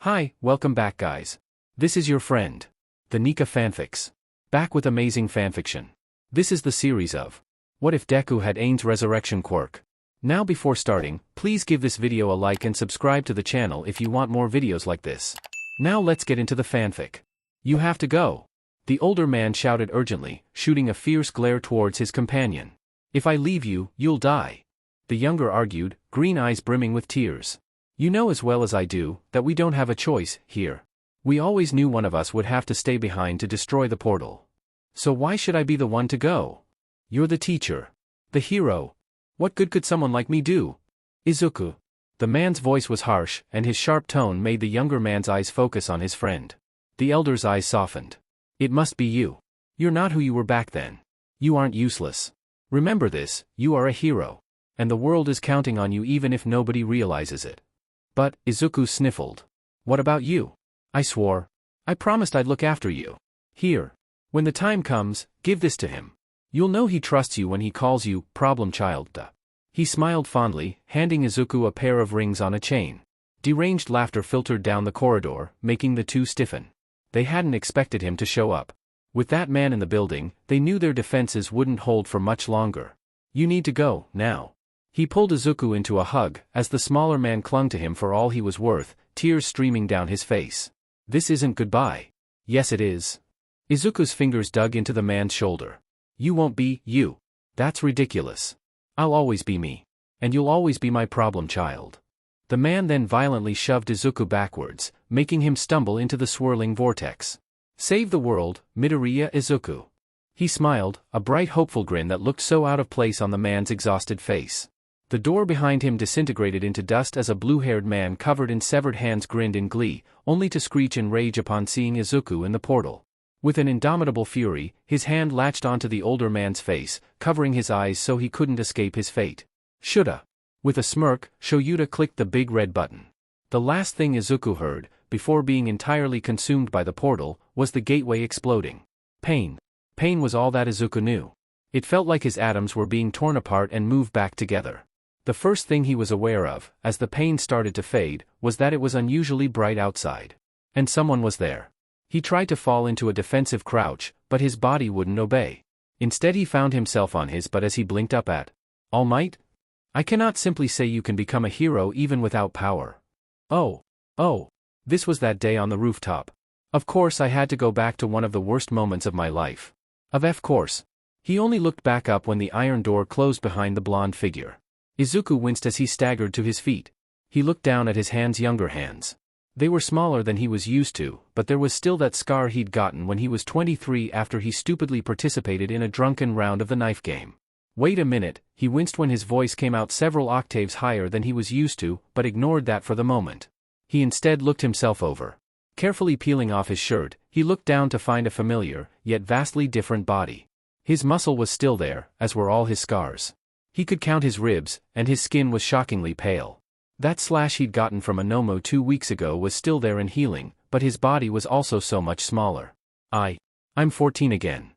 Hi, welcome back guys. This is your friend, the Nika Fanfics. Back with amazing fanfiction. This is the series of What if Deku had Ainz resurrection quirk? Now before starting, please give this video a like and subscribe to the channel if you want more videos like this. Now let's get into the fanfic. You have to go. The older man shouted urgently, shooting a fierce glare towards his companion. If I leave you, you'll die. The younger argued, green eyes brimming with tears. You know as well as I do, that we don't have a choice, here. We always knew one of us would have to stay behind to destroy the portal. So why should I be the one to go? You're the teacher. The hero. What good could someone like me do? Izuku. The man's voice was harsh, and his sharp tone made the younger man's eyes focus on his friend. The elder's eyes softened. It must be you. You're not who you were back then. You aren't useless. Remember this, you are a hero. And the world is counting on you even if nobody realizes it. But, Izuku sniffled. What about you? I swore. I promised I'd look after you. Here. When the time comes, give this to him. You'll know he trusts you when he calls you, problem child. He smiled fondly, handing Izuku a pair of rings on a chain. Deranged laughter filtered down the corridor, making the two stiffen. They hadn't expected him to show up. With that man in the building, they knew their defenses wouldn't hold for much longer. You need to go, now. He pulled Izuku into a hug, as the smaller man clung to him for all he was worth, tears streaming down his face. This isn't goodbye. Yes it is. Izuku's fingers dug into the man's shoulder. You won't be, you. That's ridiculous. I'll always be me. And you'll always be my problem child. The man then violently shoved Izuku backwards, making him stumble into the swirling vortex. Save the world, Midoriya Izuku. He smiled, a bright hopeful grin that looked so out of place on the man's exhausted face. The door behind him disintegrated into dust as a blue-haired man covered in severed hands grinned in glee, only to screech in rage upon seeing Izuku in the portal. With an indomitable fury, his hand latched onto the older man's face, covering his eyes so he couldn't escape his fate. Shoulda. With a smirk, Shoyuta clicked the big red button. The last thing Izuku heard, before being entirely consumed by the portal, was the gateway exploding. Pain. Pain was all that Izuku knew. It felt like his atoms were being torn apart and moved back together. The first thing he was aware of, as the pain started to fade, was that it was unusually bright outside. And someone was there. He tried to fall into a defensive crouch, but his body wouldn't obey. Instead he found himself on his butt as he blinked up at All Might? I cannot simply say you can become a hero even without power. Oh. This was that day on the rooftop. Of course I had to go back to one of the worst moments of my life. Of course. He only looked back up when the iron door closed behind the blonde figure. Izuku winced as he staggered to his feet. He looked down at his younger hands. They were smaller than he was used to, but there was still that scar he'd gotten when he was 23 after he stupidly participated in a drunken round of the knife game. Wait a minute, he winced when his voice came out several octaves higher than he was used to, but ignored that for the moment. He instead looked himself over. Carefully peeling off his shirt, he looked down to find a familiar, yet vastly different body. His muscle was still there, as were all his scars. He could count his ribs, and his skin was shockingly pale. That slash he'd gotten from Anomo 2 weeks ago was still there and healing, but his body was also so much smaller. I'm 14 again.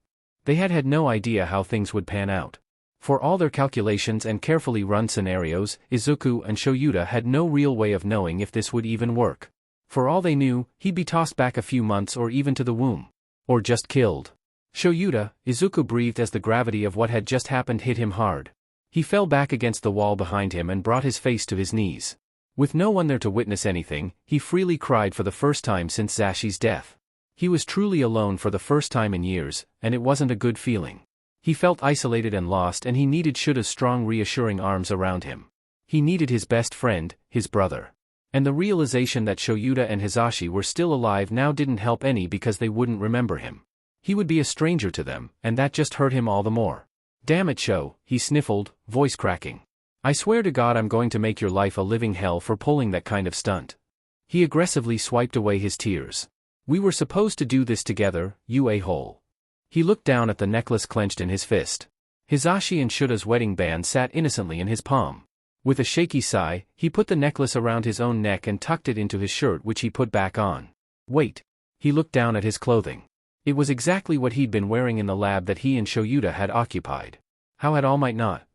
They had no idea how things would pan out. For all their calculations and carefully run scenarios, Izuku and Shoyuta had no real way of knowing if this would even work. For all they knew, he'd be tossed back a few months or even to the womb. Or just killed. Shoyuta, Izuku breathed as the gravity of what had just happened hit him hard. He fell back against the wall behind him and brought his face to his knees. With no one there to witness anything, he freely cried for the first time since Zashi's death. He was truly alone for the first time in years, and it wasn't a good feeling. He felt isolated and lost, and he needed Shuta's strong reassuring arms around him. He needed his best friend, his brother. And the realization that Shoyuta and Hisashi were still alive now didn't help any because they wouldn't remember him. He would be a stranger to them, and that just hurt him all the more. Damn it, Sho, he sniffled, voice cracking. I swear to God I'm going to make your life a living hell for pulling that kind of stunt. He aggressively swiped away his tears. We were supposed to do this together, you a-hole. He looked down at the necklace clenched in his fist. Hisashi and Shuta's wedding band sat innocently in his palm. With a shaky sigh, he put the necklace around his own neck and tucked it into his shirt which he put back on. Wait. He looked down at his clothing. It was exactly what he'd been wearing in the lab that he and Shoyuta had occupied. How had All Might not?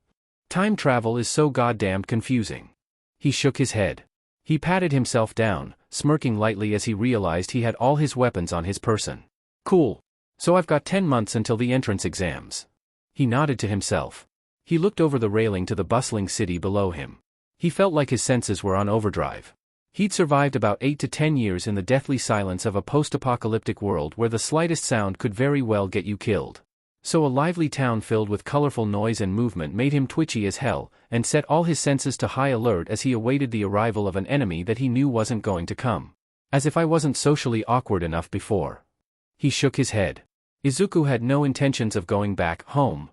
Time travel is so goddamned confusing. He shook his head. He patted himself down, smirking lightly as he realized he had all his weapons on his person. Cool. So I've got 10 months until the entrance exams. He nodded to himself. He looked over the railing to the bustling city below him. He felt like his senses were on overdrive. He'd survived about 8 to 10 years in the deathly silence of a post-apocalyptic world where the slightest sound could very well get you killed. So a lively town filled with colorful noise and movement made him twitchy as hell, and set all his senses to high alert as he awaited the arrival of an enemy that he knew wasn't going to come. As if I wasn't socially awkward enough before. He shook his head. Izuku had no intentions of going back home.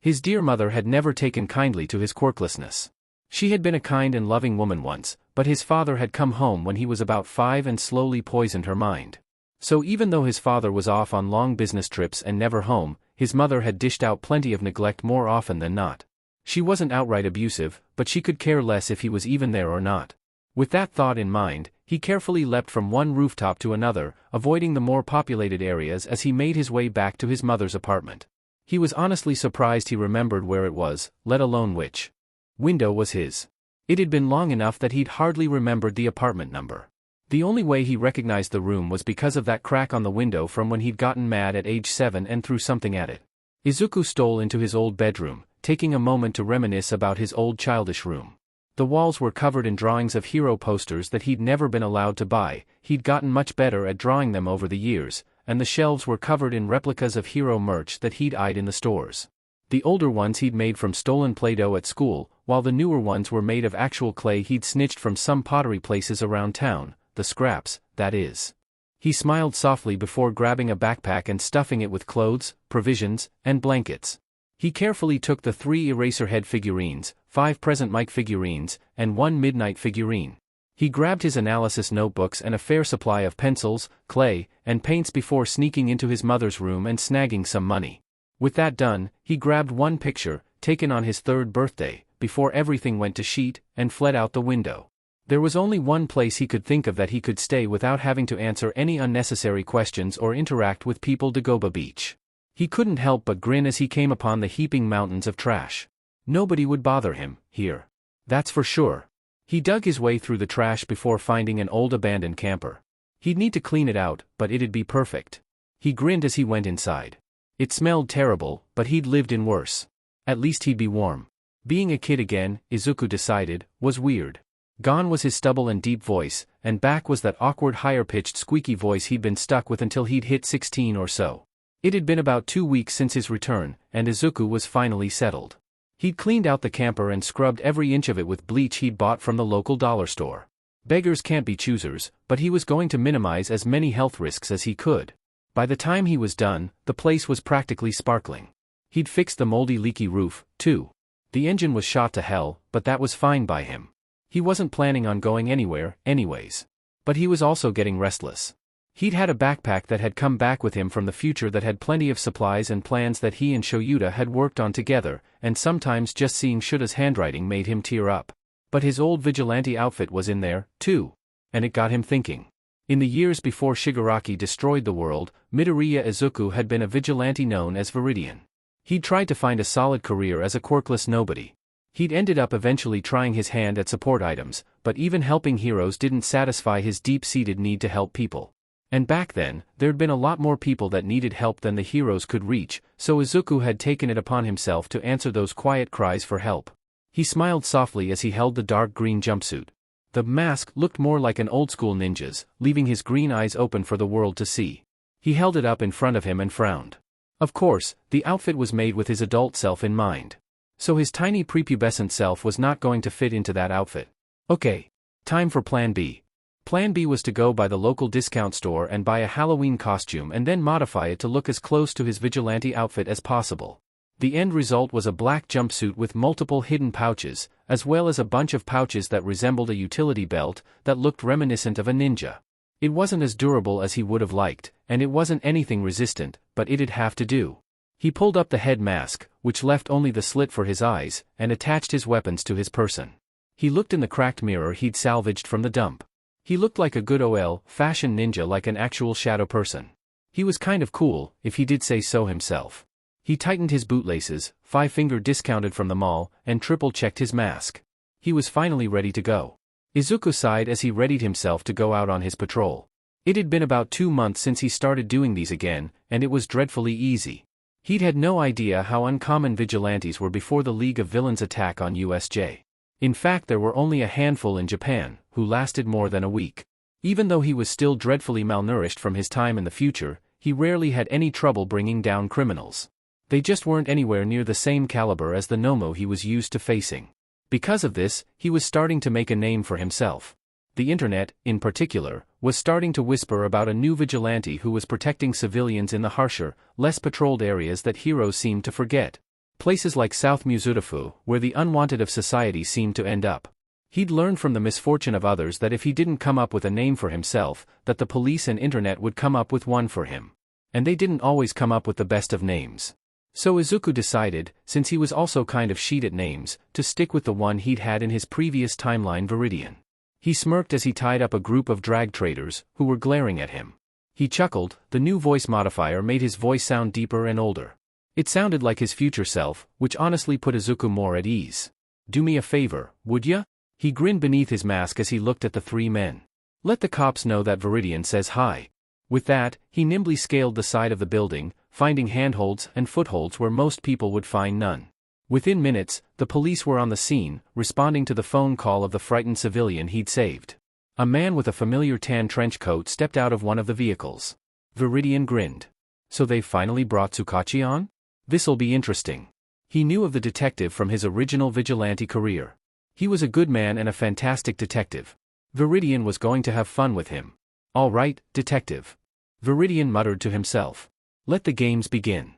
His dear mother had never taken kindly to his quirklessness. She had been a kind and loving woman once, but his father had come home when he was about 5 and slowly poisoned her mind. So even though his father was off on long business trips and never home, his mother had dished out plenty of neglect more often than not. She wasn't outright abusive, but she could care less if he was even there or not. With that thought in mind, he carefully leapt from one rooftop to another, avoiding the more populated areas as he made his way back to his mother's apartment. He was honestly surprised he remembered where it was, let alone which window was his. It had been long enough that he'd hardly remembered the apartment number. The only way he recognized the room was because of that crack on the window from when he'd gotten mad at age 7 and threw something at it. Izuku stole into his old bedroom, taking a moment to reminisce about his old childish room. The walls were covered in drawings of hero posters that he'd never been allowed to buy. He'd gotten much better at drawing them over the years, and the shelves were covered in replicas of hero merch that he'd eyed in the stores. The older ones he'd made from stolen Play-Doh at school, while the newer ones were made of actual clay he'd snitched from some pottery places around town. The scraps, that is. He smiled softly before grabbing a backpack and stuffing it with clothes, provisions, and blankets. He carefully took the 3 Eraserhead figurines, 5 Present Mike figurines, and 1 Midnight figurine. He grabbed his analysis notebooks and a fair supply of pencils, clay, and paints before sneaking into his mother's room and snagging some money. With that done, he grabbed one picture, taken on his 3rd birthday, before everything went to shit, and fled out the window. There was only one place he could think of that he could stay without having to answer any unnecessary questions or interact with people: Dagoba Beach. He couldn't help but grin as he came upon the heaping mountains of trash. Nobody would bother him here. That's for sure. He dug his way through the trash before finding an old abandoned camper. He'd need to clean it out, but it'd be perfect. He grinned as he went inside. It smelled terrible, but he'd lived in worse. At least he'd be warm. Being a kid again, Izuku decided, was weird. Gone was his stubble and deep voice, and back was that awkward higher-pitched squeaky voice he'd been stuck with until he'd hit 16 or so. It had been about 2 weeks since his return, and Izuku was finally settled. He'd cleaned out the camper and scrubbed every inch of it with bleach he'd bought from the local dollar store. Beggars can't be choosers, but he was going to minimize as many health risks as he could. By the time he was done, the place was practically sparkling. He'd fixed the moldy leaky roof, too. The engine was shot to hell, but that was fine by him. He wasn't planning on going anywhere, anyways. But he was also getting restless. He'd had a backpack that had come back with him from the future that had plenty of supplies and plans that he and Shoyuta had worked on together, and sometimes just seeing Shuta's handwriting made him tear up. But his old vigilante outfit was in there, too. And it got him thinking. In the years before Shigaraki destroyed the world, Midoriya Izuku had been a vigilante known as Viridian. He'd tried to find a solid career as a quirkless nobody. He'd ended up eventually trying his hand at support items, but even helping heroes didn't satisfy his deep-seated need to help people. And back then, there'd been a lot more people that needed help than the heroes could reach, so Izuku had taken it upon himself to answer those quiet cries for help. He smiled softly as he held the dark green jumpsuit. The mask looked more like an old-school ninja's, leaving his green eyes open for the world to see. He held it up in front of him and frowned. Of course, the outfit was made with his adult self in mind. So his tiny prepubescent self was not going to fit into that outfit. Okay. Time for Plan B. Plan B was to go by the local discount store and buy a Halloween costume and then modify it to look as close to his vigilante outfit as possible. The end result was a black jumpsuit with multiple hidden pouches, as well as a bunch of pouches that resembled a utility belt that looked reminiscent of a ninja. It wasn't as durable as he would have liked, and it wasn't anything resistant, but it'd have to do. He pulled up the head mask, which left only the slit for his eyes, and attached his weapons to his person. He looked in the cracked mirror he'd salvaged from the dump. He looked like a good old-fashioned ninja, like an actual shadow person. He was kind of cool, if he did say so himself. He tightened his bootlaces, 5-finger discounted from the mall, and triple-checked his mask. He was finally ready to go. Izuku sighed as he readied himself to go out on his patrol. It had been about 2 months since he started doing these again, and it was dreadfully easy. He'd had no idea how uncommon vigilantes were before the League of Villains attack on USJ. In fact, there were only a handful in Japan, who lasted more than a week. Even though he was still dreadfully malnourished from his time in the future, he rarely had any trouble bringing down criminals. They just weren't anywhere near the same caliber as the Nomo he was used to facing. Because of this, he was starting to make a name for himself. The internet, in particular, was starting to whisper about a new vigilante who was protecting civilians in the harsher, less patrolled areas that heroes seemed to forget. Places like South Muzurifu, where the unwanted of society seemed to end up. He'd learned from the misfortune of others that if he didn't come up with a name for himself, that the police and internet would come up with one for him. And they didn't always come up with the best of names. So Izuku decided, since he was also kind of shit at names, to stick with the one he'd had in his previous timeline, Viridian. He smirked as he tied up a group of drag traders, who were glaring at him. He chuckled. The new voice modifier made his voice sound deeper and older. It sounded like his future self, which honestly put Izuku more at ease. "Do me a favor, would ya?" He grinned beneath his mask as he looked at the 3 men. "Let the cops know that Viridian says hi." With that, he nimbly scaled the side of the building, finding handholds and footholds where most people would find none. Within minutes, the police were on the scene, responding to the phone call of the frightened civilian he'd saved. A man with a familiar tan trench coat stepped out of one of the vehicles. Viridian grinned. "So they've finally brought Tsukachi on? This'll be interesting." He knew of the detective from his original vigilante career. He was a good man and a fantastic detective. Viridian was going to have fun with him. "All right, detective." Viridian muttered to himself. "Let the games begin.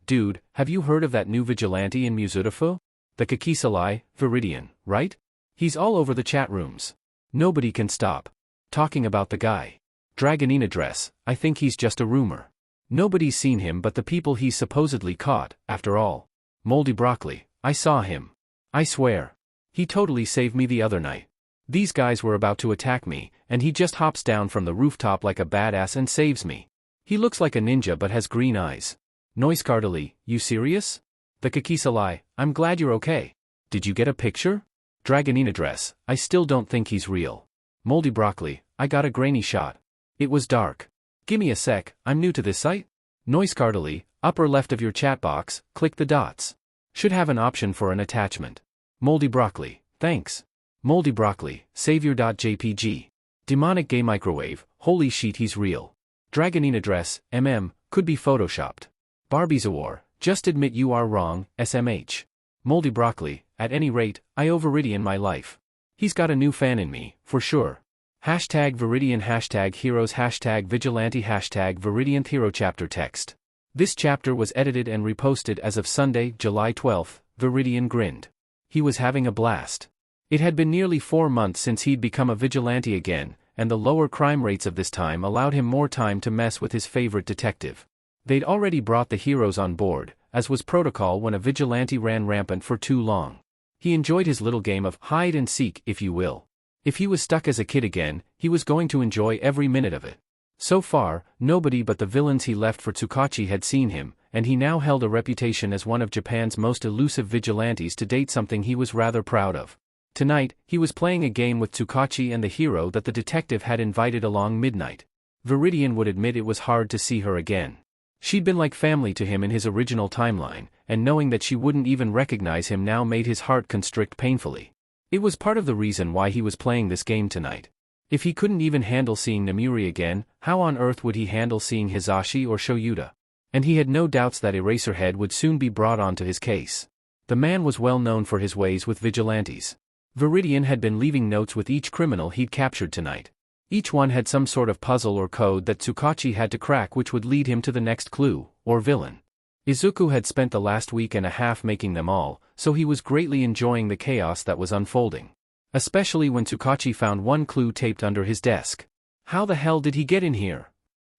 Dude, have you heard of that new vigilante in Muzurifu? The Kakisalai, Viridian, right? He's all over the chat rooms. Nobody can stop talking about the guy. Dragonina dress, I think he's just a rumor. Nobody's seen him but the people he's supposedly caught, after all. Moldy broccoli, I saw him. I swear. He totally saved me the other night. These guys were about to attack me, and he just hops down from the rooftop like a badass and saves me. He looks like a ninja but has green eyes. Noiskardali, you serious? The Kakisalai, I'm glad you're okay. Did you get a picture? Dragonina dress, I still don't think he's real. Moldy broccoli, I got a grainy shot. It was dark. Gimme a sec, I'm new to this site. Noiskardali, upper left of your chat box, click the dots. Should have an option for an attachment. Moldy broccoli, thanks. Moldy broccoli, savior.jpg. Demonic gay microwave, holy shit he's real. Dragonina dress, could be photoshopped. Barbie's a war, just admit you are wrong, SMH. Moldy broccoli, at any rate, I owe Viridian my life. He's got a new fan in me, for sure. Hashtag Viridian, hashtag heroes, hashtag vigilante, hashtag Viridian hero chapter text. This chapter was edited and reposted as of Sunday, July 12th. Viridian grinned. He was having a blast. It had been nearly 4 months since he'd become a vigilante again, and the lower crime rates of this time allowed him more time to mess with his favorite detective. They'd already brought the heroes on board, as was protocol when a vigilante ran rampant for too long. He enjoyed his little game of hide and seek, if you will. If he was stuck as a kid again, he was going to enjoy every minute of it. So far, nobody but the villains he left for Tsukachi had seen him, and he now held a reputation as one of Japan's most elusive vigilantes to date, something he was rather proud of. Tonight, he was playing a game with Tsukachi and the hero that the detective had invited along midnight. Viridian would admit it was hard to see her again. She'd been like family to him in his original timeline, and knowing that she wouldn't even recognize him now made his heart constrict painfully. It was part of the reason why he was playing this game tonight. If he couldn't even handle seeing Namuri again, how on earth would he handle seeing Hizashi or Shoyuta? And he had no doubts that Eraserhead would soon be brought onto his case. The man was well known for his ways with vigilantes. Viridian had been leaving notes with each criminal he'd captured tonight. Each one had some sort of puzzle or code that Tsukachi had to crack, which would lead him to the next clue, or villain. Izuku had spent the last week and a half making them all, so he was greatly enjoying the chaos that was unfolding. Especially when Tsukachi found one clue taped under his desk. How the hell did he get in here?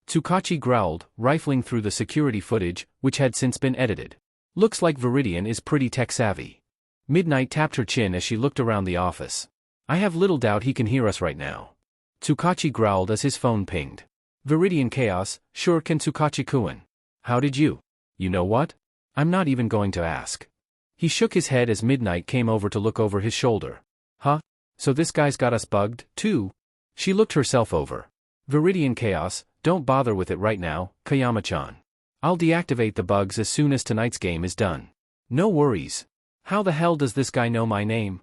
Tsukachi growled, rifling through the security footage, which had since been edited. Looks like Viridian is pretty tech-savvy. Midnight tapped her chin as she looked around the office. I have little doubt he can hear us right now. Tsukachi growled as his phone pinged. Viridian chaos, sure can Tsukachi-kun. How did you? You know what? I'm not even going to ask. He shook his head as Midnight came over to look over his shoulder. Huh? So this guy's got us bugged, too? She looked herself over. Viridian Chaos, don't bother with it right now, Kayama-chan. I'll deactivate the bugs as soon as tonight's game is done. No worries. How the hell does this guy know my name?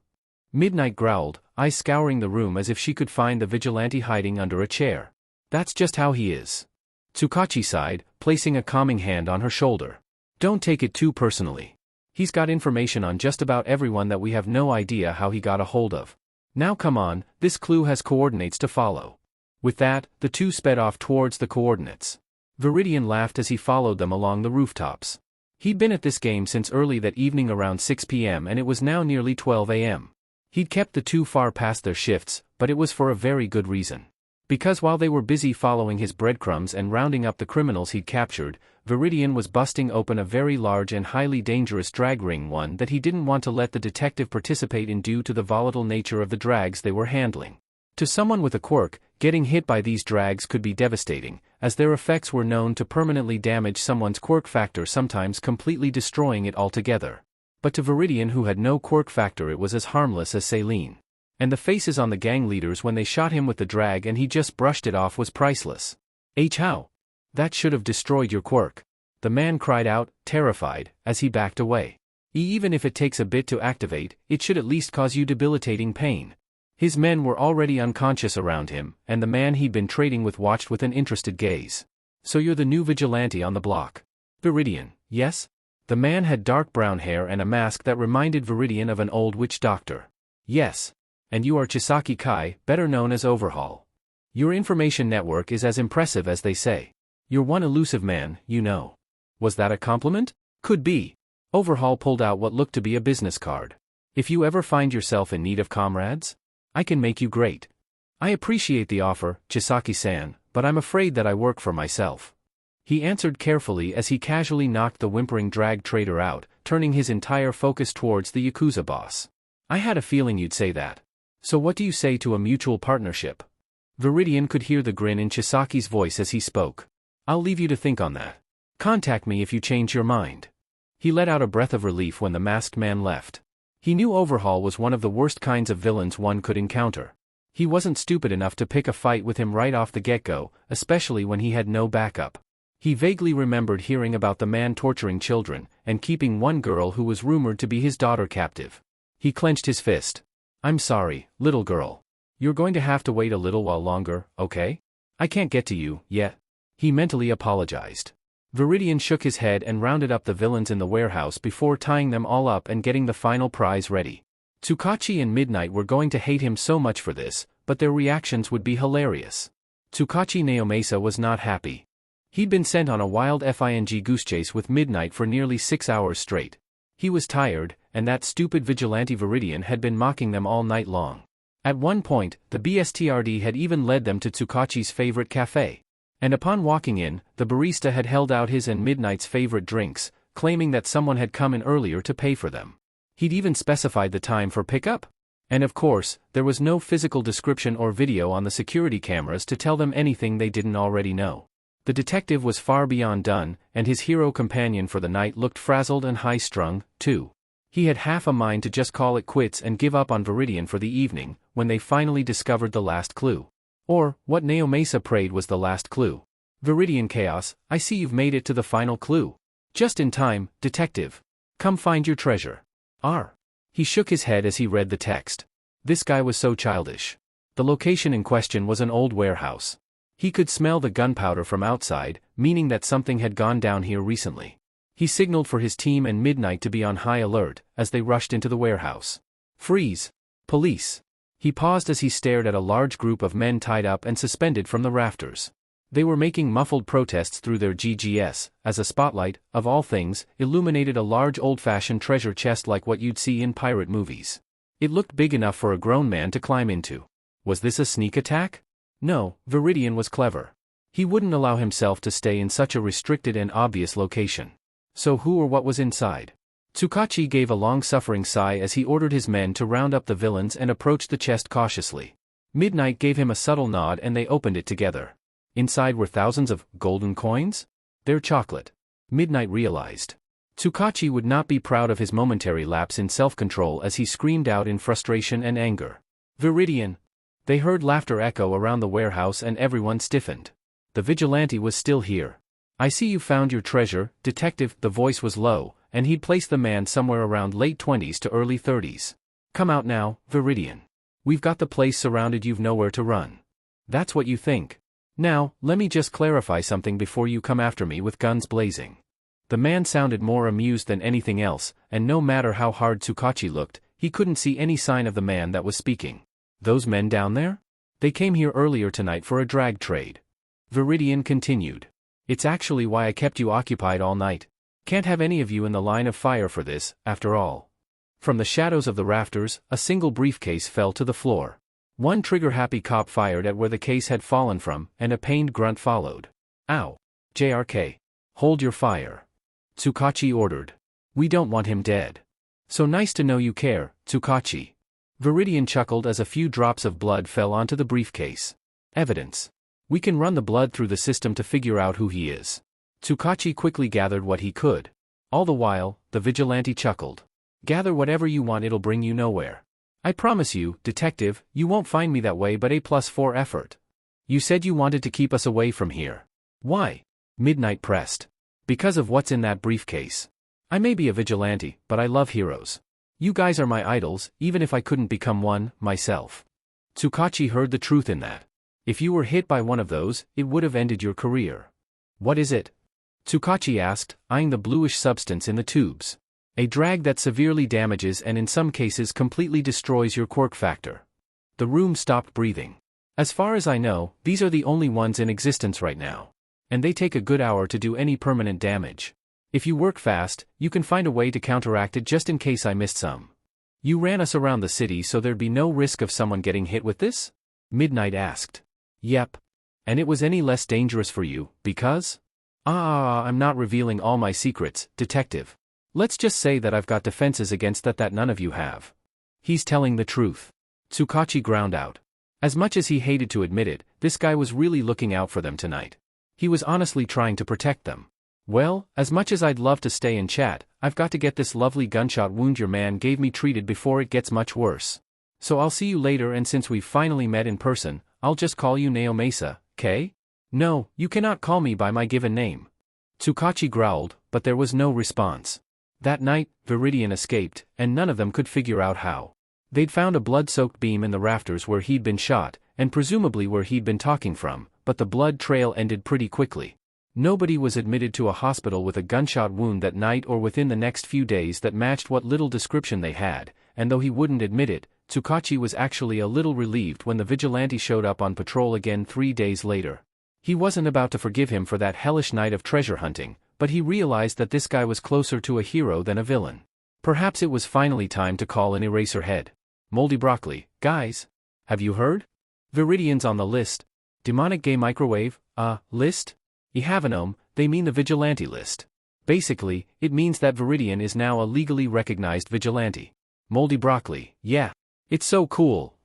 Midnight growled, eyes scouring the room as if she could find the vigilante hiding under a chair. That's just how he is. Tsukachi sighed, placing a calming hand on her shoulder. Don't take it too personally. He's got information on just about everyone that we have no idea how he got a hold of. Now come on, this clue has coordinates to follow. With that, the two sped off towards the coordinates. Viridian laughed as he followed them along the rooftops. He'd been at this game since early that evening around 6 p.m. and it was now nearly 12 a.m. He'd kept the two far past their shifts, but it was for a very good reason. Because while they were busy following his breadcrumbs and rounding up the criminals he'd captured, Viridian was busting open a very large and highly dangerous drag ring, one that he didn't want to let the detective participate in due to the volatile nature of the drags they were handling. To someone with a quirk, getting hit by these drags could be devastating, as their effects were known to permanently damage someone's quirk factor, sometimes completely destroying it altogether. But to Viridian, who had no quirk factor, it was as harmless as saline. And the faces on the gang leaders when they shot him with the drag and he just brushed it off was priceless. How? That should have destroyed your quirk. The man cried out, terrified, as he backed away. Even if it takes a bit to activate, it should at least cause you debilitating pain. His men were already unconscious around him, and the man he'd been trading with watched with an interested gaze. So you're the new vigilante on the block? Viridian, yes? The man had dark brown hair and a mask that reminded Viridian of an old witch doctor. Yes. And you are Chisaki Kai, better known as Overhaul. Your information network is as impressive as they say. You're one elusive man, you know. Was that a compliment? Could be. Overhaul pulled out what looked to be a business card. If you ever find yourself in need of comrades, I can make you great. I appreciate the offer, Chisaki-san, but I'm afraid that I work for myself. He answered carefully as he casually knocked the whimpering drag trader out, turning his entire focus towards the Yakuza boss. I had a feeling you'd say that. So what do you say to a mutual partnership? Viridian could hear the grin in Chisaki's voice as he spoke. I'll leave you to think on that. Contact me if you change your mind. He let out a breath of relief when the masked man left. He knew Overhaul was one of the worst kinds of villains one could encounter. He wasn't stupid enough to pick a fight with him right off the get-go, especially when he had no backup. He vaguely remembered hearing about the man torturing children, and keeping one girl who was rumored to be his daughter captive. He clenched his fist. I'm sorry, little girl. You're going to have to wait a little while longer, okay? I can't get to you, yet. He mentally apologized. Viridian shook his head and rounded up the villains in the warehouse before tying them all up and getting the final prize ready. Tsukachi and Midnight were going to hate him so much for this, but their reactions would be hilarious. Tsukachi Naomasa was not happy. He'd been sent on a wild FING goose chase with Midnight for nearly 6 hours straight. He was tired, and that stupid vigilante Viridian had been mocking them all night long. At one point, the BSTRD had even led them to Tsukachi's favorite cafe. And upon walking in, the barista had held out his and Midnight's favorite drinks, claiming that someone had come in earlier to pay for them. He'd even specified the time for pickup. And of course, there was no physical description or video on the security cameras to tell them anything they didn't already know. The detective was far beyond done, and his hero companion for the night looked frazzled and high-strung, too. He had half a mind to just call it quits and give up on Viridian for the evening, when they finally discovered the last clue. Or, what Naomasa prayed was the last clue. Viridian Chaos, I see you've made it to the final clue. Just in time, detective. Come find your treasure. R. He shook his head as he read the text. This guy was so childish. The location in question was an old warehouse. He could smell the gunpowder from outside, meaning that something had gone down here recently. He signaled for his team and Midnight to be on high alert, as they rushed into the warehouse. Freeze! Police! He paused as he stared at a large group of men tied up and suspended from the rafters. They were making muffled protests through their GGS, as a spotlight, of all things, illuminated a large old-fashioned treasure chest like what you'd see in pirate movies. It looked big enough for a grown man to climb into. Was this a sneak attack? No, Viridian was clever. He wouldn't allow himself to stay in such a restricted and obvious location. So who or what was inside? Tsukachi gave a long-suffering sigh as he ordered his men to round up the villains and approached the chest cautiously. Midnight gave him a subtle nod and they opened it together. Inside were thousands of golden coins? They're chocolate. Midnight realized. Tsukachi would not be proud of his momentary lapse in self-control as he screamed out in frustration and anger. Viridian. They heard laughter echo around the warehouse and everyone stiffened. The vigilante was still here. I see you found your treasure, detective. The voice was low, and he'd placed the man somewhere around late 20s to early 30s. Come out now, Viridian. We've got the place surrounded, you've nowhere to run. That's what you think. Now, let me just clarify something before you come after me with guns blazing. The man sounded more amused than anything else, and no matter how hard Tsukachi looked, he couldn't see any sign of the man that was speaking. Those men down there? They came here earlier tonight for a drag trade. Viridian continued. It's actually why I kept you occupied all night. Can't have any of you in the line of fire for this, after all. From the shadows of the rafters, a single briefcase fell to the floor. One trigger-happy cop fired at where the case had fallen from, and a pained grunt followed. Ow. JRK. Hold your fire. Tsukachi ordered. We don't want him dead. So nice to know you care, Tsukachi. Viridian chuckled as a few drops of blood fell onto the briefcase. Evidence. We can run the blood through the system to figure out who he is. Tsukachi quickly gathered what he could. All the while, the vigilante chuckled. Gather whatever you want, it'll bring you nowhere. I promise you, detective, you won't find me that way, but A+4 effort. You said you wanted to keep us away from here. Why? Midnight pressed. Because of what's in that briefcase. I may be a vigilante, but I love heroes. You guys are my idols, even if I couldn't become one, myself. Tsukachi heard the truth in that. If you were hit by one of those, it would have ended your career. What is it? Tsukachi asked, eyeing the bluish substance in the tubes. A drag that severely damages and in some cases completely destroys your quirk factor. The room stopped breathing. As far as I know, these are the only ones in existence right now. And they take a good hour to do any permanent damage. If you work fast, you can find a way to counteract it just in case I missed some. You ran us around the city so there'd be no risk of someone getting hit with this? Midnight asked. Yep. And it was any less dangerous for you, because? I'm not revealing all my secrets, detective. Let's just say that I've got defenses against that none of you have. He's telling the truth. Tsukachi ground out. As much as he hated to admit it, this guy was really looking out for them tonight. He was honestly trying to protect them. Well, as much as I'd love to stay and chat, I've got to get this lovely gunshot wound your man gave me treated before it gets much worse. So I'll see you later, and since we've finally met in person, I'll just call you Naomasa, K? No, you cannot call me by my given name. Tsukachi growled, but there was no response. That night, Viridian escaped, and none of them could figure out how. They'd found a blood-soaked beam in the rafters where he'd been shot, and presumably where he'd been talking from, but the blood trail ended pretty quickly. Nobody was admitted to a hospital with a gunshot wound that night or within the next few days that matched what little description they had, and though he wouldn't admit it, Tsukachi was actually a little relieved when the vigilante showed up on patrol again 3 days later. He wasn't about to forgive him for that hellish night of treasure hunting, but he realized that this guy was closer to a hero than a villain. Perhaps it was finally time to call an Eraserhead. Moldy Broccoli, guys. Have you heard? Viridian's on the list. Demonic Gay Microwave, list? Ihavanome, they mean the vigilante list. Basically, it means that Viridian is now a legally recognized vigilante. Moldy Broccoli, yeah. It's so cool.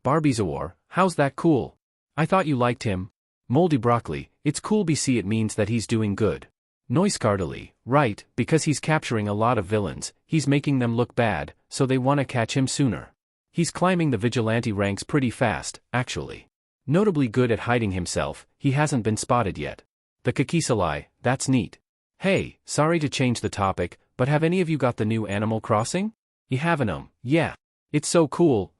Barbizawar, how's that cool? I thought you liked him. Moldy Broccoli, it's cool BC, it means that he's doing good. Noiscardily, right, because he's capturing a lot of villains, he's making them look bad, so they want to catch him sooner. He's climbing the vigilante ranks pretty fast, actually. Notably good at hiding himself, he hasn't been spotted yet. The Kakisalai, that's neat. Hey, sorry to change the topic, but have any of you got the new Animal Crossing? Ihavanome, yeah. It's so cool.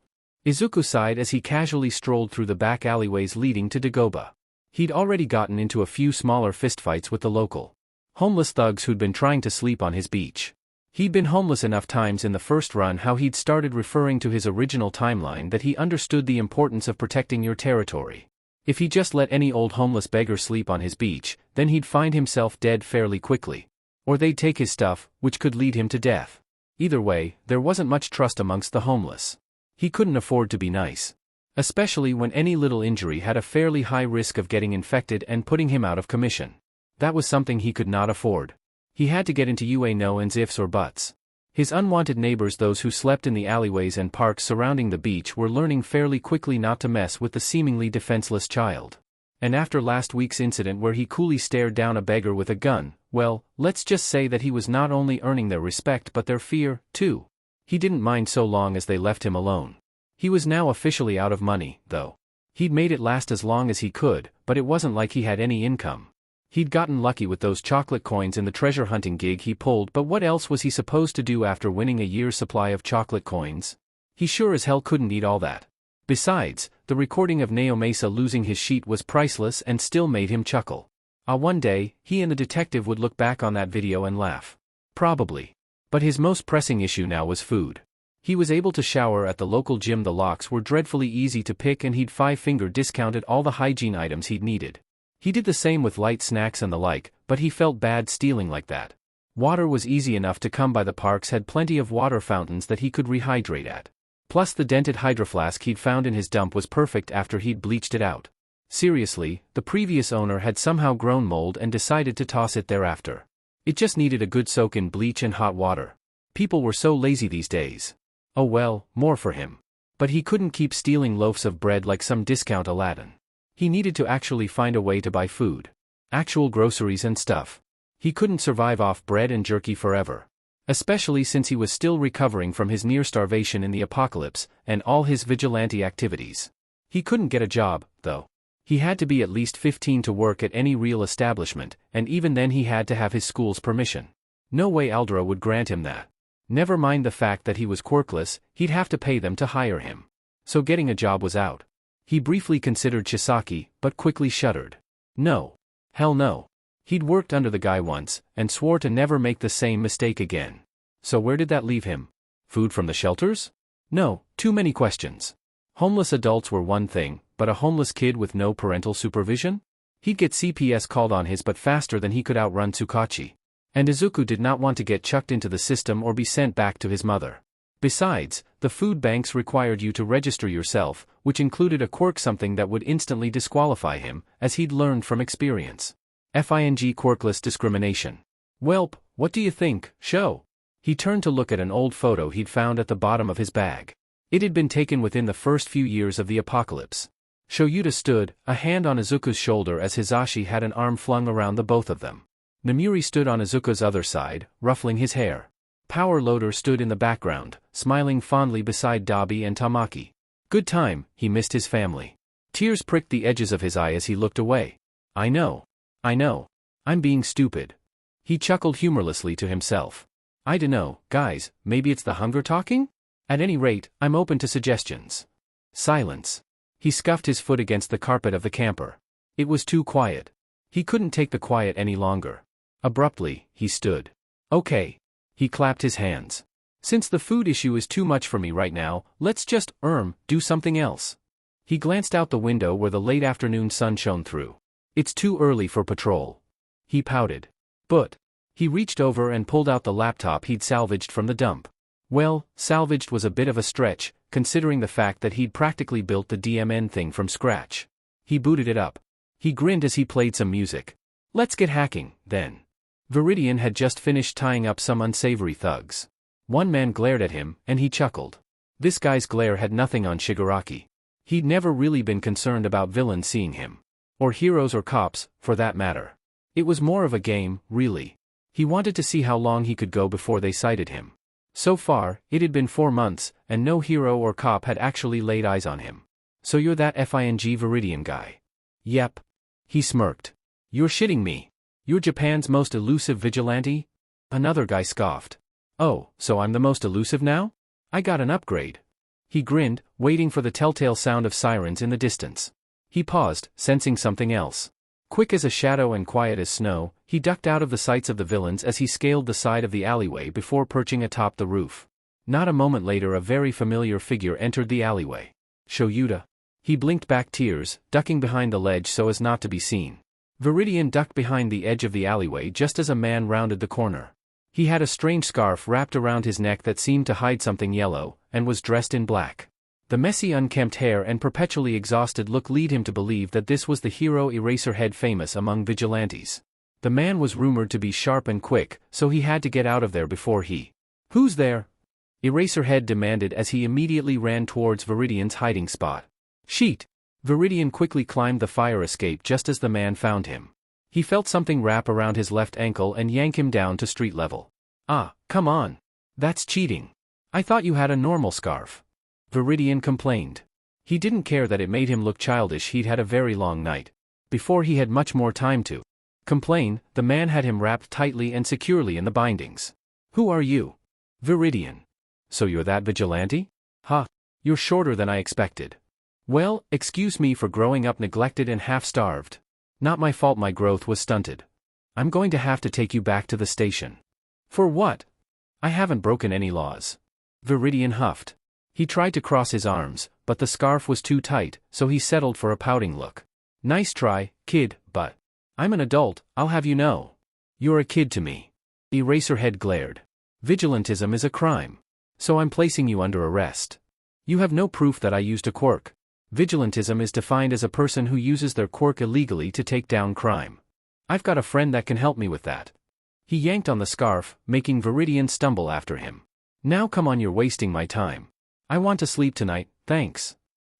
Izuku sighed as he casually strolled through the back alleyways leading to Dagoba. He'd already gotten into a few smaller fistfights with the local homeless thugs who'd been trying to sleep on his beach. He'd been homeless enough times in the first run how he'd started referring to his original timeline that he understood the importance of protecting your territory. If he just let any old homeless beggar sleep on his beach, then he'd find himself dead fairly quickly. Or they'd take his stuff, which could lead him to death. Either way, there wasn't much trust amongst the homeless. He couldn't afford to be nice. Especially when any little injury had a fairly high risk of getting infected and putting him out of commission. That was something he could not afford. He had to get into no ands ifs or buts. His unwanted neighbors, those who slept in the alleyways and parks surrounding the beach, were learning fairly quickly not to mess with the seemingly defenseless child. And after last week's incident where he coolly stared down a beggar with a gun, well, let's just say that he was not only earning their respect but their fear, too. He didn't mind so long as they left him alone. He was now officially out of money, though. He'd made it last as long as he could, but it wasn't like he had any income. He'd gotten lucky with those chocolate coins in the treasure hunting gig he pulled, but what else was he supposed to do after winning a year's supply of chocolate coins? He sure as hell couldn't eat all that. Besides, the recording of Naomasa losing his sheet was priceless and still made him chuckle. One day, he and the detective would look back on that video and laugh. Probably. But his most pressing issue now was food. He was able to shower at the local gym. The locks were dreadfully easy to pick and he'd five-finger discounted all the hygiene items he'd needed. He did the same with light snacks and the like, but he felt bad stealing like that. Water was easy enough to come by. The parks had plenty of water fountains that he could rehydrate at. Plus the dented hydroflask he'd found in his dump was perfect after he'd bleached it out. Seriously, the previous owner had somehow grown mold and decided to toss it thereafter. It just needed a good soak in bleach and hot water. People were so lazy these days. Oh well, more for him. But he couldn't keep stealing loaves of bread like some discount Aladdin. He needed to actually find a way to buy food. Actual groceries and stuff. He couldn't survive off bread and jerky forever. Especially since he was still recovering from his near starvation in the apocalypse, and all his vigilante activities. He couldn't get a job, though. He had to be at least 15 to work at any real establishment, and even then he had to have his school's permission. No way Aldra would grant him that. Never mind the fact that he was quirkless, he'd have to pay them to hire him. So getting a job was out. He briefly considered Chisaki, but quickly shuddered. No. Hell no. He'd worked under the guy once, and swore to never make the same mistake again. So where did that leave him? Food from the shelters? No, too many questions. Homeless adults were one thing, but a homeless kid with no parental supervision? He'd get CPS called on his butt faster than he could outrun Tsukachi. And Izuku did not want to get chucked into the system or be sent back to his mother. Besides, the food banks required you to register yourself, which included a quirk, something that would instantly disqualify him, as he'd learned from experience. Quirkless discrimination. Welp, what do you think, Sho? He turned to look at an old photo he'd found at the bottom of his bag. It had been taken within the first few years of the apocalypse. Shoyuta stood, a hand on Izuku's shoulder as Hizashi had an arm flung around the both of them. Namuri stood on Izuku's other side, ruffling his hair. Power Loader stood in the background, smiling fondly beside Dabi and Tamaki. Good time, he missed his family. Tears pricked the edges of his eye as he looked away. I know. I'm being stupid. He chuckled humorlessly to himself. I dunno, guys, maybe it's the hunger talking? At any rate, I'm open to suggestions. Silence. He scuffed his foot against the carpet of the camper. It was too quiet. He couldn't take the quiet any longer. Abruptly, he stood. Okay. He clapped his hands. Since the food issue is too much for me right now, let's just, do something else. He glanced out the window where the late afternoon sun shone through. It's too early for patrol. He pouted. But. He reached over and pulled out the laptop he'd salvaged from the dump. Well, salvaged was a bit of a stretch, considering the fact that he'd practically built the DMN thing from scratch. He booted it up. He grinned as he played some music. Let's get hacking, then. Viridian had just finished tying up some unsavory thugs. One man glared at him, and he chuckled. This guy's glare had nothing on Shigaraki. He'd never really been concerned about villains seeing him. Or heroes or cops, for that matter. It was more of a game, really. He wanted to see how long he could go before they sighted him. So far, it had been 4 months, and no hero or cop had actually laid eyes on him. So you're that Viridian guy? Yep. He smirked. You're shitting me. You're Japan's most elusive vigilante? Another guy scoffed. Oh, so I'm the most elusive now? I got an upgrade. He grinned, waiting for the telltale sound of sirens in the distance. He paused, sensing something else. Quick as a shadow and quiet as snow, he ducked out of the sights of the villains as he scaled the side of the alleyway before perching atop the roof. Not a moment later a very familiar figure entered the alleyway. Shoyuta. He blinked back tears, ducking behind the ledge so as not to be seen. Viridian ducked behind the edge of the alleyway just as a man rounded the corner. He had a strange scarf wrapped around his neck that seemed to hide something yellow, and was dressed in black. The messy unkempt hair and perpetually exhausted look lead him to believe that this was the hero Eraserhead, famous among vigilantes. The man was rumored to be sharp and quick, so he had to get out of there before he... Who's there? Eraserhead demanded as he immediately ran towards Viridian's hiding spot. Sheet! Viridian quickly climbed the fire escape just as the man found him. He felt something wrap around his left ankle and yank him down to street level. Ah, come on. That's cheating. I thought you had a normal scarf. Viridian complained. He didn't care that it made him look childish. He'd had a very long night. Before he had much more time to complain, the man had him wrapped tightly and securely in the bindings. Who are you? Viridian. So you're that vigilante? Ha! You're shorter than I expected. Well, excuse me for growing up neglected and half-starved. Not my fault my growth was stunted. I'm going to have to take you back to the station. For what? I haven't broken any laws. Viridian huffed. He tried to cross his arms, but the scarf was too tight, so he settled for a pouting look. Nice try, kid, but I'm an adult, I'll have you know. You're a kid to me. Eraserhead glared. Vigilantism is a crime. So I'm placing you under arrest. You have no proof that I used a quirk. Vigilantism is defined as a person who uses their quirk illegally to take down crime. I've got a friend that can help me with that. He yanked on the scarf, making Viridian stumble after him. Now come on, you're wasting my time. I want to sleep tonight, thanks.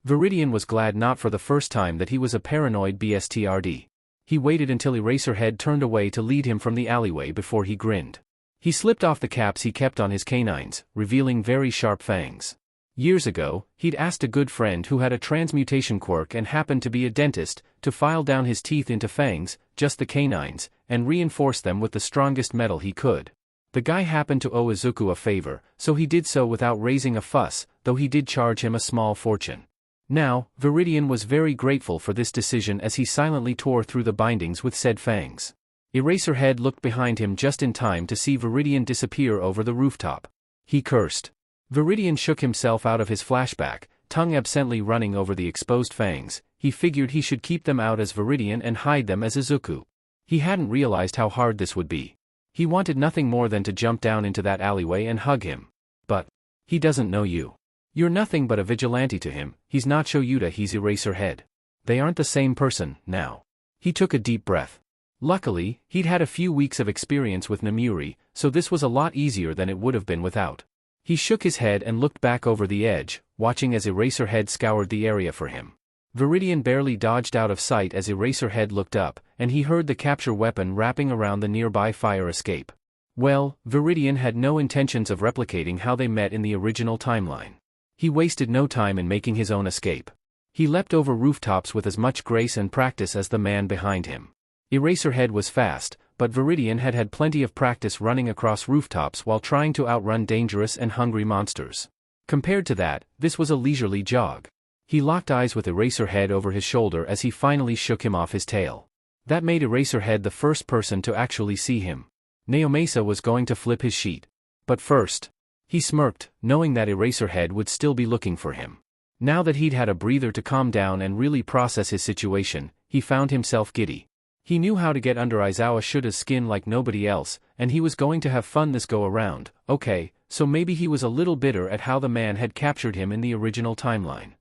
Viridian was glad not for the first time that he was a paranoid bstrd. He waited until Eraserhead turned away to lead him from the alleyway before he grinned. He slipped off the caps he kept on his canines, revealing very sharp fangs. Years ago, he'd asked a good friend who had a transmutation quirk and happened to be a dentist, to file down his teeth into fangs, just the canines, and reinforce them with the strongest metal he could. The guy happened to owe Izuku a favor, so he did so without raising a fuss, though he did charge him a small fortune. Now, Viridian was very grateful for this decision as he silently tore through the bindings with said fangs. Eraserhead looked behind him just in time to see Viridian disappear over the rooftop. He cursed. Viridian shook himself out of his flashback, tongue absently running over the exposed fangs. He figured he should keep them out as Viridian and hide them as Izuku. He hadn't realized how hard this would be. He wanted nothing more than to jump down into that alleyway and hug him. But he doesn't know you. You're nothing but a vigilante to him. He's not Shoyuta, he's Eraserhead. They aren't the same person, now. He took a deep breath. Luckily, he'd had a few weeks of experience with Namuri, so this was a lot easier than it would have been without. He shook his head and looked back over the edge, watching as Eraserhead scoured the area for him. Viridian barely dodged out of sight as Eraserhead looked up, and he heard the capture weapon wrapping around the nearby fire escape. Well, Viridian had no intentions of replicating how they met in the original timeline. He wasted no time in making his own escape. He leapt over rooftops with as much grace and practice as the man behind him. Eraserhead was fast, but Viridian had had plenty of practice running across rooftops while trying to outrun dangerous and hungry monsters. Compared to that, this was a leisurely jog. He locked eyes with Eraserhead over his shoulder as he finally shook him off his tail. That made Eraserhead the first person to actually see him. Naomasa was going to flip his sheet. But first, he smirked, knowing that Eraserhead would still be looking for him. Now that he'd had a breather to calm down and really process his situation, he found himself giddy. He knew how to get under Aizawa Shuta's skin like nobody else, and he was going to have fun this go around. Okay, so maybe he was a little bitter at how the man had captured him in the original timeline.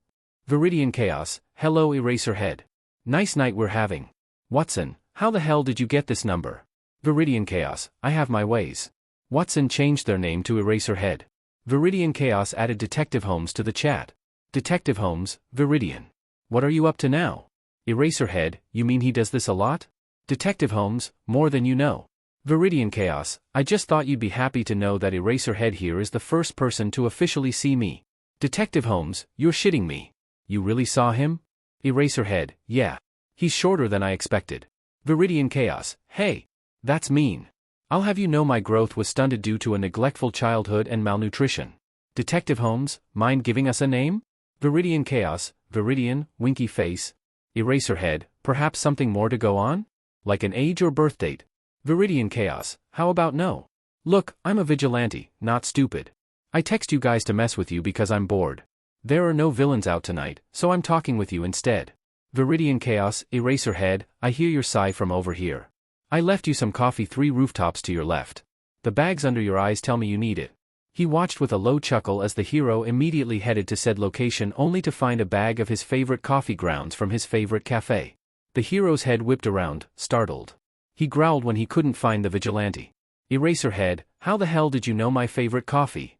Viridian Chaos, hello Eraserhead. Nice night we're having. Watson, how the hell did you get this number? Viridian Chaos, I have my ways. Watson changed their name to Eraserhead. Viridian Chaos added Detective Holmes to the chat. Detective Holmes, Viridian. What are you up to now? Eraserhead, you mean he does this a lot? Detective Holmes, more than you know. Viridian Chaos, I just thought you'd be happy to know that Eraserhead here is the first person to officially see me. Detective Holmes, you're shitting me. You really saw him? Eraserhead, yeah. He's shorter than I expected. Viridian Chaos, hey. That's mean. I'll have you know my growth was stunted due to a neglectful childhood and malnutrition. Detective Holmes, mind giving us a name? Viridian Chaos, Viridian, winky face. Eraserhead, perhaps something more to go on? Like an age or birth date? Viridian Chaos, how about no? Look, I'm a vigilante, not stupid. I text you guys to mess with you because I'm bored. There are no villains out tonight, so I'm talking with you instead. Viridian Chaos, Eraserhead, I hear your sigh from over here. I left you some coffee 3 rooftops to your left. The bags under your eyes tell me you need it. He watched with a low chuckle as the hero immediately headed to said location only to find a bag of his favorite coffee grounds from his favorite cafe. The hero's head whipped around, startled. He growled when he couldn't find the vigilante. Eraserhead, how the hell did you know my favorite coffee?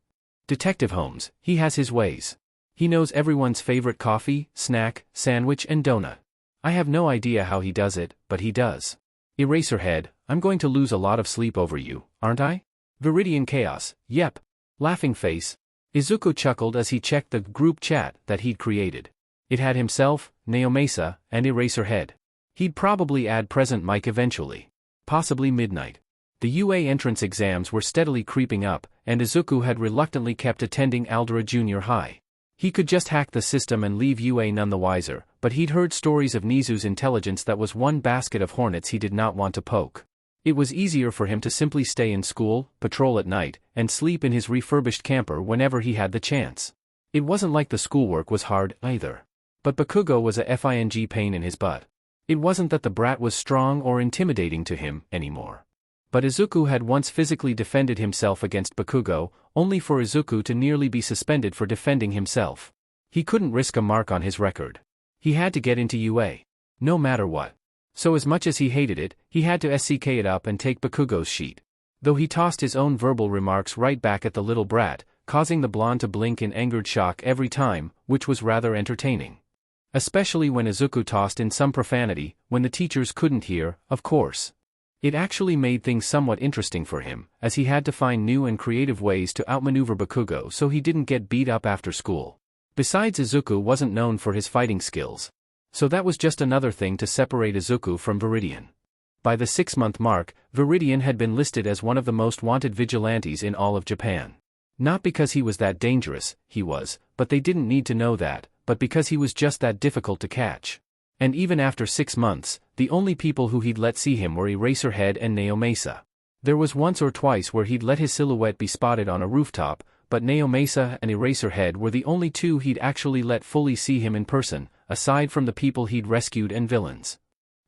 Detective Holmes, he has his ways. He knows everyone's favorite coffee, snack, sandwich and donut. I have no idea how he does it, but he does. Eraserhead, I'm going to lose a lot of sleep over you, aren't I? Viridian Chaos, yep. Laughing face. Izuku chuckled as he checked the group chat that he'd created. It had himself, Naomasa, and Eraserhead. He'd probably add Present Mike eventually. Possibly midnight. The UA entrance exams were steadily creeping up, and Izuku had reluctantly kept attending Aldera Junior High. He could just hack the system and leave UA none the wiser, but he'd heard stories of Nizu's intelligence that was one basket of hornets he did not want to poke. It was easier for him to simply stay in school, patrol at night, and sleep in his refurbished camper whenever he had the chance. It wasn't like the schoolwork was hard, either. But Bakugo was a FING pain in his butt. It wasn't that the brat was strong or intimidating to him anymore. But Izuku had once physically defended himself against Bakugo, only for Izuku to nearly be suspended for defending himself. He couldn't risk a mark on his record. He had to get into UA. No matter what. So as much as he hated it, he had to SCK it up and take Bakugo's sheet. Though he tossed his own verbal remarks right back at the little brat, causing the blonde to blink in angered shock every time, which was rather entertaining. Especially when Izuku tossed in some profanity, when the teachers couldn't hear, of course. It actually made things somewhat interesting for him, as he had to find new and creative ways to outmaneuver Bakugo so he didn't get beat up after school. Besides, Izuku wasn't known for his fighting skills. So that was just another thing to separate Izuku from Viridian. By the 6-month mark, Viridian had been listed as one of the most wanted vigilantes in all of Japan. Not because he was that dangerous, he was, but they didn't need to know that, but because he was just that difficult to catch. And even after 6 months, the only people who he'd let see him were Eraserhead and Naomasa. There was once or twice where he'd let his silhouette be spotted on a rooftop, but Naomasa and Eraserhead were the only two he'd actually let fully see him in person, aside from the people he'd rescued and villains.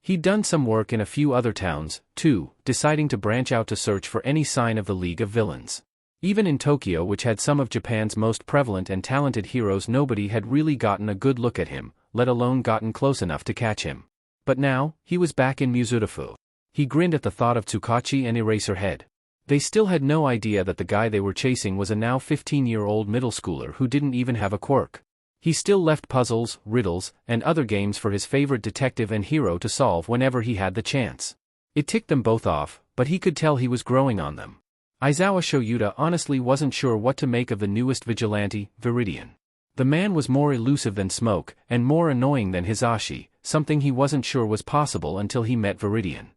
He'd done some work in a few other towns, too, deciding to branch out to search for any sign of the League of Villains. Even in Tokyo, which had some of Japan's most prevalent and talented heroes, nobody had really gotten a good look at him, let alone gotten close enough to catch him. But now, he was back in Muzurafu. He grinned at the thought of Tsukachi and Eraserhead. They still had no idea that the guy they were chasing was a now 15-year-old middle schooler who didn't even have a quirk. He still left puzzles, riddles, and other games for his favorite detective and hero to solve whenever he had the chance. It ticked them both off, but he could tell he was growing on them. Aizawa Shoyuta honestly wasn't sure what to make of the newest vigilante, Viridian. The man was more elusive than Smoke, and more annoying than Hisashi, something he wasn't sure was possible until he met Viridian.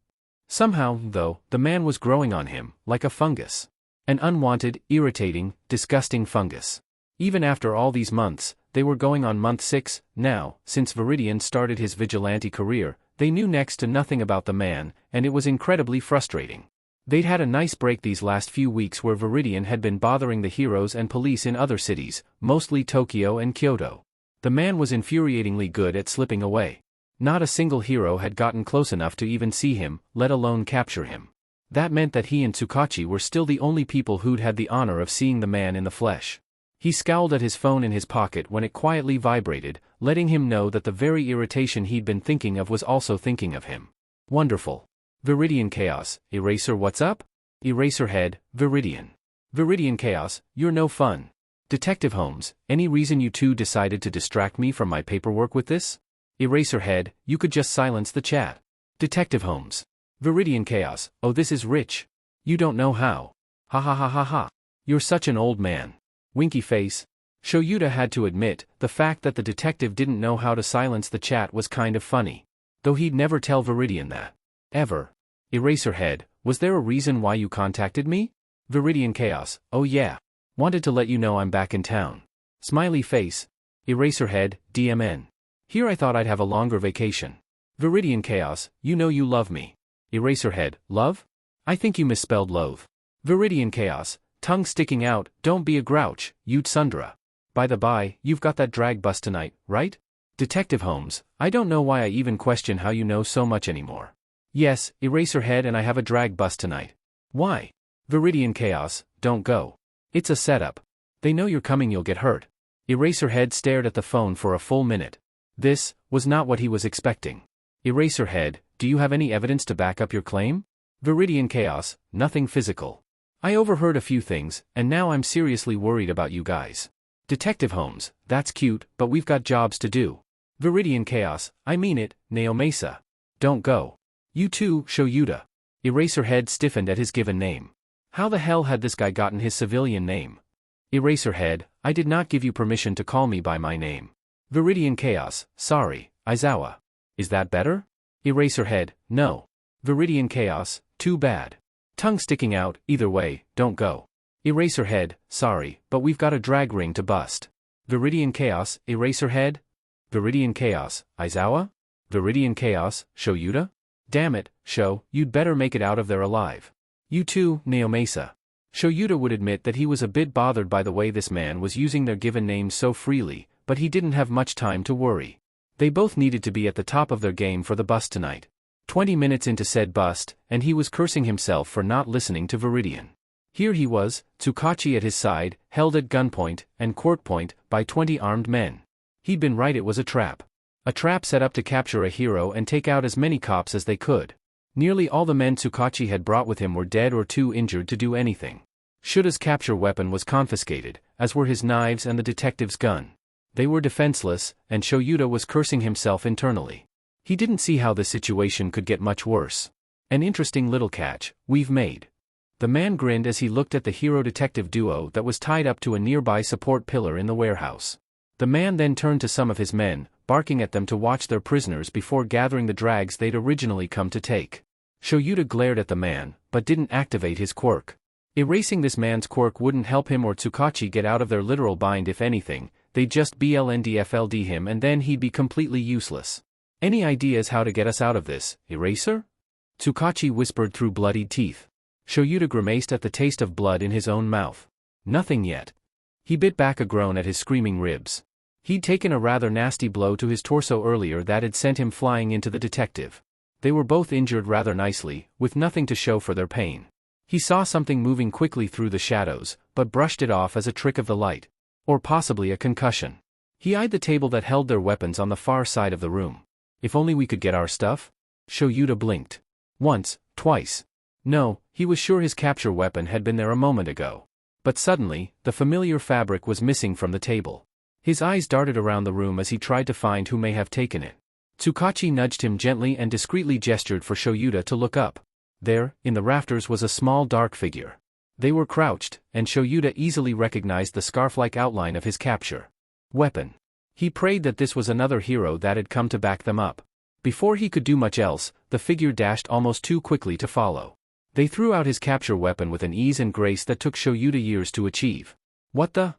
Somehow, though, the man was growing on him, like a fungus. An unwanted, irritating, disgusting fungus. Even after all these months, they were going on month 6, now, since Viridian started his vigilante career, they knew next to nothing about the man, and it was incredibly frustrating. They'd had a nice break these last few weeks where Viridian had been bothering the heroes and police in other cities, mostly Tokyo and Kyoto. The man was infuriatingly good at slipping away. Not a single hero had gotten close enough to even see him, let alone capture him. That meant that he and Tsukachi were still the only people who'd had the honor of seeing the man in the flesh. He scowled at his phone in his pocket when it quietly vibrated, letting him know that the very irritation he'd been thinking of was also thinking of him. Wonderful. Viridian Chaos, Eraser, what's up? Eraserhead, Viridian. Viridian Chaos, you're no fun. Detective Holmes, any reason you two decided to distract me from my paperwork with this? Eraserhead, you could just silence the chat. Detective Holmes. Viridian Chaos, oh, this is rich. You don't know how. Ha ha ha ha ha. You're such an old man. Winky face. Shoyuta had to admit, the fact that the detective didn't know how to silence the chat was kind of funny. Though he'd never tell Viridian that. Ever. Eraserhead, was there a reason why you contacted me? Viridian Chaos, oh yeah. Wanted to let you know I'm back in town. Smiley face. Eraserhead, DMN. Here I thought I'd have a longer vacation. Viridian Chaos, you know you love me. Eraserhead, love? I think you misspelled loathe. Viridian Chaos, tongue sticking out, don't be a grouch, you tsundere. By the by, you've got that drag bus tonight, right? Detective Holmes, I don't know why I even question how you know so much anymore. Yes, Eraserhead, and I have a drag bus tonight. Why? Viridian Chaos, don't go. It's a setup. They know you're coming, you'll get hurt. Eraserhead stared at the phone for a full minute. This was not what he was expecting. Eraserhead, do you have any evidence to back up your claim? Viridian Chaos, nothing physical. I overheard a few things, and now I'm seriously worried about you guys. Detective Holmes, that's cute, but we've got jobs to do. Viridian Chaos, I mean it, Naomasa. Don't go. You too, Shoyuta. Eraserhead stiffened at his given name. How the hell had this guy gotten his civilian name? Eraserhead, I did not give you permission to call me by my name. Viridian Chaos, sorry, Aizawa. Is that better? Eraserhead, no. Viridian Chaos, too bad. Tongue sticking out, either way, don't go. Eraserhead, sorry, but we've got a drag ring to bust. Viridian Chaos, Eraserhead? Viridian Chaos, Aizawa? Viridian Chaos, Shoyuta? Damn it, Sho, you'd better make it out of there alive. You too, Naomasa. Shoyuta would admit that he was a bit bothered by the way this man was using their given names so freely, but he didn't have much time to worry. They both needed to be at the top of their game for the bust tonight. 20 minutes into said bust, and he was cursing himself for not listening to Viridian. Here he was, Tsukachi at his side, held at gunpoint, and Quirk point, by 20 armed men. He'd been right, it was a trap. A trap set up to capture a hero and take out as many cops as they could. Nearly all the men Tsukachi had brought with him were dead or too injured to do anything. Shuta's capture weapon was confiscated, as were his knives and the detective's gun. They were defenseless, and Shoyuta was cursing himself internally. He didn't see how the situation could get much worse. An interesting little catch, we've made. The man grinned as he looked at the hero-detective duo that was tied up to a nearby support pillar in the warehouse. The man then turned to some of his men, barking at them to watch their prisoners before gathering the drags they'd originally come to take. Shoyuta glared at the man, but didn't activate his quirk. Erasing this man's quirk wouldn't help him or Tsukachi get out of their literal bind. If anything, they'd just BLNDFLD him and then he'd be completely useless. Any ideas how to get us out of this, Eraser? Tsukachi whispered through bloodied teeth. Shoyuta grimaced at the taste of blood in his own mouth. Nothing yet. He bit back a groan at his screaming ribs. He'd taken a rather nasty blow to his torso earlier that had sent him flying into the detective. They were both injured rather nicely, with nothing to show for their pain. He saw something moving quickly through the shadows, but brushed it off as a trick of the light. Or possibly a concussion. He eyed the table that held their weapons on the far side of the room. If only we could get our stuff? Shoyuta blinked. Once, twice. No, he was sure his capture weapon had been there a moment ago. But suddenly, the familiar fabric was missing from the table. His eyes darted around the room as he tried to find who may have taken it. Tsukachi nudged him gently and discreetly gestured for Shoyuta to look up. There, in the rafters was a small dark figure. They were crouched, and Shoyuta easily recognized the scarf-like outline of his capture weapon. He prayed that this was another hero that had come to back them up. Before he could do much else, the figure dashed almost too quickly to follow. They threw out his capture weapon with an ease and grace that took Shoyuta years to achieve. What the?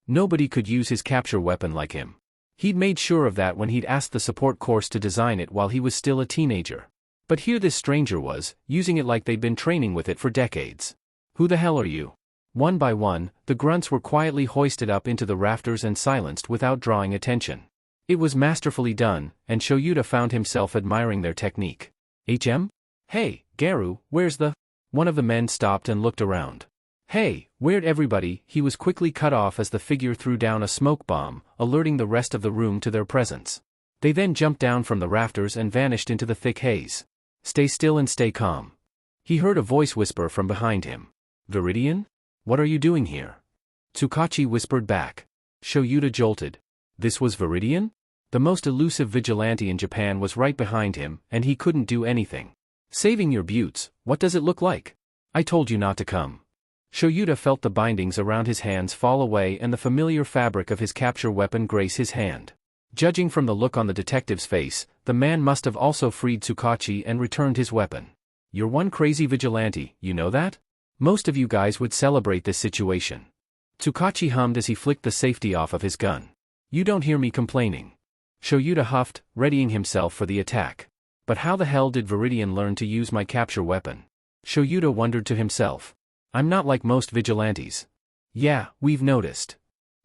Nobody could use his capture weapon like him. He'd made sure of that when he'd asked the support course to design it while he was still a teenager. But here this stranger was, using it like they'd been training with it for decades. Who the hell are you? One by one, the grunts were quietly hoisted up into the rafters and silenced without drawing attention. It was masterfully done, and Shoyuta found himself admiring their technique. HM? Hey, Garu, where's the... One of the men stopped and looked around. Hey, where'd everybody? He was quickly cut off as the figure threw down a smoke bomb, alerting the rest of the room to their presence. They then jumped down from the rafters and vanished into the thick haze. Stay still and stay calm. He heard a voice whisper from behind him. Viridian? What are you doing here? Tsukachi whispered back. Shoyuta jolted. This was Viridian? The most elusive vigilante in Japan was right behind him, and he couldn't do anything. Saving your buttes, what does it look like? I told you not to come. Shoyuta felt the bindings around his hands fall away and the familiar fabric of his capture weapon grace his hand. Judging from the look on the detective's face, the man must have also freed Tsukachi and returned his weapon. You're one crazy vigilante, you know that? Most of you guys would celebrate this situation. Tsukachi hummed as he flicked the safety off of his gun. You don't hear me complaining. Shoyuta huffed, readying himself for the attack. But how the hell did Viridian learn to use my capture weapon? Shoyuta wondered to himself. I'm not like most vigilantes. Yeah, we've noticed.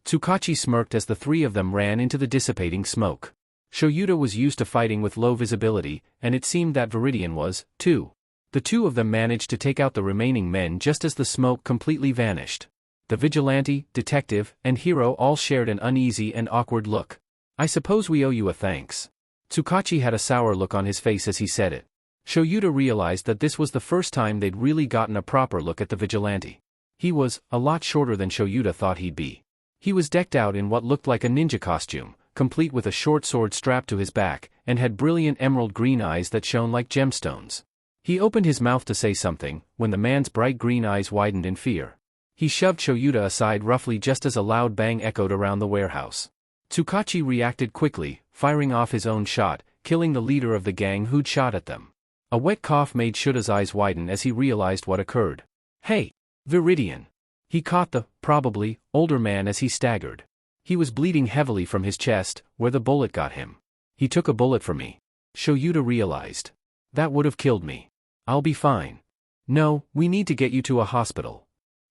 Tsukachi smirked as the three of them ran into the dissipating smoke. Shoyuta was used to fighting with low visibility, and it seemed that Viridian was, too. The two of them managed to take out the remaining men just as the smoke completely vanished. The vigilante, detective, and hero all shared an uneasy and awkward look. I suppose we owe you a thanks. Tsukachi had a sour look on his face as he said it. Shoyuta realized that this was the first time they'd really gotten a proper look at the vigilante. He was a lot shorter than Shoyuta thought he'd be. He was decked out in what looked like a ninja costume, complete with a short sword strapped to his back, and had brilliant emerald green eyes that shone like gemstones. He opened his mouth to say something, when the man's bright green eyes widened in fear. He shoved Shoyuta aside roughly just as a loud bang echoed around the warehouse. Tsukachi reacted quickly, firing off his own shot, killing the leader of the gang who'd shot at them. A wet cough made Shuta's eyes widen as he realized what occurred. Hey! Viridian! He caught the, probably, older man as he staggered. He was bleeding heavily from his chest, where the bullet got him. He took a bullet for me. Shoyuta realized. That would have killed me. I'll be fine. No, we need to get you to a hospital.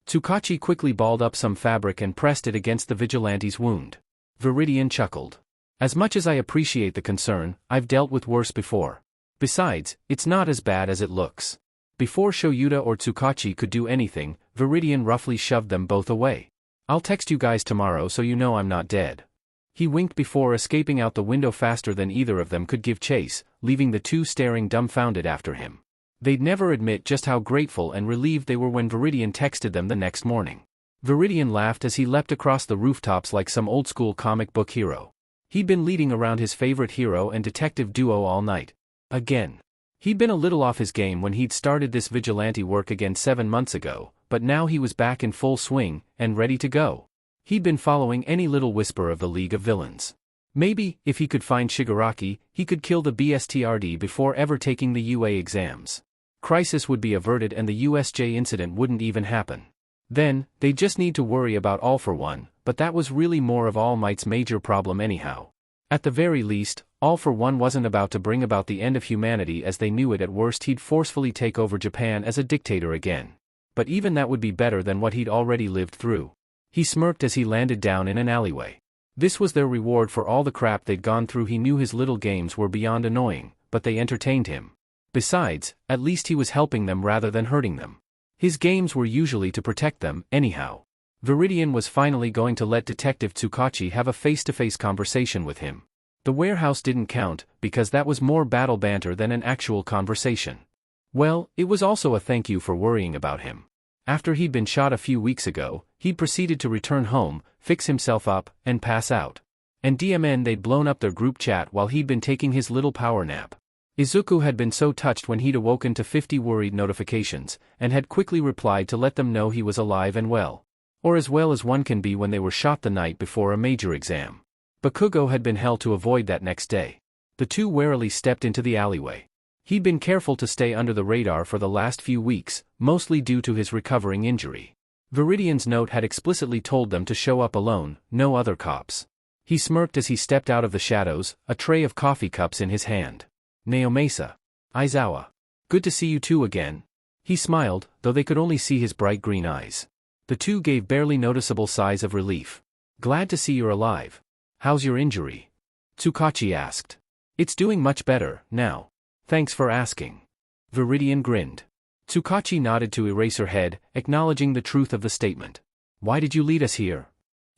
Tsukachi quickly balled up some fabric and pressed it against the vigilante's wound. Viridian chuckled. As much as I appreciate the concern, I've dealt with worse before. Besides, it's not as bad as it looks. Before Shoyuta or Tsukachi could do anything, Viridian roughly shoved them both away. I'll text you guys tomorrow so you know I'm not dead. He winked before escaping out the window faster than either of them could give chase, leaving the two staring dumbfounded after him. They'd never admit just how grateful and relieved they were when Viridian texted them the next morning. Viridian laughed as he leapt across the rooftops like some old-school comic book hero. He'd been leading around his favorite hero and detective duo all night. Again. He'd been a little off his game when he'd started this vigilante work again 7 months ago, but now he was back in full swing, and ready to go. He'd been following any little whisper of the League of Villains. Maybe, if he could find Shigaraki, he could kill the BSTRD before ever taking the UA exams. Crisis would be averted and the USJ incident wouldn't even happen. Then, they'd just need to worry about All for One, but that was really more of All Might's major problem anyhow. At the very least, All for One wasn't about to bring about the end of humanity as they knew it. At worst he'd forcefully take over Japan as a dictator again. But even that would be better than what he'd already lived through. He smirked as he landed down in an alleyway. This was their reward for all the crap they'd gone through. He knew his little games were beyond annoying, but they entertained him. Besides, at least he was helping them rather than hurting them. His games were usually to protect them, anyhow. Viridian was finally going to let Detective Tsukachi have a face-to-face conversation with him. The warehouse didn't count, because that was more battle banter than an actual conversation. Well, it was also a thank you for worrying about him. After he'd been shot a few weeks ago, he'd proceeded to return home, fix himself up, and pass out. And DMN they'd blown up their group chat while he'd been taking his little power nap. Izuku had been so touched when he'd awoken to 50 worried notifications, and had quickly replied to let them know he was alive and well. Or as well as one can be when they were shot the night before a major exam. Bakugo had been hell to avoid that next day. The two warily stepped into the alleyway. He'd been careful to stay under the radar for the last few weeks, mostly due to his recovering injury. Viridian's note had explicitly told them to show up alone, no other cops. He smirked as he stepped out of the shadows, a tray of coffee cups in his hand. Naomasa. Aizawa. Good to see you two again. He smiled, though they could only see his bright green eyes. The two gave barely noticeable sighs of relief. Glad to see you're alive. How's your injury? Tsukachi asked. It's doing much better, now. Thanks for asking. Viridian grinned. Tsukachi nodded to Eraserhead, acknowledging the truth of the statement. Why did you lead us here?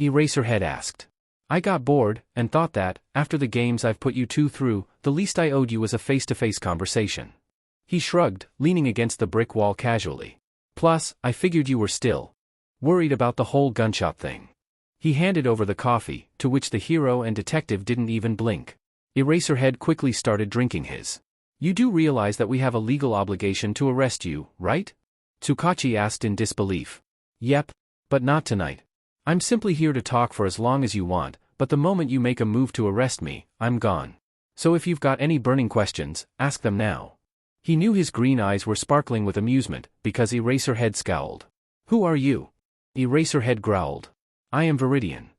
Eraserhead asked. I got bored, and thought that, after the games I've put you two through, the least I owed you was a face-to-face conversation. He shrugged, leaning against the brick wall casually. Plus, I figured you were still worried about the whole gunshot thing. He handed over the coffee, to which the hero and detective didn't even blink. Eraserhead quickly started drinking his. You do realize that we have a legal obligation to arrest you, right? Tsukachi asked in disbelief. Yep. But not tonight. I'm simply here to talk for as long as you want, but the moment you make a move to arrest me, I'm gone. So if you've got any burning questions, ask them now. He knew his green eyes were sparkling with amusement, because Eraserhead scowled. Who are you? Eraserhead growled. I am Viridian.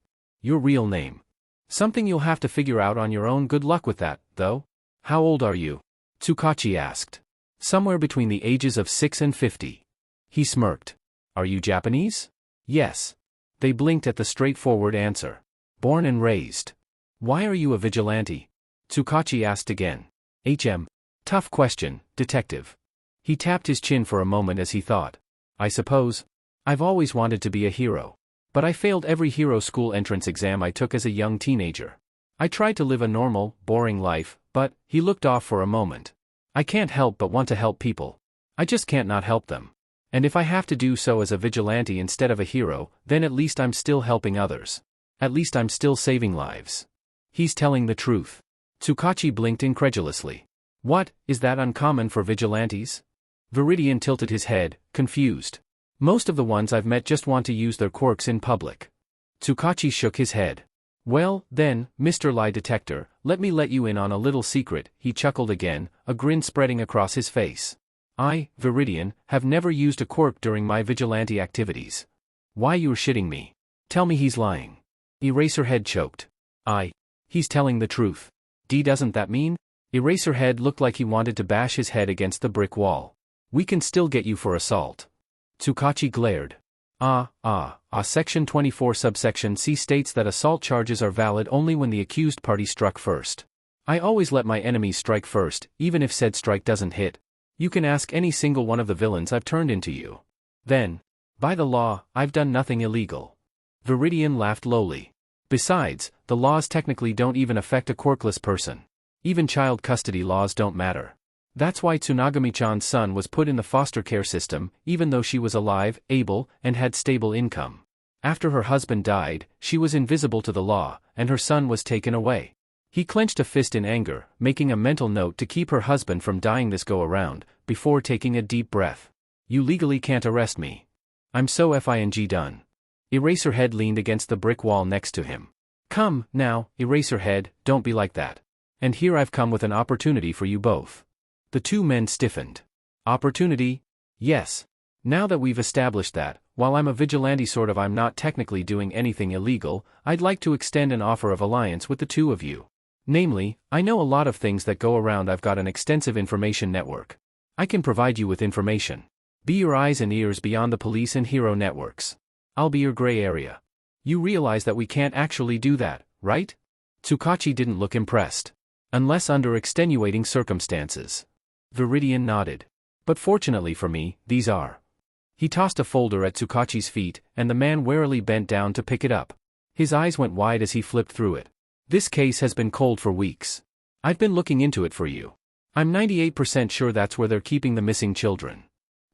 Your real name. Something you'll have to figure out on your own. Good luck with that, though. How old are you? Tsukachi asked. Somewhere between the ages of 6 and 50. He smirked. Are you Japanese? Yes. They blinked at the straightforward answer. Born and raised. Why are you a vigilante? Tsukachi asked again. Tough question, detective. He tapped his chin for a moment as he thought. I suppose. I've always wanted to be a hero. But I failed every hero school entrance exam I took as a young teenager. I tried to live a normal, boring life, but, he looked off for a moment. I can't help but want to help people. I just can't not help them. And if I have to do so as a vigilante instead of a hero, then at least I'm still helping others. At least I'm still saving lives. He's telling the truth. Tsukachi blinked incredulously. What, is that uncommon for vigilantes? Viridian tilted his head, confused. Most of the ones I've met just want to use their quirks in public. Tsukachi shook his head. Well, then, Mr. Lie Detector, let me let you in on a little secret, he chuckled again, a grin spreading across his face. I, Viridian, have never used a quirk during my vigilante activities. Why you're shitting me? Tell me he's lying. Eraserhead choked. He's telling the truth. Doesn't that mean? Eraserhead looked like he wanted to bash his head against the brick wall. We can still get you for assault. Tsukachi glared. Section 24 subsection C states that assault charges are valid only when the accused party struck first. I always let my enemies strike first, even if said strike doesn't hit. You can ask any single one of the villains I've turned into you. Then, by the law, I've done nothing illegal. Viridian laughed lowly. Besides, the laws technically don't even affect a quirkless person. Even child custody laws don't matter. That's why Tsunagami-chan's son was put in the foster care system, even though she was alive, able, and had stable income. After her husband died, she was invisible to the law, and her son was taken away. He clenched a fist in anger, making a mental note to keep her husband from dying this go-around, before taking a deep breath. You legally can't arrest me. I'm so f***ing done. Eraserhead leaned against the brick wall next to him. Come, now, Eraserhead, don't be like that. And here I've come with an opportunity for you both. The two men stiffened. Opportunity? Yes. Now that we've established that, while I'm a vigilante I'm not technically doing anything illegal, I'd like to extend an offer of alliance with the two of you. Namely, I know a lot of things that go around. I've got an extensive information network. I can provide you with information. Be your eyes and ears beyond the police and hero networks. I'll be your gray area. You realize that we can't actually do that, right? Tsukachi didn't look impressed. Unless under extenuating circumstances. Viridian nodded. But fortunately for me, these are. He tossed a folder at Tsukachi's feet, and the man warily bent down to pick it up. His eyes went wide as he flipped through it. This case has been cold for weeks. I've been looking into it for you. I'm 98% sure that's where they're keeping the missing children.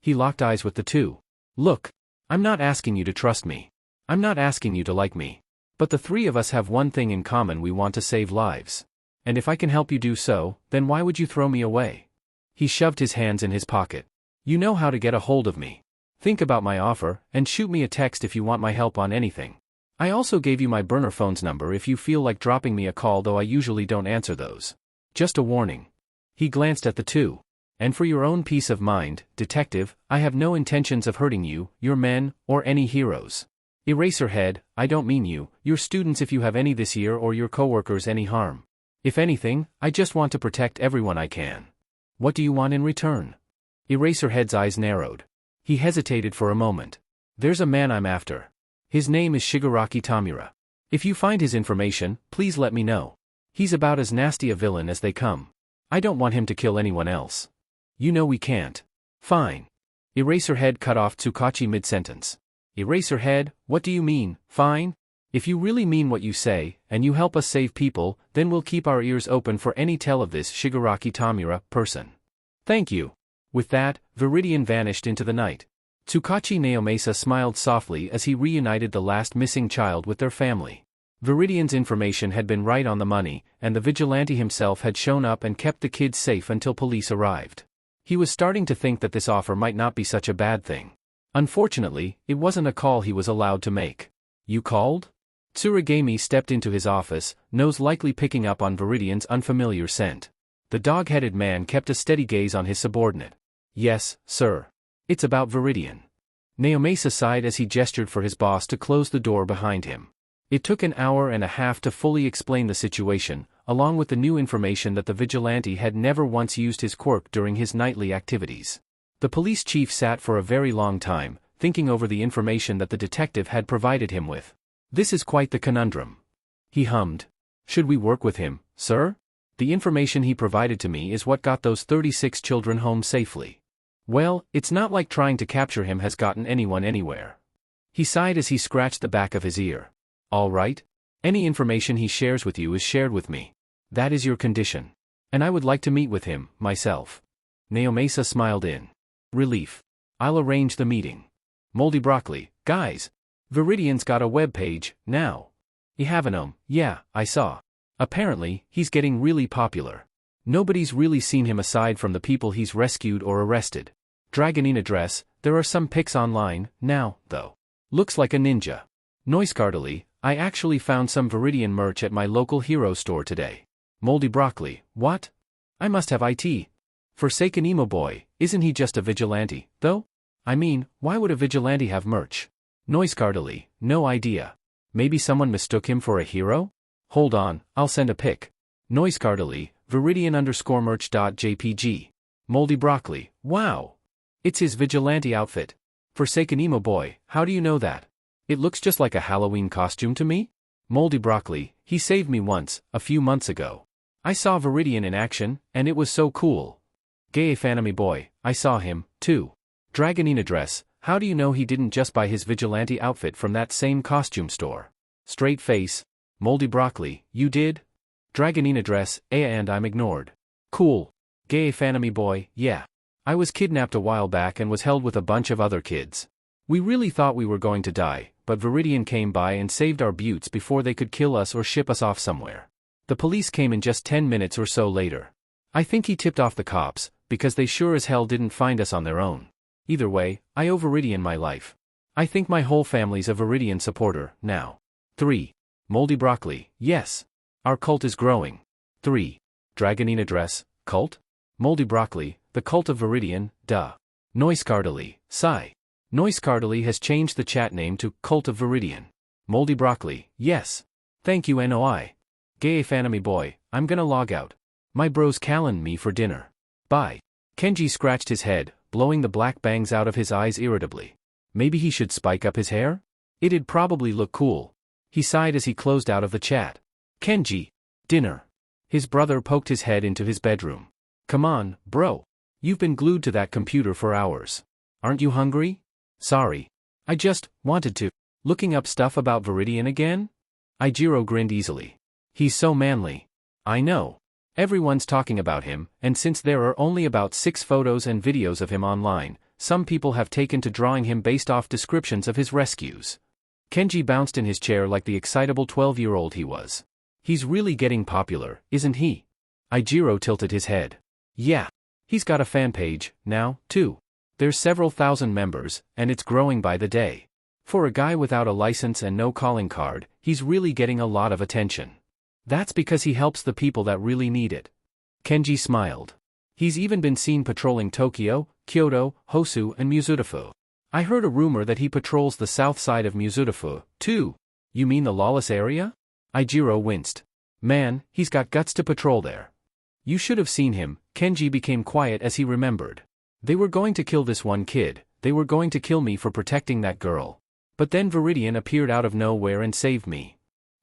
He locked eyes with the two. Look, I'm not asking you to trust me. I'm not asking you to like me. But the three of us have one thing in common: we want to save lives. And if I can help you do so, then why would you throw me away? He shoved his hands in his pocket. You know how to get a hold of me. Think about my offer, and shoot me a text if you want my help on anything. I also gave you my burner phone's number if you feel like dropping me a call, though I usually don't answer those. Just a warning. He glanced at the two. And for your own peace of mind, detective, I have no intentions of hurting you, your men, or any heroes. Eraserhead, I don't mean you, your students if you have any this year, or your coworkers any harm. If anything, I just want to protect everyone I can. What do you want in return? Eraserhead's eyes narrowed. He hesitated for a moment. There's a man I'm after. His name is Shigaraki Tamura. If you find his information, please let me know. He's about as nasty a villain as they come. I don't want him to kill anyone else. You know we can't. Fine. Eraserhead cut off Tsukachi mid-sentence. Eraserhead, what do you mean, fine? If you really mean what you say, and you help us save people, then we'll keep our ears open for any tell of this Shigaraki Tamura person. Thank you. With that, Viridian vanished into the night. Tsukachi Naomasa smiled softly as he reunited the last missing child with their family. Viridian's information had been right on the money, and the vigilante himself had shown up and kept the kids safe until police arrived. He was starting to think that this offer might not be such a bad thing. Unfortunately, it wasn't a call he was allowed to make. You called? Tsurigami stepped into his office, nose likely picking up on Viridian's unfamiliar scent. The dog-headed man kept a steady gaze on his subordinate. Yes, sir. It's about Viridian. Naomasa sighed as he gestured for his boss to close the door behind him. It took an hour and a half to fully explain the situation, along with the new information that the vigilante had never once used his quirk during his nightly activities. The police chief sat for a very long time, thinking over the information that the detective had provided him with. This is quite the conundrum. He hummed. Should we work with him, sir? The information he provided to me is what got those 36 children home safely. Well, it's not like trying to capture him has gotten anyone anywhere. He sighed as he scratched the back of his ear. All right. Any information he shares with you is shared with me. That is your condition. And I would like to meet with him, myself. Naomasa smiled in relief. I'll arrange the meeting. Moldy broccoli, guys. Viridian's got a webpage, now. You haven't yeah, I saw. Apparently, he's getting really popular. Nobody's really seen him aside from the people he's rescued or arrested. Dragonine address, There are some pics online, now, though. Looks like a ninja. Noisecardily, I actually found some Viridian merch at my local hero store today. Moldy broccoli, what? I must have IT. Forsaken emo boy, isn't he just a vigilante, though? I mean, why would a vigilante have merch? Noisecardily, no idea. Maybe someone mistook him for a hero? Hold on, I'll send a pic. Noisecardily, Viridian_merch.jpg. Moldy broccoli, wow! It's his vigilante outfit. Forsaken emo boy, how do you know that? It looks just like a Halloween costume to me? Moldy broccoli, he saved me once, a few months ago. I saw Viridian in action, and it was so cool. Gay fanime boy, I saw him, too. Dragonina dress, how do you know he didn't just buy his vigilante outfit from that same costume store? Straight face. Moldy broccoli, you did? Dragonina dress, and I'm ignored. Cool. Gay fanime boy, yeah. I was kidnapped a while back and was held with a bunch of other kids. We really thought we were going to die, but Viridian came by and saved our buttes before they could kill us or ship us off somewhere. The police came in just 10 minutes or so later. I think he tipped off the cops, because they sure as hell didn't find us on their own. Either way, I owe Viridian my life. I think my whole family's a Viridian supporter, now. 3. Moldy broccoli, yes. Our cult is growing. 3. Dragonina dress, cult? Moldy broccoli, the cult of Viridian, duh. Noisecardily, sigh. Noisecardily has changed the chat name to Cult of Viridian. Moldy broccoli, yes. Thank you NOI. Gay fanime boy, I'm gonna log out. My bros calling me for dinner. Bye. Kenji scratched his head, blowing the black bangs out of his eyes irritably. Maybe he should spike up his hair? It'd probably look cool. He sighed as he closed out of the chat. Kenji. Dinner. His brother poked his head into his bedroom. Come on, bro. You've been glued to that computer for hours. Aren't you hungry? Sorry. I just wanted to. Looking up stuff about Viridian again? Ijiro grinned easily. He's so manly. I know. Everyone's talking about him, and since there are only about 6 photos and videos of him online, some people have taken to drawing him based off descriptions of his rescues. Kenji bounced in his chair like the excitable 12-year-old he was. He's really getting popular, isn't he? Ijiro tilted his head. Yeah. He's got a fan page, now, too. There's several thousand members, and it's growing by the day. For a guy without a license and no calling card, he's really getting a lot of attention. That's because he helps the people that really need it. Kenji smiled. He's even been seen patrolling Tokyo, Kyoto, Hosu and Mizudafu. I heard a rumor that he patrols the south side of Mizudafu, too. You mean the lawless area? Ijiro winced. Man, he's got guts to patrol there. You should have seen him. Kenji became quiet as he remembered. They were going to kill this one kid, they were going to kill me for protecting that girl. But then Viridian appeared out of nowhere and saved me.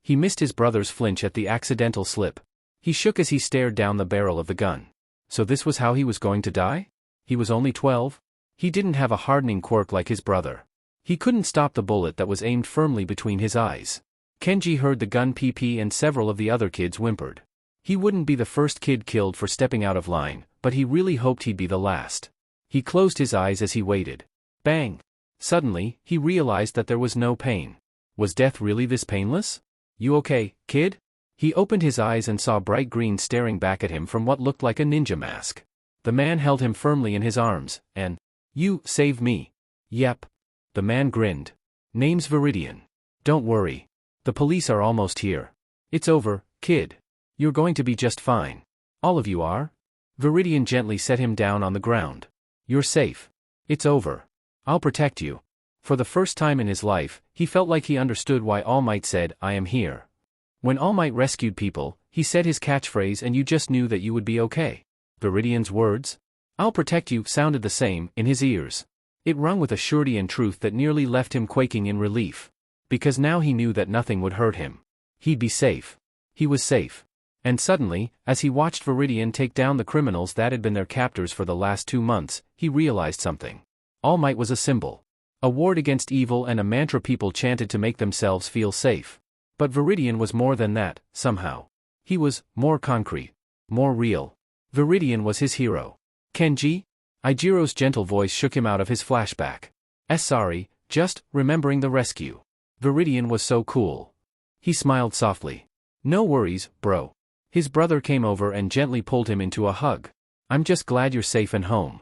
He missed his brother's flinch at the accidental slip. He shook as he stared down the barrel of the gun. So this was how he was going to die? He was only 12? He didn't have a hardening quirk like his brother. He couldn't stop the bullet that was aimed firmly between his eyes. Kenji heard the gun PP and several of the other kids whimpered. He wouldn't be the first kid killed for stepping out of line, but he really hoped he'd be the last. He closed his eyes as he waited. Bang! Suddenly, he realized that there was no pain. Was death really this painless? You okay, kid? He opened his eyes and saw bright green staring back at him from what looked like a ninja mask. The man held him firmly in his arms, and, you saved me. Yep. The man grinned. Name's Viridian. Don't worry. The police are almost here. It's over, kid. You're going to be just fine. All of you are? Viridian gently set him down on the ground. You're safe. It's over. I'll protect you. For the first time in his life, he felt like he understood why All Might said, I am here. When All Might rescued people, he said his catchphrase and you just knew that you would be okay. Viridian's words, I'll protect you, sounded the same, in his ears. It rung with a surety and truth that nearly left him quaking in relief. Because now he knew that nothing would hurt him. He'd be safe. He was safe. And suddenly, as he watched Viridian take down the criminals that had been their captors for the last 2 months, he realized something. All Might was a symbol. A ward against evil and a mantra people chanted to make themselves feel safe. But Viridian was more than that, somehow. He was more concrete. More real. Viridian was his hero. Kenji? Ijiro's gentle voice shook him out of his flashback. Sorry, just remembering the rescue. Viridian was so cool. He smiled softly. No worries, bro. His brother came over and gently pulled him into a hug. I'm just glad you're safe and home.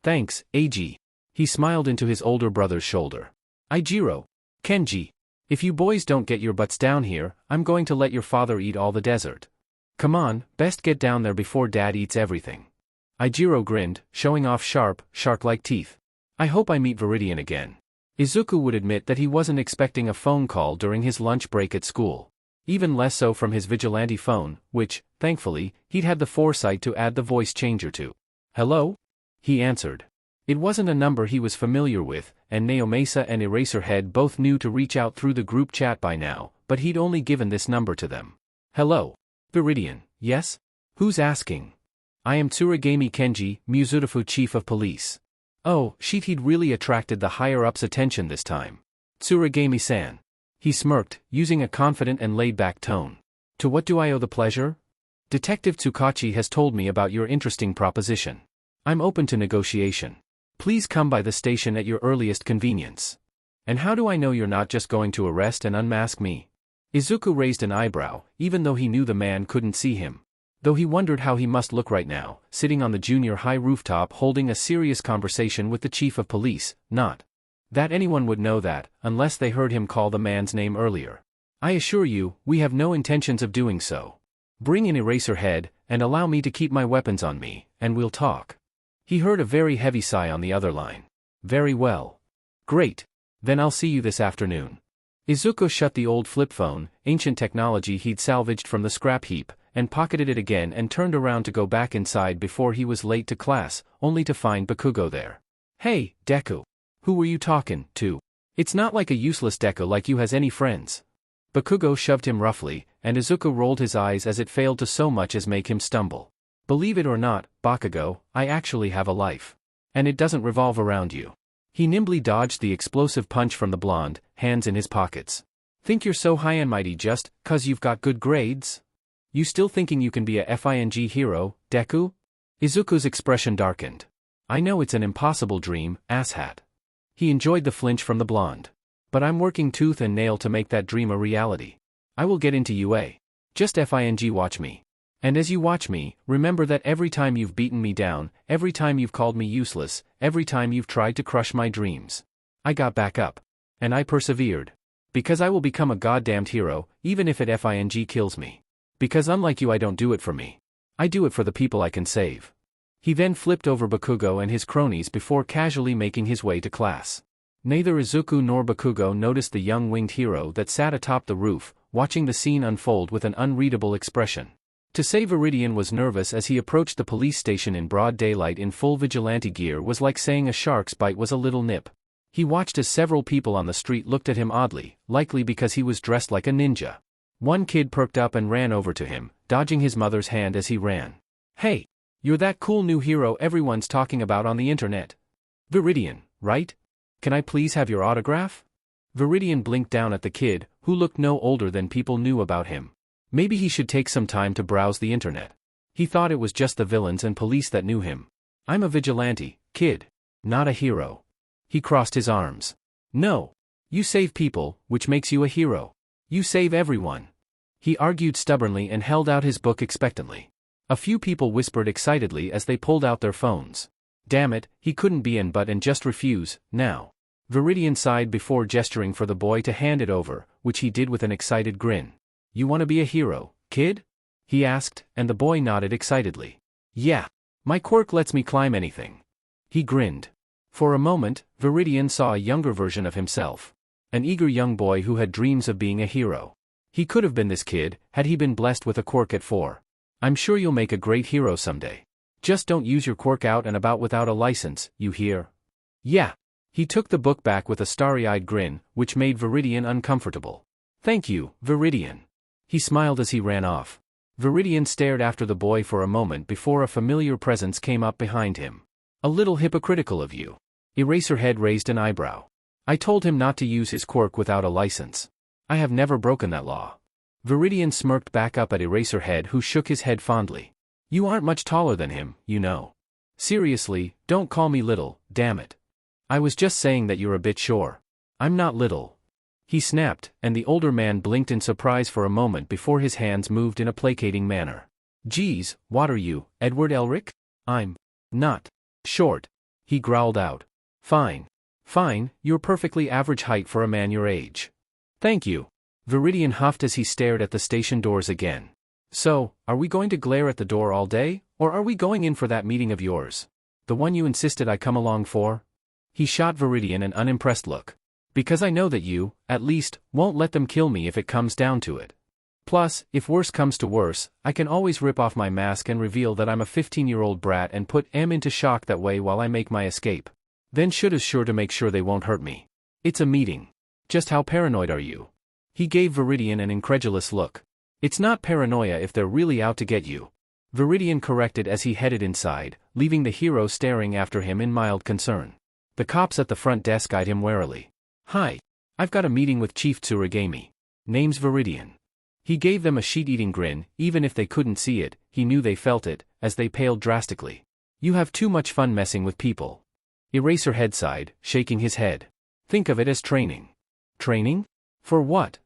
Thanks, AG. He smiled into his older brother's shoulder. Ijiro. Kenji. If you boys don't get your butts down here, I'm going to let your father eat all the dessert. Come on, best get down there before Dad eats everything. Ijiro grinned, showing off sharp, shark-like teeth. I hope I meet Viridian again. Izuku would admit that he wasn't expecting a phone call during his lunch break at school. Even less so from his vigilante phone, which, thankfully, he'd had the foresight to add the voice changer to. Hello? He answered. It wasn't a number he was familiar with, and Naomasa and Eraserhead both knew to reach out through the group chat by now, but he'd only given this number to them. Hello. Viridian, yes? Who's asking? I am Tsurigami Kenji, Muzurifu Chief of Police. Oh, he'd really attracted the higher-ups' attention this time. Tsurigami-san. He smirked, using a confident and laid-back tone. To what do I owe the pleasure? Detective Tsukachi has told me about your interesting proposition. I'm open to negotiation. Please come by the station at your earliest convenience. And how do I know you're not just going to arrest and unmask me? Izuku raised an eyebrow, even though he knew the man couldn't see him. Though he wondered how he must look right now, sitting on the junior high rooftop holding a serious conversation with the chief of police, not that anyone would know that, unless they heard him call the man's name earlier. I assure you, we have no intentions of doing so. Bring in Eraserhead, and allow me to keep my weapons on me, and we'll talk. He heard a very heavy sigh on the other line. Very well. Great. Then I'll see you this afternoon. Izuku shut the old flip phone, ancient technology he'd salvaged from the scrap heap, and pocketed it again and turned around to go back inside before he was late to class, only to find Bakugo there. Hey, Deku. Who were you talking to? It's not like a useless Deku like you has any friends. Bakugo shoved him roughly, and Izuku rolled his eyes as it failed to so much as make him stumble. Believe it or not, Bakugo, I actually have a life. And it doesn't revolve around you. He nimbly dodged the explosive punch from the blonde, hands in his pockets. Think you're so high and mighty just 'cause you've got good grades? You still thinking you can be a FING hero, Deku? Izuku's expression darkened. I know it's an impossible dream, asshat. He enjoyed the flinch from the blonde. But I'm working tooth and nail to make that dream a reality. I will get into UA. Just FING watch me. And as you watch me, remember that every time you've beaten me down, every time you've called me useless, every time you've tried to crush my dreams, I got back up. And I persevered. Because I will become a goddamned hero, even if it FING kills me. Because unlike you I don't do it for me. I do it for the people I can save. He then flipped over Bakugo and his cronies before casually making his way to class. Neither Izuku nor Bakugo noticed the young winged hero that sat atop the roof, watching the scene unfold with an unreadable expression. To say Viridian was nervous as he approached the police station in broad daylight in full vigilante gear was like saying a shark's bite was a little nip. He watched as several people on the street looked at him oddly, likely because he was dressed like a ninja. One kid perked up and ran over to him, dodging his mother's hand as he ran. Hey! You're that cool new hero everyone's talking about on the internet. Viridian, right? Can I please have your autograph? Viridian blinked down at the kid, who looked no older than people knew about him. Maybe he should take some time to browse the internet. He thought it was just the villains and police that knew him. I'm a vigilante, kid. Not a hero. He crossed his arms. No. You save people, which makes you a hero. You save everyone. He argued stubbornly and held out his book expectantly. A few people whispered excitedly as they pulled out their phones. Damn it, he couldn't be in but and just refuse, now. Viridian sighed before gesturing for the boy to hand it over, which he did with an excited grin. You want to be a hero, kid? He asked, and the boy nodded excitedly. Yeah. My quirk lets me climb anything. He grinned. For a moment, Viridian saw a younger version of himself. An eager young boy who had dreams of being a hero. He could have been this kid, had he been blessed with a quirk at 4. I'm sure you'll make a great hero someday. Just don't use your quirk out and about without a license, you hear? Yeah. He took the book back with a starry-eyed grin, which made Viridian uncomfortable. Thank you, Viridian. He smiled as he ran off. Viridian stared after the boy for a moment before a familiar presence came up behind him. A little hypocritical of you. Eraserhead raised an eyebrow. I told him not to use his quirk without a license. I have never broken that law. Viridian smirked back up at Eraserhead, who shook his head fondly. You aren't much taller than him, you know. Seriously, don't call me little, damn it. I was just saying that you're a bit sure. I'm not little. He snapped, and the older man blinked in surprise for a moment before his hands moved in a placating manner. Geez, what are you, Edward Elric? I'm not short. He growled out. Fine. Fine, you're perfectly average height for a man your age. Thank you. Viridian huffed as he stared at the station doors again. So, are we going to glare at the door all day, or are we going in for that meeting of yours? The one you insisted I come along for? He shot Viridian an unimpressed look. Because I know that you, at least, won't let them kill me if it comes down to it. Plus, if worse comes to worse, I can always rip off my mask and reveal that I'm a 15-year-old brat and put M into shock that way while I make my escape. Then Should is sure to make sure they won't hurt me. It's a meeting. Just how paranoid are you? He gave Viridian an incredulous look. It's not paranoia if they're really out to get you. Viridian corrected as he headed inside, leaving the hero staring after him in mild concern. The cops at the front desk eyed him warily. Hi. I've got a meeting with Chief Tsurigami. Name's Viridian. He gave them a sheet-eating grin. Even if they couldn't see it, he knew they felt it, as they paled drastically. You have too much fun messing with people. Eraserhead sighed, shaking his head. Think of it as training. Training? For what?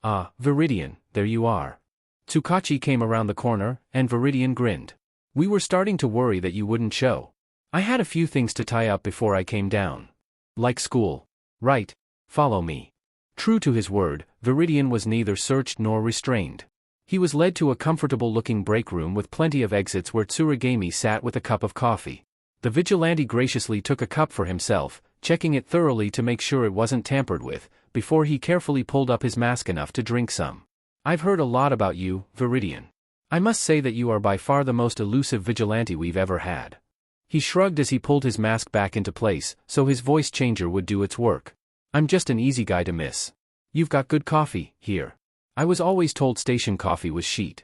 Ah, Viridian, there you are. Tsukachi came around the corner, and Viridian grinned. We were starting to worry that you wouldn't show. I had a few things to tie up before I came down. Like school. Right. Follow me. True to his word, Viridian was neither searched nor restrained. He was led to a comfortable-looking break room with plenty of exits where Tsurigami sat with a cup of coffee. The vigilante graciously took a cup for himself, checking it thoroughly to make sure it wasn't tampered with, before he carefully pulled up his mask enough to drink some. I've heard a lot about you, Viridian. I must say that you are by far the most elusive vigilante we've ever had. He shrugged as he pulled his mask back into place, so his voice changer would do its work. I'm just an easy guy to miss. You've got good coffee, here. I was always told station coffee was sheet.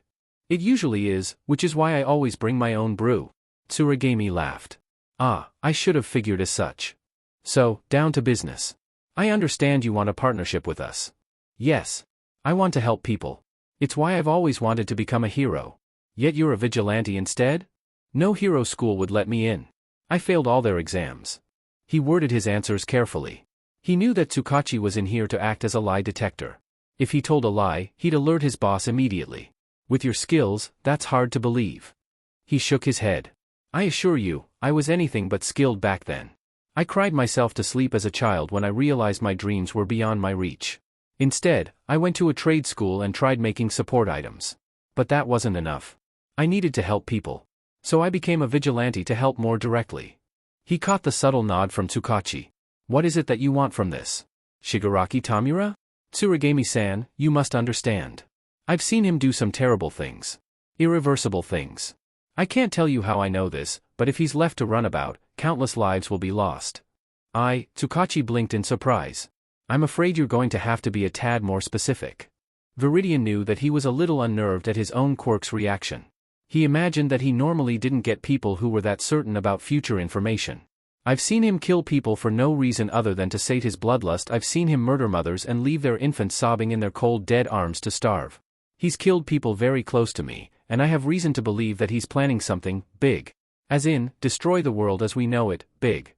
It usually is, which is why I always bring my own brew. Tsurigami laughed. Ah, I should have figured as such. So, down to business. I understand you want a partnership with us. Yes. I want to help people. It's why I've always wanted to become a hero. Yet you're a vigilante instead? No hero school would let me in. I failed all their exams. He worded his answers carefully. He knew that Tsukachi was in here to act as a lie detector. If he told a lie, he'd alert his boss immediately. With your skills, that's hard to believe. He shook his head. I assure you, I was anything but skilled back then. I cried myself to sleep as a child when I realized my dreams were beyond my reach. Instead, I went to a trade school and tried making support items. But that wasn't enough. I needed to help people. So I became a vigilante to help more directly. He caught the subtle nod from Tsukachi. What is it that you want from this? Shigaraki Tamura? Tsurigami-san, you must understand. I've seen him do some terrible things. Irreversible things. I can't tell you how I know this, but if he's left to run about, countless lives will be lost. Tsukachi blinked in surprise. I'm afraid you're going to have to be a tad more specific. Viridian knew that he was a little unnerved at his own Quirk's reaction. He imagined that he normally didn't get people who were that certain about future information. I've seen him kill people for no reason other than to sate his bloodlust. I've seen him murder mothers and leave their infants sobbing in their cold dead arms to starve. He's killed people very close to me, and I have reason to believe that he's planning something big. As in, destroy the world as we know it, big.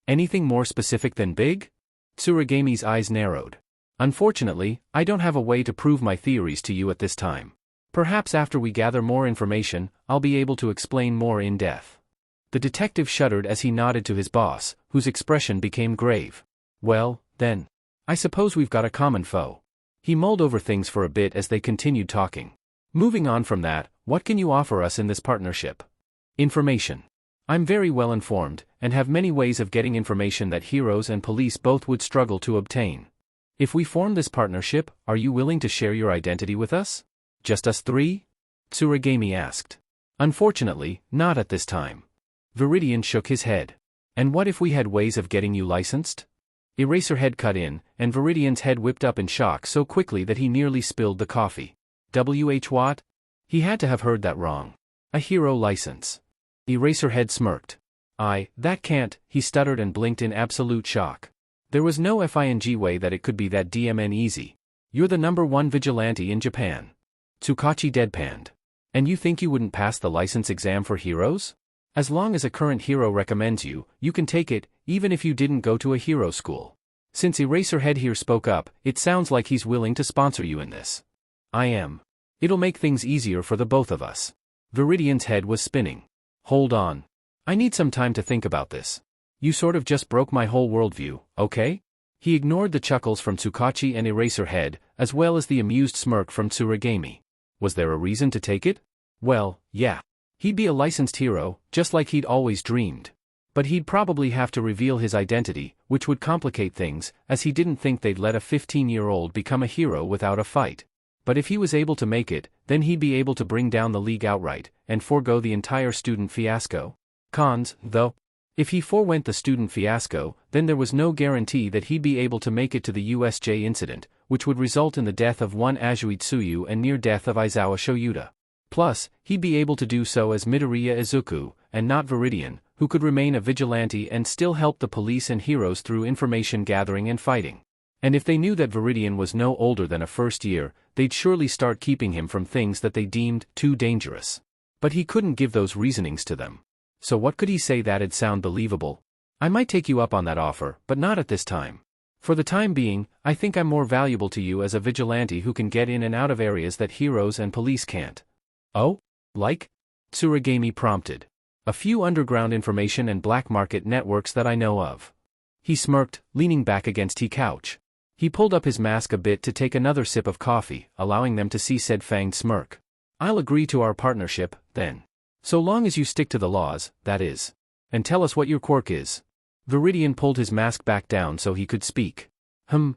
Anything more specific than big? Tsurigami's eyes narrowed. Unfortunately, I don't have a way to prove my theories to you at this time. Perhaps after we gather more information, I'll be able to explain more in depth. The detective shuddered as he nodded to his boss, whose expression became grave. Well, then. I suppose we've got a common foe. He mulled over things for a bit as they continued talking. Moving on from that, what can you offer us in this partnership? Information. I'm very well informed, and have many ways of getting information that heroes and police both would struggle to obtain. If we form this partnership, are you willing to share your identity with us? Just us three? Tsurigami asked. Unfortunately, not at this time. Viridian shook his head. And what if we had ways of getting you licensed? Eraserhead cut in, and Viridian's head whipped up in shock so quickly that he nearly spilled the coffee. What? He had to have heard that wrong. A hero license. Eraserhead smirked. That can't, he stuttered and blinked in absolute shock. There was no FING way that it could be that DMN easy. You're the #1 vigilante in Japan. Tsukachi deadpanned. And you think you wouldn't pass the license exam for heroes? As long as a current hero recommends you, you can take it, even if you didn't go to a hero school. Since Eraserhead here spoke up, it sounds like he's willing to sponsor you in this. I am. It'll make things easier for the both of us. Viridian's head was spinning. Hold on. I need some time to think about this. You sort of just broke my whole worldview, okay? He ignored the chuckles from Tsukachi and Eraserhead, as well as the amused smirk from Tsurigami. Was there a reason to take it? Well, yeah. He'd be a licensed hero, just like he'd always dreamed. But he'd probably have to reveal his identity, which would complicate things, as he didn't think they'd let a 15-year-old become a hero without a fight. But if he was able to make it, then he'd be able to bring down the league outright, and forego the entire student fiasco. Cons, though. If he forewent the student fiasco, then there was no guarantee that he'd be able to make it to the USJ incident, which would result in the death of one Azui Tsuyu and near-death of Aizawa Shoyuta. Plus, he'd be able to do so as Midoriya Izuku, and not Viridian, who could remain a vigilante and still help the police and heroes through information gathering and fighting. And if they knew that Viridian was no older than a first year, they'd surely start keeping him from things that they deemed too dangerous. But he couldn't give those reasonings to them. So what could he say that'd sound believable? I might take you up on that offer, but not at this time. For the time being, I think I'm more valuable to you as a vigilante who can get in and out of areas that heroes and police can't. Oh? Like? Tsurigami prompted. A few underground information and black market networks that I know of. He smirked, leaning back against his couch. He pulled up his mask a bit to take another sip of coffee, allowing them to see said fanged smirk. I'll agree to our partnership, then. So long as you stick to the laws, that is. And tell us what your quirk is. Viridian pulled his mask back down so he could speak.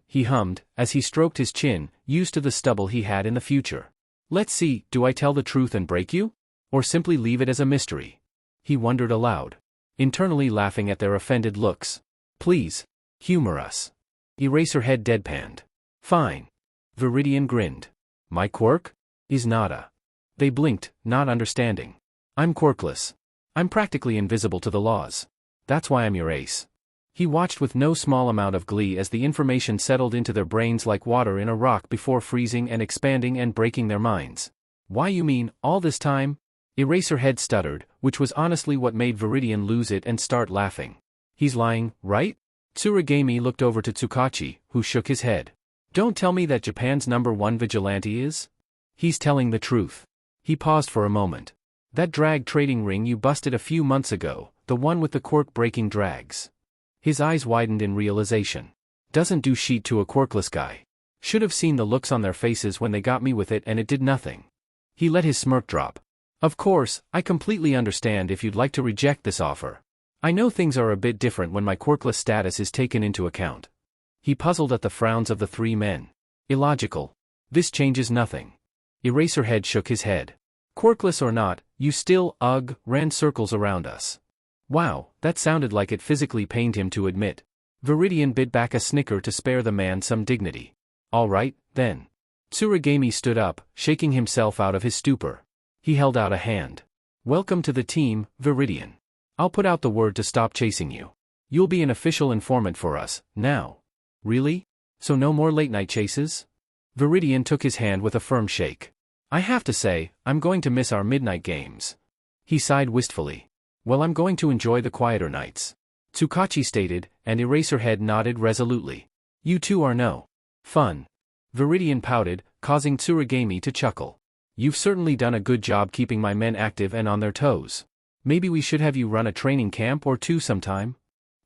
He hummed, as he stroked his chin, used to the stubble he had in the future. Let's see, do I tell the truth and break you? Or simply leave it as a mystery? He wondered aloud, internally laughing at their offended looks. Please. Humor us. Eraserhead deadpanned. Fine. Viridian grinned. My quirk? Is nada. They blinked, not understanding. I'm quirkless. I'm practically invisible to the laws. That's why I'm your ace. He watched with no small amount of glee as the information settled into their brains like water in a rock before freezing and expanding and breaking their minds. Why you mean, all this time? Eraserhead stuttered, which was honestly what made Viridian lose it and start laughing. He's lying, right? Tsurigami looked over to Tsukachi, who shook his head. Don't tell me that Japan's #1 vigilante is? He's telling the truth. He paused for a moment. That drag trading ring you busted a few months ago, the one with the quirk-breaking drags. His eyes widened in realization. Doesn't do shit to a quirkless guy. Should have seen the looks on their faces when they got me with it and it did nothing. He let his smirk drop. Of course, I completely understand if you'd like to reject this offer. I know things are a bit different when my quirkless status is taken into account. He puzzled at the frowns of the three men. Illogical. This changes nothing. Eraserhead shook his head. Quirkless or not, you still, ran circles around us. Wow, that sounded like it physically pained him to admit. Viridian bit back a snicker to spare the man some dignity. All right, then. Tsurigami stood up, shaking himself out of his stupor. He held out a hand. Welcome to the team, Viridian. I'll put out the word to stop chasing you. You'll be an official informant for us, now. Really? So no more late-night chases? Viridian took his hand with a firm shake. I have to say, I'm going to miss our midnight games. He sighed wistfully. Well, I'm going to enjoy the quieter nights. Tsukachi stated, and Eraserhead nodded resolutely. You two are no fun. Viridian pouted, causing Tsurigami to chuckle. You've certainly done a good job keeping my men active and on their toes. Maybe we should have you run a training camp or two sometime?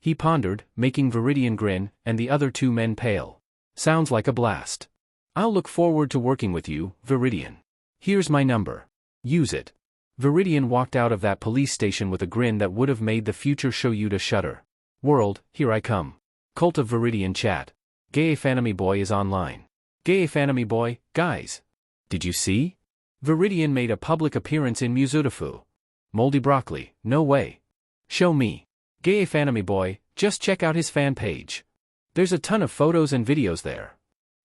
He pondered, making Viridian grin, and the other two men pale. Sounds like a blast. I'll look forward to working with you, Viridian. Here's my number. Use it. Viridian walked out of that police station with a grin that would have made the future Shoyuta shudder. World, here I come. Cult of Viridian chat. Gay Fanami Boy is online. Gay Fanami Boy, guys. Did you see? Viridian made a public appearance in Muzutafu. Moldy broccoli, no way. Show me. Gay Fanami Boy, just check out his fan page. There's a ton of photos and videos there.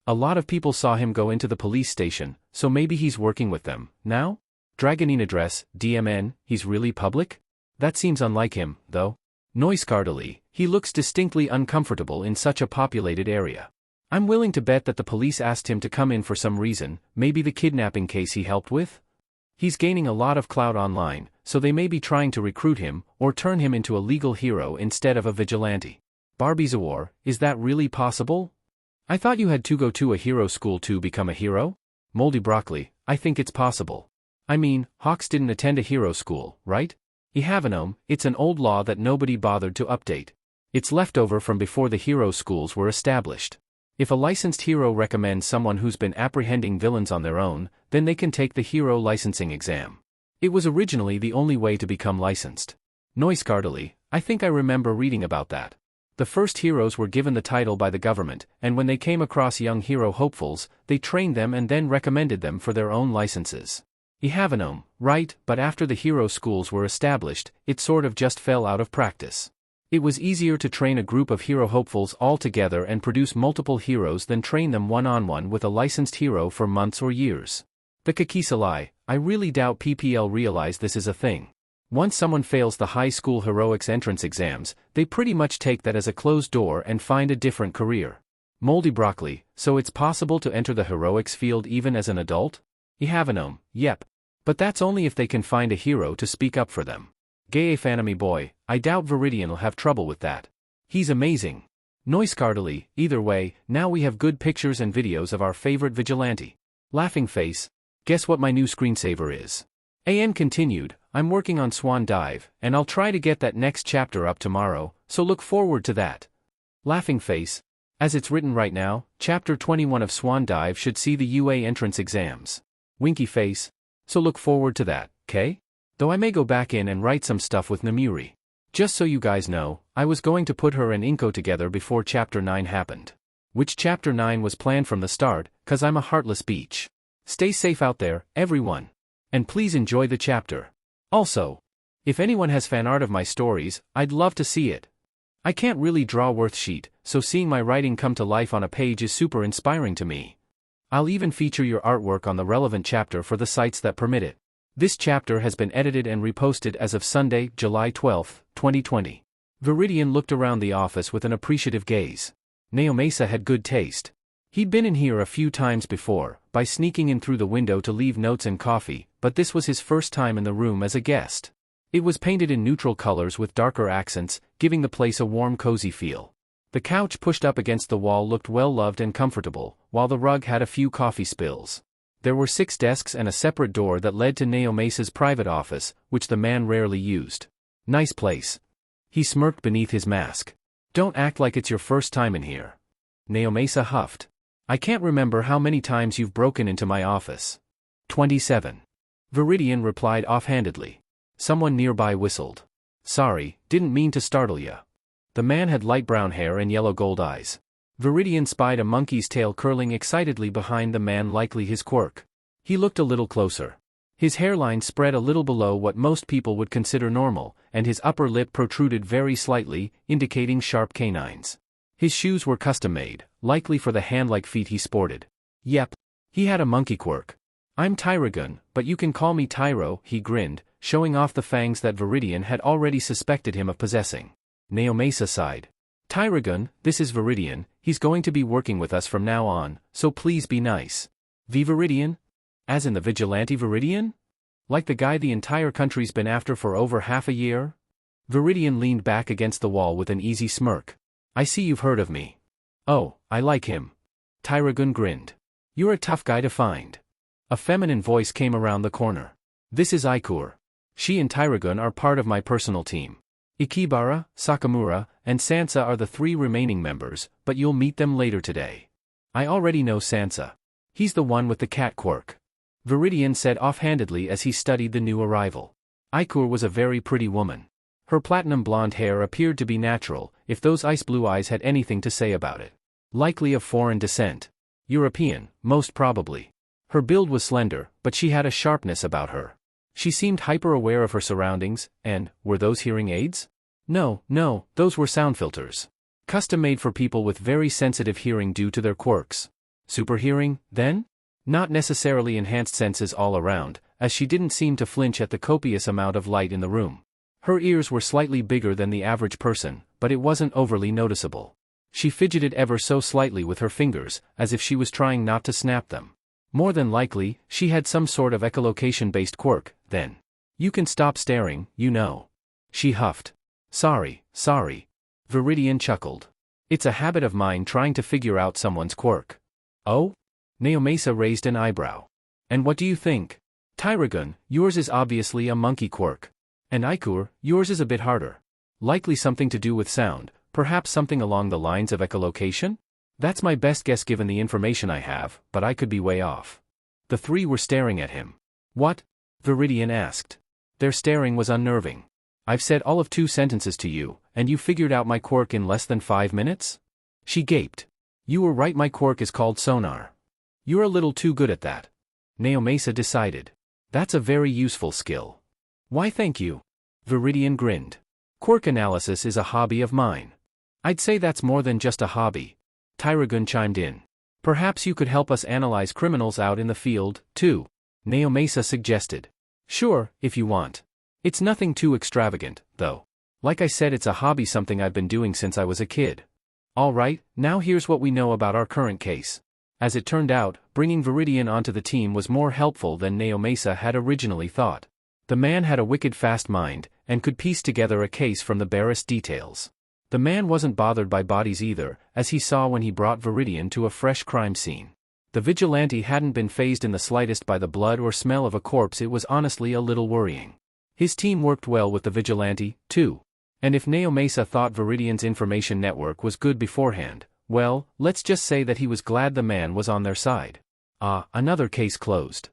A lot of people saw him go into the police station, so maybe he's working with them, now? Dragonine address, DMN, he's really public? That seems unlike him, though. Noiscardily, he looks distinctly uncomfortable in such a populated area. I'm willing to bet that the police asked him to come in for some reason, maybe the kidnapping case he helped with? He's gaining a lot of clout online, so they may be trying to recruit him, or turn him into a legal hero instead of a vigilante. Barbizawar, is that really possible? I thought you had to go to a hero school to become a hero? Moldy broccoli, I think it's possible. I mean, Hawks didn't attend a hero school, right? It's an old law that nobody bothered to update. It's leftover from before the hero schools were established. If a licensed hero recommends someone who's been apprehending villains on their own, then they can take the hero licensing exam. It was originally the only way to become licensed. Noiscardily, I think I remember reading about that. The first heroes were given the title by the government, and when they came across young hero hopefuls, they trained them and then recommended them for their own licenses. You have an right, but after the hero schools were established, it sort of just fell out of practice. It was easier to train a group of hero hopefuls all together and produce multiple heroes than train them one-on-one with a licensed hero for months or years. The Kakisalai, I really doubt PPL realize this is a thing. Once someone fails the high school heroics entrance exams, they pretty much take that as a closed door and find a different career. Moldy broccoli, so it's possible to enter the heroics field even as an adult? You have an yep. But that's only if they can find a hero to speak up for them. Gay Fanami boy, I doubt Viridian'll have trouble with that. He's amazing. Noiscardily, either way, now we have good pictures and videos of our favorite vigilante. Laughing face. Guess what my new screensaver is? AN continued, I'm working on Swan Dive, and I'll try to get that next chapter up tomorrow, so look forward to that. Laughing face. As it's written right now, chapter 21 of Swan Dive should see the UA entrance exams. Winky face. So look forward to that, okay? Though I may go back in and write some stuff with Namuri. Just so you guys know, I was going to put her and Inko together before chapter 9 happened. Which chapter 9 was planned from the start, cause I'm a heartless beach. Stay safe out there, everyone. And please enjoy the chapter. Also, if anyone has fan art of my stories, I'd love to see it. I can't really draw worthsheet, so seeing my writing come to life on a page is super inspiring to me. I'll even feature your artwork on the relevant chapter for the sites that permit it. This chapter has been edited and reposted as of Sunday, July 12, 2020. Viridian looked around the office with an appreciative gaze. Naomasa had good taste. He'd been in here a few times before, by sneaking in through the window to leave notes and coffee, but this was his first time in the room as a guest. It was painted in neutral colors with darker accents, giving the place a warm cozy feel. The couch pushed up against the wall looked well-loved and comfortable, while the rug had a few coffee spills. There were 6 desks and a separate door that led to Naomasa's private office, which the man rarely used. Nice place. He smirked beneath his mask. Don't act like it's your first time in here. Naomasa huffed. I can't remember how many times you've broken into my office. 27. Viridian replied offhandedly. Someone nearby whistled. Sorry, didn't mean to startle ya. The man had light brown hair and yellow gold eyes. Viridian spied a monkey's tail curling excitedly behind the man, likely his quirk. He looked a little closer. His hairline spread a little below what most people would consider normal, and his upper lip protruded very slightly, indicating sharp canines. His shoes were custom-made, likely for the hand-like feet he sported. Yep. He had a monkey quirk. I'm Tyragun, but you can call me Tyro, he grinned, showing off the fangs that Viridian had already suspected him of possessing. Naomasa sighed. Tyragun, this is Viridian, he's going to be working with us from now on, so please be nice. Viridian? As in the vigilante Viridian? Like the guy the entire country's been after for over half a year? Viridian leaned back against the wall with an easy smirk. I see you've heard of me. Oh, I like him. Tyragun grinned. You're a tough guy to find. A feminine voice came around the corner. This is Ikur. She and Tyragun are part of my personal team. Ikibara, Sakamura, and Sansa are the 3 remaining members, but you'll meet them later today. I already know Sansa. He's the one with the cat quirk. Viridian said offhandedly as he studied the new arrival. Ikur was a very pretty woman. Her platinum blonde hair appeared to be natural, if those ice blue eyes had anything to say about it. Likely of foreign descent. European, most probably. Her build was slender, but she had a sharpness about her. She seemed hyper-aware of her surroundings, and, were those hearing aids? No, those were sound filters. Custom-made for people with very sensitive hearing due to their quirks. Super hearing, then? Not necessarily enhanced senses all around, as she didn't seem to flinch at the copious amount of light in the room. Her ears were slightly bigger than the average person, but it wasn't overly noticeable. She fidgeted ever so slightly with her fingers, as if she was trying not to snap them. More than likely, she had some sort of echolocation-based quirk, then. You can stop staring, you know. She huffed. Sorry. Viridian chuckled. It's a habit of mine trying to figure out someone's quirk. Oh? Naomasa raised an eyebrow. And what do you think? Tyragun, yours is obviously a monkey quirk. And Ikur, yours is a bit harder. Likely something to do with sound, Perhaps something along the lines of echolocation? That's my best guess given the information I have, but I could be way off. The three were staring at him. What? Viridian asked. Their staring was unnerving. I've said all of 2 sentences to you, and you figured out my quirk in less than 5 minutes? She gaped. You were right, my quirk is called sonar. You're a little too good at that. Naomasa decided. That's a very useful skill. Why thank you. Viridian grinned. Quirk analysis is a hobby of mine. I'd say that's more than just a hobby. Tyragun chimed in. Perhaps you could help us analyze criminals out in the field, too. Naomasa suggested. Sure, if you want. It's nothing too extravagant, though. Like I said, it's a hobby, something I've been doing since I was a kid. Alright, now here's what we know about our current case. As it turned out, bringing Viridian onto the team was more helpful than Naomasa had originally thought. The man had a wicked fast mind, and could piece together a case from the barest details. The man wasn't bothered by bodies either, as he saw when he brought Viridian to a fresh crime scene. The vigilante hadn't been fazed in the slightest by the blood or smell of a corpse. It was honestly a little worrying. His team worked well with the vigilante, too. And if Naomasa thought Viridian's information network was good beforehand, well, let's just say that he was glad the man was on their side. Ah, another case closed.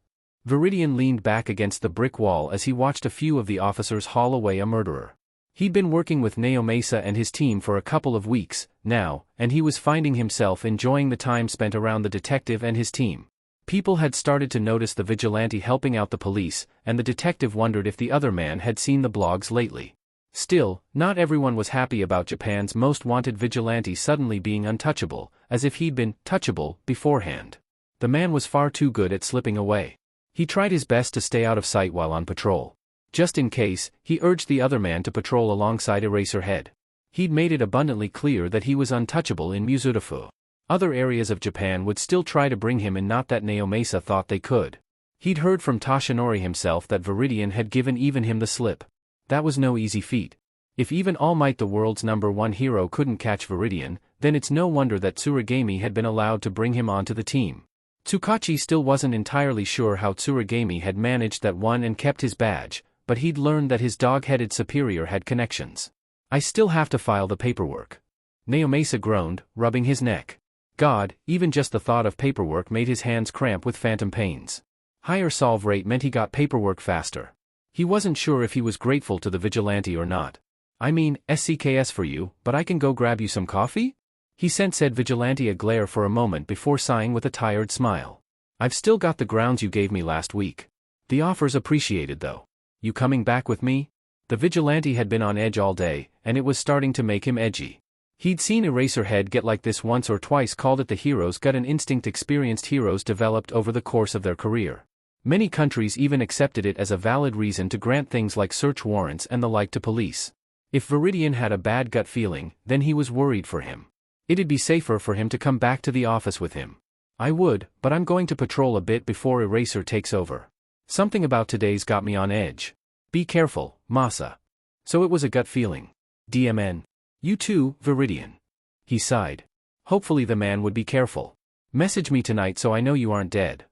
Viridian leaned back against the brick wall as he watched a few of the officers haul away a murderer. He'd been working with Naomasa and his team for a couple of weeks, now, and he was finding himself enjoying the time spent around the detective and his team. People had started to notice the vigilante helping out the police, and the detective wondered if the other man had seen the blogs lately. Still, not everyone was happy about Japan's most wanted vigilante suddenly being untouchable, as if he'd been touchable beforehand. The man was far too good at slipping away. He tried his best to stay out of sight while on patrol. Just in case, he urged the other man to patrol alongside Eraserhead. He'd made it abundantly clear that he was untouchable in Muzurafu. Other areas of Japan would still try to bring him in, not that Naomasa thought they could. He'd heard from Toshinori himself that Viridian had given even him the slip. That was no easy feat. If even All Might, the world's #1 hero, couldn't catch Viridian, then it's no wonder that Tsuragami had been allowed to bring him onto the team. Tsukachi still wasn't entirely sure how Tsuragami had managed that one and kept his badge, but he'd learned that his dog-headed superior had connections. I still have to file the paperwork. Naomasa groaned, rubbing his neck. God, even just the thought of paperwork made his hands cramp with phantom pains. Higher solve rate meant he got paperwork faster. He wasn't sure if he was grateful to the vigilante or not. I mean, SCKS for you, but I can go grab you some coffee? He sent said vigilante a glare for a moment before sighing with a tired smile. I've still got the grounds you gave me last week. The offer's appreciated though. You coming back with me? The vigilante had been on edge all day, and it was starting to make him edgy. He'd seen Eraserhead get like this once or twice, called it the hero's gut, an instinct experienced heroes developed over the course of their career. Many countries even accepted it as a valid reason to grant things like search warrants and the like to police. If Viridian had a bad gut feeling, then he was worried for him. It'd be safer for him to come back to the office with him. I would, but I'm going to patrol a bit before Eraser takes over. Something about today's got me on edge. Be careful, Masa. So it was a gut feeling. DMN. You too, Viridian. He sighed. Hopefully the man would be careful. Message me tonight so I know you aren't dead.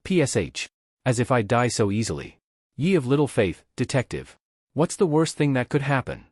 PSH. As if I'd die so easily. Ye of little faith, detective. What's the worst thing that could happen?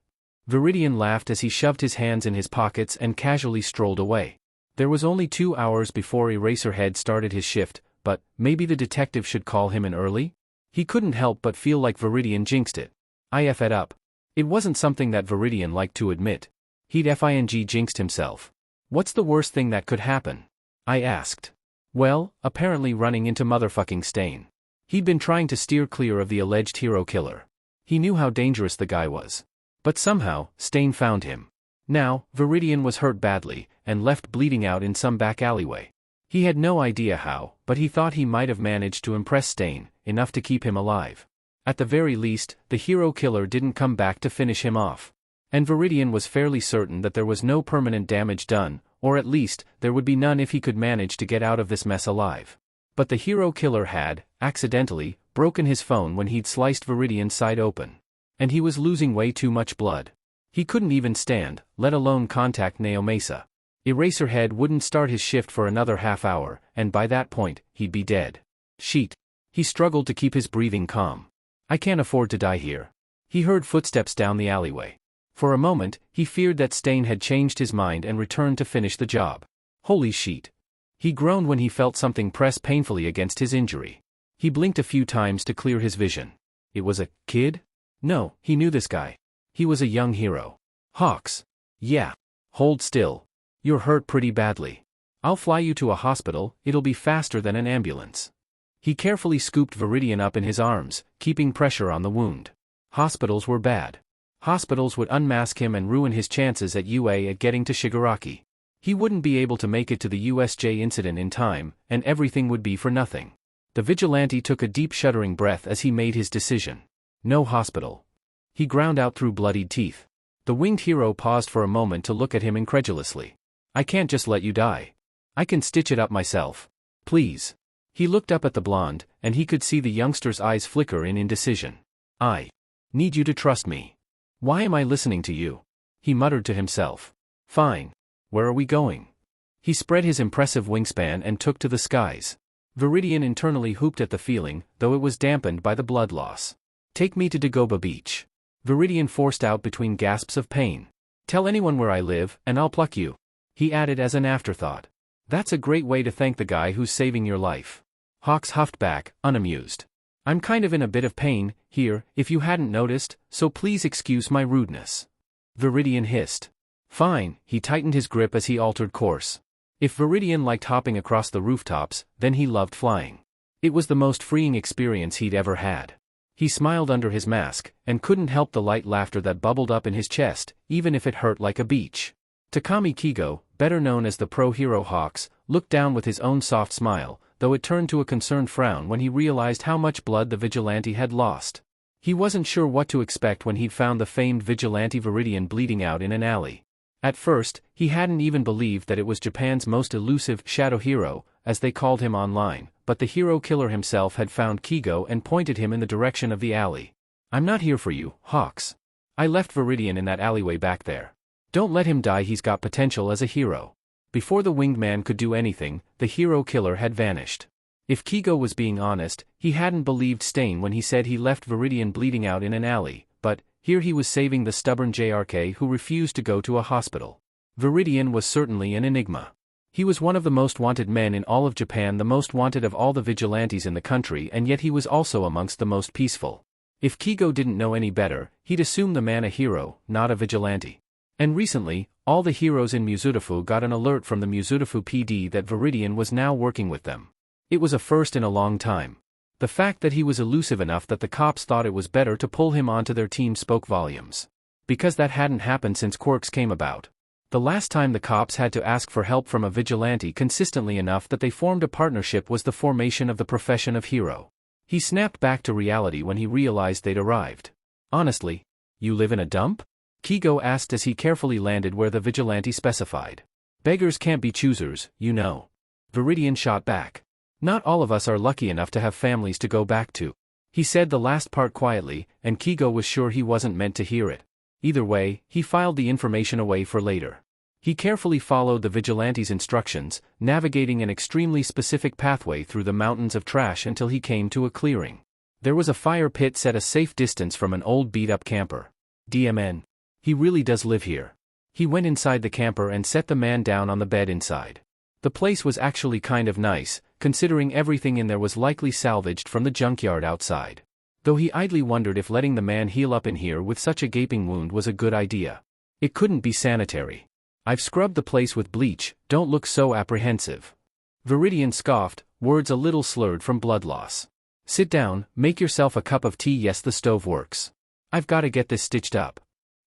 Viridian laughed as he shoved his hands in his pockets and casually strolled away. There was only 2 hours before Eraserhead started his shift, but maybe the detective should call him in early? He couldn't help but feel like Viridian jinxed it. I F it up. It wasn't something that Viridian liked to admit. He'd FING jinxed himself. What's the worst thing that could happen? I asked. Well, apparently running into motherfucking Stain. He'd been trying to steer clear of the alleged hero killer. He knew how dangerous the guy was. But somehow, Stain found him. Now, Viridian was hurt badly, and left bleeding out in some back alleyway. He had no idea how, but he thought he might have managed to impress Stain, enough to keep him alive. At the very least, the hero killer didn't come back to finish him off. And Viridian was fairly certain that there was no permanent damage done, or at least, there would be none if he could manage to get out of this mess alive. But the hero killer had, accidentally, broken his phone when he'd sliced Viridian's side open. And he was losing way too much blood. He couldn't even stand, let alone contact Naomasa. Eraserhead wouldn't start his shift for another half hour, and by that point, he'd be dead. Sheet. He struggled to keep his breathing calm. I can't afford to die here. He heard footsteps down the alleyway. For a moment, he feared that Stain had changed his mind and returned to finish the job. Holy shit. He groaned when he felt something press painfully against his injury. He blinked a few times to clear his vision. It was a kid? No, he knew this guy. He was a young hero. Hawks. Yeah. Hold still. You're hurt pretty badly. I'll fly you to a hospital, it'll be faster than an ambulance. He carefully scooped Viridian up in his arms, keeping pressure on the wound. Hospitals were bad. Hospitals would unmask him and ruin his chances at getting to Shigaraki. He wouldn't be able to make it to the USJ incident in time, and everything would be for nothing. The vigilante took a deep shuddering breath as he made his decision. No hospital. He ground out through bloodied teeth. The winged hero paused for a moment to look at him incredulously. I can't just let you die. I can stitch it up myself. Please. He looked up at the blonde, and he could see the youngster's eyes flicker in indecision. I need you to trust me. Why am I listening to you? He muttered to himself. Fine. Where are we going? He spread his impressive wingspan and took to the skies. Viridian internally whooped at the feeling, though it was dampened by the blood loss. Take me to Dagoba Beach. Viridian forced out between gasps of pain. Tell anyone where I live, and I'll pluck you. He added as an afterthought. That's a great way to thank the guy who's saving your life. Hawks huffed back, unamused. I'm kind of in a bit of pain, here, if you hadn't noticed, so please excuse my rudeness. Viridian hissed. Fine, he tightened his grip as he altered course. If Viridian liked hopping across the rooftops, then he loved flying. It was the most freeing experience he'd ever had. He smiled under his mask, and couldn't help the light laughter that bubbled up in his chest, even if it hurt like a beach. Takami Kigo, better known as the pro-hero Hawks, looked down with his own soft smile, though it turned to a concerned frown when he realized how much blood the vigilante had lost. He wasn't sure what to expect when he'd found the famed vigilante Viridian bleeding out in an alley. At first, he hadn't even believed that it was Japan's most elusive shadow hero, as they called him online, but the hero killer himself had found Kigo and pointed him in the direction of the alley. I'm not here for you, Hawks. I left Viridian in that alleyway back there. Don't let him die, he's got potential as a hero. Before the winged man could do anything, the hero killer had vanished. If Kigo was being honest, he hadn't believed Stain when he said he left Viridian bleeding out in an alley, but here he was saving the stubborn JRK who refused to go to a hospital. Viridian was certainly an enigma. He was one of the most wanted men in all of Japan, the most wanted of all the vigilantes in the country, and yet he was also amongst the most peaceful. If Kigo didn't know any better, he'd assume the man a hero, not a vigilante. And recently, all the heroes in Muzutafu got an alert from the Muzutafu PD that Viridian was now working with them. It was a first in a long time. The fact that he was elusive enough that the cops thought it was better to pull him onto their team spoke volumes. Because that hadn't happened since Quirks came about. The last time the cops had to ask for help from a vigilante consistently enough that they formed a partnership was the formation of the profession of hero. He snapped back to reality when he realized they'd arrived. Honestly, you live in a dump? Kigo asked as he carefully landed where the vigilante specified. Beggars can't be choosers, you know. Viridian shot back. Not all of us are lucky enough to have families to go back to. He said the last part quietly, and Kigo was sure he wasn't meant to hear it. Either way, he filed the information away for later. He carefully followed the vigilante's instructions, navigating an extremely specific pathway through the mountains of trash until he came to a clearing. There was a fire pit set a safe distance from an old beat-up camper. DMN. He really does live here. He went inside the camper and set the man down on the bed inside. The place was actually kind of nice, considering everything in there was likely salvaged from the junkyard outside. Though he idly wondered if letting the man heal up in here with such a gaping wound was a good idea. It couldn't be sanitary. I've scrubbed the place with bleach, don't look so apprehensive. Viridian scoffed, words a little slurred from blood loss. Sit down, make yourself a cup of tea. Yes, the stove works. I've got to get this stitched up.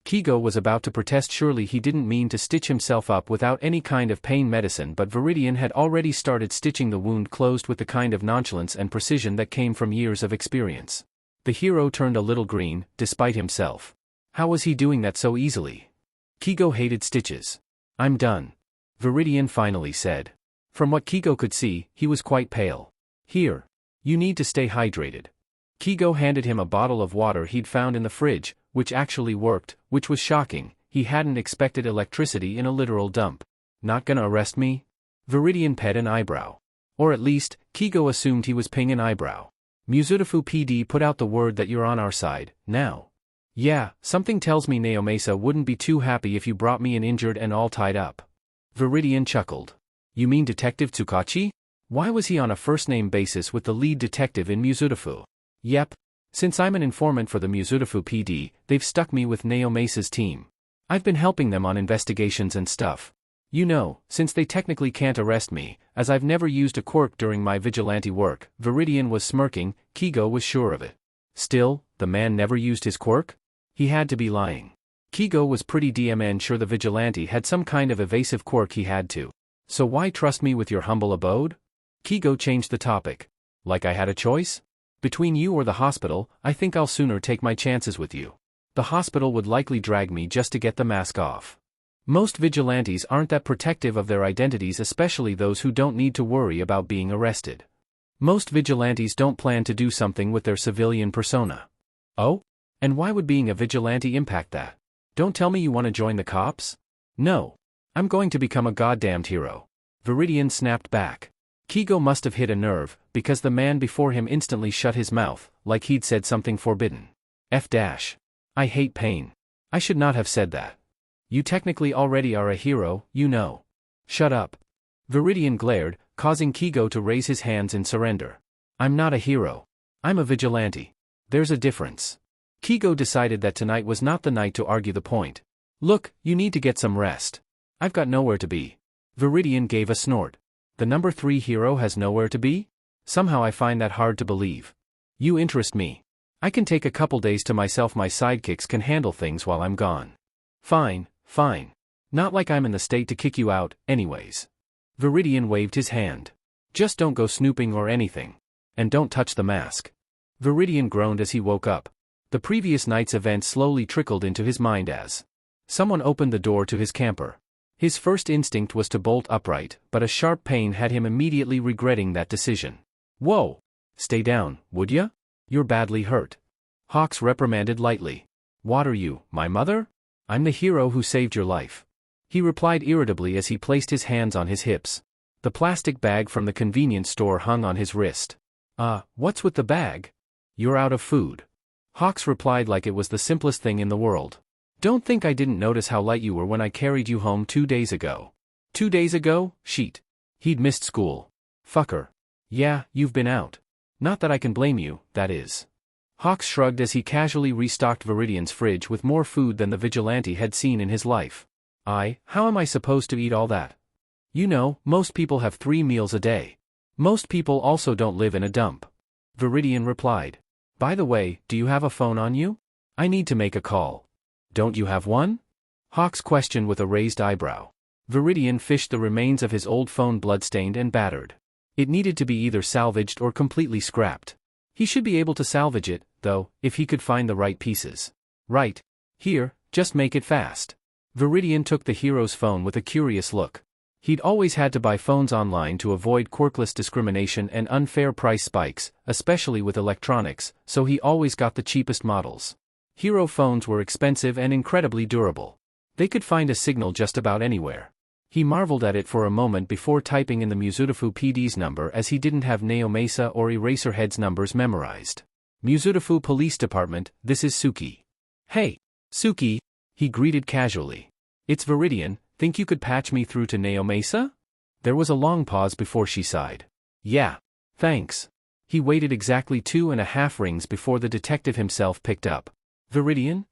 Kigo was about to protest. Surely he didn't mean to stitch himself up without any kind of pain medicine, but Viridian had already started stitching the wound closed with the kind of nonchalance and precision that came from years of experience. The hero turned a little green, despite himself. How was he doing that so easily? Kigo hated stitches. I'm done. Viridian finally said. From what Kigo could see, he was quite pale. Here. You need to stay hydrated. Kigo handed him a bottle of water he'd found in the fridge, which actually worked, which was shocking. He hadn't expected electricity in a literal dump. Not gonna arrest me? Viridian pet an eyebrow. Or at least, Kigo assumed he was ping an eyebrow. Muzutafu PD put out the word that you're on our side, now. Yeah, something tells me Naomasa wouldn't be too happy if you brought me in injured and all tied up. Viridian chuckled. You mean Detective Tsukachi? Why was he on a first-name basis with the lead detective in Muzutafu? Yep. Since I'm an informant for the Muzutafu PD, they've stuck me with Naomasa's team. I've been helping them on investigations and stuff. You know, since they technically can't arrest me, as I've never used a quirk during my vigilante work, Viridian was smirking, Kigo was sure of it. Still, the man never used his quirk? He had to be lying. Kigo was pretty DMN sure the vigilante had some kind of evasive quirk he had to. So why trust me with your humble abode? Kigo changed the topic. Like I had a choice? Between you or the hospital, I think I'll sooner take my chances with you. The hospital would likely drag me just to get the mask off. Most vigilantes aren't that protective of their identities, especially those who don't need to worry about being arrested. Most vigilantes don't plan to do something with their civilian persona. Oh? And why would being a vigilante impact that? Don't tell me you want to join the cops? No. I'm going to become a goddamned hero. Viridian snapped back. Kigo must have hit a nerve, because the man before him instantly shut his mouth, like he'd said something forbidden. I hate pain. I should not have said that. You technically already are a hero, you know. Shut up. Viridian glared, causing Kigo to raise his hands in surrender. I'm not a hero. I'm a vigilante. There's a difference. Kigo decided that tonight was not the night to argue the point. Look, you need to get some rest. I've got nowhere to be. Viridian gave a snort. The number 3 hero has nowhere to be? Somehow I find that hard to believe. You interest me. I can take a couple days to myself. My sidekicks can handle things while I'm gone. Fine. Not like I'm in the state to kick you out, anyways. Viridian waved his hand. Just don't go snooping or anything. And don't touch the mask. Viridian groaned as he woke up. The previous night's event slowly trickled into his mind as someone opened the door to his camper. His first instinct was to bolt upright, but a sharp pain had him immediately regretting that decision. Whoa! Stay down, would ya? You're badly hurt. Hawks reprimanded lightly. What are you, my mother? I'm the hero who saved your life. He replied irritably as he placed his hands on his hips. The plastic bag from the convenience store hung on his wrist. What's with the bag? You're out of food. Hawks replied like it was the simplest thing in the world. Don't think I didn't notice how light you were when I carried you home 2 days ago. 2 days ago? Sheet. He'd missed school. Fucker. Yeah, you've been out. Not that I can blame you, that is. Hawks shrugged as he casually restocked Viridian's fridge with more food than the vigilante had seen in his life. How am I supposed to eat all that? You know, most people have 3 meals a day. Most people also don't live in a dump. Viridian replied. By the way, do you have a phone on you? I need to make a call. Don't you have one? Hawks questioned with a raised eyebrow. Viridian fished the remains of his old phone bloodstained and battered. It needed to be either salvaged or completely scrapped. He should be able to salvage it, though, if he could find the right pieces. Right. Here, just make it fast. Viridian took the hero's phone with a curious look. He'd always had to buy phones online to avoid quirkless discrimination and unfair price spikes, especially with electronics, so he always got the cheapest models. Hero phones were expensive and incredibly durable. They could find a signal just about anywhere. He marveled at it for a moment before typing in the Muzutafu PD's number as he didn't have Naomasa or Eraserhead's numbers memorized. Muzutafu Police Department, this is Suki. Hey, Suki, he greeted casually. It's Viridian, think you could patch me through to Naomasa? There was a long pause before she sighed. Yeah, thanks. He waited exactly 2.5 rings before the detective himself picked up. Viridian?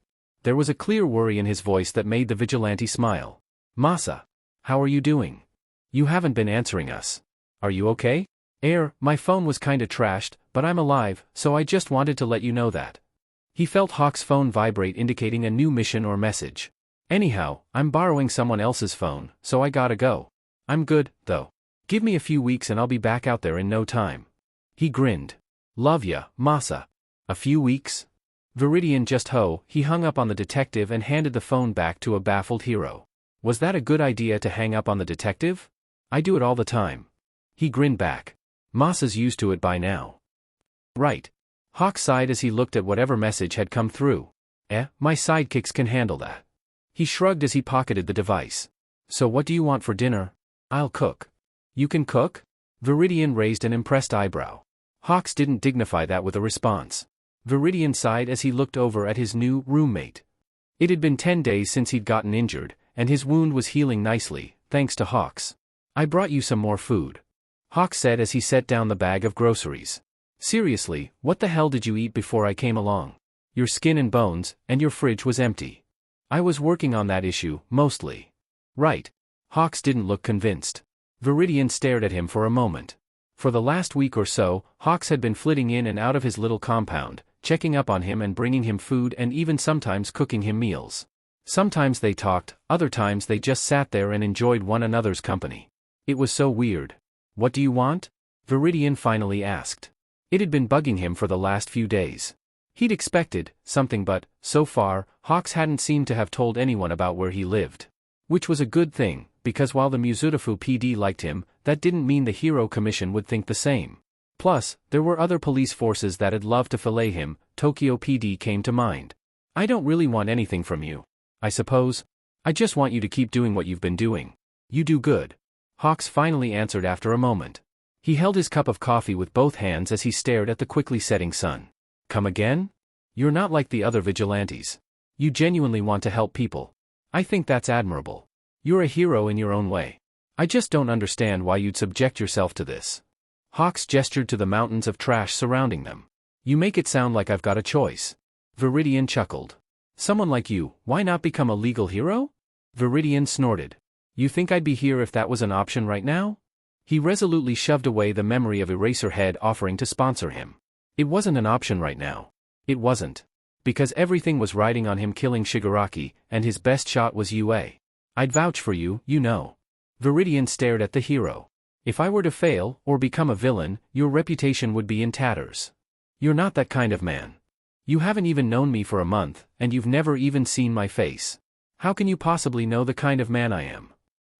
There was a clear worry in his voice that made the vigilante smile. Masa. How are you doing? You haven't been answering us. Are you okay? My phone was kinda trashed, but I'm alive, so I just wanted to let you know that. He felt Hawk's phone vibrate, indicating a new mission or message. Anyhow, I'm borrowing someone else's phone, so I gotta go. I'm good, though. Give me a few weeks and I'll be back out there in no time. He grinned. Love ya, Masa. A few weeks? Viridian just he hung up on the detective and handed the phone back to a baffled hero. Was that a good idea to hang up on the detective? I do it all the time. He grinned back. Masa's used to it by now. Right. Hawk sighed as he looked at whatever message had come through. My sidekicks can handle that. He shrugged as he pocketed the device. So what do you want for dinner? I'll cook. You can cook? Viridian raised an impressed eyebrow. Hawks didn't dignify that with a response. Viridian sighed as he looked over at his new roommate. It had been 10 days since he'd gotten injured, and his wound was healing nicely, thanks to Hawks. I brought you some more food, Hawks said as he set down the bag of groceries. Seriously, what the hell did you eat before I came along? Your skin and bones, and your fridge was empty. I was working on that issue, mostly. Right. Hawks didn't look convinced. Viridian stared at him for a moment. For the last week or so, Hawks had been flitting in and out of his little compound, checking up on him and bringing him food and even sometimes cooking him meals. Sometimes they talked, other times they just sat there and enjoyed one another's company. It was so weird. What do you want? Viridian finally asked. It had been bugging him for the last few days. He'd expected something, but, so far, Hawks hadn't seemed to have told anyone about where he lived. Which was a good thing, because while the Muzutafu PD liked him, that didn't mean the Hero Commission would think the same. Plus, there were other police forces that'd love to fillet him. Tokyo PD came to mind. I don't really want anything from you, I suppose. I just want you to keep doing what you've been doing. You do good. Hawks finally answered after a moment. He held his cup of coffee with both hands as he stared at the quickly setting sun. Come again? You're not like the other vigilantes. You genuinely want to help people. I think that's admirable. You're a hero in your own way. I just don't understand why you'd subject yourself to this. Hawks gestured to the mountains of trash surrounding them. You make it sound like I've got a choice. Viridian chuckled. Someone like you, why not become a legal hero? Viridian snorted. You think I'd be here if that was an option right now? He resolutely shoved away the memory of Eraserhead offering to sponsor him. It wasn't an option right now. It wasn't. Because everything was riding on him killing Shigaraki, and his best shot was UA. I'd vouch for you, you know. Viridian stared at the hero. If I were to fail, or become a villain, your reputation would be in tatters. You're not that kind of man. You haven't even known me for a month, and you've never even seen my face. How can you possibly know the kind of man I am?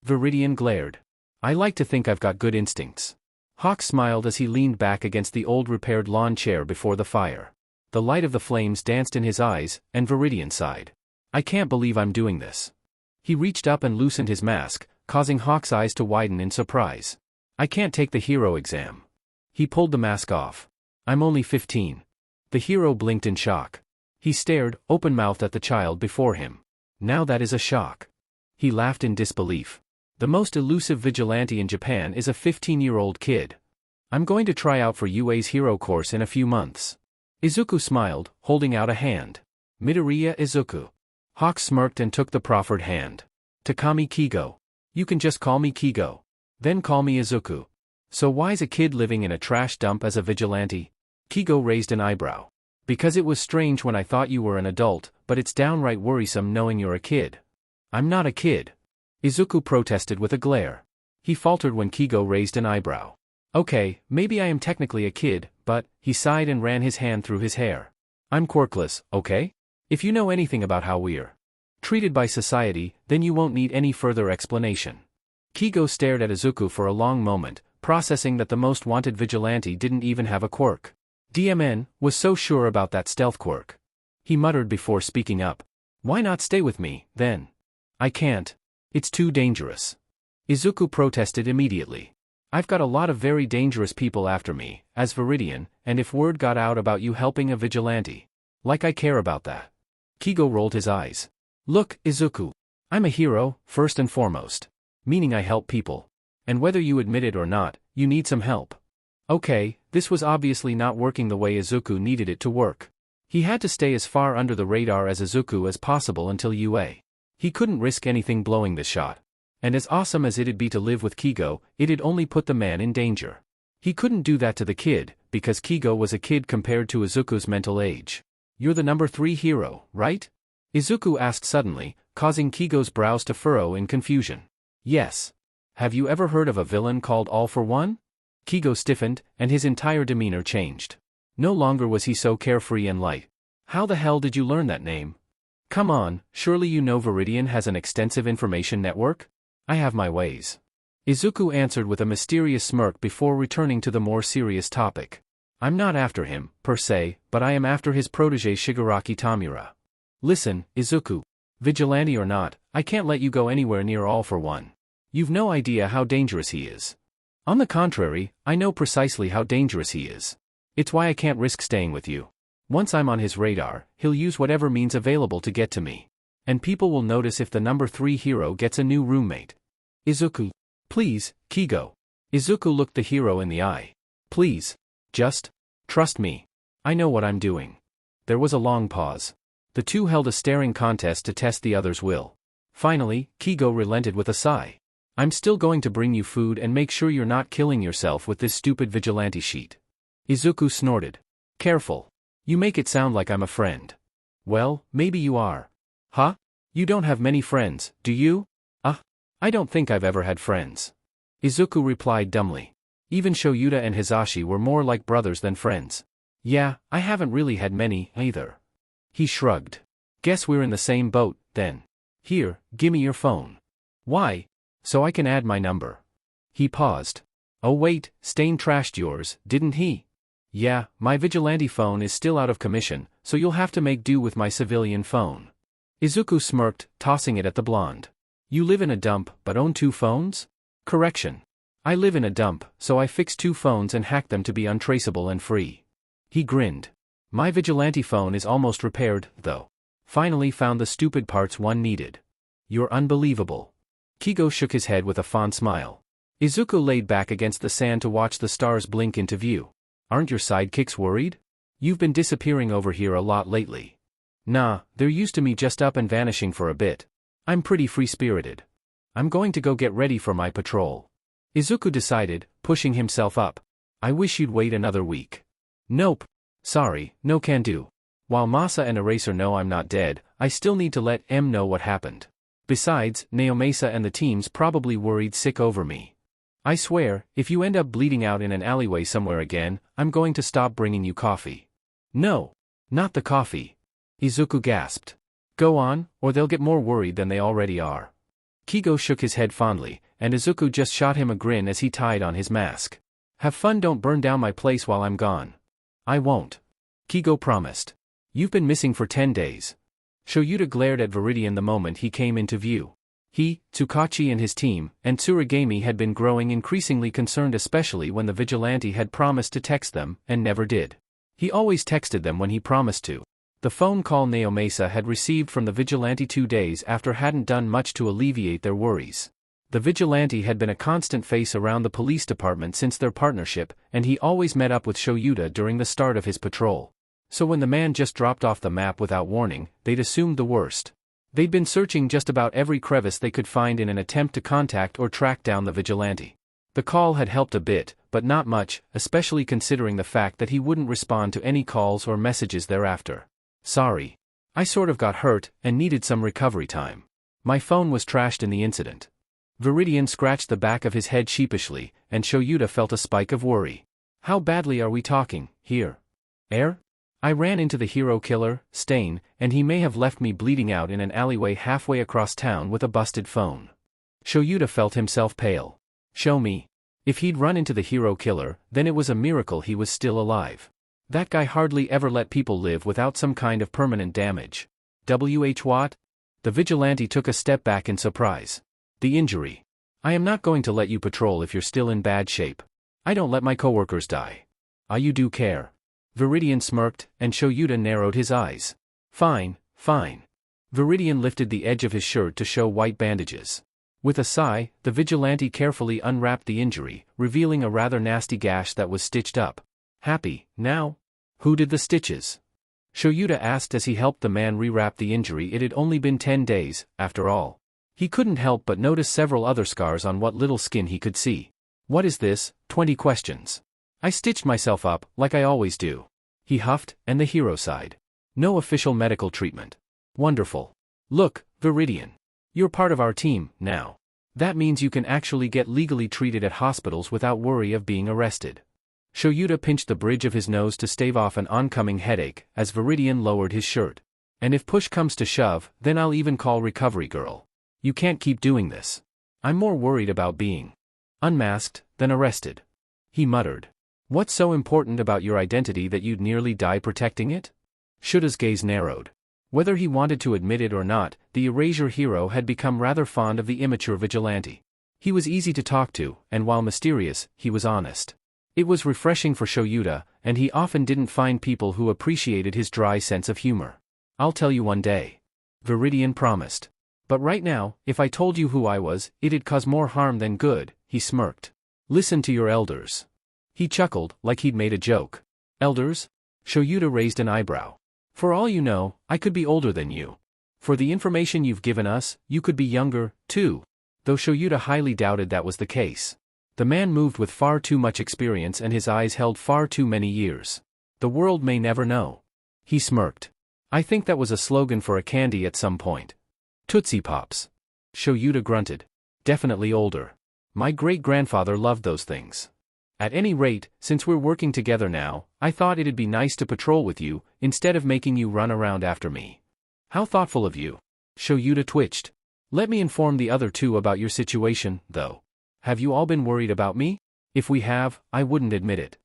Viridian glared. I like to think I've got good instincts. Hawk smiled as he leaned back against the old repaired lawn chair before the fire. The light of the flames danced in his eyes, and Viridian sighed. I can't believe I'm doing this. He reached up and loosened his mask, causing Hawk's eyes to widen in surprise. I can't take the hero exam. He pulled the mask off. I'm only 15. The hero blinked in shock. He stared, open-mouthed at the child before him. Now that is a shock. He laughed in disbelief. The most elusive vigilante in Japan is a 15-year-old kid. I'm going to try out for UA's hero course in a few months. Izuku smiled, holding out a hand. Midoriya Izuku. Hawk smirked and took the proffered hand. Takami Kigo. You can just call me Kigo. Then call me Izuku. So why's a kid living in a trash dump as a vigilante? Kigo raised an eyebrow. Because it was strange when I thought you were an adult, but it's downright worrisome knowing you're a kid. I'm not a kid. Izuku protested with a glare. He faltered when Kigo raised an eyebrow. Okay, maybe I am technically a kid, but, he sighed and ran his hand through his hair. I'm quirkless, okay? If you know anything about how we're treated by society, then you won't need any further explanation. Kigo stared at Izuku for a long moment, processing that the most wanted vigilante didn't even have a quirk. DMN was so sure about that stealth quirk. He muttered before speaking up. Why not stay with me, then? I can't. It's too dangerous. Izuku protested immediately. I've got a lot of very dangerous people after me, as Viridian, and if word got out about you helping a vigilante. Like I care about that. Kigo rolled his eyes. Look, Izuku. I'm a hero, first and foremost. Meaning I help people. And whether you admit it or not, you need some help. Okay, this was obviously not working the way Izuku needed it to work. He had to stay as far under the radar as Izuku as possible until UA. He couldn't risk anything blowing this shot. And as awesome as it'd be to live with Kigo, it'd only put the man in danger. He couldn't do that to the kid, because Kigo was a kid compared to Izuku's mental age. You're the number 3 hero, right? Izuku asked suddenly, causing Kigo's brows to furrow in confusion. Yes. Have you ever heard of a villain called All for One? Kigo stiffened, and his entire demeanor changed. No longer was he so carefree and light. How the hell did you learn that name? Come on, surely you know Viridian has an extensive information network? I have my ways. Izuku answered with a mysterious smirk before returning to the more serious topic. I'm not after him, per se, but I am after his protege Shigaraki Tamura. Listen, Izuku. Vigilante or not, I can't let you go anywhere near All for One. You've no idea how dangerous he is. On the contrary, I know precisely how dangerous he is. It's why I can't risk staying with you. Once I'm on his radar, he'll use whatever means available to get to me. And people will notice if the number 3 hero gets a new roommate. Izuku. Please, Kigo. Izuku looked the hero in the eye. Please. Just. Trust me. I know what I'm doing. There was a long pause. The two held a staring contest to test the other's will. Finally, Kigo relented with a sigh. I'm still going to bring you food and make sure you're not killing yourself with this stupid vigilante sheet. Izuku snorted. Careful. You make it sound like I'm a friend. Well, maybe you are. Huh? You don't have many friends, do you? I don't think I've ever had friends. Izuku replied dumbly. Even Shoyuta and Hisashi were more like brothers than friends. Yeah, I haven't really had many, either. He shrugged. Guess we're in the same boat, then. Here, gimme your phone. Why? So I can add my number. He paused. Oh wait, Stain trashed yours, didn't he? Yeah, my vigilante phone is still out of commission, so you'll have to make do with my civilian phone. Izuku smirked, tossing it at the blonde. You live in a dump, but own 2 phones? Correction. I live in a dump, so I fixed 2 phones and hacked them to be untraceable and free. He grinned. My vigilante phone is almost repaired, though. Finally found the stupid parts one needed. You're unbelievable. Kigo shook his head with a fond smile. Izuku laid back against the sand to watch the stars blink into view. Aren't your sidekicks worried? You've been disappearing over here a lot lately. Nah, they're used to me just up and vanishing for a bit. I'm pretty free-spirited. I'm going to go get ready for my patrol. Izuku decided, pushing himself up. I wish you'd wait another week. Nope. Sorry, no can do. While Masa and Eraser know I'm not dead, I still need to let M know what happened. Besides, Naomasa and the team's probably worried sick over me. I swear, if you end up bleeding out in an alleyway somewhere again, I'm going to stop bringing you coffee. No. Not the coffee. Izuku gasped. Go on, or they'll get more worried than they already are. Kigo shook his head fondly, and Izuku just shot him a grin as he tied on his mask. Have fun, don't burn down my place while I'm gone. I won't. Kigo promised. You've been missing for 10 days. Shoyuta glared at Viridian the moment he came into view. He, Tsukachi and his team, and Tsurigami had been growing increasingly concerned, especially when the vigilante had promised to text them, and never did. He always texted them when he promised to. The phone call Naomasa had received from the vigilante 2 days after hadn't done much to alleviate their worries. The vigilante had been a constant face around the police department since their partnership, and he always met up with Shoyuta during the start of his patrol. So when the man just dropped off the map without warning, they'd assumed the worst. They'd been searching just about every crevice they could find in an attempt to contact or track down the vigilante. The call had helped a bit, but not much, especially considering the fact that he wouldn't respond to any calls or messages thereafter. Sorry. I sort of got hurt, and needed some recovery time. My phone was trashed in the incident. Viridian scratched the back of his head sheepishly, and Shoyuta felt a spike of worry. How badly are we talking, here? I ran into the hero killer, Stain, and he may have left me bleeding out in an alleyway halfway across town with a busted phone. Shoyuta felt himself pale. Show me. If he'd run into the hero killer, then it was a miracle he was still alive. That guy hardly ever let people live without some kind of permanent damage. What? The vigilante took a step back in surprise. The injury. I am not going to let you patrol if you're still in bad shape. I don't let my coworkers die. You do care. Viridian smirked, and Shoyuta narrowed his eyes. Fine. Viridian lifted the edge of his shirt to show white bandages. With a sigh, the vigilante carefully unwrapped the injury, revealing a rather nasty gash that was stitched up. Happy, now? Who did the stitches? Shoyuta asked as he helped the man rewrap the injury. It had only been 10 days, after all. He couldn't help but notice several other scars on what little skin he could see. What is this? 20 questions. I stitched myself up, like I always do. He huffed, and the hero sighed. No official medical treatment. Wonderful. Look, Viridian. You're part of our team, now. That means you can actually get legally treated at hospitals without worry of being arrested. Shoyuta pinched the bridge of his nose to stave off an oncoming headache, as Viridian lowered his shirt. And if push comes to shove, then I'll even call Recovery Girl. You can't keep doing this. I'm more worried about being unmasked than arrested. He muttered. What's so important about your identity that you'd nearly die protecting it? Shuta's gaze narrowed. Whether he wanted to admit it or not, the Erasure hero had become rather fond of the immature vigilante. He was easy to talk to, and while mysterious, he was honest. It was refreshing for Shoyuta, and he often didn't find people who appreciated his dry sense of humor. I'll tell you one day. Viridian promised. But right now, if I told you who I was, it'd cause more harm than good, he smirked. Listen to your elders. He chuckled, like he'd made a joke. Elders? Shoyuta raised an eyebrow. For all you know, I could be older than you. For the information you've given us, you could be younger, too. Though Shoyuta highly doubted that was the case. The man moved with far too much experience and his eyes held far too many years. The world may never know. He smirked. I think that was a slogan for a candy at some point. Tootsie Pops. Shoyuta grunted. Definitely older. My great-grandfather loved those things. At any rate, since we're working together now, I thought it'd be nice to patrol with you, instead of making you run around after me. How thoughtful of you. Shoyuta twitched. Let me inform the other two about your situation, though. Have you all been worried about me? If we have, I wouldn't admit it.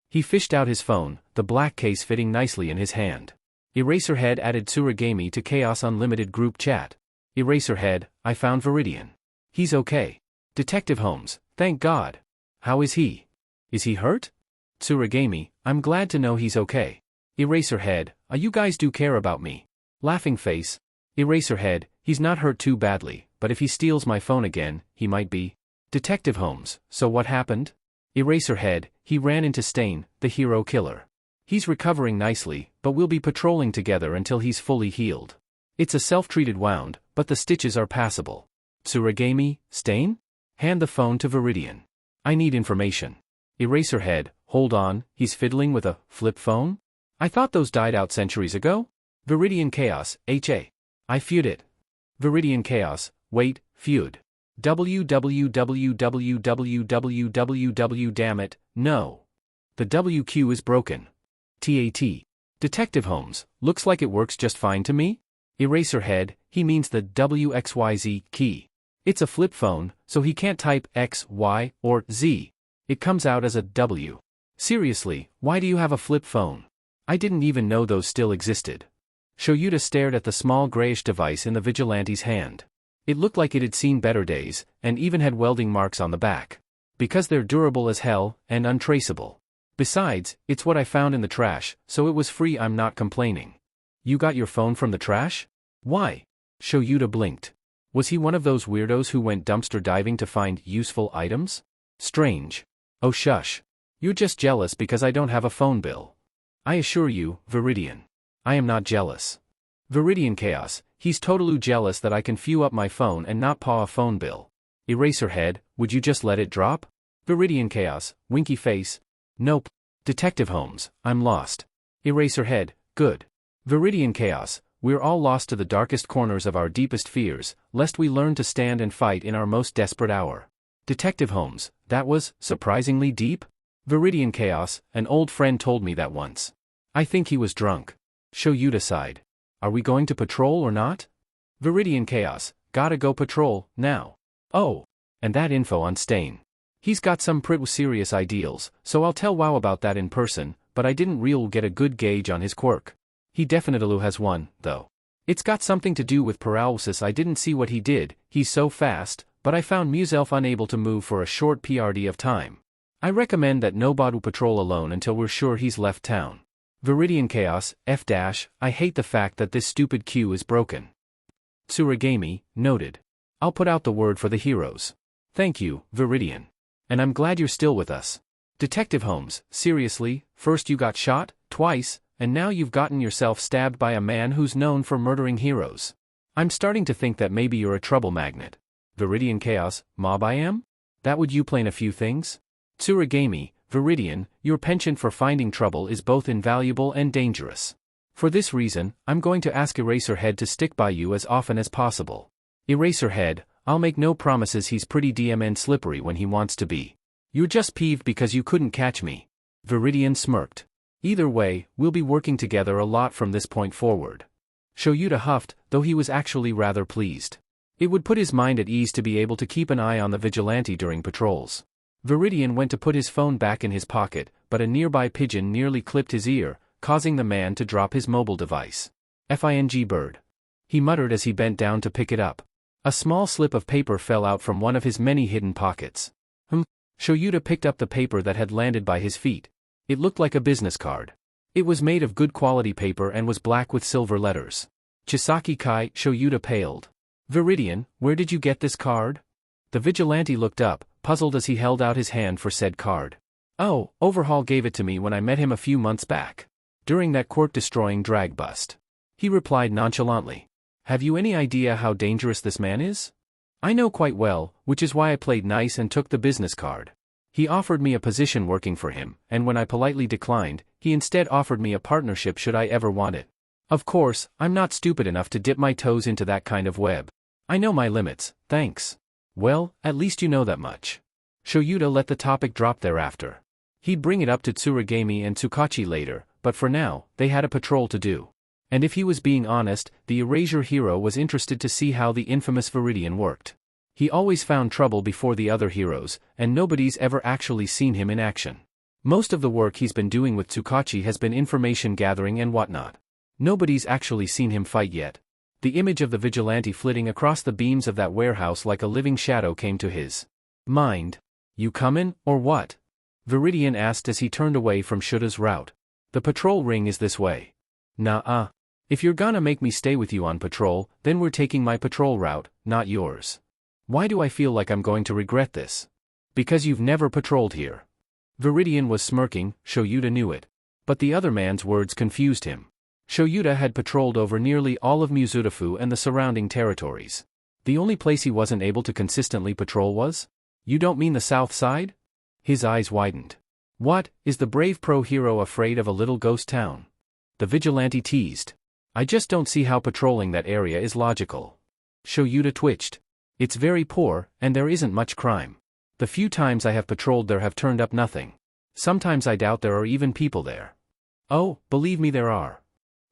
He fished out his phone, the black case fitting nicely in his hand. Eraserhead added Tsurigami to Chaos Unlimited group chat. Eraserhead, I found Viridian. He's okay. Detective Holmes, thank God. How is he? Is he hurt? Tsurigami, I'm glad to know he's okay. Eraserhead, you guys do care about me. Laughing face. Eraserhead, he's not hurt too badly, but if he steals my phone again, he might be. Detective Holmes, so what happened? Eraserhead, he ran into Stain, the hero killer. He's recovering nicely, but we'll be patrolling together until he's fully healed. It's a self-treated wound, but the stitches are passable. Tsurigami, Stain? Hand the phone to Viridian. I need information. Eraserhead, hold on, he's fiddling with a flip phone? I thought those died out centuries ago? Viridian Chaos, HA. I feud it. Viridian Chaos, wait, feud. www damn it, no. The WQ is broken. TAT. Detective Holmes, looks like it works just fine to me? Eraserhead, he means the WXYZ key. It's a flip phone, so he can't type X, Y, or Z. It comes out as a W. Seriously, why do you have a flip phone? I didn't even know those still existed. Shoyuta stared at the small grayish device in the vigilante's hand. It looked like it had seen better days, and even had welding marks on the back. Because they're durable as hell, and untraceable. Besides, it's what I found in the trash, so it was free. I'm not complaining. You got your phone from the trash? Why? Shoyuta blinked. Was he one of those weirdos who went dumpster diving to find useful items? Strange. Oh shush. You're just jealous because I don't have a phone bill. I assure you, Viridian. I am not jealous. Viridian Chaos, he's totally jealous that I can fuel up my phone and not paw a phone bill. Eraserhead, would you just let it drop? Viridian Chaos, winky face. Nope. Detective Holmes, I'm lost. Eraserhead, good. Viridian Chaos, we're all lost to the darkest corners of our deepest fears, lest we learn to stand and fight in our most desperate hour. Detective Holmes, that was surprisingly deep? Viridian Chaos, an old friend told me that once. I think he was drunk. Shoyuta sighed. Are we going to patrol or not? Viridian Chaos, gotta go patrol, now. Oh, and that info on Stain. He's got some pretty serious ideals, so I'll tell WoW about that in person, but I didn't really get a good gauge on his quirk. He definitely has one, though. It's got something to do with paralysis. I didn't see what he did, he's so fast, but I found Muself unable to move for a short PRD of time. I recommend that nobody patrol alone until we're sure he's left town. Viridian Chaos, I hate the fact that this stupid queue is broken. Tsurigami, noted. I'll put out the word for the heroes. Thank you, Viridian. And I'm glad you're still with us. Detective Holmes, seriously, first you got shot, twice, and now you've gotten yourself stabbed by a man who's known for murdering heroes. I'm starting to think that maybe you're a trouble magnet. Viridian Chaos, mob I am? That would you plain a few things? Tsurigami, Viridian, your penchant for finding trouble is both invaluable and dangerous. For this reason, I'm going to ask Eraserhead to stick by you as often as possible. Eraserhead, I'll make no promises. He's pretty DMN slippery when he wants to be. You're just peeved because you couldn't catch me. Viridian smirked. Either way, we'll be working together a lot from this point forward. Shoyuta huffed, though he was actually rather pleased. It would put his mind at ease to be able to keep an eye on the vigilante during patrols. Viridian went to put his phone back in his pocket, but a nearby pigeon nearly clipped his ear, causing the man to drop his mobile device. Fing bird. He muttered as he bent down to pick it up. A small slip of paper fell out from one of his many hidden pockets. Shoyuta picked up the paper that had landed by his feet. It looked like a business card. It was made of good quality paper and was black with silver letters. Chisaki Kai. Shoyuta paled. Viridian, where did you get this card? The vigilante looked up, puzzled as he held out his hand for said card. Oh, Overhaul gave it to me when I met him a few months back. During that Quirk-destroying drag bust. He replied nonchalantly. Have you any idea how dangerous this man is? I know quite well, which is why I played nice and took the business card. He offered me a position working for him, and when I politely declined, he instead offered me a partnership should I ever want it. Of course, I'm not stupid enough to dip my toes into that kind of web. I know my limits, thanks. Well, at least you know that much. Shoyuta let the topic drop thereafter. He'd bring it up to Tsurigami and Tsukachi later, but for now, they had a patrol to do. And if he was being honest, the Erasure hero was interested to see how the infamous Viridian worked. He always found trouble before the other heroes, and nobody's ever actually seen him in action. Most of the work he's been doing with Tsukachi has been information gathering and whatnot. Nobody's actually seen him fight yet. The image of the vigilante flitting across the beams of that warehouse like a living shadow came to his mind. You comin', or what? Viridian asked as he turned away from Shuta's route. The patrol ring is this way. Nah. If you're gonna make me stay with you on patrol, then we're taking my patrol route, not yours. Why do I feel like I'm going to regret this? Because you've never patrolled here. Viridian was smirking, Shoyuta knew it. But the other man's words confused him. Shoyuta had patrolled over nearly all of Muzutafu and the surrounding territories. The only place he wasn't able to consistently patrol was? You don't mean the south side? His eyes widened. What, is the brave pro-hero afraid of a little ghost town? The vigilante teased. I just don't see how patrolling that area is logical. Shoyuta twitched. It's very poor, and there isn't much crime. The few times I have patrolled there have turned up nothing. Sometimes I doubt there are even people there. Oh, believe me there are.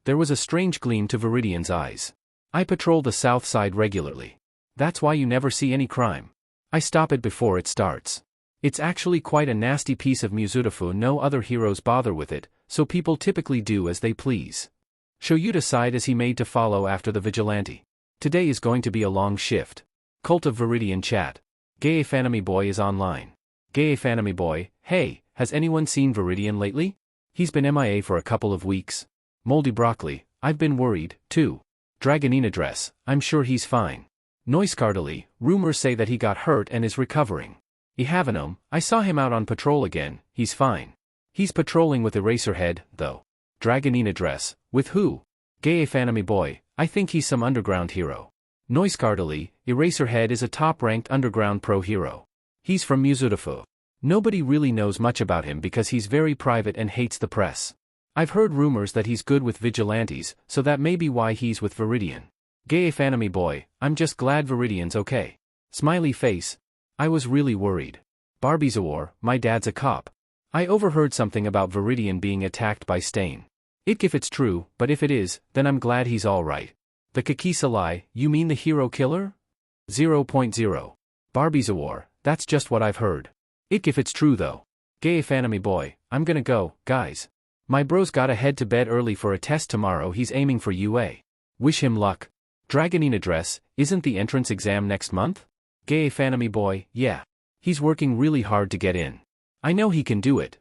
There was a strange gleam to Viridian's eyes. I patrol the south side regularly. That's why you never see any crime. I stop it before it starts. It's actually quite a nasty piece of Muzutafu. No other heroes bother with it, so people typically do as they please. Shoyuta sighed as he made to follow after the vigilante. Today is going to be a long shift. Cult of Viridian chat. Gay Fanami Boy is online. Gay Fanami Boy, hey, has anyone seen Viridian lately? He's been MIA for a couple of weeks. Moldy Broccoli, I've been worried, too. Dragonina Dress, I'm sure he's fine. Noiskardily, rumors say that he got hurt and is recovering. Ihavanome, I saw him out on patrol again, he's fine. He's patrolling with Eraserhead, though. Dragonina Dress, with who? Gay Fanami Boy, I think he's some underground hero. Noiskardily, Eraserhead is a top-ranked underground pro-hero. He's from Muzutafu. Nobody really knows much about him because he's very private and hates the press. I've heard rumors that he's good with vigilantes, so that may be why he's with Viridian. Gay Fanami Boy, I'm just glad Viridian's okay. Smiley face. I was really worried. Barbizawar, my dad's a cop. I overheard something about Viridian being attacked by Stain. If it's true, but if it is, then I'm glad he's alright. The Kakisa you mean the hero killer? 0.0. Barbizawar, that's just what I've heard. If it's true though. Gay Fanami Boy, I'm gonna go, guys. My bro's gotta head to bed early for a test tomorrow. He's aiming for UA. Wish him luck. Dragonina Dress, isn't the entrance exam next month? Gay Fanami Boy, yeah. He's working really hard to get in. I know he can do it.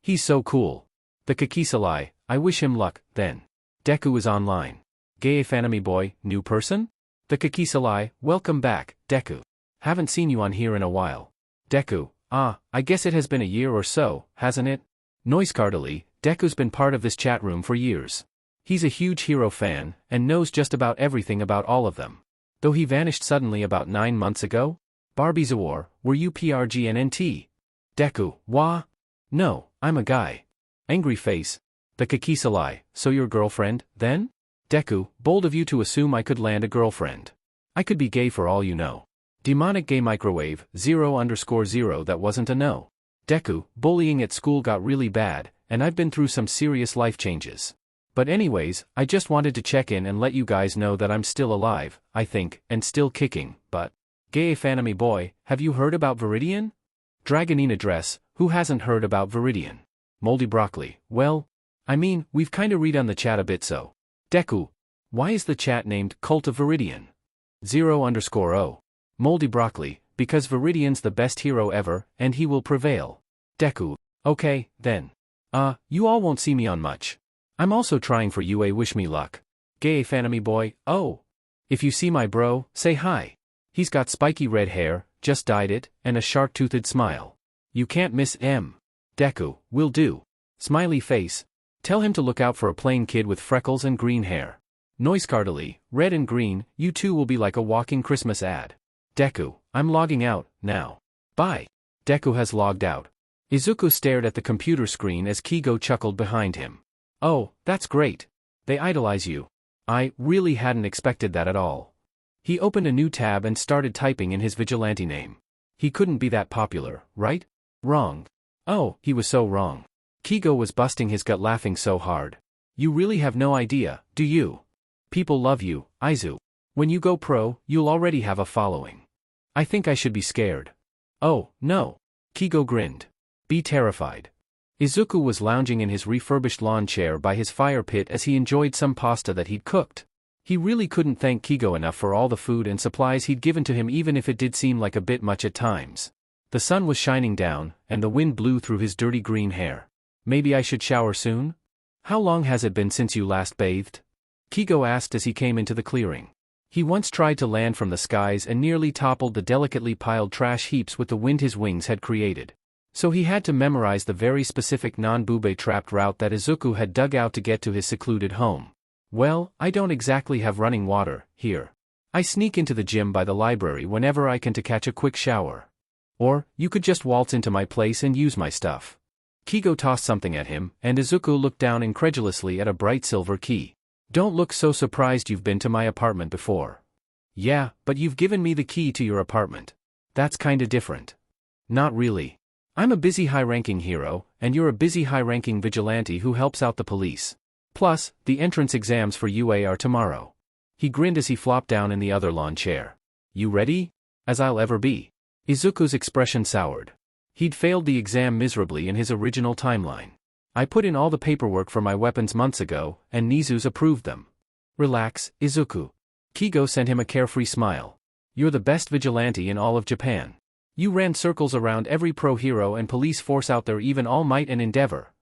He's so cool. The Kakisa I wish him luck, then. Deku is online. Gay Fanami Boy, new person? The Kakisa welcome back, Deku. Haven't seen you on here in a while. Deku, I guess it has been a year or so, hasn't it? Noiskardily, Deku's been part of this chat room for years. He's a huge hero fan, and knows just about everything about all of them. Though he vanished suddenly about 9 months ago? Barbizawar, were you PRGNNT? Deku, wah? No, I'm a guy. Angry face. The Kakisa so your girlfriend, then? Deku, bold of you to assume I could land a girlfriend. I could be gay for all you know. Demonic gay microwave, 0_0 that wasn't a no. Deku, bullying at school got really bad, and I've been through some serious life changes. But anyways, I just wanted to check in and let you guys know that I'm still alive, I think, and still kicking, but... Gay Fanami Boy, have you heard about Viridian? Dragonina Dress, who hasn't heard about Viridian? Moldy Broccoli, well... I mean, we've kinda read on the chat a bit so... Deku, why is the chat named Cult of Viridian? 0_0. Moldy Broccoli, because Viridian's the best hero ever, and he will prevail. Deku. Okay, then. You all won't see me on much. I'm also trying for UA, wish me luck. Gay Fanami boy, oh. If you see my bro, say hi. He's got spiky red hair, just dyed it, and a shark-toothed smile. You can't miss M. Deku, will do. Smiley face. Tell him to look out for a plain kid with freckles and green hair. Noisecardily, red and green, you two will be like a walking Christmas ad. Deku, I'm logging out, now. Bye. Deku has logged out. Izuku stared at the computer screen as Kigo chuckled behind him. Oh, that's great. They idolize you. I really hadn't expected that at all. He opened a new tab and started typing in his vigilante name. He couldn't be that popular, right? Wrong. Oh, he was so wrong. Kigo was busting his gut laughing so hard. You really have no idea, do you? People love you, Aizu. When you go pro, you'll already have a following. I think I should be scared. Oh, no. Kigo grinned. Be terrified. Izuku was lounging in his refurbished lawn chair by his fire pit as he enjoyed some pasta that he'd cooked. He really couldn't thank Kigo enough for all the food and supplies he'd given to him, even if it did seem like a bit much at times. The sun was shining down, and the wind blew through his dirty green hair. Maybe I should shower soon? How long has it been since you last bathed? Kigo asked as he came into the clearing. He once tried to land from the skies and nearly toppled the delicately piled trash heaps with the wind his wings had created. So he had to memorize the very specific non-Bube trapped route that Izuku had dug out to get to his secluded home. Well, I don't exactly have running water here. I sneak into the gym by the library whenever I can to catch a quick shower. Or, you could just waltz into my place and use my stuff. Kigo tossed something at him, and Izuku looked down incredulously at a bright silver key. Don't look so surprised, you've been to my apartment before. Yeah, but you've given me the key to your apartment. That's kinda different. Not really. I'm a busy high-ranking hero, and you're a busy high-ranking vigilante who helps out the police. Plus, the entrance exams for UA are tomorrow. He grinned as he flopped down in the other lawn chair. You ready? As I'll ever be. Izuku's expression soured. He'd failed the exam miserably in his original timeline. I put in all the paperwork for my weapons months ago, and Nizu's approved them. Relax, Izuku. Kigo sent him a carefree smile. You're the best vigilante in all of Japan. You ran circles around every pro hero and police force out there, even All Might and Endeavor.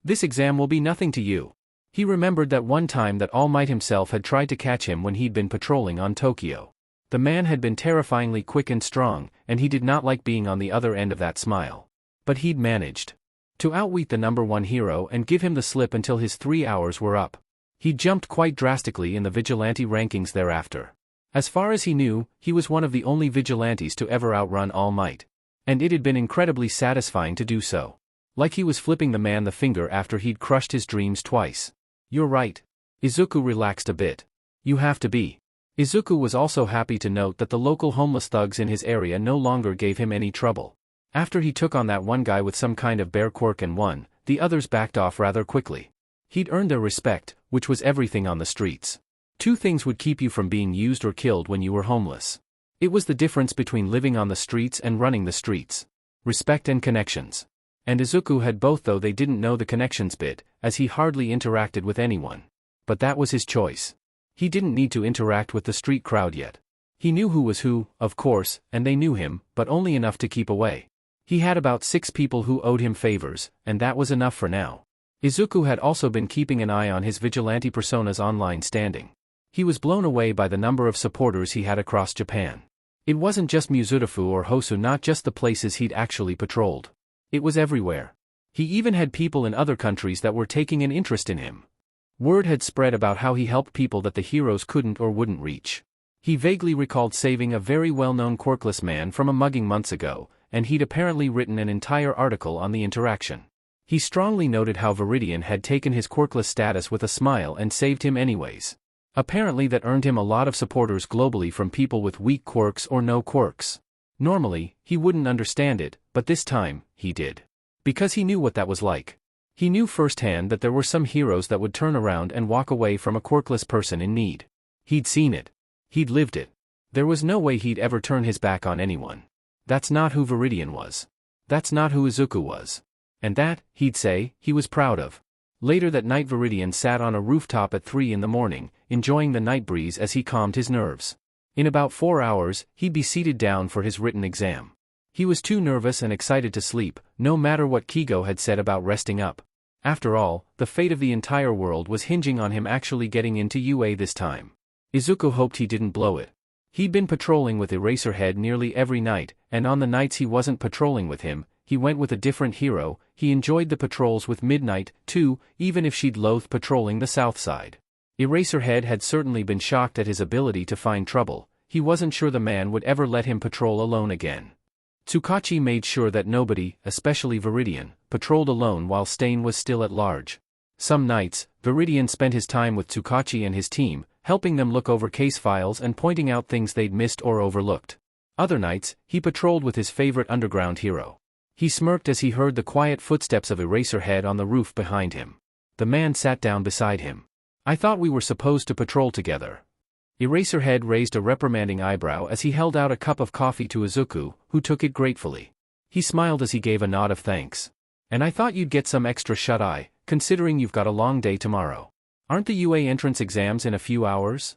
This exam will be nothing to you. He remembered that one time that All Might himself had tried to catch him when he'd been patrolling on Tokyo. The man had been terrifyingly quick and strong, and he did not like being on the other end of that smile. But he'd managed to outwit the #1 hero and give him the slip until his 3 hours were up. He jumped quite drastically in the vigilante rankings thereafter. As far as he knew, he was one of the only vigilantes to ever outrun All Might. And it had been incredibly satisfying to do so. Like he was flipping the man the finger after he'd crushed his dreams twice. You're right. Izuku relaxed a bit. You have to be. Izuku was also happy to note that the local homeless thugs in his area no longer gave him any trouble. After he took on that one guy with some kind of bear quirk and won, the others backed off rather quickly. He'd earned their respect, which was everything on the streets. 2 things would keep you from being used or killed when you were homeless. It was the difference between living on the streets and running the streets. Respect and connections. And Izuku had both, though they didn't know the connections bit, as he hardly interacted with anyone. But that was his choice. He didn't need to interact with the street crowd yet. He knew who was who, of course, and they knew him, but only enough to keep away. He had about 6 people who owed him favors, and that was enough for now. Izuku had also been keeping an eye on his vigilante persona's online standing. He was blown away by the number of supporters he had across Japan. It wasn't just Muzurafu or Hosu, not just the places he'd actually patrolled. It was everywhere. He even had people in other countries that were taking an interest in him. Word had spread about how he helped people that the heroes couldn't or wouldn't reach. He vaguely recalled saving a very well-known Quirkless man from a mugging months ago, and he'd apparently written an entire article on the interaction. He strongly noted how Viridian had taken his Quirkless status with a smile and saved him anyways. Apparently that earned him a lot of supporters globally from people with weak quirks or no quirks. Normally, he wouldn't understand it, but this time, he did. Because he knew what that was like. He knew firsthand that there were some heroes that would turn around and walk away from a quirkless person in need. He'd seen it. He'd lived it. There was no way he'd ever turn his back on anyone. That's not who Viridian was. That's not who Izuku was. And that, he'd say, he was proud of. Later that night, Viridian sat on a rooftop at 3 in the morning, enjoying the night breeze as he calmed his nerves. In about 4 hours, he'd be seated down for his written exam. He was too nervous and excited to sleep, no matter what Kigo had said about resting up. After all, the fate of the entire world was hinging on him actually getting into UA this time. Izuku hoped he didn't blow it. He'd been patrolling with Eraserhead nearly every night, and on the nights he wasn't patrolling with him, he went with a different hero. He enjoyed the patrols with Midnight, too, even if she'd loathed patrolling the south side. Eraserhead had certainly been shocked at his ability to find trouble. He wasn't sure the man would ever let him patrol alone again. Tsukachi made sure that nobody, especially Viridian, patrolled alone while Stain was still at large. Some nights, Viridian spent his time with Tsukachi and his team, helping them look over case files and pointing out things they'd missed or overlooked. Other nights, he patrolled with his favorite underground hero. He smirked as he heard the quiet footsteps of Eraserhead on the roof behind him. The man sat down beside him. "I thought we were supposed to patrol together." Eraserhead raised a reprimanding eyebrow as he held out a cup of coffee to Izuku, who took it gratefully. He smiled as he gave a nod of thanks. "And I thought you'd get some extra shut-eye, considering you've got a long day tomorrow. Aren't the UA entrance exams in a few hours?"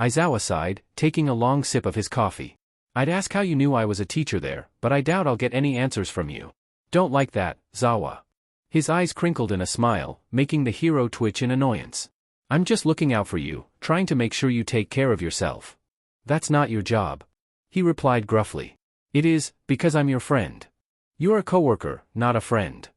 Aizawa sighed, taking a long sip of his coffee. "I'd ask how you knew I was a teacher there, but I doubt I'll get any answers from you." "Don't like that, Zawa." His eyes crinkled in a smile, making the hero twitch in annoyance. "I'm just looking out for you, trying to make sure you take care of yourself." "That's not your job," he replied gruffly. "It is, because I'm your friend. You're a coworker, not a friend."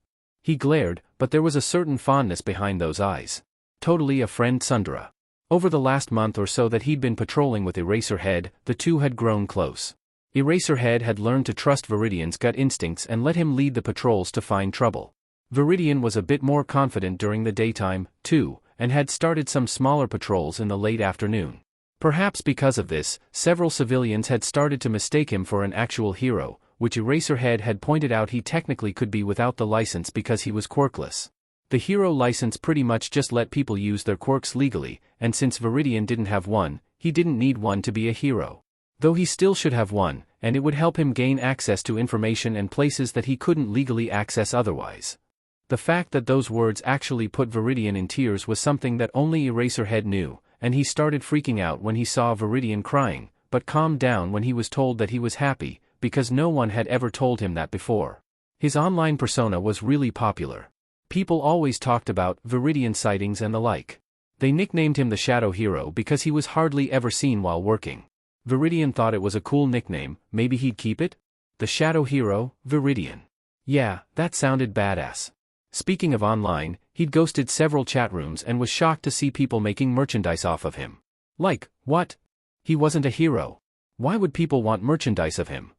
He glared, but there was a certain fondness behind those eyes. Totally a friend Sundara. Over the last month or so that he'd been patrolling with Eraserhead, the two had grown close. Eraserhead had learned to trust Viridian's gut instincts and let him lead the patrols to find trouble. Viridian was a bit more confident during the daytime, too, and had started some smaller patrols in the late afternoon. Perhaps because of this, several civilians had started to mistake him for an actual hero, which Eraserhead had pointed out he technically could be without the license because he was quirkless. The hero license pretty much just let people use their quirks legally, and since Viridian didn't have one, he didn't need one to be a hero. Though he still should have one, and it would help him gain access to information and places that he couldn't legally access otherwise. The fact that those words actually put Viridian in tears was something that only Eraserhead knew, and he started freaking out when he saw Viridian crying, but calmed down when he was told that he was happy, because no one had ever told him that before. His online persona was really popular. People always talked about Viridian sightings and the like. They nicknamed him the Shadow Hero because he was hardly ever seen while working. Viridian thought it was a cool nickname, maybe he'd keep it? The Shadow Hero, Viridian. Yeah, that sounded badass. Speaking of online, he'd ghosted several chat rooms and was shocked to see people making merchandise off of him. Like, what? He wasn't a hero. Why would people want merchandise of him?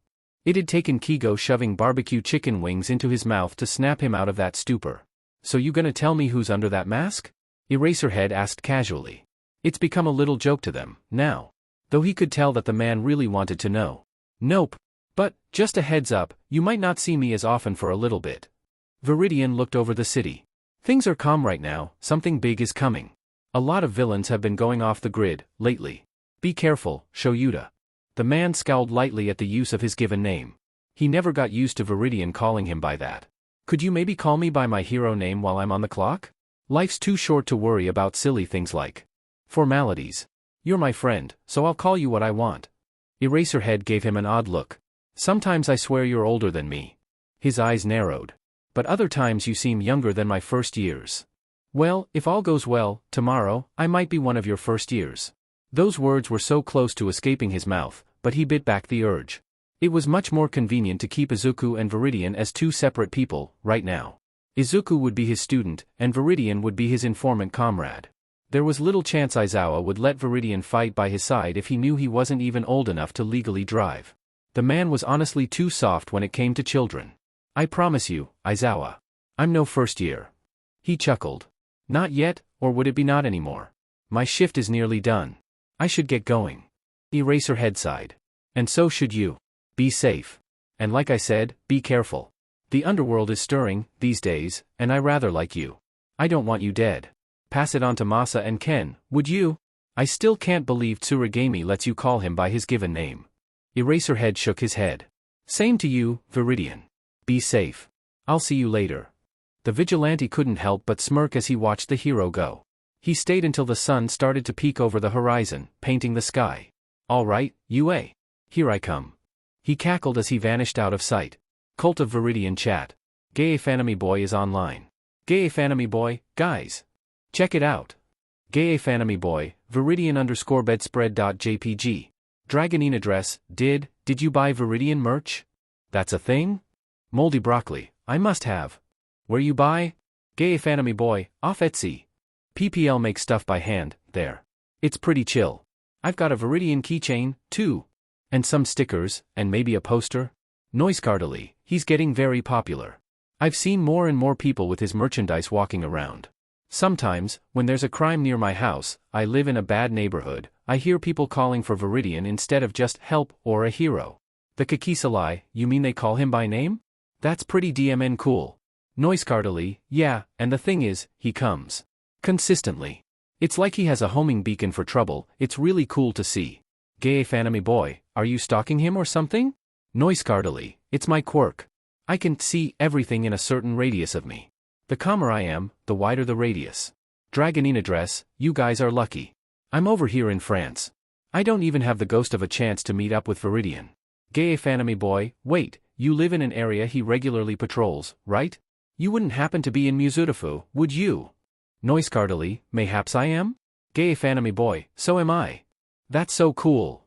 It had taken Kigo shoving barbecue chicken wings into his mouth to snap him out of that stupor. "So you gonna tell me who's under that mask?" Eraserhead asked casually. It's become a little joke to them, now. Though he could tell that the man really wanted to know. "Nope. But, just a heads up, you might not see me as often for a little bit." Viridian looked over the city. "Things are calm right now, something big is coming. A lot of villains have been going off the grid, lately. Be careful, Shoyuta." The man scowled lightly at the use of his given name. He never got used to Viridian calling him by that. "Could you maybe call me by my hero name while I'm on the clock? Life's too short to worry about silly things like formalities. You're my friend, so I'll call you what I want." Eraserhead gave him an odd look. "Sometimes I swear you're older than me." His eyes narrowed. "But other times you seem younger than my first years." "Well, if all goes well, tomorrow, I might be one of your first years." Those words were so close to escaping his mouth, but he bit back the urge. It was much more convenient to keep Izuku and Viridian as two separate people, right now. Izuku would be his student, and Viridian would be his informant comrade. There was little chance Aizawa would let Viridian fight by his side if he knew he wasn't even old enough to legally drive. The man was honestly too soft when it came to children. "I promise you, Aizawa. I'm no first year." He chuckled. "Not yet, or would it be not anymore? My shift is nearly done. I should get going." Eraserhead sighed. "And so should you. Be safe. And like I said, be careful. The underworld is stirring, these days, and I rather like you. I don't want you dead. Pass it on to Masa and Ken, would you? I still can't believe Tsurigami lets you call him by his given name." Eraserhead shook his head. "Same to you, Viridian. Be safe. I'll see you later." The vigilante couldn't help but smirk as he watched the hero go. He stayed until the sun started to peek over the horizon, painting the sky. Alright, UA. Here I come. He cackled as he vanished out of sight. Cult of Viridian chat. Gay Fanemy Boy is online. Gay Fanemy Boy, guys. Check it out. Gay Fanemy Boy, Viridian_bedspread.jpg. Dragonine address, did you buy Viridian merch? That's a thing? Moldy broccoli, I must have. Where you buy? Gay Fanemy Boy, off Etsy. PPL makes stuff by hand, there. It's pretty chill. I've got a Viridian keychain, too. And some stickers, and maybe a poster. Noisecardily, he's getting very popular. I've seen more and more people with his merchandise walking around. Sometimes, when there's a crime near my house, I live in a bad neighborhood, I hear people calling for Viridian instead of just help or a hero. The Kakisalai, you mean they call him by name? That's pretty DMN cool. Noisecardily, yeah, and the thing is, he comes. Consistently. It's like he has a homing beacon for trouble, it's really cool to see. Gay Fanemy Boy, are you stalking him or something? Noisecardily, it's my quirk. I can see everything in a certain radius of me. The calmer I am, the wider the radius. Dragonine address, you guys are lucky. I'm over here in France. I don't even have the ghost of a chance to meet up with Viridian. Gay Fanemy Boy, wait, you live in an area he regularly patrols, right? You wouldn't happen to be in Muzutafu, would you? Noisecardily, mayhaps I am? Gay Fanemy Boy, so am I. That's so cool.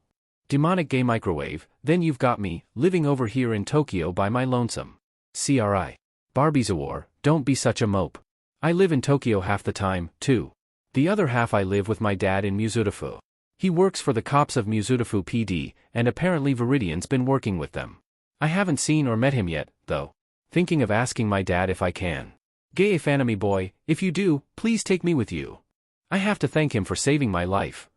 Demonic Gay Microwave, then you've got me, living over here in Tokyo by my lonesome. CRI. Barbie's a war, don't be such a mope. I live in Tokyo half the time, too. The other half I live with my dad in Muzutafu. He works for the cops of Muzutafu PD, and apparently Viridian's been working with them. I haven't seen or met him yet, though. Thinking of asking my dad if I can. Gay Fanemy Boy, if you do, please take me with you. I have to thank him for saving my life.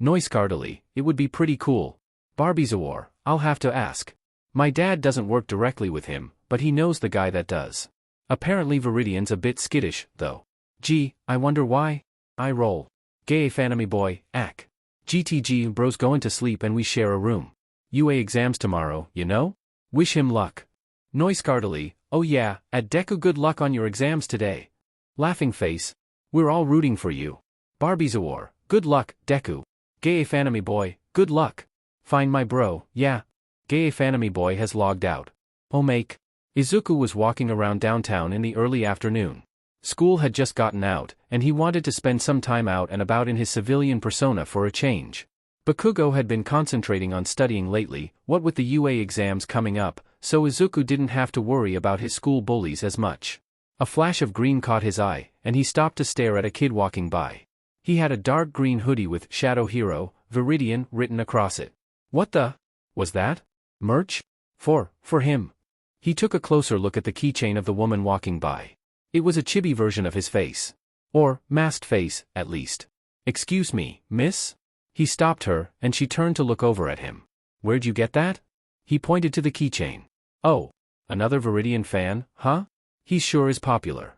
Noisecardily, it would be pretty cool. Barbie's a war, I'll have to ask. My dad doesn't work directly with him, but he knows the guy that does. Apparently Viridian's a bit skittish, though. Gee, I wonder why? I roll. Gay Fanemy Boy, ack. GTG bro's going to sleep and we share a room. UA exams tomorrow, you know? Wish him luck. Noisecardily, oh yeah, at Deku good luck on your exams today. Laughing face. We're all rooting for you. Barbie's a war, good luck, Deku. Gay Fanemy Boy, good luck. Find my bro, yeah. Gay Fanemy Boy has logged out. Oh make. Izuku was walking around downtown in the early afternoon. School had just gotten out, and he wanted to spend some time out and about in his civilian persona for a change. Bakugo had been concentrating on studying lately, what with the UA exams coming up, so Izuku didn't have to worry about his school bullies as much. A flash of green caught his eye, and he stopped to stare at a kid walking by. He had a dark green hoodie with Shadow Hero, Viridian, written across it. What the? Was that? Merch? For him. He took a closer look at the keychain of the woman walking by. It was a chibi version of his face. Or, masked face, at least. Excuse me, miss? He stopped her, and she turned to look over at him. Where'd you get that? He pointed to the keychain. Oh, another Viridian fan, huh? He sure is popular.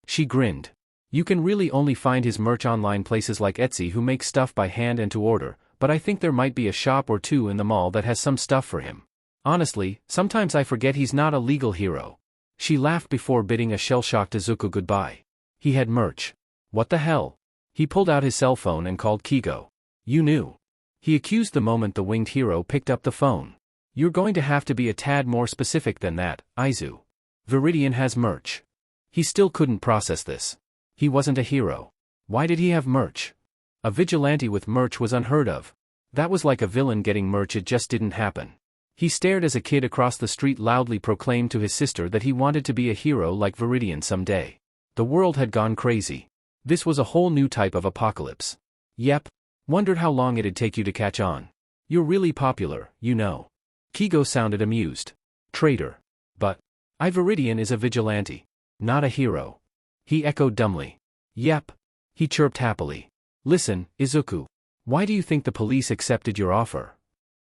She grinned. You can really only find his merch online places like Etsy who make stuff by hand and to order, but I think there might be a shop or two in the mall that has some stuff for him. Honestly, sometimes I forget he's not a legal hero. She laughed before bidding a shell-shocked Izuku goodbye. He had merch. What the hell? He pulled out his cell phone and called Kigo. You knew. He accused the moment the winged hero picked up the phone. You're going to have to be a tad more specific than that, Aizu. Viridian has merch. He still couldn't process this. He wasn't a hero. Why did he have merch? A vigilante with merch was unheard of. That was like a villain getting merch, it just didn't happen. He stared as a kid across the street loudly proclaimed to his sister that he wanted to be a hero like Viridian someday. The world had gone crazy. This was a whole new type of apocalypse. Yep. Wondered how long it'd take you to catch on. You're really popular, you know. Kigo sounded amused. Traitor. But Viridian is a vigilante. Not a hero. He echoed dumbly. Yep. He chirped happily. Listen, Izuku. Why do you think the police accepted your offer?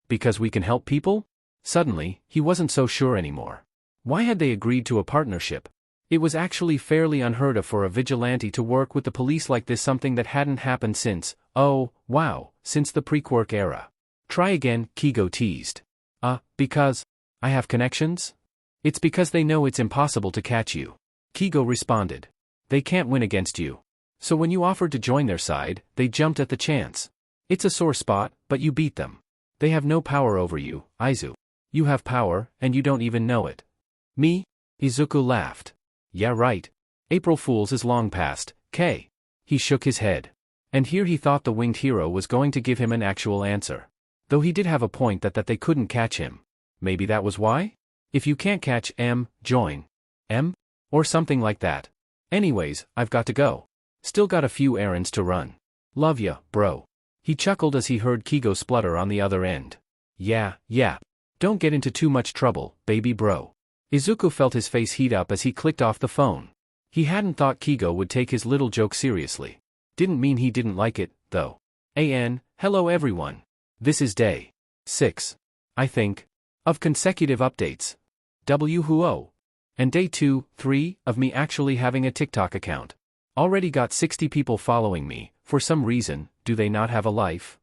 Because we can help people? Suddenly, he wasn't so sure anymore. Why had they agreed to a partnership? It was actually fairly unheard of for a vigilante to work with the police like this, something that hadn't happened since, oh, wow, since the pre-Quirk era. Try again, Kigo teased. Because I have connections? It's because they know it's impossible to catch you. Kigo responded. They can't win against you. So when you offered to join their side, they jumped at the chance. It's a sore spot, but you beat them. They have no power over you, Aizu. You have power, and you don't even know it. Me? Izuku laughed. Yeah right. April Fool's is long past, K. He shook his head. And here he thought the winged hero was going to give him an actual answer. Though he did have a point that they couldn't catch him. Maybe that was why? If you can't catch M, join M? Or something like that. Anyways, I've got to go. Still got a few errands to run. Love ya, bro. He chuckled as he heard Kigo splutter on the other end. Yeah. Don't get into too much trouble, baby bro. Izuku felt his face heat up as he clicked off the phone. He hadn't thought Kigo would take his little joke seriously. Didn't mean he didn't like it, though. Hello everyone. This is day 6, I think, of consecutive updates. Whoo. And day 2, 3, of me actually having a TikTok account. Already got 60 people following me. For some reason, do they not have a life?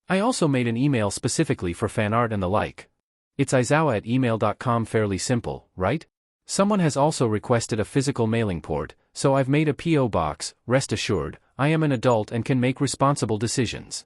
I also made an email specifically for fan art and the like. It's aizawa@email.com. Fairly simple, right? Someone has also requested a physical mailing port, so I've made a P.O. box. Rest assured, I am an adult and can make responsible decisions.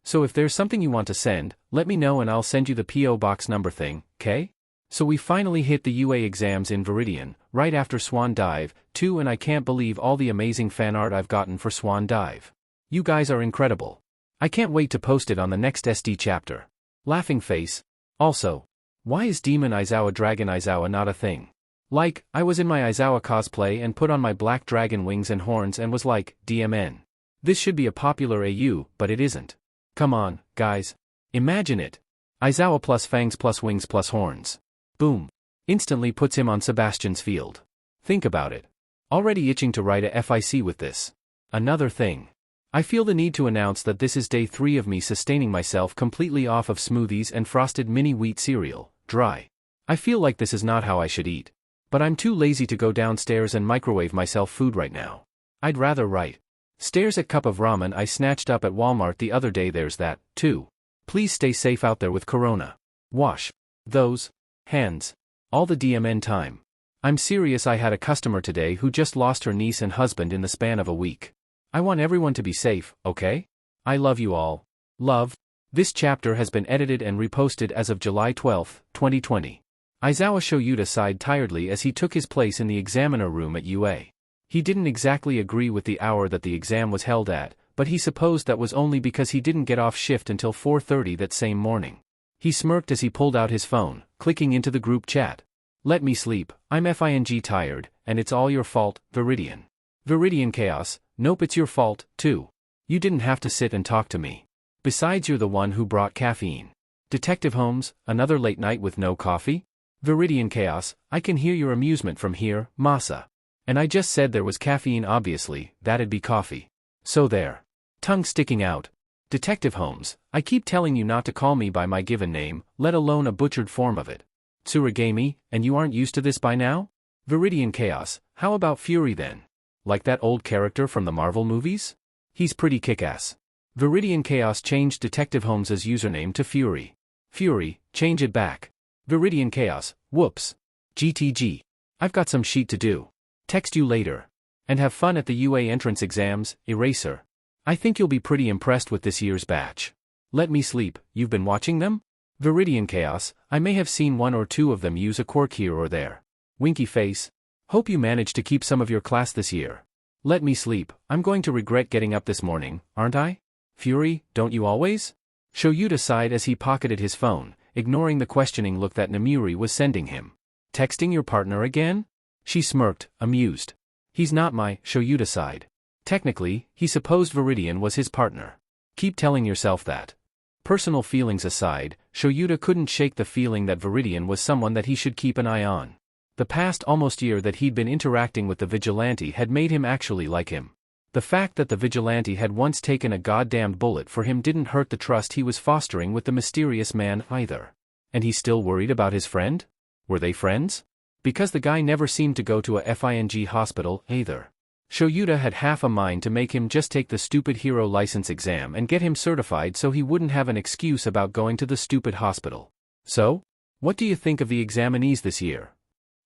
So if there's something you want to send, let me know and I'll send you the P.O. box number thing, okay? So we finally hit the UA exams in Viridian, right after Swan Dive 2, and I can't believe all the amazing fan art I've gotten for Swan Dive. You guys are incredible. I can't wait to post it on the next SD chapter. Laughing face. Also, why is Demon Aizawa Dragon Aizawa not a thing? Like, I was in my Aizawa cosplay and put on my black dragon wings and horns and was like, DMN. This should be a popular AU, but it isn't. Come on, guys. Imagine it. Aizawa plus fangs plus wings plus horns. Boom. Instantly puts him on Sebastian's field. Think about it. Already itching to write a FIC with this. Another thing. I feel the need to announce that this is day 3 of me sustaining myself completely off of smoothies and frosted mini wheat cereal, dry. I feel like this is not how I should eat. But I'm too lazy to go downstairs and microwave myself food right now. I'd rather write. Stares at cup of ramen I snatched up at Walmart the other day. There's that, too. Please stay safe out there with corona. Wash those hands. All the DMN time. I'm serious. I had a customer today who just lost her niece and husband in the span of a week. I want everyone to be safe, okay? I love you all. Love. This chapter has been edited and reposted as of July 12, 2020. Aizawa Shoyuta sighed tiredly as he took his place in the examiner room at UA. He didn't exactly agree with the hour that the exam was held at, but he supposed that was only because he didn't get off shift until 4:30 that same morning. He smirked as he pulled out his phone, clicking into the group chat. Let me sleep, I'm FING tired, and it's all your fault, Viridian. Viridian Chaos, nope, it's your fault, too. You didn't have to sit and talk to me. Besides, you're the one who brought caffeine. Detective Holmes, another late night with no coffee? Viridian Chaos, I can hear your amusement from here, Masa. And I just said there was caffeine. Obviously, that'd be coffee. So there. Tongue sticking out. Detective Holmes, I keep telling you not to call me by my given name, let alone a butchered form of it. Tsurigami, and you aren't used to this by now? Viridian Chaos, how about Fury then? Like that old character from the Marvel movies? He's pretty kick-ass. Viridian Chaos changed Detective Holmes's username to Fury. Fury, change it back. Viridian Chaos, whoops. GTG. I've got some sheet to do. Text you later. And have fun at the UA entrance exams, Eraser. I think you'll be pretty impressed with this year's batch. Let me sleep, you've been watching them? Viridian Chaos, I may have seen one or two of them use a quirk here or there. Winky face. Hope you managed to keep some of your class this year. Let me sleep, I'm going to regret getting up this morning, aren't I? Fury, don't you always? Shoyuta sighed as he pocketed his phone, ignoring the questioning look that Namuri was sending him. Texting your partner again? She smirked, amused. He's not my, Shoyuta sighed. Technically, he supposed Viridian was his partner. Keep telling yourself that. Personal feelings aside, Shoyuta couldn't shake the feeling that Viridian was someone that he should keep an eye on. The past almost year that he'd been interacting with the vigilante had made him actually like him. The fact that the vigilante had once taken a goddamned bullet for him didn't hurt the trust he was fostering with the mysterious man either. And he's still worried about his friend? Were they friends? Because the guy never seemed to go to a FING hospital either. Shoyuta had half a mind to make him just take the stupid hero license exam and get him certified so he wouldn't have an excuse about going to the stupid hospital. So? What do you think of the examinees this year?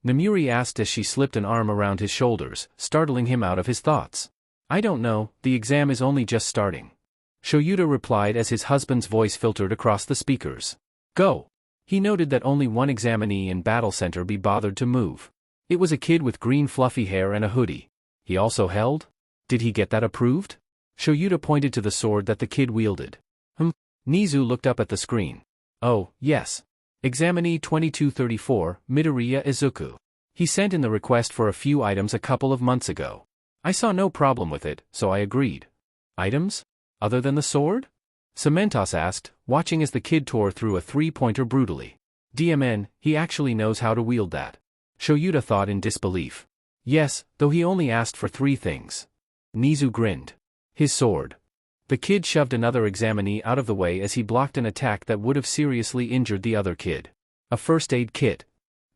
Namuri asked as she slipped an arm around his shoulders, startling him out of his thoughts. I don't know, the exam is only just starting. Shoyuta replied as his husband's voice filtered across the speakers. Go. He noted that only one examinee in Battle Center be bothered to move. It was a kid with green fluffy hair and a hoodie. He also held? Did he get that approved? Shoyuta pointed to the sword that the kid wielded. Nizu looked up at the screen. Oh, yes. Examinee 2234, Midoriya Izuku. He sent in the request for a few items a couple of months ago. I saw no problem with it, so I agreed. Items? Other than the sword? Cementos asked, watching as the kid tore through a three-pointer brutally. DMN, he actually knows how to wield that. Shoyuta thought in disbelief. Yes, though he only asked for 3 things. Nizu grinned. His sword. The kid shoved another examinee out of the way as he blocked an attack that would have seriously injured the other kid. A first aid kit.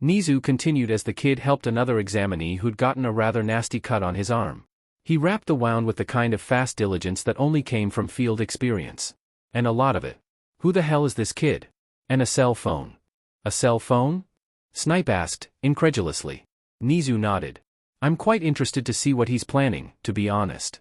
Nizu continued as the kid helped another examinee who'd gotten a rather nasty cut on his arm. He wrapped the wound with the kind of fast diligence that only came from field experience. And a lot of it. Who the hell is this kid? And a cell phone. A cell phone? Snipe asked, incredulously. Nizu nodded. I'm quite interested to see what he's planning, to be honest.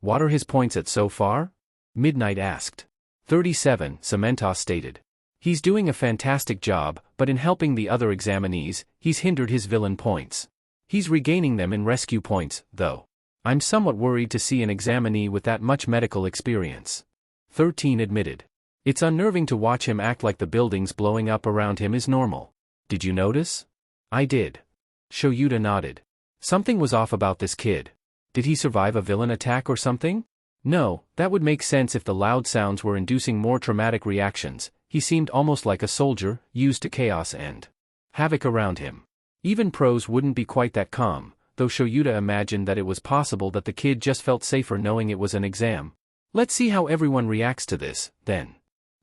What are his points at so far? Midnight asked. 37, Cementos stated. He's doing a fantastic job, but in helping the other examinees, he's hindered his villain points. He's regaining them in rescue points, though. I'm somewhat worried to see an examinee with that much medical experience. 13 admitted. It's unnerving to watch him act like the buildings blowing up around him is normal. Did you notice? I did. Shoyuta nodded. Something was off about this kid. Did he survive a villain attack or something? No, that would make sense if the loud sounds were inducing more traumatic reactions. He seemed almost like a soldier, used to chaos and havoc around him. Even pros wouldn't be quite that calm, though Shoyuta imagined that it was possible that the kid just felt safer knowing it was an exam. Let's see how everyone reacts to this, then.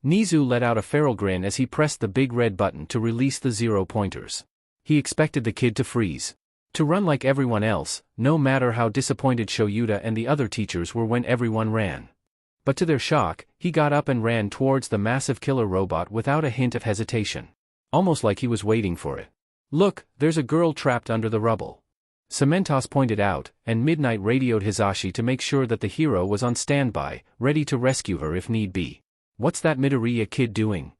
Nizu let out a feral grin as he pressed the big red button to release the 0-pointers. He expected the kid to freeze. To run like everyone else, no matter how disappointed Shoyuta and the other teachers were when everyone ran. But to their shock, he got up and ran towards the massive killer robot without a hint of hesitation. Almost like he was waiting for it. Look, there's a girl trapped under the rubble. Cementos pointed out, and Midnight radioed Hisashi to make sure that the hero was on standby, ready to rescue her if need be. What's that Midoriya kid doing?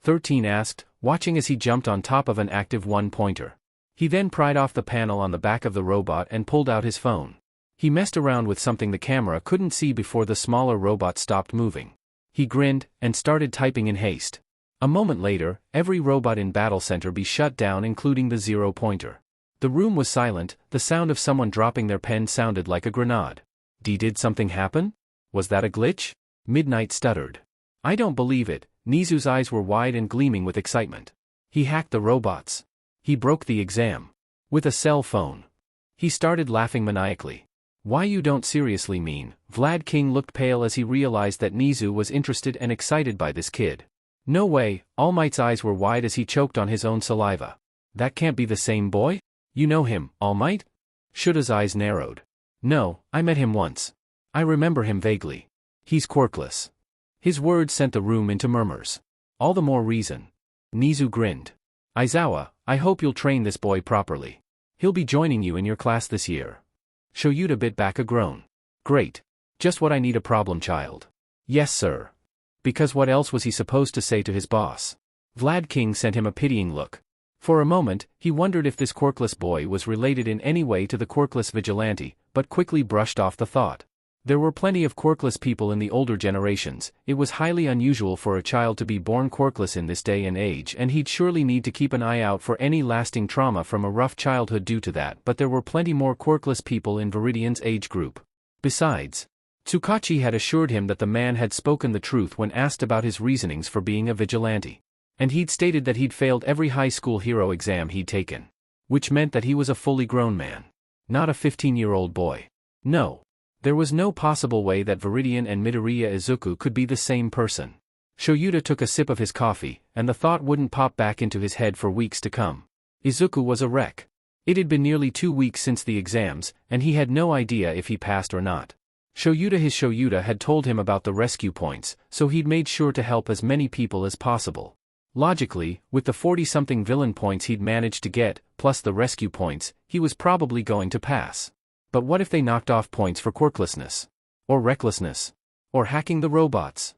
13 asked, watching as he jumped on top of an active 1-pointer. He then pried off the panel on the back of the robot and pulled out his phone. He messed around with something the camera couldn't see before the smaller robot stopped moving. He grinned, and started typing in haste. A moment later, every robot in Battle Center be shut down including the 0-pointer. The room was silent, the sound of someone dropping their pen sounded like a grenade. Did something happen? Was that a glitch? Midnight stuttered. I don't believe it. Nizu's eyes were wide and gleaming with excitement. He hacked the robots. He broke the exam. With a cell phone. He started laughing maniacally. Why you don't seriously mean? Vlad King looked pale as he realized that Nizu was interested and excited by this kid. No way. All Might's eyes were wide as he choked on his own saliva. That can't be the same boy? You know him, All Might? Shuta's eyes narrowed. No, I met him once. I remember him vaguely. He's Quirkless. His words sent the room into murmurs. All the more reason. Nizu grinned. Aizawa, I hope you'll train this boy properly. He'll be joining you in your class this year. Shoyuta bit back a groan. Great. Just what I need, a problem child. Yes sir. Because what else was he supposed to say to his boss? Vlad King sent him a pitying look. For a moment, he wondered if this Quirkless boy was related in any way to the Quirkless vigilante, but quickly brushed off the thought. There were plenty of Quirkless people in the older generations. It was highly unusual for a child to be born Quirkless in this day and age, and he'd surely need to keep an eye out for any lasting trauma from a rough childhood due to that, but there were plenty more Quirkless people in Viridian's age group. Besides, Tsukachi had assured him that the man had spoken the truth when asked about his reasonings for being a vigilante. And he'd stated that he'd failed every high school hero exam he'd taken. Which meant that he was a fully grown man. Not a 15-year-old boy. No. There was no possible way that Viridian and Midoriya Izuku could be the same person. Shoyuta took a sip of his coffee, and the thought wouldn't pop back into his head for weeks to come. Izuku was a wreck. It had been nearly 2 weeks since the exams, and he had no idea if he passed or not. Shoyuta had told him about the rescue points, so he'd made sure to help as many people as possible. Logically, with the 40-something villain points he'd managed to get, plus the rescue points, he was probably going to pass. But what if they knocked off points for quirklessness? Or recklessness? Or hacking the robots.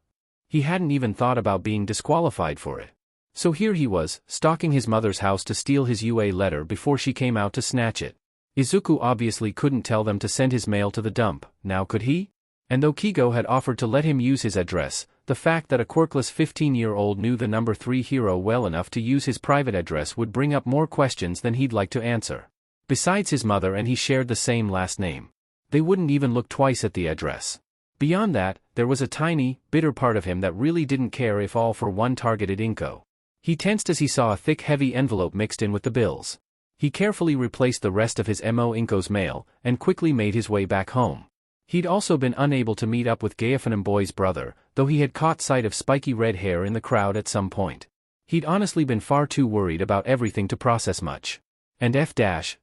He hadn't even thought about being disqualified for it. So here he was, stalking his mother's house to steal his UA letter before she came out to snatch it. Izuku obviously couldn't tell them to send his mail to the dump, now could he? And though Kigo had offered to let him use his address, the fact that a quirkless 15-year-old knew the number 3 hero well enough to use his private address would bring up more questions than he'd like to answer. Besides his mother and he shared the same last name. They wouldn't even look twice at the address. Beyond that, there was a tiny, bitter part of him that really didn't care if all for one targeted Inko. He tensed as he saw a thick heavy envelope mixed in with the bills. He carefully replaced the rest of his MO Inko's mail, and quickly made his way back home. He'd also been unable to meet up with Gaofanum Boy's brother, though he had caught sight of spiky red hair in the crowd at some point. He'd honestly been far too worried about everything to process much. And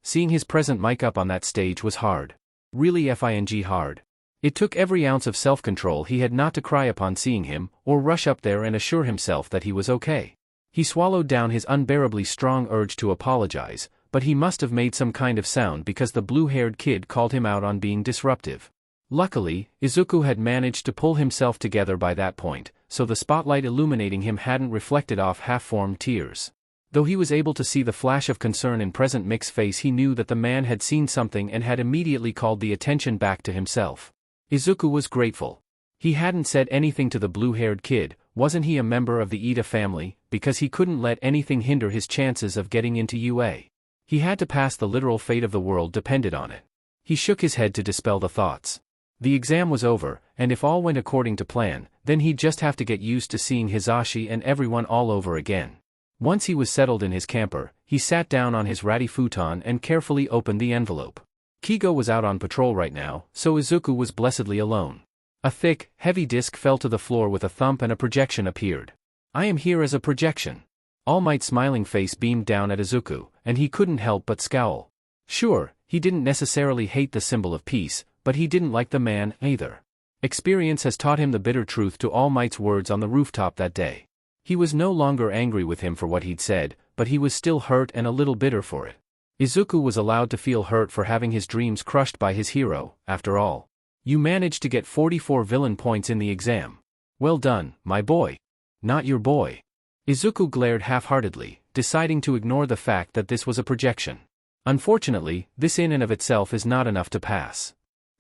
seeing his present mic up on that stage was hard. Really FING hard. It took every ounce of self-control he had not to cry upon seeing him, or rush up there and assure himself that he was okay. He swallowed down his unbearably strong urge to apologize, but he must have made some kind of sound because the blue-haired kid called him out on being disruptive. Luckily, Izuku had managed to pull himself together by that point, so the spotlight illuminating him hadn't reflected off half-formed tears. Though he was able to see the flash of concern in Present Mic's face, he knew that the man had seen something and had immediately called the attention back to himself. Izuku was grateful. He hadn't said anything to the blue-haired kid, wasn't he a member of the Ida family, because he couldn't let anything hinder his chances of getting into UA. He had to pass, the literal fate of the world depended on it. He shook his head to dispel the thoughts. The exam was over, and if all went according to plan, then he'd just have to get used to seeing Hisashi and everyone all over again. Once he was settled in his camper, he sat down on his ratty futon and carefully opened the envelope. Kigo was out on patrol right now, so Izuku was blessedly alone. A thick, heavy disc fell to the floor with a thump and a projection appeared. "I am here as a projection." All Might's smiling face beamed down at Izuku, and he couldn't help but scowl. Sure, he didn't necessarily hate the symbol of peace, but he didn't like the man, either. Experience has taught him the bitter truth to All Might's words on the rooftop that day. He was no longer angry with him for what he'd said, but he was still hurt and a little bitter for it. Izuku was allowed to feel hurt for having his dreams crushed by his hero, after all. "You managed to get 44 villain points in the exam. Well done, my boy." "Not your boy." Izuku glared half-heartedly, deciding to ignore the fact that this was a projection. Unfortunately, this in and of itself is not enough to pass.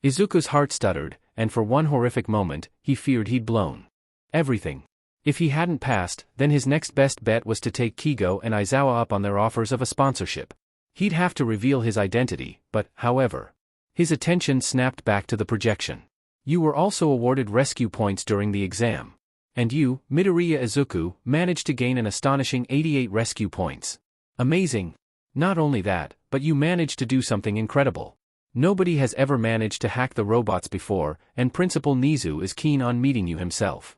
Izuku's heart stuttered, and for one horrific moment, he feared he'd blown everything. If he hadn't passed, then his next best bet was to take Kigo and Aizawa up on their offers of a sponsorship. He'd have to reveal his identity, but, however, his attention snapped back to the projection. "You were also awarded rescue points during the exam. And you, Midoriya Izuku, managed to gain an astonishing 88 rescue points. Amazing. Not only that, but you managed to do something incredible. Nobody has ever managed to hack the robots before, and Principal Nizu is keen on meeting you himself."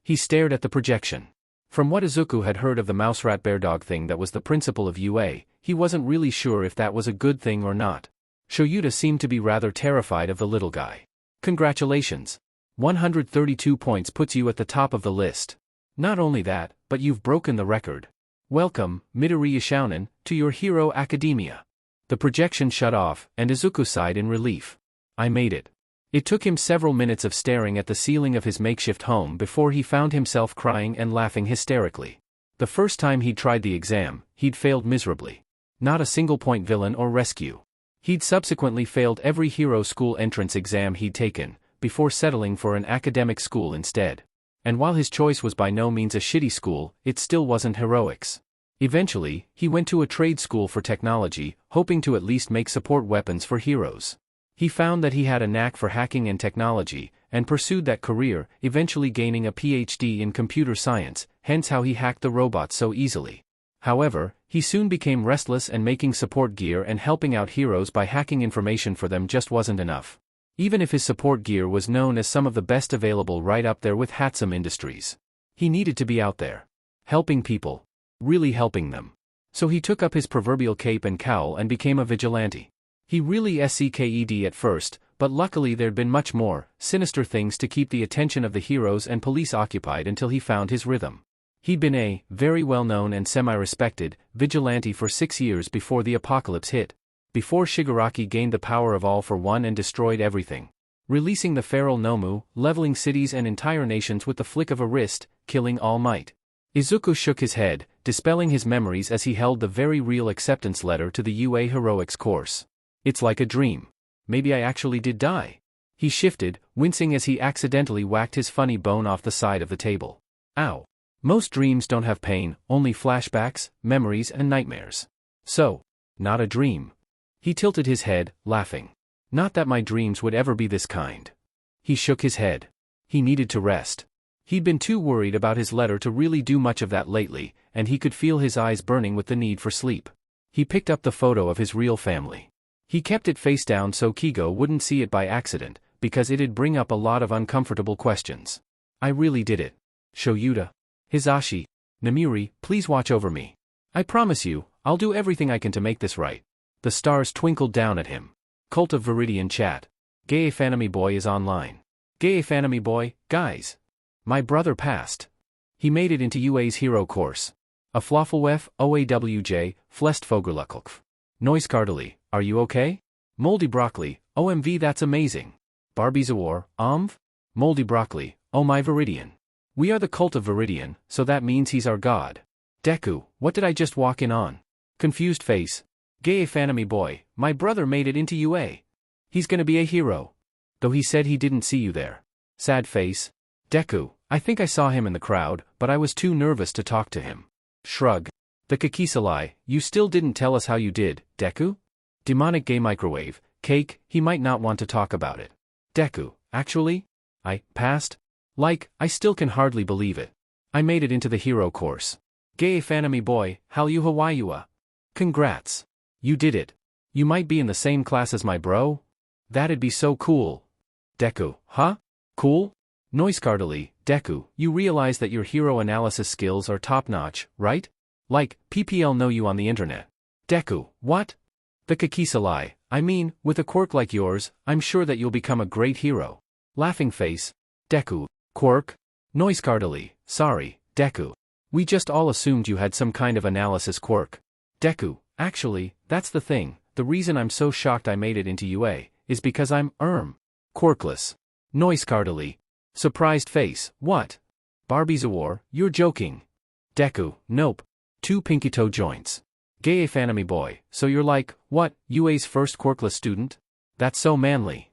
He stared at the projection. From what Izuku had heard of the mouse rat bear dog thing that was the principal of UA, he wasn't really sure if that was a good thing or not. Shoyuta seemed to be rather terrified of the little guy. "Congratulations. 132 points puts you at the top of the list. Not only that, but you've broken the record. Welcome, Midoriya Izuku, to your Hero Academia." The projection shut off, and Izuku sighed in relief. "I made it." It took him several minutes of staring at the ceiling of his makeshift home before he found himself crying and laughing hysterically. The first time he'd tried the exam, he'd failed miserably. Not a single point villain or rescue. He'd subsequently failed every hero school entrance exam he'd taken, before settling for an academic school instead. And while his choice was by no means a shitty school, it still wasn't heroics. Eventually, he went to a trade school for technology, hoping to at least make support weapons for heroes. He found that he had a knack for hacking and technology, and pursued that career, eventually gaining a PhD in computer science, hence how he hacked the robots so easily. However, he soon became restless, and making support gear and helping out heroes by hacking information for them just wasn't enough. Even if his support gear was known as some of the best available, right up there with Hatsum Industries. He needed to be out there. Helping people. Really helping them. So he took up his proverbial cape and cowl and became a vigilante. He really sucked at first, but luckily there'd been much more sinister things to keep the attention of the heroes and police occupied until he found his rhythm. He'd been a very well-known and semi-respected vigilante for 6 years before the apocalypse hit. Before Shigaraki gained the power of All for One and destroyed everything. Releasing the feral Nomu, leveling cities and entire nations with the flick of a wrist, killing All Might. Izuku shook his head, dispelling his memories as he held the very real acceptance letter to the UA Heroics course. It's like a dream. Maybe I actually did die. He shifted, wincing as he accidentally whacked his funny bone off the side of the table. Ow. Most dreams don't have pain, only flashbacks, memories and nightmares. So, not a dream. He tilted his head, laughing. Not that my dreams would ever be this kind. He shook his head. He needed to rest. He'd been too worried about his letter to really do much of that lately, and he could feel his eyes burning with the need for sleep. He picked up the photo of his real family. He kept it face down so Kigo wouldn't see it by accident, because it'd bring up a lot of uncomfortable questions. I really did it. Shoyuta. Hisashi. Namiri, please watch over me. I promise you, I'll do everything I can to make this right. The stars twinkled down at him. Cult of Viridian chat. Gay Fanami Boy is online. Gay Fanami Boy, guys. My brother passed. He made it into UA's hero course. A Floffelwef, OAWJ, Flestfogerluckf. Noiskardali, are you okay? Moldy Broccoli, OMV that's amazing. Barbizawar, OMV? Moldy Broccoli, oh my Viridian. We are the cult of Viridian, so that means he's our god. Deku, what did I just walk in on? Confused face. Gay Fanami Boy, my brother made it into UA. He's gonna be a hero. Though he said he didn't see you there. Sad face. Deku, I think I saw him in the crowd, but I was too nervous to talk to him. Shrug. The Kakisalai, you still didn't tell us how you did, Deku? Demonic Gay Microwave, Cake, he might not want to talk about it. Deku, actually? I passed? Like, I still can hardly believe it. I made it into the hero course. Gay Fanami Boy, Hallyu Hawaiiua. Congrats. You did it. You might be in the same class as my bro? That'd be so cool. Deku, huh? Cool? Noiskardali, Deku, you realize that your hero analysis skills are top-notch, right? Like, PPL know you on the internet. Deku, what? The Kakisalai, I mean, with a quirk like yours, I'm sure that you'll become a great hero. Laughing face. Deku, Quirk? Noiskardali, sorry, Deku. We just all assumed you had some kind of analysis quirk. Deku, actually, that's the thing, the reason I'm so shocked I made it into UA, is because I'm, Quirkless. Noiskardali. Surprised face, what? Barbizawar, you're joking. Deku, nope. 2 pinky toe joints. Gay Fanami Boy, so you're like, what, UA's first quirkless student? That's so manly.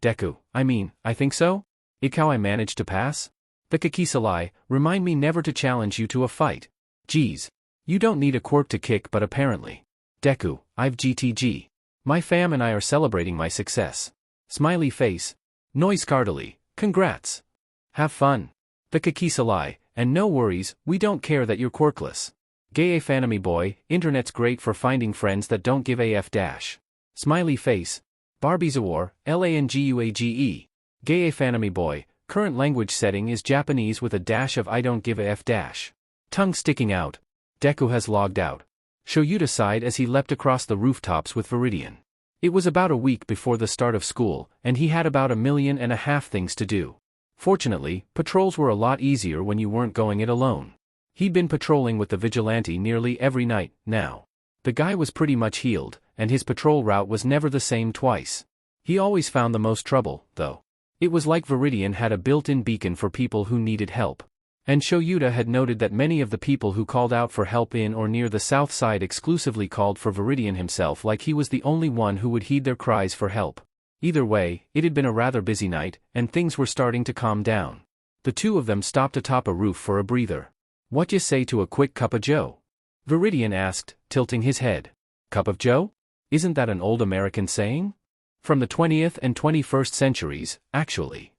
Deku, I mean, I think so? Ik how I managed to pass? The Kakisalai, remind me never to challenge you to a fight. Geez. You don't need a quirk to kick but apparently. Deku, I've GTG. My fam and I are celebrating my success. Smiley face. Noiskardali, congrats. Have fun. The Kakisalai, and no worries, we don't care that you're quirkless. Gay Fanami Boy, internet's great for finding friends that don't give AF dash. Smiley face. Barbizawar, LANGUAGE. Gay Fanami Boy, current language setting is Japanese with a dash of I don't give AF dash. Tongue sticking out. Deku has logged out. Shoyuta sighed as he leapt across the rooftops with Viridian. It was about a week before the start of school, and he had about 1.5 million things to do. Fortunately, patrols were a lot easier when you weren't going it alone. He'd been patrolling with the vigilante nearly every night, now. The guy was pretty much healed, and his patrol route was never the same twice. He always found the most trouble, though. It was like Viridian had a built-in beacon for people who needed help. And Shoyuta had noted that many of the people who called out for help in or near the south side exclusively called for Viridian himself, like he was the only one who would heed their cries for help. Either way, it had been a rather busy night, and things were starting to calm down. The two of them stopped atop a roof for a breather. What you say to a quick cup of joe? Viridian asked, tilting his head. Cup of joe? Isn't that an old American saying? From the 20th and 21st centuries, actually.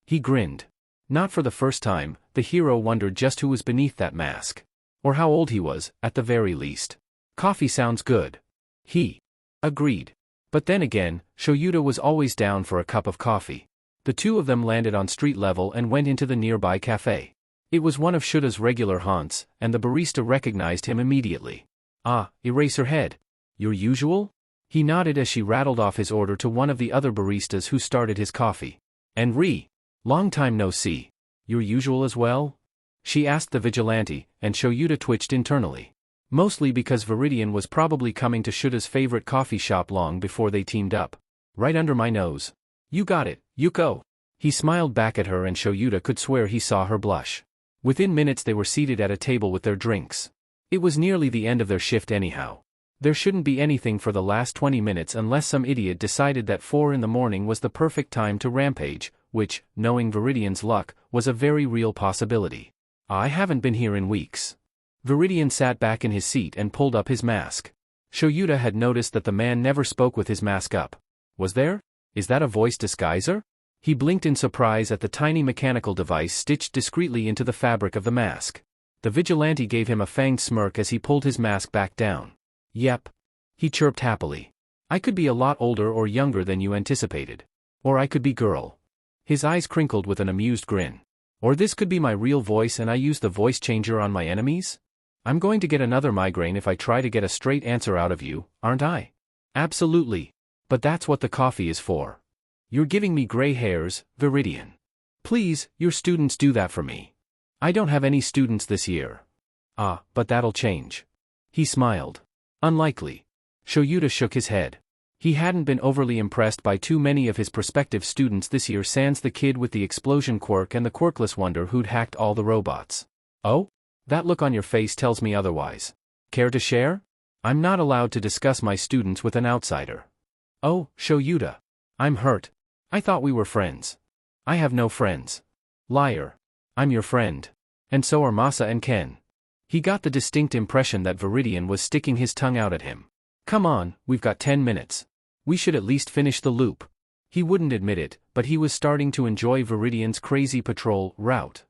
He grinned. Not for the first time, the hero wondered just who was beneath that mask. Or how old he was, at the very least. Coffee sounds good. He agreed. But then again, Shoyuta was always down for a cup of coffee. The two of them landed on street level and went into the nearby cafe. It was one of Shuta's regular haunts, and the barista recognized him immediately. Ah, Eraserhead. Your usual? He nodded as she rattled off his order to one of the other baristas who started his coffee. And long time no see. Your usual as well? She asked the vigilante, and Shoyuta twitched internally. Mostly because Viridian was probably coming to Shuta's favorite coffee shop long before they teamed up. Right under my nose. You got it, Yuko. He smiled back at her and Shoyuta could swear he saw her blush. Within minutes they were seated at a table with their drinks. It was nearly the end of their shift anyhow. There shouldn't be anything for the last 20 minutes unless some idiot decided that 4 in the morning was the perfect time to rampage, which, knowing Viridian's luck, was a very real possibility. I haven't been here in weeks. Viridian sat back in his seat and pulled up his mask. Shoyuta had noticed that the man never spoke with his mask up. Was there? Is that a voice disguiser? He blinked in surprise at the tiny mechanical device stitched discreetly into the fabric of the mask. The vigilante gave him a fanged smirk as he pulled his mask back down. Yep. He chirped happily. I could be a lot older or younger than you anticipated. Or I could be girl. His eyes crinkled with an amused grin. Or this could be my real voice and I use the voice changer on my enemies? I'm going to get another migraine if I try to get a straight answer out of you, aren't I? Absolutely. But that's what the coffee is for. You're giving me gray hairs, Viridian. Please, your students do that for me. I don't have any students this year. Ah, but that'll change. He smiled. Unlikely. Shoyuta shook his head. He hadn't been overly impressed by too many of his prospective students this year sans the kid with the explosion quirk and the quirkless wonder who'd hacked all the robots. Oh? That look on your face tells me otherwise. Care to share? I'm not allowed to discuss my students with an outsider. Oh, Shoyuta. I'm hurt. I thought we were friends. I have no friends. Liar. I'm your friend. And so are Masa and Ken. He got the distinct impression that Viridian was sticking his tongue out at him. Come on, we've got 10 minutes. We should at least finish the loop. He wouldn't admit it, but he was starting to enjoy Viridian's crazy patrol route.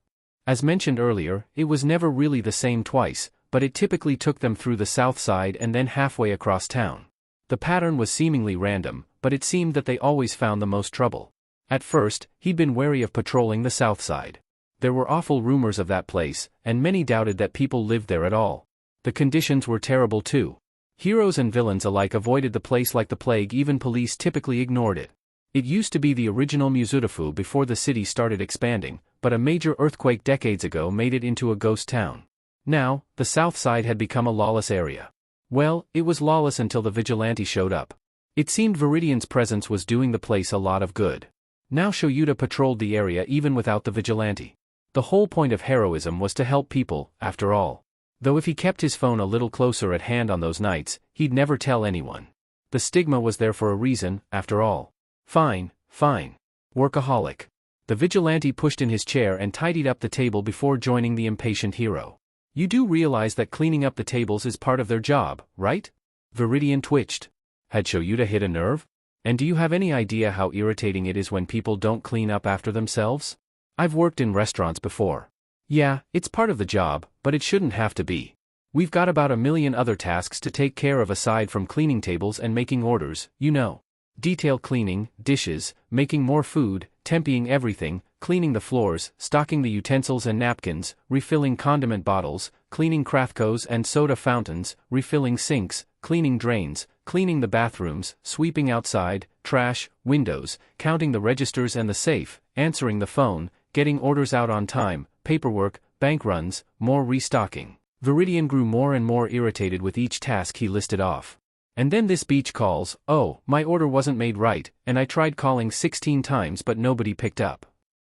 As mentioned earlier, it was never really the same twice, but it typically took them through the south side and then halfway across town. The pattern was seemingly random, but it seemed that they always found the most trouble. At first, he'd been wary of patrolling the south side. There were awful rumors of that place, and many doubted that people lived there at all. The conditions were terrible too. Heroes and villains alike avoided the place like the plague, even police typically ignored it. It used to be the original Muzurafu before the city started expanding, but a major earthquake decades ago made it into a ghost town. Now, the south side had become a lawless area. Well, it was lawless until the vigilante showed up. It seemed Viridian's presence was doing the place a lot of good. Now Shoyuta patrolled the area even without the vigilante. The whole point of heroism was to help people, after all. Though if he kept his phone a little closer at hand on those nights, he'd never tell anyone. The stigma was there for a reason, after all. Fine, fine. Workaholic. The vigilante pushed in his chair and tidied up the table before joining the impatient hero. You do realize that cleaning up the tables is part of their job, right? Viridian twitched. Had Shoyuta hit a nerve? And do you have any idea how irritating it is when people don't clean up after themselves? I've worked in restaurants before. Yeah, it's part of the job, but it shouldn't have to be. We've got about a million other tasks to take care of aside from cleaning tables and making orders, you know. Detail cleaning, dishes, making more food, temping everything, cleaning the floors, stocking the utensils and napkins, refilling condiment bottles, cleaning Krathkos and soda fountains, refilling sinks, cleaning drains, cleaning the bathrooms, sweeping outside, trash, windows, counting the registers and the safe, answering the phone, getting orders out on time, paperwork, bank runs, more restocking. Viridian grew more and more irritated with each task he listed off. And then this beach calls, oh, my order wasn't made right, and I tried calling 16 times but nobody picked up.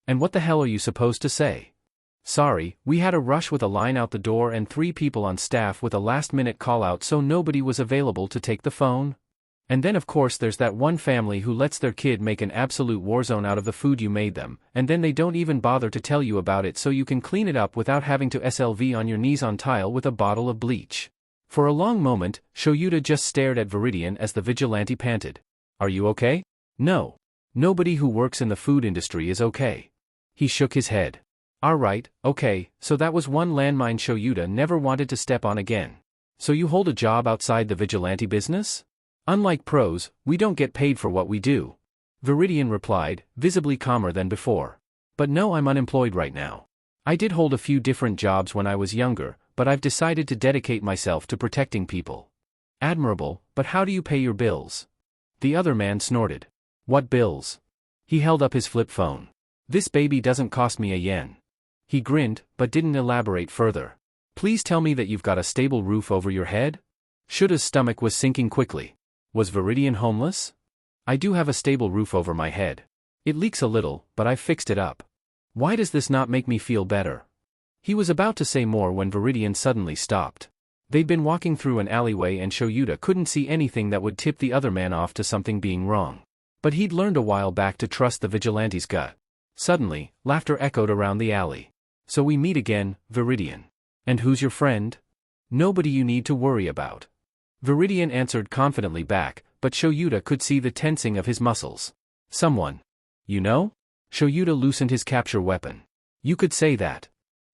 And what the hell are you supposed to say? Sorry, we had a rush with a line out the door and 3 people on staff with a last-minute call-out so nobody was available to take the phone. And then of course there's that one family who lets their kid make an absolute warzone out of the food you made them, and then they don't even bother to tell you about it so you can clean it up without having to SLV on your knees on tile with a bottle of bleach. For a long moment, Shoyuta just stared at Viridian as the vigilante panted. Are you okay? No. Nobody who works in the food industry is okay. He shook his head. Alright, okay, so that was one landmine Shoyuta never wanted to step on again. So you hold a job outside the vigilante business? Unlike pros, we don't get paid for what we do. Viridian replied, visibly calmer than before. But no, I'm unemployed right now. I did hold a few different jobs when I was younger, but I've decided to dedicate myself to protecting people. Admirable, but how do you pay your bills? The other man snorted. What bills? He held up his flip phone. This baby doesn't cost me a yen. He grinned, but didn't elaborate further. Please tell me that you've got a stable roof over your head? Shuta's stomach was sinking quickly. Was Viridian homeless? I do have a stable roof over my head. It leaks a little, but I've fixed it up. Why does this not make me feel better? He was about to say more when Viridian suddenly stopped. They'd been walking through an alleyway and Shoyuta couldn't see anything that would tip the other man off to something being wrong. But he'd learned a while back to trust the vigilante's gut. Suddenly, laughter echoed around the alley. So we meet again, Viridian. And who's your friend? Nobody you need to worry about. Viridian answered confidently back, but Shoyuta could see the tensing of his muscles. Someone. You know? Shoyuta loosened his capture weapon. You could say that.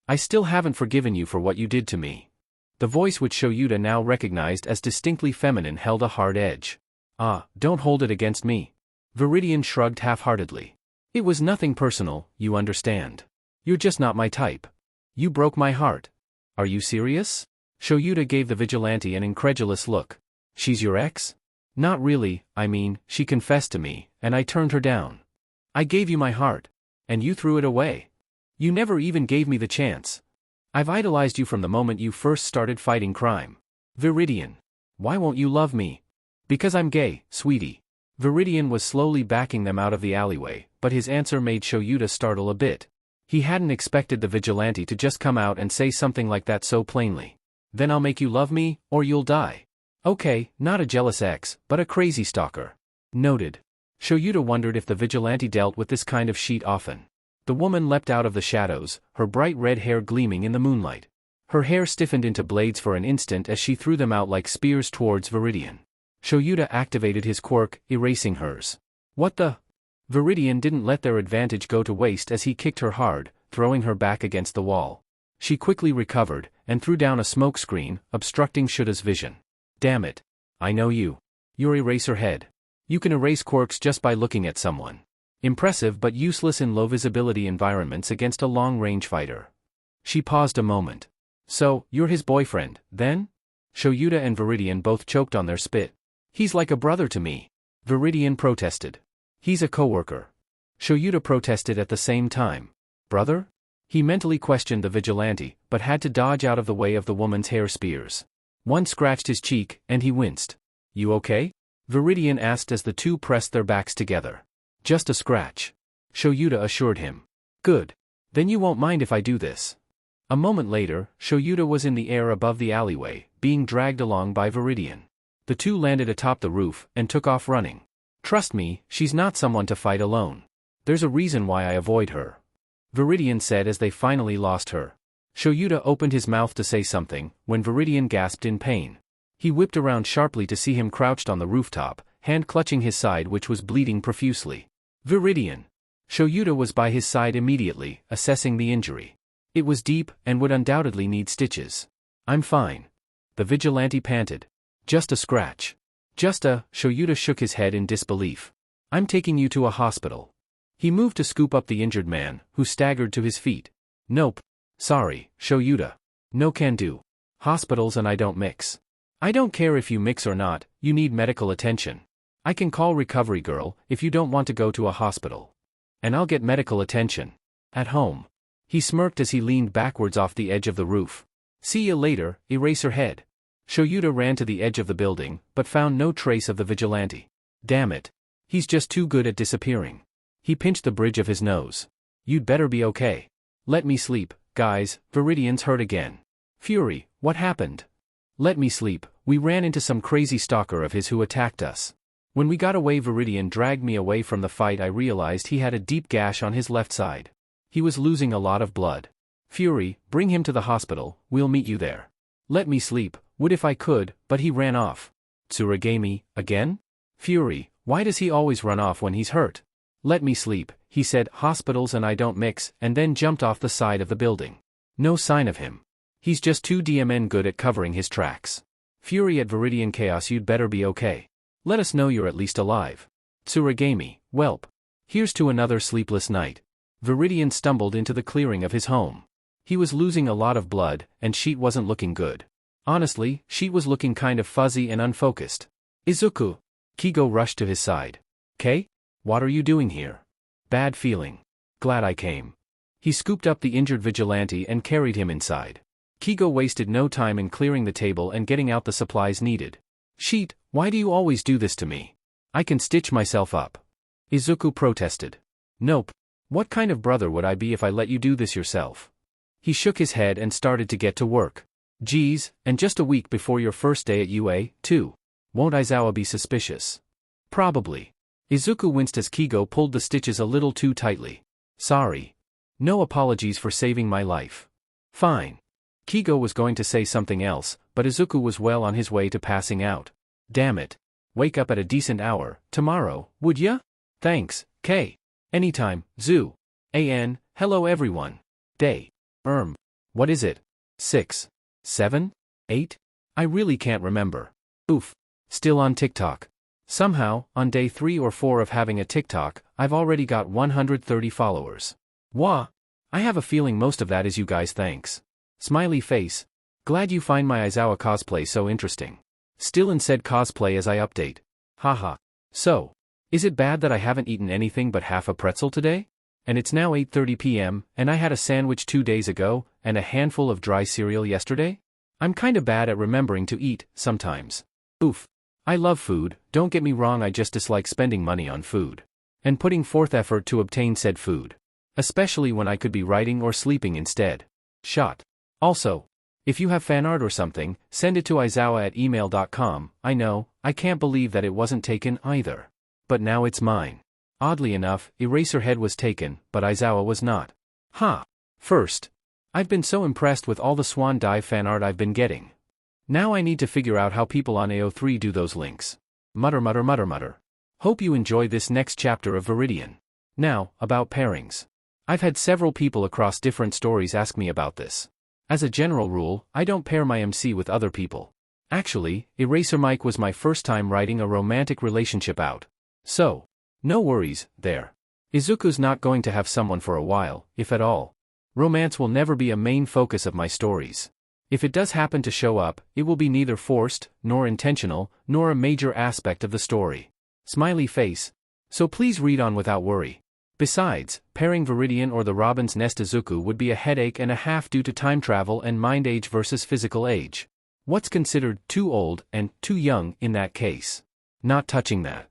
I still haven't forgiven you for what you did to me. The voice which Shoyuta now recognized as distinctly feminine held a hard edge. Ah, don't hold it against me. Viridian shrugged half-heartedly. It was nothing personal, you understand. You're just not my type. You broke my heart. Are you serious? Shoyuta gave the vigilante an incredulous look. She's your ex? Not really, I mean, she confessed to me, and I turned her down. I gave you my heart. And you threw it away. You never even gave me the chance. I've idolized you from the moment you first started fighting crime. Viridian. Why won't you love me? Because I'm gay, sweetie. Viridian was slowly backing them out of the alleyway, but his answer made Shoyuta startle a bit. He hadn't expected the vigilante to just come out and say something like that so plainly. Then I'll make you love me, or you'll die. Okay, not a jealous ex, but a crazy stalker. Noted. Shoyuta wondered if the vigilante dealt with this kind of sheet often. The woman leapt out of the shadows, her bright red hair gleaming in the moonlight. Her hair stiffened into blades for an instant as she threw them out like spears towards Viridian. Shoyuta activated his quirk, erasing hers. What the? Viridian didn't let their advantage go to waste as he kicked her hard, throwing her back against the wall. She quickly recovered, and threw down a smoke screen, obstructing Shuta's vision. Damn it. I know you. You're Eraserhead. You can erase quirks just by looking at someone. Impressive but useless in low-visibility environments against a long-range fighter. She paused a moment. So, you're his boyfriend, then? Shoyuta and Viridian both choked on their spit. He's like a brother to me. Viridian protested. He's a coworker. Shoyuta protested at the same time. Brother? He mentally questioned the vigilante, but had to dodge out of the way of the woman's hair spears. One scratched his cheek, and he winced. You okay? Viridian asked as the two pressed their backs together. Just a scratch. Shoyuta assured him. Good. Then you won't mind if I do this. A moment later, Shoyuta was in the air above the alleyway, being dragged along by Viridian. The two landed atop the roof, and took off running. Trust me, she's not someone to fight alone. There's a reason why I avoid her. Viridian said as they finally lost her. Shoyuta opened his mouth to say something, when Viridian gasped in pain. He whipped around sharply to see him crouched on the rooftop, hand clutching his side which was bleeding profusely. Viridian. Shoyuta was by his side immediately, assessing the injury. It was deep, and would undoubtedly need stitches. I'm fine. The vigilante panted. Just a scratch. Shoyuta shook his head in disbelief. I'm taking you to a hospital. He moved to scoop up the injured man, who staggered to his feet. Nope. Sorry, Shoyuta. No can do. Hospitals and I don't mix. I don't care if you mix or not, you need medical attention. I can call Recovery Girl if you don't want to go to a hospital. And I'll get medical attention. At home. He smirked as he leaned backwards off the edge of the roof. See you later, Eraserhead. Shoyuta ran to the edge of the building, but found no trace of the vigilante. Damn it. He's just too good at disappearing. He pinched the bridge of his nose. You'd better be okay. Let me sleep, guys, Viridian's hurt again. Fury, what happened? Let me sleep, we ran into some crazy stalker of his who attacked us. When we got away, Viridian dragged me away from the fight. I realized he had a deep gash on his left side. He was losing a lot of blood. Fury, bring him to the hospital, we'll meet you there. Let me sleep, would if I could, but he ran off. Tsuragami, again? Fury, why does he always run off when he's hurt? Let me sleep, he said, hospitals and I don't mix, and then jumped off the side of the building. No sign of him. He's just too DMN good at covering his tracks. Fury at Viridian Chaos, you'd better be okay. Let us know you're at least alive. Tsuragami, whelp. Here's to another sleepless night. Viridian stumbled into the clearing of his home. He was losing a lot of blood, and Sheet wasn't looking good. Honestly, Sheet was looking kind of fuzzy and unfocused. Izuku. Kigo rushed to his side. Kei? What are you doing here? Bad feeling. Glad I came. He scooped up the injured vigilante and carried him inside. Kigo wasted no time in clearing the table and getting out the supplies needed. Sheet, why do you always do this to me? I can stitch myself up. Izuku protested. Nope. What kind of brother would I be if I let you do this yourself? He shook his head and started to get to work. Geez, and just a week before your first day at UA, too. Won't Aizawa be suspicious? Probably. Izuku winced as Kigo pulled the stitches a little too tightly. Sorry. No apologies for saving my life. Fine. Kigo was going to say something else, but Izuku was well on his way to passing out. Damn it. Wake up at a decent hour, tomorrow, would ya? Thanks, K. Anytime, Zoo. Hello everyone. Day. What is it? 6. 7? 8? I really can't remember. Oof. Still on TikTok. Somehow, on day 3 or 4 of having a TikTok, I've already got 130 followers. Wah! I have a feeling most of that is you guys, thanks. Smiley face. Glad you find my Aizawa cosplay so interesting. Still in said cosplay as I update. Haha. So, is it bad that I haven't eaten anything but half a pretzel today? And it's now 8:30 p.m., and I had a sandwich 2 days ago, and a handful of dry cereal yesterday? I'm kinda bad at remembering to eat, sometimes. Oof. I love food, don't get me wrong, I just dislike spending money on food. And putting forth effort to obtain said food. Especially when I could be writing or sleeping instead. Shot. Also, if you have fan art or something, send it to aizawa@email.com. I know, I can't believe that it wasn't taken either. But now it's mine. Oddly enough, Eraserhead was taken, but Aizawa was not. First. I've been so impressed with all the Swan Dive fan art I've been getting. Now I need to figure out how people on AO3 do those links. Mutter. Hope you enjoy this next chapter of Viridian. Now, about pairings. I've had several people across different stories ask me about this. As a general rule, I don't pair my MC with other people. Actually, Eraser Mike was my first time writing a romantic relationship out. So, no worries, there. Izuku's not going to have someone for a while, if at all. Romance will never be a main focus of my stories. If it does happen to show up, it will be neither forced, nor intentional, nor a major aspect of the story. Smiley face. So please read on without worry. Besides, pairing Viridian or the Robin's Nest Izuku would be a headache and a half due to time travel and mind age versus physical age. What's considered too old and too young in that case? Not touching that.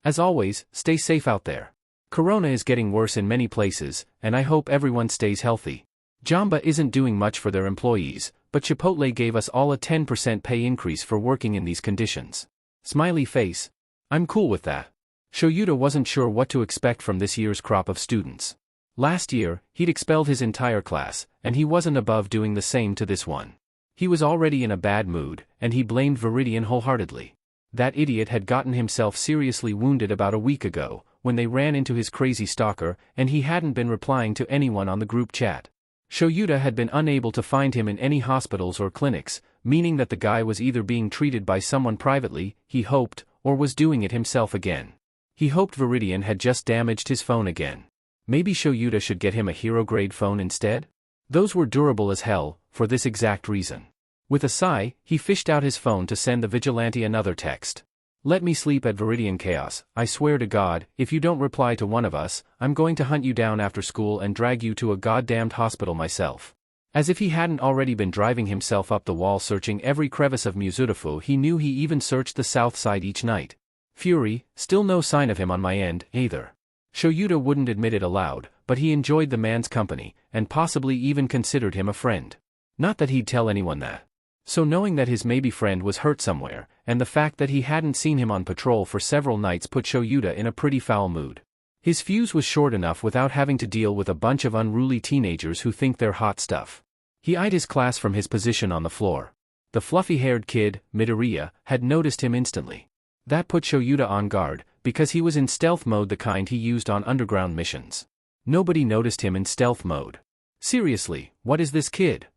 As always, stay safe out there. Corona is getting worse in many places, and I hope everyone stays healthy. Jamba isn't doing much for their employees, but Chipotle gave us all a 10% pay increase for working in these conditions. Smiley face. I'm cool with that. Shoyuta wasn't sure what to expect from this year's crop of students. Last year, he'd expelled his entire class, and he wasn't above doing the same to this one. He was already in a bad mood, and he blamed Viridian wholeheartedly. That idiot had gotten himself seriously wounded about a week ago, when they ran into his crazy stalker, and he hadn't been replying to anyone on the group chat. Shoyuta had been unable to find him in any hospitals or clinics, meaning that the guy was either being treated by someone privately, he hoped, or was doing it himself again. He hoped Viridian had just damaged his phone again. Maybe Shoyuta should get him a hero-grade phone instead? Those were durable as hell, for this exact reason. With a sigh, he fished out his phone to send the vigilante another text. Let me sleep at Viridian Chaos, I swear to God, if you don't reply to one of us, I'm going to hunt you down after school and drag you to a goddamned hospital myself. As if he hadn't already been driving himself up the wall searching every crevice of Muzurifu, he knew he even searched the south side each night. Fury, still no sign of him on my end, either. Shoyuta wouldn't admit it aloud, but he enjoyed the man's company, and possibly even considered him a friend. Not that he'd tell anyone that. So knowing that his maybe friend was hurt somewhere, and the fact that he hadn't seen him on patrol for several nights put Shoyuta in a pretty foul mood. His fuse was short enough without having to deal with a bunch of unruly teenagers who think they're hot stuff. He eyed his class from his position on the floor. The fluffy-haired kid, Midoriya, had noticed him instantly. That put Shoyuta on guard, because he was in stealth mode, the kind he used on underground missions. Nobody noticed him in stealth mode. Seriously, what is this kid?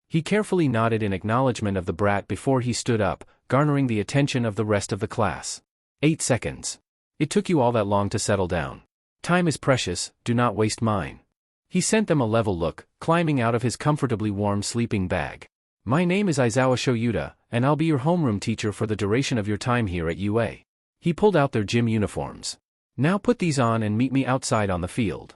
He carefully nodded in acknowledgement of the brat before he stood up, garnering the attention of the rest of the class. 8 seconds. It took you all that long to settle down. Time is precious, do not waste mine. He sent them a level look, climbing out of his comfortably warm sleeping bag. My name is Aizawa Shoyuta, and I'll be your homeroom teacher for the duration of your time here at UA. He pulled out their gym uniforms. Now put these on and meet me outside on the field.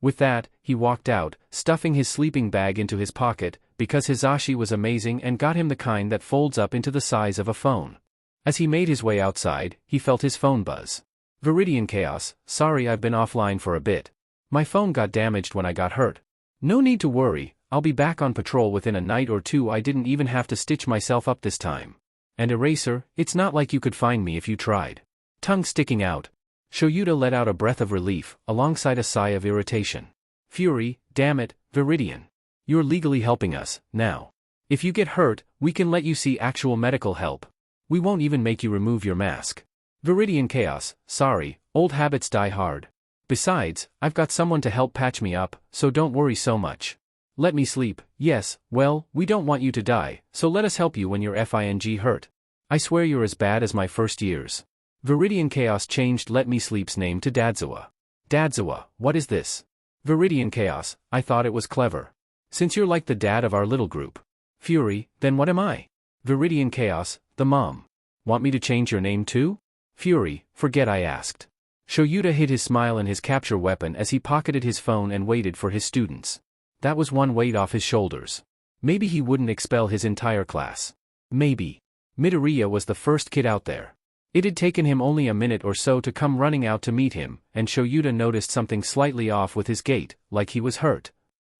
With that, he walked out, stuffing his sleeping bag into his pocket, because Hisashi was amazing and got him the kind that folds up into the size of a phone. As he made his way outside, he felt his phone buzz. Viridian Chaos, sorry I've been offline for a bit. My phone got damaged when I got hurt. No need to worry, I'll be back on patrol within a night or two. I didn't even have to stitch myself up this time. And Eraser, it's not like you could find me if you tried. Tongue sticking out. Shoyuta let out a breath of relief, alongside a sigh of irritation. Fury, damn it, Viridian. You're legally helping us, now. If you get hurt, we can let you see actual medical help. We won't even make you remove your mask. Viridian Chaos, sorry, old habits die hard. Besides, I've got someone to help patch me up, so don't worry so much. Let me sleep, yes, well, we don't want you to die, so let us help you when you're FING hurt. I swear you're as bad as my first years. Viridian Chaos changed Let Me Sleep's name to Dadzawa. Dadzawa, what is this? Viridian Chaos, I thought it was clever. Since you're like the dad of our little group. Fury, then what am I? Viridian Chaos, the mom. Want me to change your name too? Fury, forget I asked. Shoyuta hid his smile in his capture weapon as he pocketed his phone and waited for his students. That was one weight off his shoulders. Maybe he wouldn't expel his entire class. Maybe. Midoriya was the first kid out there. It had taken him only a minute or so to come running out to meet him, and Shoyuta noticed something slightly off with his gait, like he was hurt.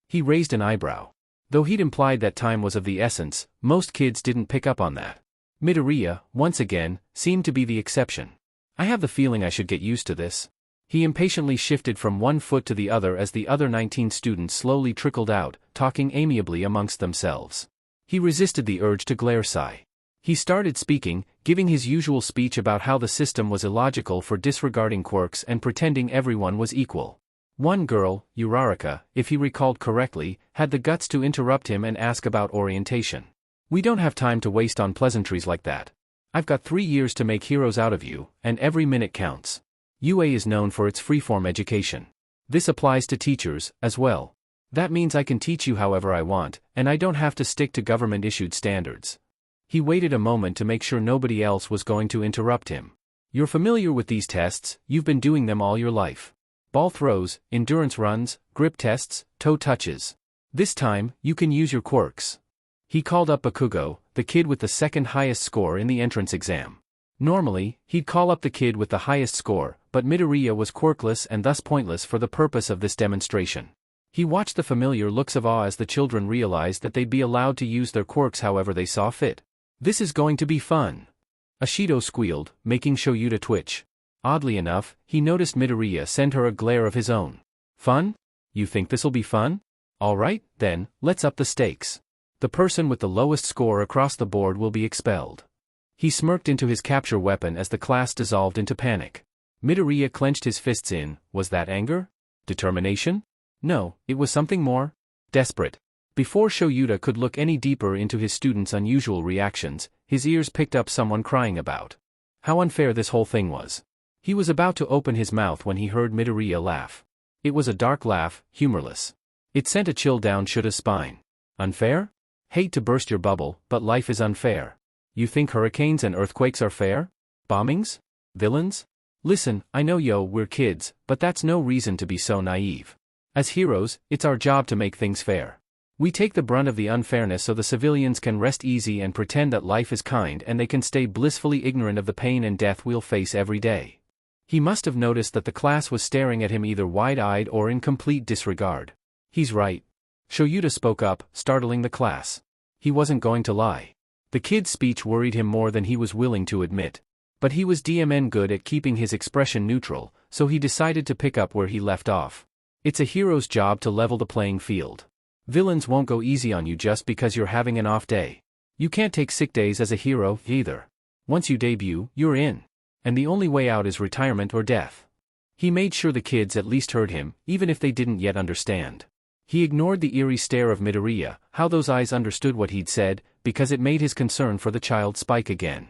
He raised an eyebrow. Though he'd implied that time was of the essence, most kids didn't pick up on that. Midoriya, once again, seemed to be the exception. I have the feeling I should get used to this. He impatiently shifted from one foot to the other as the other 19 students slowly trickled out, talking amiably amongst themselves. He resisted the urge to glare sigh. He started speaking, giving his usual speech about how the system was illogical for disregarding quirks and pretending everyone was equal. One girl, Uraraka, if he recalled correctly, had the guts to interrupt him and ask about orientation. We don't have time to waste on pleasantries like that. I've got 3 years to make heroes out of you, and every minute counts. UA is known for its freeform education. This applies to teachers, as well. That means I can teach you however I want, and I don't have to stick to government-issued standards. He waited a moment to make sure nobody else was going to interrupt him. You're familiar with these tests, you've been doing them all your life. Ball throws, endurance runs, grip tests, toe touches. This time, you can use your quirks. He called up Bakugo, the kid with the second highest score in the entrance exam. Normally, he'd call up the kid with the highest score, but Midoriya was quirkless and thus pointless for the purpose of this demonstration. He watched the familiar looks of awe as the children realized that they'd be allowed to use their quirks however they saw fit. This is going to be fun. Ashido squealed, making Shoyuta twitch. Oddly enough, he noticed Midoriya send her a glare of his own. Fun? You think this'll be fun? Alright, then, let's up the stakes. The person with the lowest score across the board will be expelled. He smirked into his capture weapon as the class dissolved into panic. Midoriya clenched his fists in. Was that anger? Determination? No, it was something more. Desperate. Before Shoyuta could look any deeper into his students' unusual reactions, his ears picked up someone crying about how unfair this whole thing was. He was about to open his mouth when he heard Midoriya laugh. It was a dark laugh, humorless. It sent a chill down Shuta's spine. Unfair? Hate to burst your bubble, but life is unfair. You think hurricanes and earthquakes are fair? Bombings? Villains? Listen, I know we're kids, but that's no reason to be so naive. As heroes, it's our job to make things fair. We take the brunt of the unfairness so the civilians can rest easy and pretend that life is kind and they can stay blissfully ignorant of the pain and death we'll face every day. He must have noticed that the class was staring at him either wide-eyed or in complete disregard. He's right. Shoyuta spoke up, startling the class. He wasn't going to lie. The kid's speech worried him more than he was willing to admit. But he was DMN good at keeping his expression neutral, so he decided to pick up where he left off. It's a hero's job to level the playing field. Villains won't go easy on you just because you're having an off day. You can't take sick days as a hero, either. Once you debut, you're in. And the only way out is retirement or death. He made sure the kids at least heard him, even if they didn't yet understand. He ignored the eerie stare of Midoriya, how those eyes understood what he'd said, because it made his concern for the child spike again.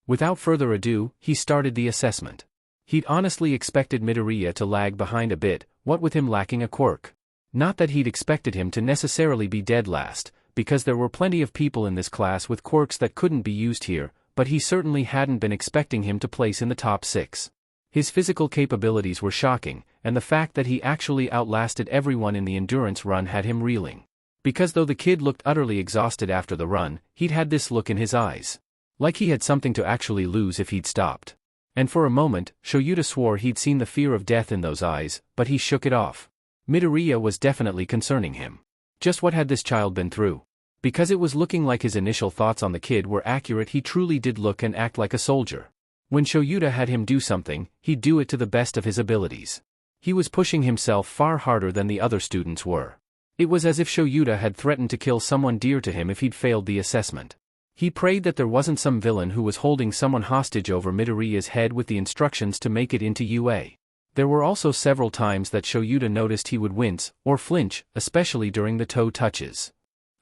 Without further ado, he started the assessment. He'd honestly expected Midoriya to lag behind a bit, what with him lacking a quirk. Not that he'd expected him to necessarily be dead last, because there were plenty of people in this class with quirks that couldn't be used here, but he certainly hadn't been expecting him to place in the top 6. His physical capabilities were shocking, and the fact that he actually outlasted everyone in the endurance run had him reeling. Because though the kid looked utterly exhausted after the run, he'd had this look in his eyes. Like he had something to actually lose if he'd stopped. And for a moment, Shoyuta swore he'd seen the fear of death in those eyes, but he shook it off. Midoriya was definitely concerning him. Just what had this child been through? Because it was looking like his initial thoughts on the kid were accurate, he truly did look and act like a soldier. When Shoyuta had him do something, he'd do it to the best of his abilities. He was pushing himself far harder than the other students were. It was as if Shoyuta had threatened to kill someone dear to him if he'd failed the assessment. He prayed that there wasn't some villain who was holding someone hostage over Midoriya's head with the instructions to make it into UA. There were also several times that Shoyuta noticed he would wince, or flinch, especially during the toe touches.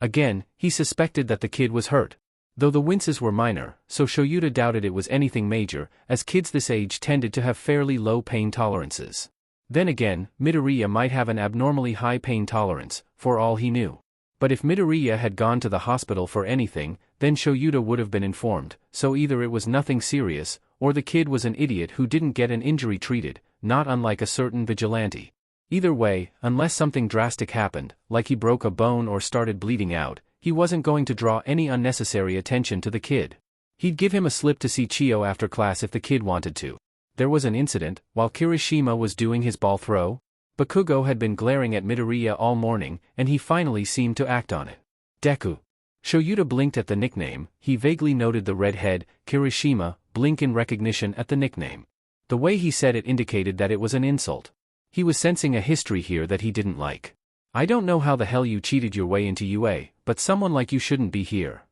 Again, he suspected that the kid was hurt. Though the winces were minor, so Shoyuta doubted it was anything major, as kids this age tended to have fairly low pain tolerances. Then again, Midoriya might have an abnormally high pain tolerance, for all he knew. But if Midoriya had gone to the hospital for anything, then Shoyuta would have been informed, so either it was nothing serious, or the kid was an idiot who didn't get an injury treated, not unlike a certain vigilante. Either way, unless something drastic happened, like he broke a bone or started bleeding out, he wasn't going to draw any unnecessary attention to the kid. He'd give him a slip to see Chiyo after class if the kid wanted to. There was an incident, while Kirishima was doing his ball throw. Bakugo had been glaring at Midoriya all morning, and he finally seemed to act on it. Deku. Shoyuta blinked at the nickname. He vaguely noted the red head, Kirishima, blink in recognition at the nickname. The way he said it indicated that it was an insult. He was sensing a history here that he didn't like. I don't know how the hell you cheated your way into UA, but someone like you shouldn't be here.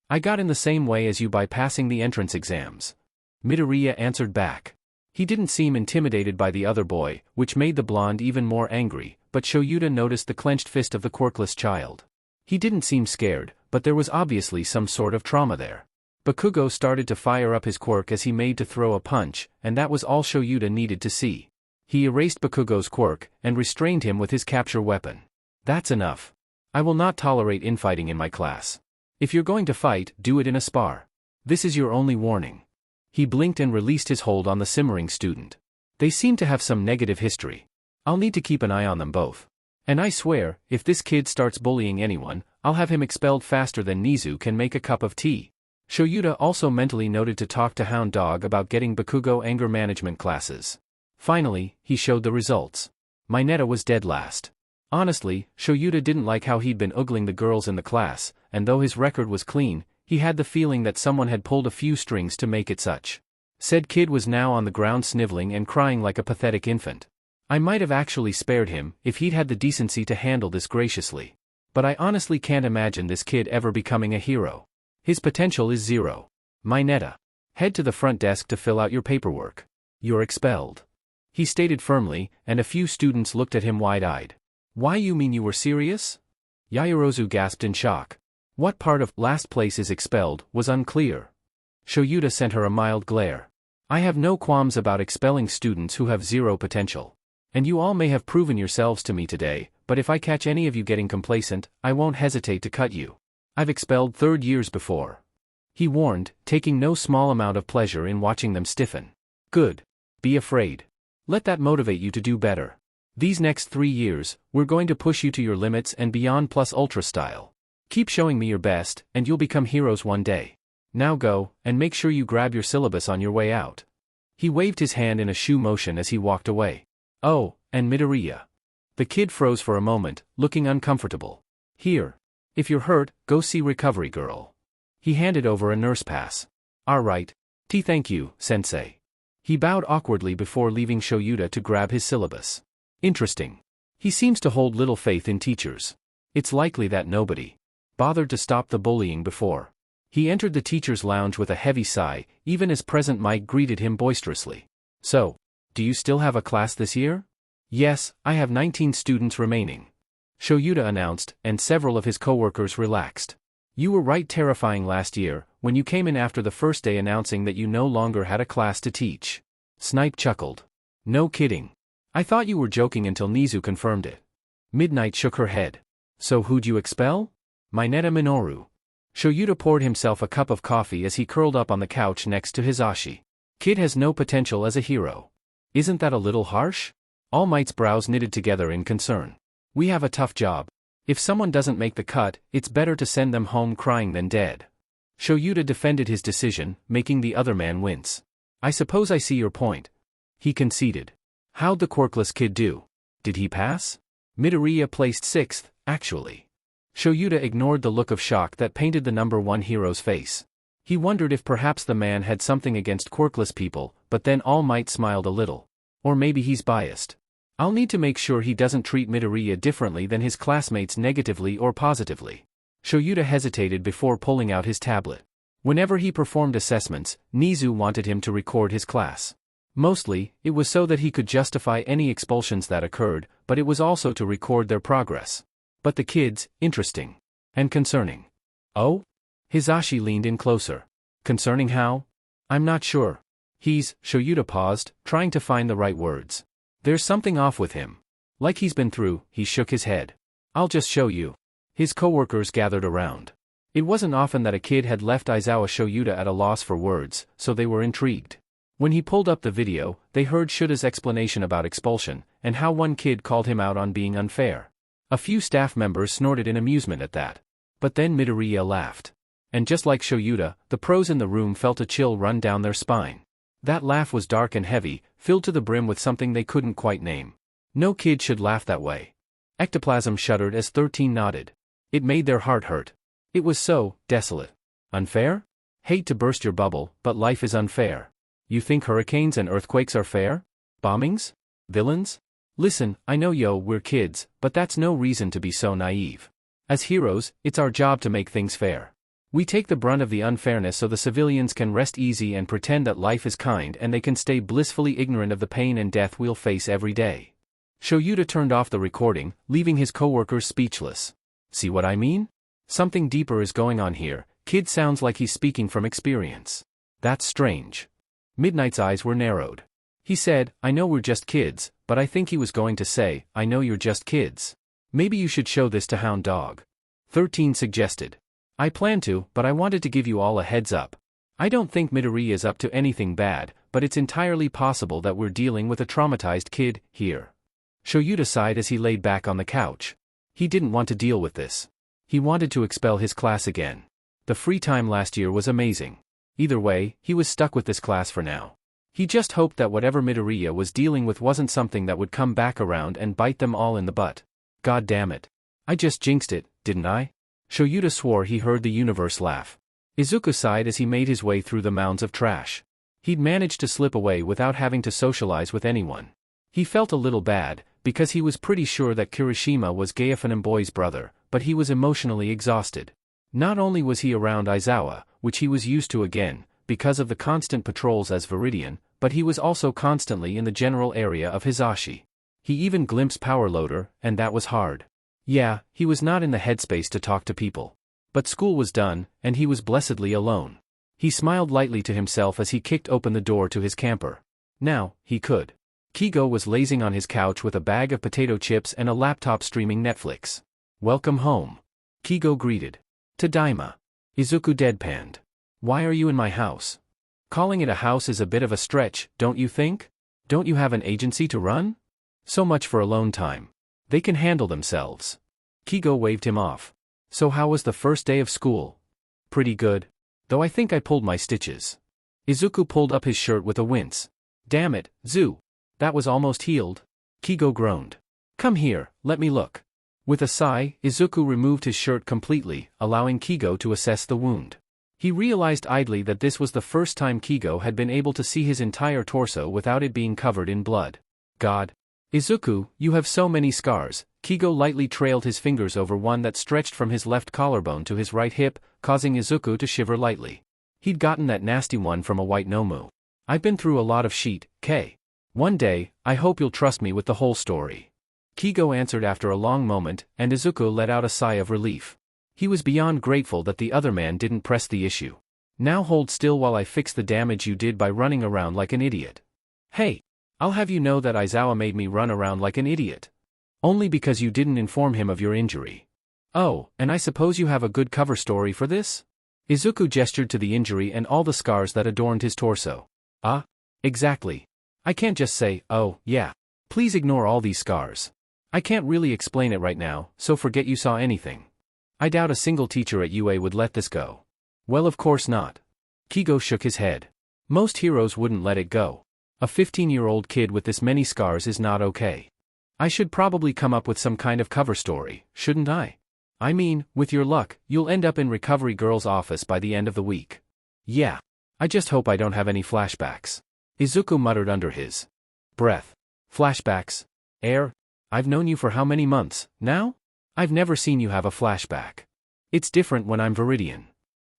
I got in the same way as you by passing the entrance exams. Midoriya answered back. He didn't seem intimidated by the other boy, which made the blonde even more angry, but Shoyuta noticed the clenched fist of the quirkless child. He didn't seem scared, but there was obviously some sort of trauma there. Bakugo started to fire up his quirk as he made to throw a punch, and that was all Shoyuta needed to see. He erased Bakugo's quirk, and restrained him with his capture weapon. That's enough. I will not tolerate infighting in my class. If you're going to fight, do it in a spar. This is your only warning. He blinked and released his hold on the simmering student. They seem to have some negative history. I'll need to keep an eye on them both. And I swear, if this kid starts bullying anyone, I'll have him expelled faster than Nizu can make a cup of tea. Shoyuta also mentally noted to talk to Hound Dog about getting Bakugo anger management classes. Finally, he showed the results. Mineta was dead last. Honestly, Shoyuta didn't like how he'd been oogling the girls in the class, and though his record was clean, he had the feeling that someone had pulled a few strings to make it such. Said kid was now on the ground sniveling and crying like a pathetic infant. I might have actually spared him if he'd had the decency to handle this graciously. But I honestly can't imagine this kid ever becoming a hero. His potential is zero. Mineta. Head to the front desk to fill out your paperwork. You're expelled. He stated firmly, and a few students looked at him wide-eyed. Why, you mean you were serious? Yaoyorozu gasped in shock. What part of last place is expelled was unclear. Shoyuta sent her a mild glare. I have no qualms about expelling students who have zero potential. And you all may have proven yourselves to me today, but if I catch any of you getting complacent, I won't hesitate to cut you. I've expelled third years before. He warned, taking no small amount of pleasure in watching them stiffen. Good. Be afraid. Let that motivate you to do better. These next 3 years, we're going to push you to your limits and beyond plus ultra style. Keep showing me your best, and you'll become heroes one day. Now go, and make sure you grab your syllabus on your way out. He waved his hand in a shoe motion as he walked away. Oh, and Midoriya. The kid froze for a moment, looking uncomfortable. Here. If you're hurt, go see Recovery Girl. He handed over a nurse pass. Alright. Thank you, sensei. He bowed awkwardly before leaving Shoyuta to grab his syllabus. Interesting. He seems to hold little faith in teachers. It's likely that nobody bothered to stop the bullying before. He entered the teacher's lounge with a heavy sigh, even as Present Mike greeted him boisterously. So, do you still have a class this year? Yes, I have 19 students remaining. Shoyuta announced, and several of his coworkers relaxed. You were right terrifying last year, when you came in after the first day announcing that you no longer had a class to teach. Snipe chuckled. No kidding. I thought you were joking until Nizu confirmed it. Midnight shook her head. So who'd you expel? Mineta Minoru. Shoyuta poured himself a cup of coffee as he curled up on the couch next to Hisashi. Kid has no potential as a hero. Isn't that a little harsh? All Might's brows knitted together in concern. We have a tough job. If someone doesn't make the cut, it's better to send them home crying than dead. Shoyuta defended his decision, making the other man wince. I suppose I see your point. He conceded. How'd the quirkless kid do? Did he pass? Midoriya placed 6th, actually. Shoyuta ignored the look of shock that painted the number 1 hero's face. He wondered if perhaps the man had something against quirkless people, but then All Might smiled a little. Or maybe he's biased. I'll need to make sure he doesn't treat Midoriya differently than his classmates negatively or positively. Shoyuta hesitated before pulling out his tablet. Whenever he performed assessments, Nizu wanted him to record his class. Mostly, it was so that he could justify any expulsions that occurred, but it was also to record their progress. But the kids, interesting. And concerning. Oh? Hisashi leaned in closer. Concerning how? I'm not sure. Shoyuta paused, trying to find the right words. There's something off with him. Like he's been through, he shook his head. I'll just show you. His coworkers gathered around. It wasn't often that a kid had left Aizawa Shoyuta at a loss for words, so they were intrigued. When he pulled up the video, they heard Shuta's explanation about expulsion, and how one kid called him out on being unfair. A few staff members snorted in amusement at that. But then Midoriya laughed. And just like Shoyuta, the pros in the room felt a chill run down their spine. That laugh was dark and heavy, filled to the brim with something they couldn't quite name. No kid should laugh that way. Ectoplasm shuddered as 13 nodded. It made their heart hurt. It was so desolate. Unfair? Hate to burst your bubble, but life is unfair. You think hurricanes and earthquakes are fair? Bombings? Villains? Listen, I know we're kids, but that's no reason to be so naive. As heroes, it's our job to make things fair. We take the brunt of the unfairness so the civilians can rest easy and pretend that life is kind and they can stay blissfully ignorant of the pain and death we'll face every day. Shoyuta turned off the recording, leaving his coworkers speechless. See what I mean? Something deeper is going on here. Kid sounds like he's speaking from experience. That's strange. Midnight's eyes were narrowed. He said, I know we're just kids, but I think he was going to say, I know you're just kids. Maybe you should show this to Hound Dog. 13 suggested. I plan to, but I wanted to give you all a heads up. I don't think Midoriya is up to anything bad, but it's entirely possible that we're dealing with a traumatized kid here. Shoyuta sighed as he laid back on the couch. He didn't want to deal with this. He wanted to expel his class again. The free time last year was amazing. Either way, he was stuck with this class for now. He just hoped that whatever Midoriya was dealing with wasn't something that would come back around and bite them all in the butt. God damn it. I just jinxed it, didn't I? Shoyuta swore he heard the universe laugh. Izuku sighed as he made his way through the mounds of trash. He'd managed to slip away without having to socialize with anyone. He felt a little bad, because he was pretty sure that Kirishima was Gaofanamboy's brother, but he was emotionally exhausted. Not only was he around Aizawa, which he was used to again, because of the constant patrols as Viridian, but he was also constantly in the general area of Hisashi. He even glimpsed Power Loader, and that was hard. Yeah, he was not in the headspace to talk to people. But school was done, and he was blessedly alone. He smiled lightly to himself as he kicked open the door to his camper. Now, he could. Kigo was lazing on his couch with a bag of potato chips and a laptop streaming Netflix. Welcome home. Kigo greeted. Tadaima. Izuku deadpanned. Why are you in my house? Calling it a house is a bit of a stretch, don't you think? Don't you have an agency to run? So much for alone time. They can handle themselves. Kigo waved him off. So how was the first day of school? Pretty good. Though I think I pulled my stitches. Izuku pulled up his shirt with a wince. Damn it, Zu. That was almost healed. Kigo groaned. Come here, let me look. With a sigh, Izuku removed his shirt completely, allowing Kigo to assess the wound. He realized idly that this was the first time Kigo had been able to see his entire torso without it being covered in blood. God. Izuku, you have so many scars. Kigo lightly trailed his fingers over one that stretched from his left collarbone to his right hip, causing Izuku to shiver lightly. He'd gotten that nasty one from a white Nomu. I've been through a lot of shit, K. One day, I hope you'll trust me with the whole story. Kigo answered after a long moment, and Izuku let out a sigh of relief. He was beyond grateful that the other man didn't press the issue. Now hold still while I fix the damage you did by running around like an idiot. Hey! I'll have you know that Aizawa made me run around like an idiot. Only because you didn't inform him of your injury. Oh, and I suppose you have a good cover story for this? Izuku gestured to the injury and all the scars that adorned his torso. Exactly. I can't just say, oh, yeah. Please ignore all these scars. I can't really explain it right now, so forget you saw anything. I doubt a single teacher at UA would let this go. Well, of course not. Kigo shook his head. Most heroes wouldn't let it go. A 15-year-old kid with this many scars is not okay. I should probably come up with some kind of cover story, shouldn't I? I mean, with your luck, you'll end up in Recovery Girl's office by the end of the week. Yeah. I just hope I don't have any flashbacks. Izuku muttered under his breath. Flashbacks? I've known you for how many months, now? I've never seen you have a flashback. It's different when I'm Viridian.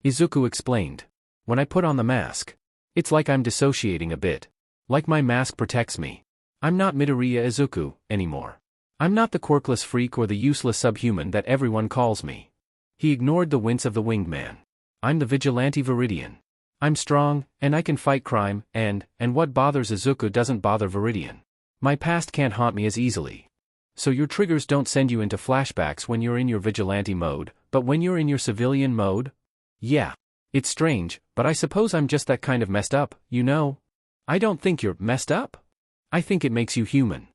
Izuku explained. When I put on the mask, it's like I'm dissociating a bit. Like my mask protects me. I'm not Midoriya Izuku anymore. I'm not the quirkless freak or the useless subhuman that everyone calls me. He ignored the wince of the winged man. I'm the vigilante Viridian. I'm strong, and I can fight crime, and what bothers Izuku doesn't bother Viridian. My past can't haunt me as easily. So your triggers don't send you into flashbacks when you're in your vigilante mode, but when you're in your civilian mode? Yeah. It's strange, but I suppose I'm just that kind of messed up, you know? I don't think you're messed up. I think it makes you human.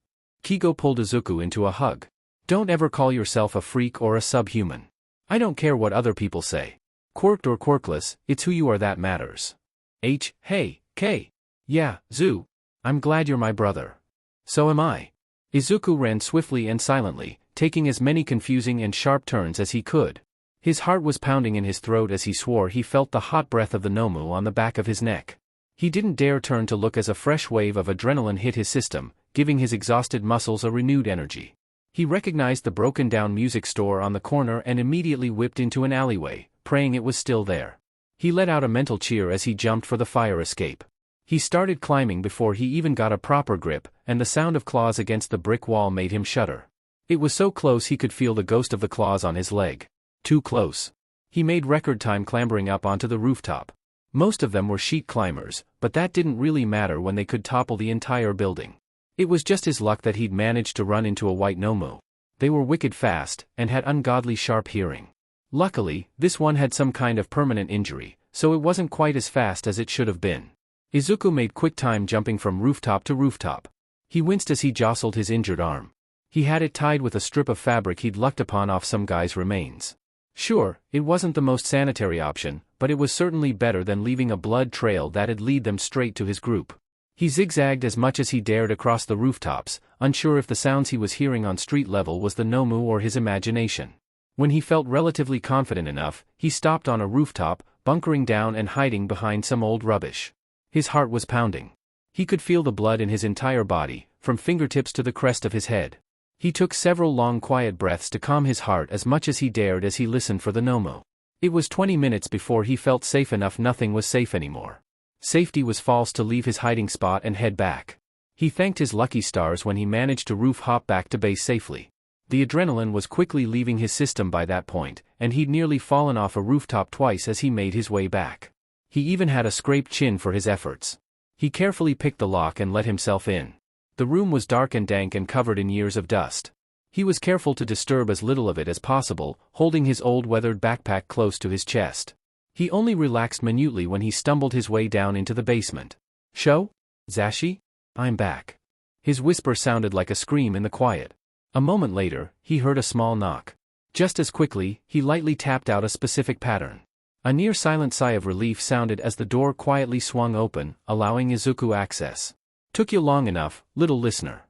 Kigo pulled Izuku into a hug. Don't ever call yourself a freak or a subhuman. I don't care what other people say. Quirked or quirkless, it's who you are that matters. Hey, K. Yeah, Zu. I'm glad you're my brother. So am I. Izuku ran swiftly and silently, taking as many confusing and sharp turns as he could. His heart was pounding in his throat as he swore he felt the hot breath of the Nomu on the back of his neck. He didn't dare turn to look as a fresh wave of adrenaline hit his system, giving his exhausted muscles a renewed energy. He recognized the broken-down music store on the corner and immediately whipped into an alleyway, praying it was still there. He let out a mental cheer as he jumped for the fire escape. He started climbing before he even got a proper grip, and the sound of claws against the brick wall made him shudder. It was so close he could feel the ghost of the claws on his leg. Too close. He made record time clambering up onto the rooftop. Most of them were sheet climbers, but that didn't really matter when they could topple the entire building. It was just his luck that he'd managed to run into a white Nomu. They were wicked fast, and had ungodly sharp hearing. Luckily, this one had some kind of permanent injury, so it wasn't quite as fast as it should have been. Izuku made quick time jumping from rooftop to rooftop. He winced as he jostled his injured arm. He had it tied with a strip of fabric he'd lucked upon off some guy's remains. Sure, it wasn't the most sanitary option, but it was certainly better than leaving a blood trail that'd lead them straight to his group. He zigzagged as much as he dared across the rooftops, unsure if the sounds he was hearing on street level was the Nomu or his imagination. When he felt relatively confident enough, he stopped on a rooftop, bunkering down and hiding behind some old rubbish. His heart was pounding. He could feel the blood in his entire body, from fingertips to the crest of his head. He took several long quiet breaths to calm his heart as much as he dared as he listened for the Nomu. It was 20 minutes before he felt safe enough. Nothing was safe anymore. Safety was false to leave his hiding spot and head back. He thanked his lucky stars when he managed to roof hop back to base safely. The adrenaline was quickly leaving his system by that point, and he'd nearly fallen off a rooftop twice as he made his way back. He even had a scraped chin for his efforts. He carefully picked the lock and let himself in. The room was dark and dank and covered in years of dust. He was careful to disturb as little of it as possible, holding his old weathered backpack close to his chest. He only relaxed minutely when he stumbled his way down into the basement. "Sho? Zashi? I'm back." His whisper sounded like a scream in the quiet. A moment later, he heard a small knock. Just as quickly, he lightly tapped out a specific pattern. A near-silent sigh of relief sounded as the door quietly swung open, allowing Izuku access. "Took you long enough, little listener."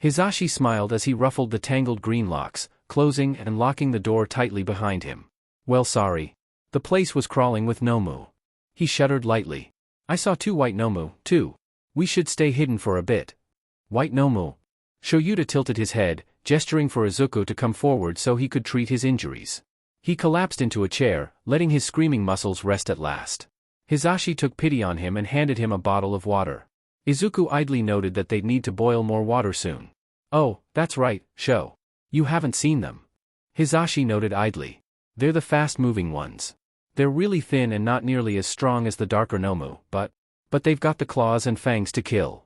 Hizashi smiled as he ruffled the tangled green locks, closing and locking the door tightly behind him. "Well, sorry. The place was crawling with Nomu." He shuddered lightly. "I saw 2 white Nomu, too. We should stay hidden for a bit." "White Nomu?" Shoyuta tilted his head, gesturing for Izuku to come forward so he could treat his injuries. He collapsed into a chair, letting his screaming muscles rest at last. Hizashi took pity on him and handed him a bottle of water. Izuku idly noted that they'd need to boil more water soon. "Oh, that's right, Sho. You haven't seen them." Hizashi noted idly. "They're the fast-moving ones. They're really thin and not nearly as strong as the darker Nomu, but they've got the claws and fangs to kill."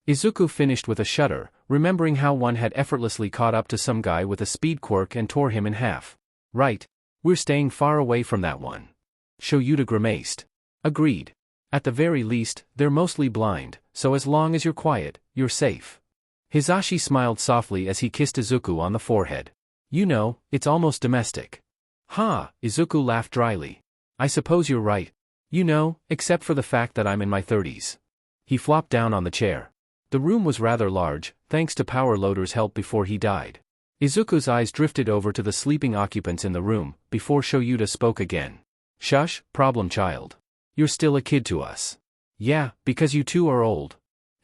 Izuku finished with a shudder, remembering how one had effortlessly caught up to some guy with a speed quirk and tore him in half. "Right. We're staying far away from that one." Shoyuta grimaced. "Agreed. At the very least, they're mostly blind, so as long as you're quiet, you're safe." Hizashi smiled softly as he kissed Izuku on the forehead. "You know, it's almost domestic." "Ha," Izuku laughed dryly. "I suppose you're right. You know, except for the fact that I'm in my 30s. He flopped down on the chair. The room was rather large, thanks to Power Loader's help before he died. Izuku's eyes drifted over to the sleeping occupants in the room, before Shoyuta spoke again. Shush, problem child. You're still a kid to us. Yeah, because you two are old.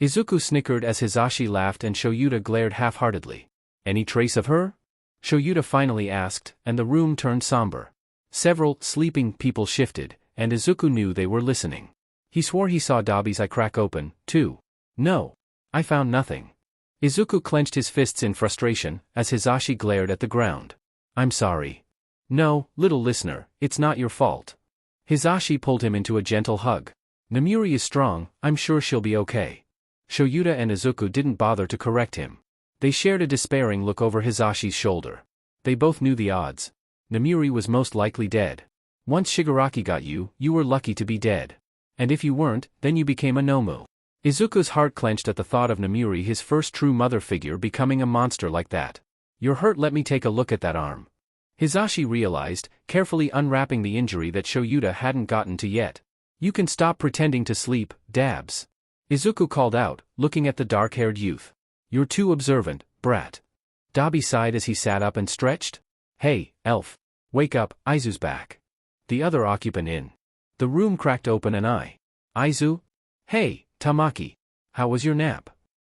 Izuku snickered as Hisashi laughed and Shoyuta glared half-heartedly. Any trace of her? Shoyuta finally asked, and the room turned somber. Several sleeping people shifted, and Izuku knew they were listening. He swore he saw Dabi's eye crack open, too. No. I found nothing. Izuku clenched his fists in frustration, as Hisashi glared at the ground. I'm sorry. No, little listener, it's not your fault. Hisashi pulled him into a gentle hug. Namuri is strong, I'm sure she'll be okay. Shoyuta and Izuku didn't bother to correct him. They shared a despairing look over Hisashi's shoulder. They both knew the odds. Namuri was most likely dead. Once Shigaraki got you, you were lucky to be dead. And if you weren't, then you became a Nomu. Izuku's heart clenched at the thought of Namuri, his first true mother figure, becoming a monster like that. You're hurt, let me take a look at that arm. Hisashi realized, carefully unwrapping the injury that Shoyuta hadn't gotten to yet. You can stop pretending to sleep, Dabs. Izuku called out, looking at the dark-haired youth. You're too observant, brat. Dabi sighed as he sat up and stretched. Hey, elf. Wake up, Aizu's back. The other occupant in the room cracked open an eye. Aizu? Hey, Tamaki. How was your nap?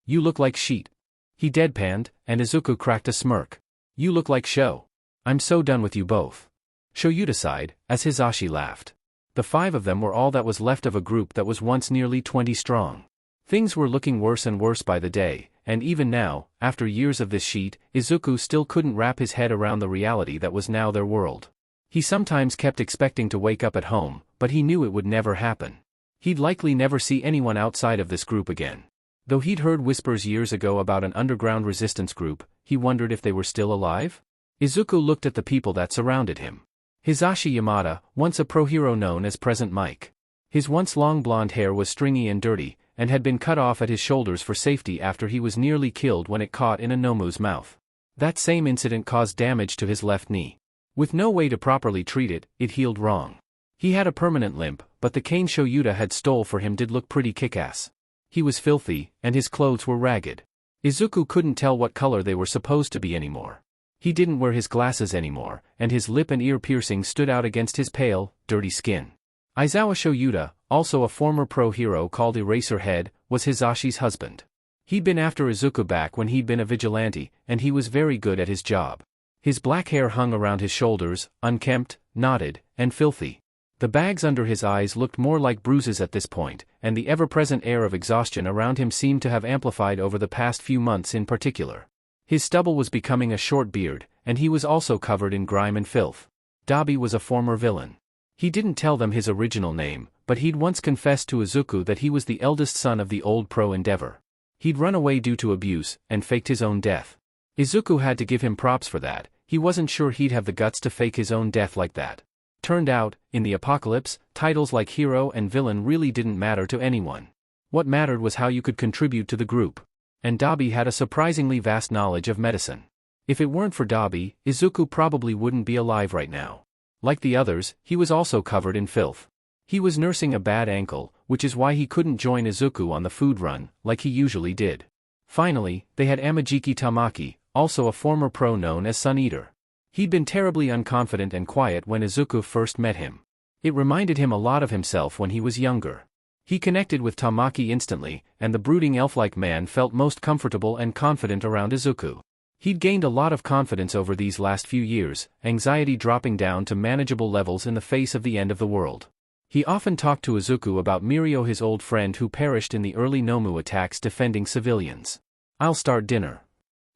You look like sheet. He deadpanned, and Izuku cracked a smirk. You look like Sho. I'm so done with you both. Shoyuta sighed, as Hisashi laughed. The five of them were all that was left of a group that was once nearly 20 strong. Things were looking worse and worse by the day, and even now, after years of this sheet, Izuku still couldn't wrap his head around the reality that was now their world. He sometimes kept expecting to wake up at home, but he knew it would never happen. He'd likely never see anyone outside of this group again. Though he'd heard whispers years ago about an underground resistance group, he wondered if they were still alive? Izuku looked at the people that surrounded him. Hisashi Yamada, once a pro-hero known as Present Mike. His once long blonde hair was stringy and dirty, and had been cut off at his shoulders for safety after he was nearly killed when it caught in a Nomu's mouth. That same incident caused damage to his left knee. With no way to properly treat it, it healed wrong. He had a permanent limp, but the cane Shoyuta had stole for him did look pretty kick-ass. He was filthy, and his clothes were ragged. Izuku couldn't tell what color they were supposed to be anymore. He didn't wear his glasses anymore, and his lip and ear piercings stood out against his pale, dirty skin. Aizawa Shoyuta, also a former pro-hero called Eraserhead, was Hisashi's husband. He'd been after Izuku back when he'd been a vigilante, and he was very good at his job. His black hair hung around his shoulders, unkempt, knotted, and filthy. The bags under his eyes looked more like bruises at this point, and the ever-present air of exhaustion around him seemed to have amplified over the past few months in particular. His stubble was becoming a short beard, and he was also covered in grime and filth. Dabi was a former villain. He didn't tell them his original name, but he'd once confessed to Izuku that he was the eldest son of the old pro Endeavor. He'd run away due to abuse, and faked his own death. Izuku had to give him props for that. He wasn't sure he'd have the guts to fake his own death like that. Turned out, in the apocalypse, titles like hero and villain really didn't matter to anyone. What mattered was how you could contribute to the group. And Dabi had a surprisingly vast knowledge of medicine. If it weren't for Dabi, Izuku probably wouldn't be alive right now. Like the others, he was also covered in filth. He was nursing a bad ankle, which is why he couldn't join Izuku on the food run, like he usually did. Finally, they had Amajiki Tamaki, also a former pro known as Sun Eater. He'd been terribly unconfident and quiet when Izuku first met him. It reminded him a lot of himself when he was younger. He connected with Tamaki instantly, and the brooding elf-like man felt most comfortable and confident around Izuku. He'd gained a lot of confidence over these last few years, anxiety dropping down to manageable levels in the face of the end of the world. He often talked to Izuku about Mirio, his old friend who perished in the early Nomu attacks defending civilians. I'll start dinner.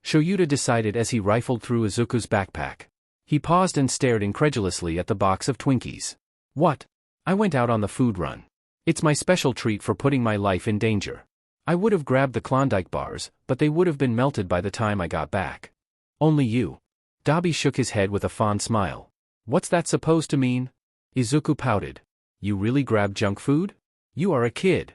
Shoyuta decided as he rifled through Izuku's backpack. He paused and stared incredulously at the box of Twinkies. What? I went out on the food run. It's my special treat for putting my life in danger. I would have grabbed the Klondike bars, but they would have been melted by the time I got back. Only you. Dabi shook his head with a fond smile. What's that supposed to mean? Izuku pouted. You really grabbed junk food? You are a kid.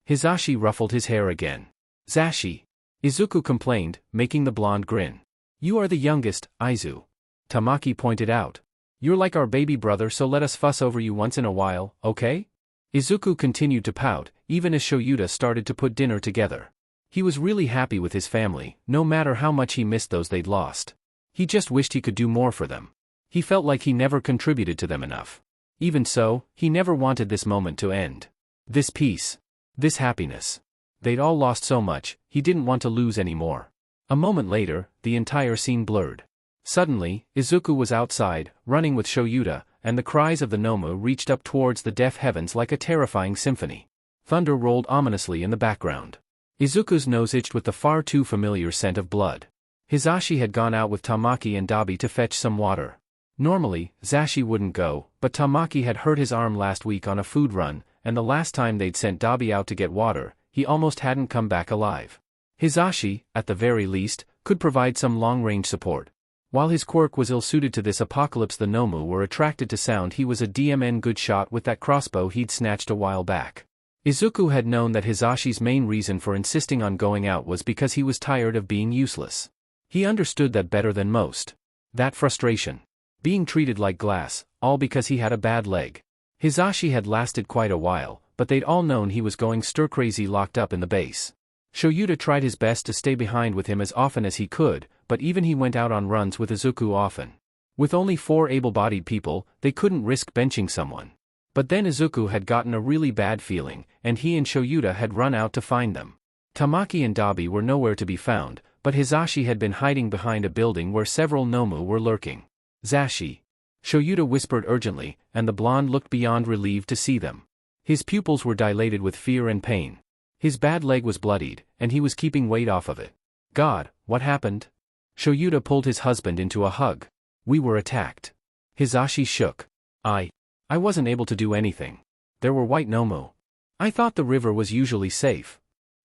Hisashi ruffled his hair again. Zashi. Izuku complained, making the blonde grin. You are the youngest, Aizu. Tamaki pointed out. You're like our baby brother, so let us fuss over you once in a while, okay? Izuku continued to pout, even as Shoyuta started to put dinner together. He was really happy with his family, no matter how much he missed those they'd lost. He just wished he could do more for them. He felt like he never contributed to them enough. Even so, he never wanted this moment to end. This peace. This happiness. They'd all lost so much, he didn't want to lose any more. A moment later, the entire scene blurred. Suddenly, Izuku was outside, running with Shoyuta, and the cries of the Nomu reached up towards the deaf heavens like a terrifying symphony. Thunder rolled ominously in the background. Izuku's nose itched with the far too familiar scent of blood. Hisashi had gone out with Tamaki and Dabi to fetch some water. Normally, Zashi wouldn't go, but Tamaki had hurt his arm last week on a food run, and the last time they'd sent Dabi out to get water, he almost hadn't come back alive. Hisashi, at the very least, could provide some long-range support. While his quirk was ill-suited to this apocalypse, the Nomu were attracted to sound. He was a DMN good shot with that crossbow he'd snatched a while back. Izuku had known that Hisashi's main reason for insisting on going out was because he was tired of being useless. He understood that better than most. That frustration. Being treated like glass, all because he had a bad leg. Hisashi had lasted quite a while, but they'd all known he was going stir-crazy locked up in the base. Shoyuta tried his best to stay behind with him as often as he could, but even he went out on runs with Izuku often. With only 4 able-bodied people, they couldn't risk benching someone. But then Izuku had gotten a really bad feeling, and he and Shoyuta had run out to find them. Tamaki and Dabi were nowhere to be found, but Hisashi had been hiding behind a building where several Nomu were lurking. Zashi. Shoyuta whispered urgently, and the blonde looked beyond relieved to see them. His pupils were dilated with fear and pain. His bad leg was bloodied, and he was keeping weight off of it. God, what happened? Shoyuta pulled his husband into a hug. We were attacked. Hisashi shook. I wasn't able to do anything. There were white Nomu. I thought the river was usually safe.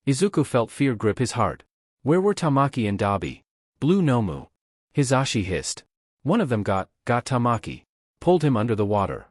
Izuku felt fear grip his heart. Where were Tamaki and Dabi? Blue Nomu. Hisashi hissed. One of them got Tamaki. Pulled him under the water.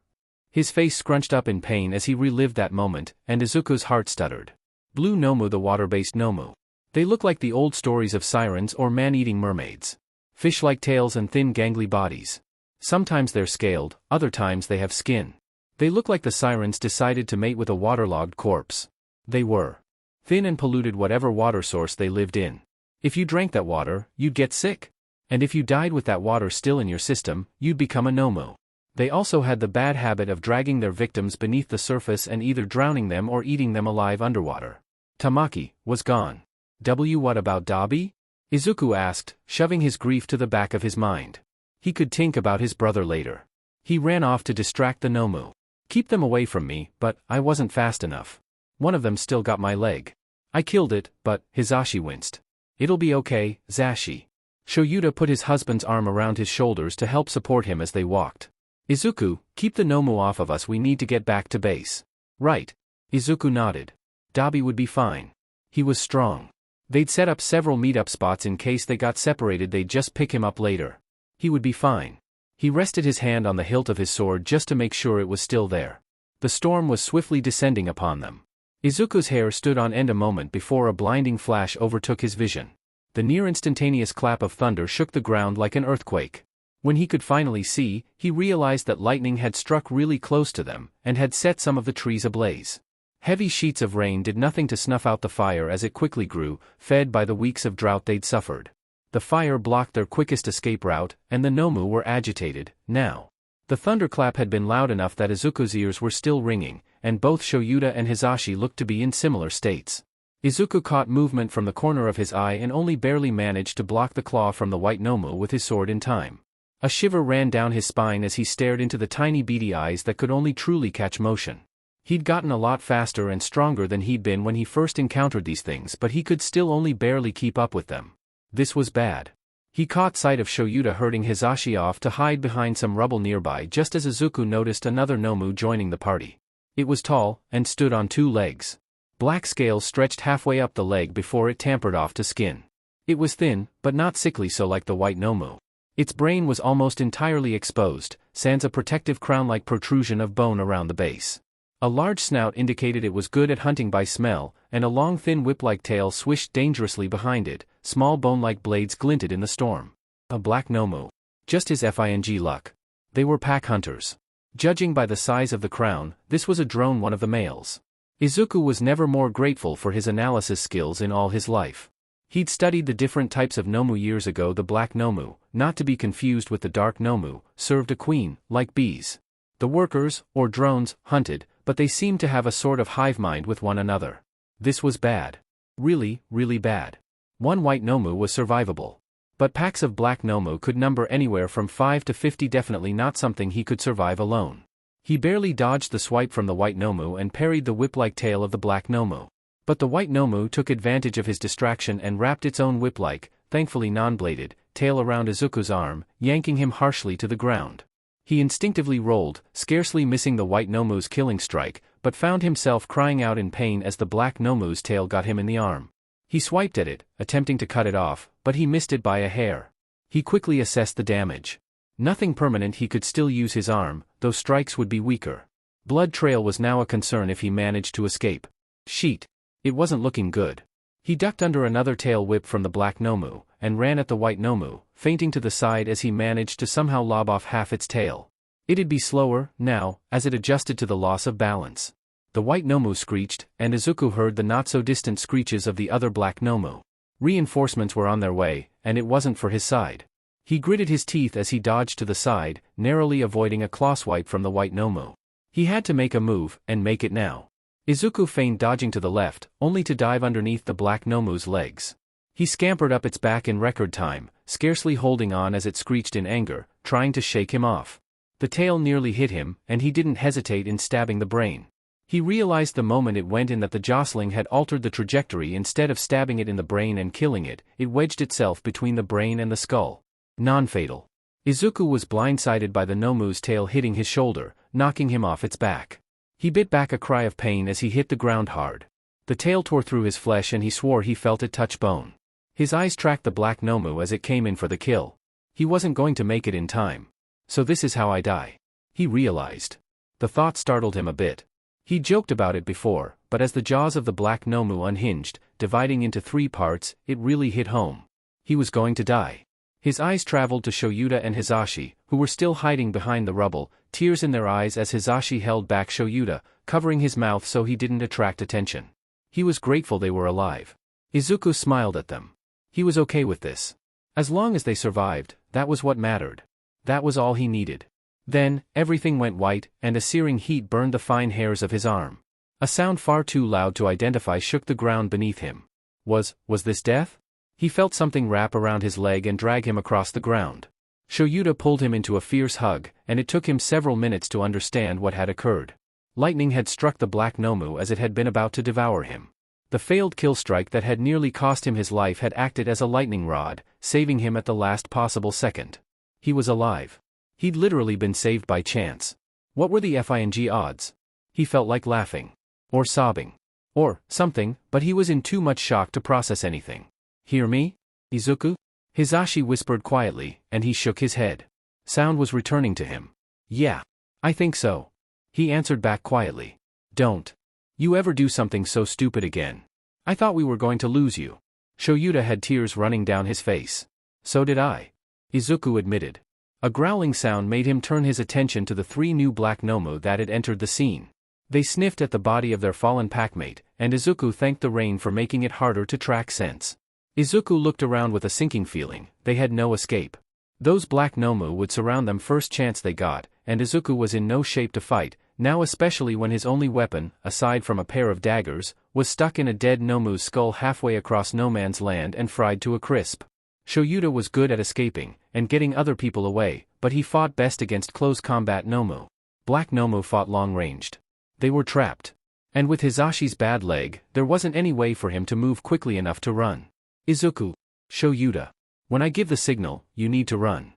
His face scrunched up in pain as he relived that moment, and Izuku's heart stuttered. Blue Nomu, the water-based Nomu. They look like the old stories of sirens or man-eating mermaids. Fish-like tails and thin gangly bodies. Sometimes they're scaled, other times they have skin. They look like the sirens decided to mate with a waterlogged corpse. They were thin and polluted whatever water source they lived in. If you drank that water, you'd get sick. And if you died with that water still in your system, you'd become a Nomu. They also had the bad habit of dragging their victims beneath the surface and either drowning them or eating them alive underwater. Tamaki was gone. What about Dabi? Izuku asked, shoving his grief to the back of his mind. He could think about his brother later. He ran off to distract the Nomu. Keep them away from me, but I wasn't fast enough. One of them still got my leg. I killed it, but Hisashi winced. It'll be okay, Zashi. Shoyuta put his husband's arm around his shoulders to help support him as they walked. Izuku, keep the Nomu off of us, we need to get back to base. Right. Izuku nodded. Dabi would be fine. He was strong. They'd set up several meet-up spots in case they got separated. They'd just pick him up later. He would be fine. He rested his hand on the hilt of his sword just to make sure it was still there. The storm was swiftly descending upon them. Izuku's hair stood on end a moment before a blinding flash overtook his vision. The near-instantaneous clap of thunder shook the ground like an earthquake. When he could finally see, he realized that lightning had struck really close to them, and had set some of the trees ablaze. Heavy sheets of rain did nothing to snuff out the fire as it quickly grew, fed by the weeks of drought they'd suffered. The fire blocked their quickest escape route, and the Nomu were agitated, now. The thunderclap had been loud enough that Izuku's ears were still ringing, and both Shoyuta and Hisashi looked to be in similar states. Izuku caught movement from the corner of his eye and only barely managed to block the claw from the white Nomu with his sword in time. A shiver ran down his spine as he stared into the tiny beady eyes that could only truly catch motion. He'd gotten a lot faster and stronger than he'd been when he first encountered these things, but he could still only barely keep up with them. This was bad. He caught sight of Shoyuta herding Hisashi off to hide behind some rubble nearby just as Izuku noticed another Nomu joining the party. It was tall, and stood on 2 legs. Black scales stretched halfway up the leg before it tapered off to skin. It was thin, but not sickly so like the white Nomu. Its brain was almost entirely exposed, sans a protective crown-like protrusion of bone around the base. A large snout indicated it was good at hunting by smell, and a long thin whip-like tail swished dangerously behind it. Small bone-like blades glinted in the storm. A black Nomu. Just his fing luck. They were pack hunters. Judging by the size of the crown, this was a drone, one of the males. Izuku was never more grateful for his analysis skills in all his life. He'd studied the different types of Nomu years ago. The black Nomu, not to be confused with the dark Nomu, served a queen, like bees. The workers, or drones, hunted, but they seemed to have a sort of hive mind with one another. This was bad. Really, really bad. One white Nomu was survivable. But packs of black Nomu could number anywhere from 5 to 50, definitely not something he could survive alone. He barely dodged the swipe from the white Nomu and parried the whip-like tail of the black Nomu. But the white Nomu took advantage of his distraction and wrapped its own whip-like, thankfully non-bladed, tail around Izuku's arm, yanking him harshly to the ground. He instinctively rolled, scarcely missing the white Nomu's killing strike, but found himself crying out in pain as the black Nomu's tail got him in the arm. He swiped at it, attempting to cut it off, but he missed it by a hair. He quickly assessed the damage. Nothing permanent. He could still use his arm, though strikes would be weaker. Blood trail was now a concern if he managed to escape. Sheet. It wasn't looking good. He ducked under another tail whip from the black Nomu, and ran at the white Nomu, feinting to the side as he managed to somehow lob off half its tail. It'd be slower, now, as it adjusted to the loss of balance. The white Nomu screeched, and Izuku heard the not-so-distant screeches of the other black Nomu. Reinforcements were on their way, and it wasn't for his side. He gritted his teeth as he dodged to the side, narrowly avoiding a claw swipe from the white Nomu. He had to make a move, and make it now. Izuku feigned dodging to the left, only to dive underneath the black Nomu's legs. He scampered up its back in record time, scarcely holding on as it screeched in anger, trying to shake him off. The tail nearly hit him, and he didn't hesitate in stabbing the brain. He realized the moment it went in that the jostling had altered the trajectory. Instead of stabbing it in the brain and killing it, it wedged itself between the brain and the skull. Non-fatal. Izuku was blindsided by the Nomu's tail hitting his shoulder, knocking him off its back. He bit back a cry of pain as he hit the ground hard. The tail tore through his flesh and he swore he felt it touch bone. His eyes tracked the black Nomu as it came in for the kill. He wasn't going to make it in time. So this is how I die. He realized. The thought startled him a bit. He joked about it before, but as the jaws of the black Nomu unhinged, dividing into 3 parts, it really hit home. He was going to die. His eyes traveled to Shoyuta and Hisashi, who were still hiding behind the rubble, tears in their eyes as Hisashi held back Shoyuta, covering his mouth so he didn't attract attention. He was grateful they were alive. Izuku smiled at them. He was okay with this. As long as they survived, that was what mattered. That was all he needed. Then, everything went white, and a searing heat burned the fine hairs of his arm. A sound far too loud to identify shook the ground beneath him. Was this death? He felt something wrap around his leg and drag him across the ground. Shoyuta pulled him into a fierce hug, and it took him several minutes to understand what had occurred. Lightning had struck the black Nomu as it had been about to devour him. The failed kill strike that had nearly cost him his life had acted as a lightning rod, saving him at the last possible second. He was alive. He'd literally been saved by chance. What were the FING odds? He felt like laughing. Or sobbing. Or something, but he was in too much shock to process anything. Hear me? Izuku? Hisashi whispered quietly, and he shook his head. Sound was returning to him. Yeah. I think so. He answered back quietly. Don't. You ever do something so stupid again. I thought we were going to lose you. Shoyuta had tears running down his face. So did I. Izuku admitted. A growling sound made him turn his attention to the 3 new black Nomu that had entered the scene. They sniffed at the body of their fallen packmate, and Izuku thanked the rain for making it harder to track scents. Izuku looked around with a sinking feeling. They had no escape. Those black Nomu would surround them first chance they got, and Izuku was in no shape to fight, now especially when his only weapon, aside from a pair of daggers, was stuck in a dead Nomu's skull halfway across no man's land and fried to a crisp. Shoyuta was good at escaping, and getting other people away, but he fought best against close combat Nomu. Black Nomu fought long-ranged. They were trapped. And with Hisashi's bad leg, there wasn't any way for him to move quickly enough to run. Izuku. Shoyuta. When I give the signal, you need to run.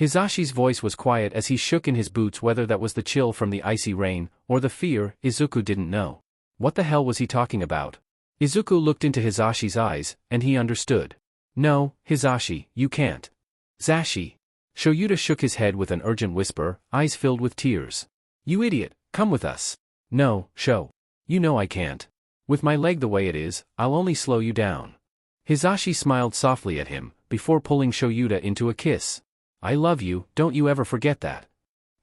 Hisashi's voice was quiet as he shook in his boots. Whether that was the chill from the icy rain, or the fear, Izuku didn't know. What the hell was he talking about? Izuku looked into Hisashi's eyes, and he understood. No, Hisashi, you can't. Zashi. Shoyuta shook his head with an urgent whisper, eyes filled with tears. You idiot, come with us. No, Sho. You know I can't. With my leg the way it is, I'll only slow you down. Hisashi smiled softly at him, before pulling Shoyuta into a kiss. I love you, don't you ever forget that.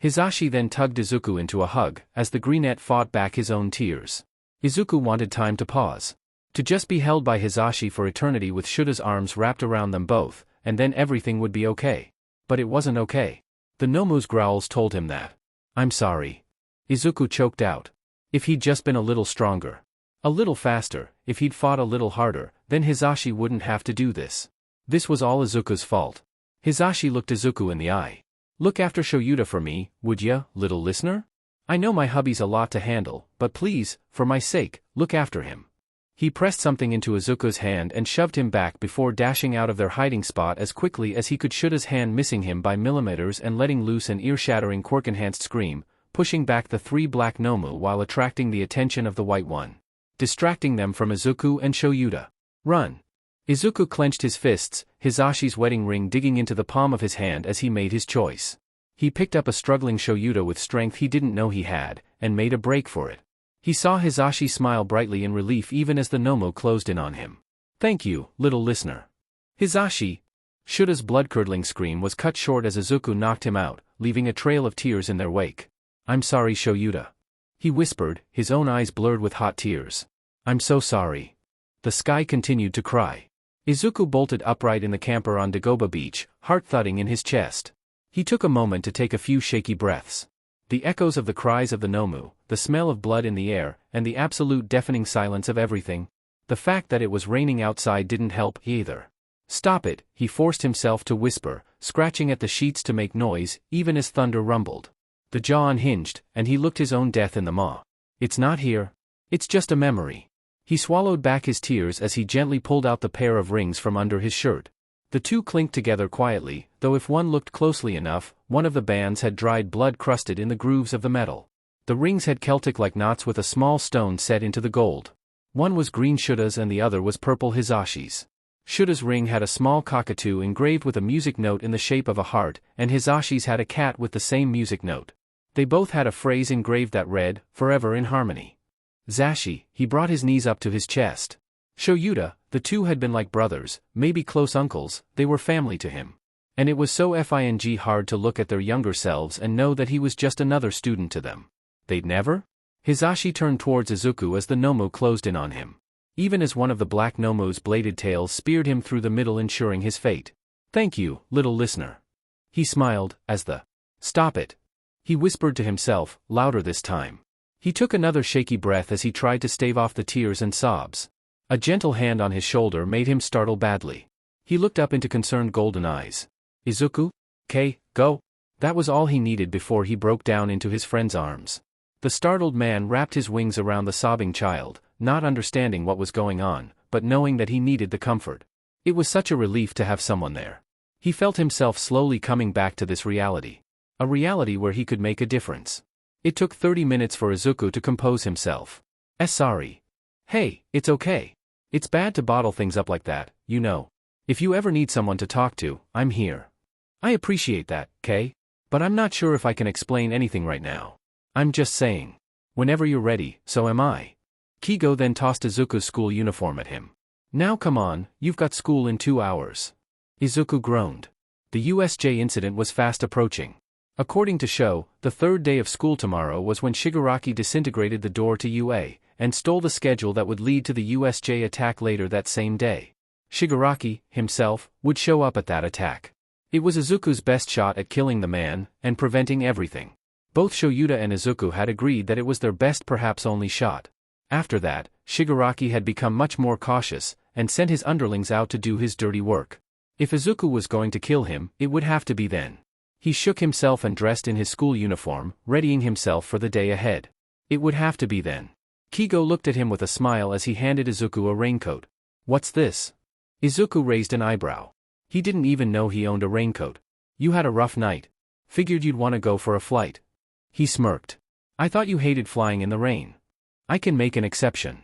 Hisashi then tugged Izuku into a hug, as the greenette fought back his own tears. Izuku wanted time to pause. To just be held by Hisashi for eternity with Shura's arms wrapped around them both, and then everything would be okay. But it wasn't okay. The Nomu's growls told him that. I'm sorry. Izuku choked out. If he'd just been a little stronger. A little faster, if he'd fought a little harder, then Hisashi wouldn't have to do this. This was all Izuku's fault. Hisashi looked Izuku in the eye. Look after Shoyuta for me, would ya, little listener? I know my hubby's a lot to handle, but please, for my sake, look after him. He pressed something into Izuku's hand and shoved him back before dashing out of their hiding spot as quickly as he could, Shura's hand missing him by millimeters and letting loose an ear-shattering Quirk-enhanced scream, pushing back the three black Nomu while attracting the attention of the white one. Distracting them from Izuku and Shoyuta. Run! Izuku clenched his fists, Hisashi's wedding ring digging into the palm of his hand as he made his choice. He picked up a struggling Shoyuta with strength he didn't know he had, and made a break for it. He saw Hisashi smile brightly in relief even as the Nomu closed in on him. Thank you, little listener. Hisashi! Shura's blood-curdling scream was cut short as Izuku knocked him out, leaving a trail of tears in their wake. I'm sorry, Shoyuta. He whispered, his own eyes blurred with hot tears. I'm so sorry. The sky continued to cry. Izuku bolted upright in the camper on Dagobah Beach, heart thudding in his chest. He took a moment to take a few shaky breaths. The echoes of the cries of the Nomu, the smell of blood in the air, and the absolute deafening silence of everything. The fact that it was raining outside didn't help either. Stop it, he forced himself to whisper, scratching at the sheets to make noise, even as thunder rumbled. The jaw unhinged, and he looked his own death in the maw. It's not here. It's just a memory. He swallowed back his tears as he gently pulled out the pair of rings from under his shirt. The two clinked together quietly, though if one looked closely enough, one of the bands had dried blood crusted in the grooves of the metal. The rings had Celtic-like knots with a small stone set into the gold. One was green Shura's and the other was purple Hisashi's. Shura's ring had a small cockatoo engraved with a music note in the shape of a heart, and Hisashi's had a cat with the same music note. They both had a phrase engraved that read, "Forever in harmony." Zashi, he brought his knees up to his chest. Shoyuta, the two had been like brothers, maybe close uncles, they were family to him. And it was so fing hard to look at their younger selves and know that he was just another student to them. They'd never? Hisashi turned towards Izuku as the Nomu closed in on him. Even as one of the black Nomu's bladed tails speared him through the middle, ensuring his fate. Thank you, little listener. He smiled, as the "Stop it," he whispered to himself, louder this time. He took another shaky breath as he tried to stave off the tears and sobs. A gentle hand on his shoulder made him startle badly. He looked up into concerned golden eyes. Izuku? Go? That was all he needed before he broke down into his friend's arms. The startled man wrapped his wings around the sobbing child, not understanding what was going on, but knowing that he needed the comfort. It was such a relief to have someone there. He felt himself slowly coming back to this reality. A reality where he could make a difference. It took 30 minutes for Izuku to compose himself. Sorry. Hey, it's okay. It's bad to bottle things up like that, you know. If you ever need someone to talk to, I'm here. I appreciate that, Kay. But I'm not sure if I can explain anything right now. I'm just saying. Whenever you're ready, so am I. Kigo then tossed Izuku's school uniform at him. Now come on, you've got school in 2 hours. Izuku groaned. The USJ incident was fast approaching. According to Sho, the third day of school tomorrow was when Shigaraki disintegrated the door to UA, and stole the schedule that would lead to the USJ attack later that same day. Shigaraki, himself, would show up at that attack. It was Izuku's best shot at killing the man, and preventing everything. Both Shoyuta and Izuku had agreed that it was their best, perhaps only shot. After that, Shigaraki had become much more cautious, and sent his underlings out to do his dirty work. If Izuku was going to kill him, it would have to be then. He shook himself and dressed in his school uniform, readying himself for the day ahead. It would have to be then. Kigo looked at him with a smile as he handed Izuku a raincoat. What's this? Izuku raised an eyebrow. He didn't even know he owned a raincoat. You had a rough night. Figured you'd want to go for a flight. He smirked. I thought you hated flying in the rain. I can make an exception.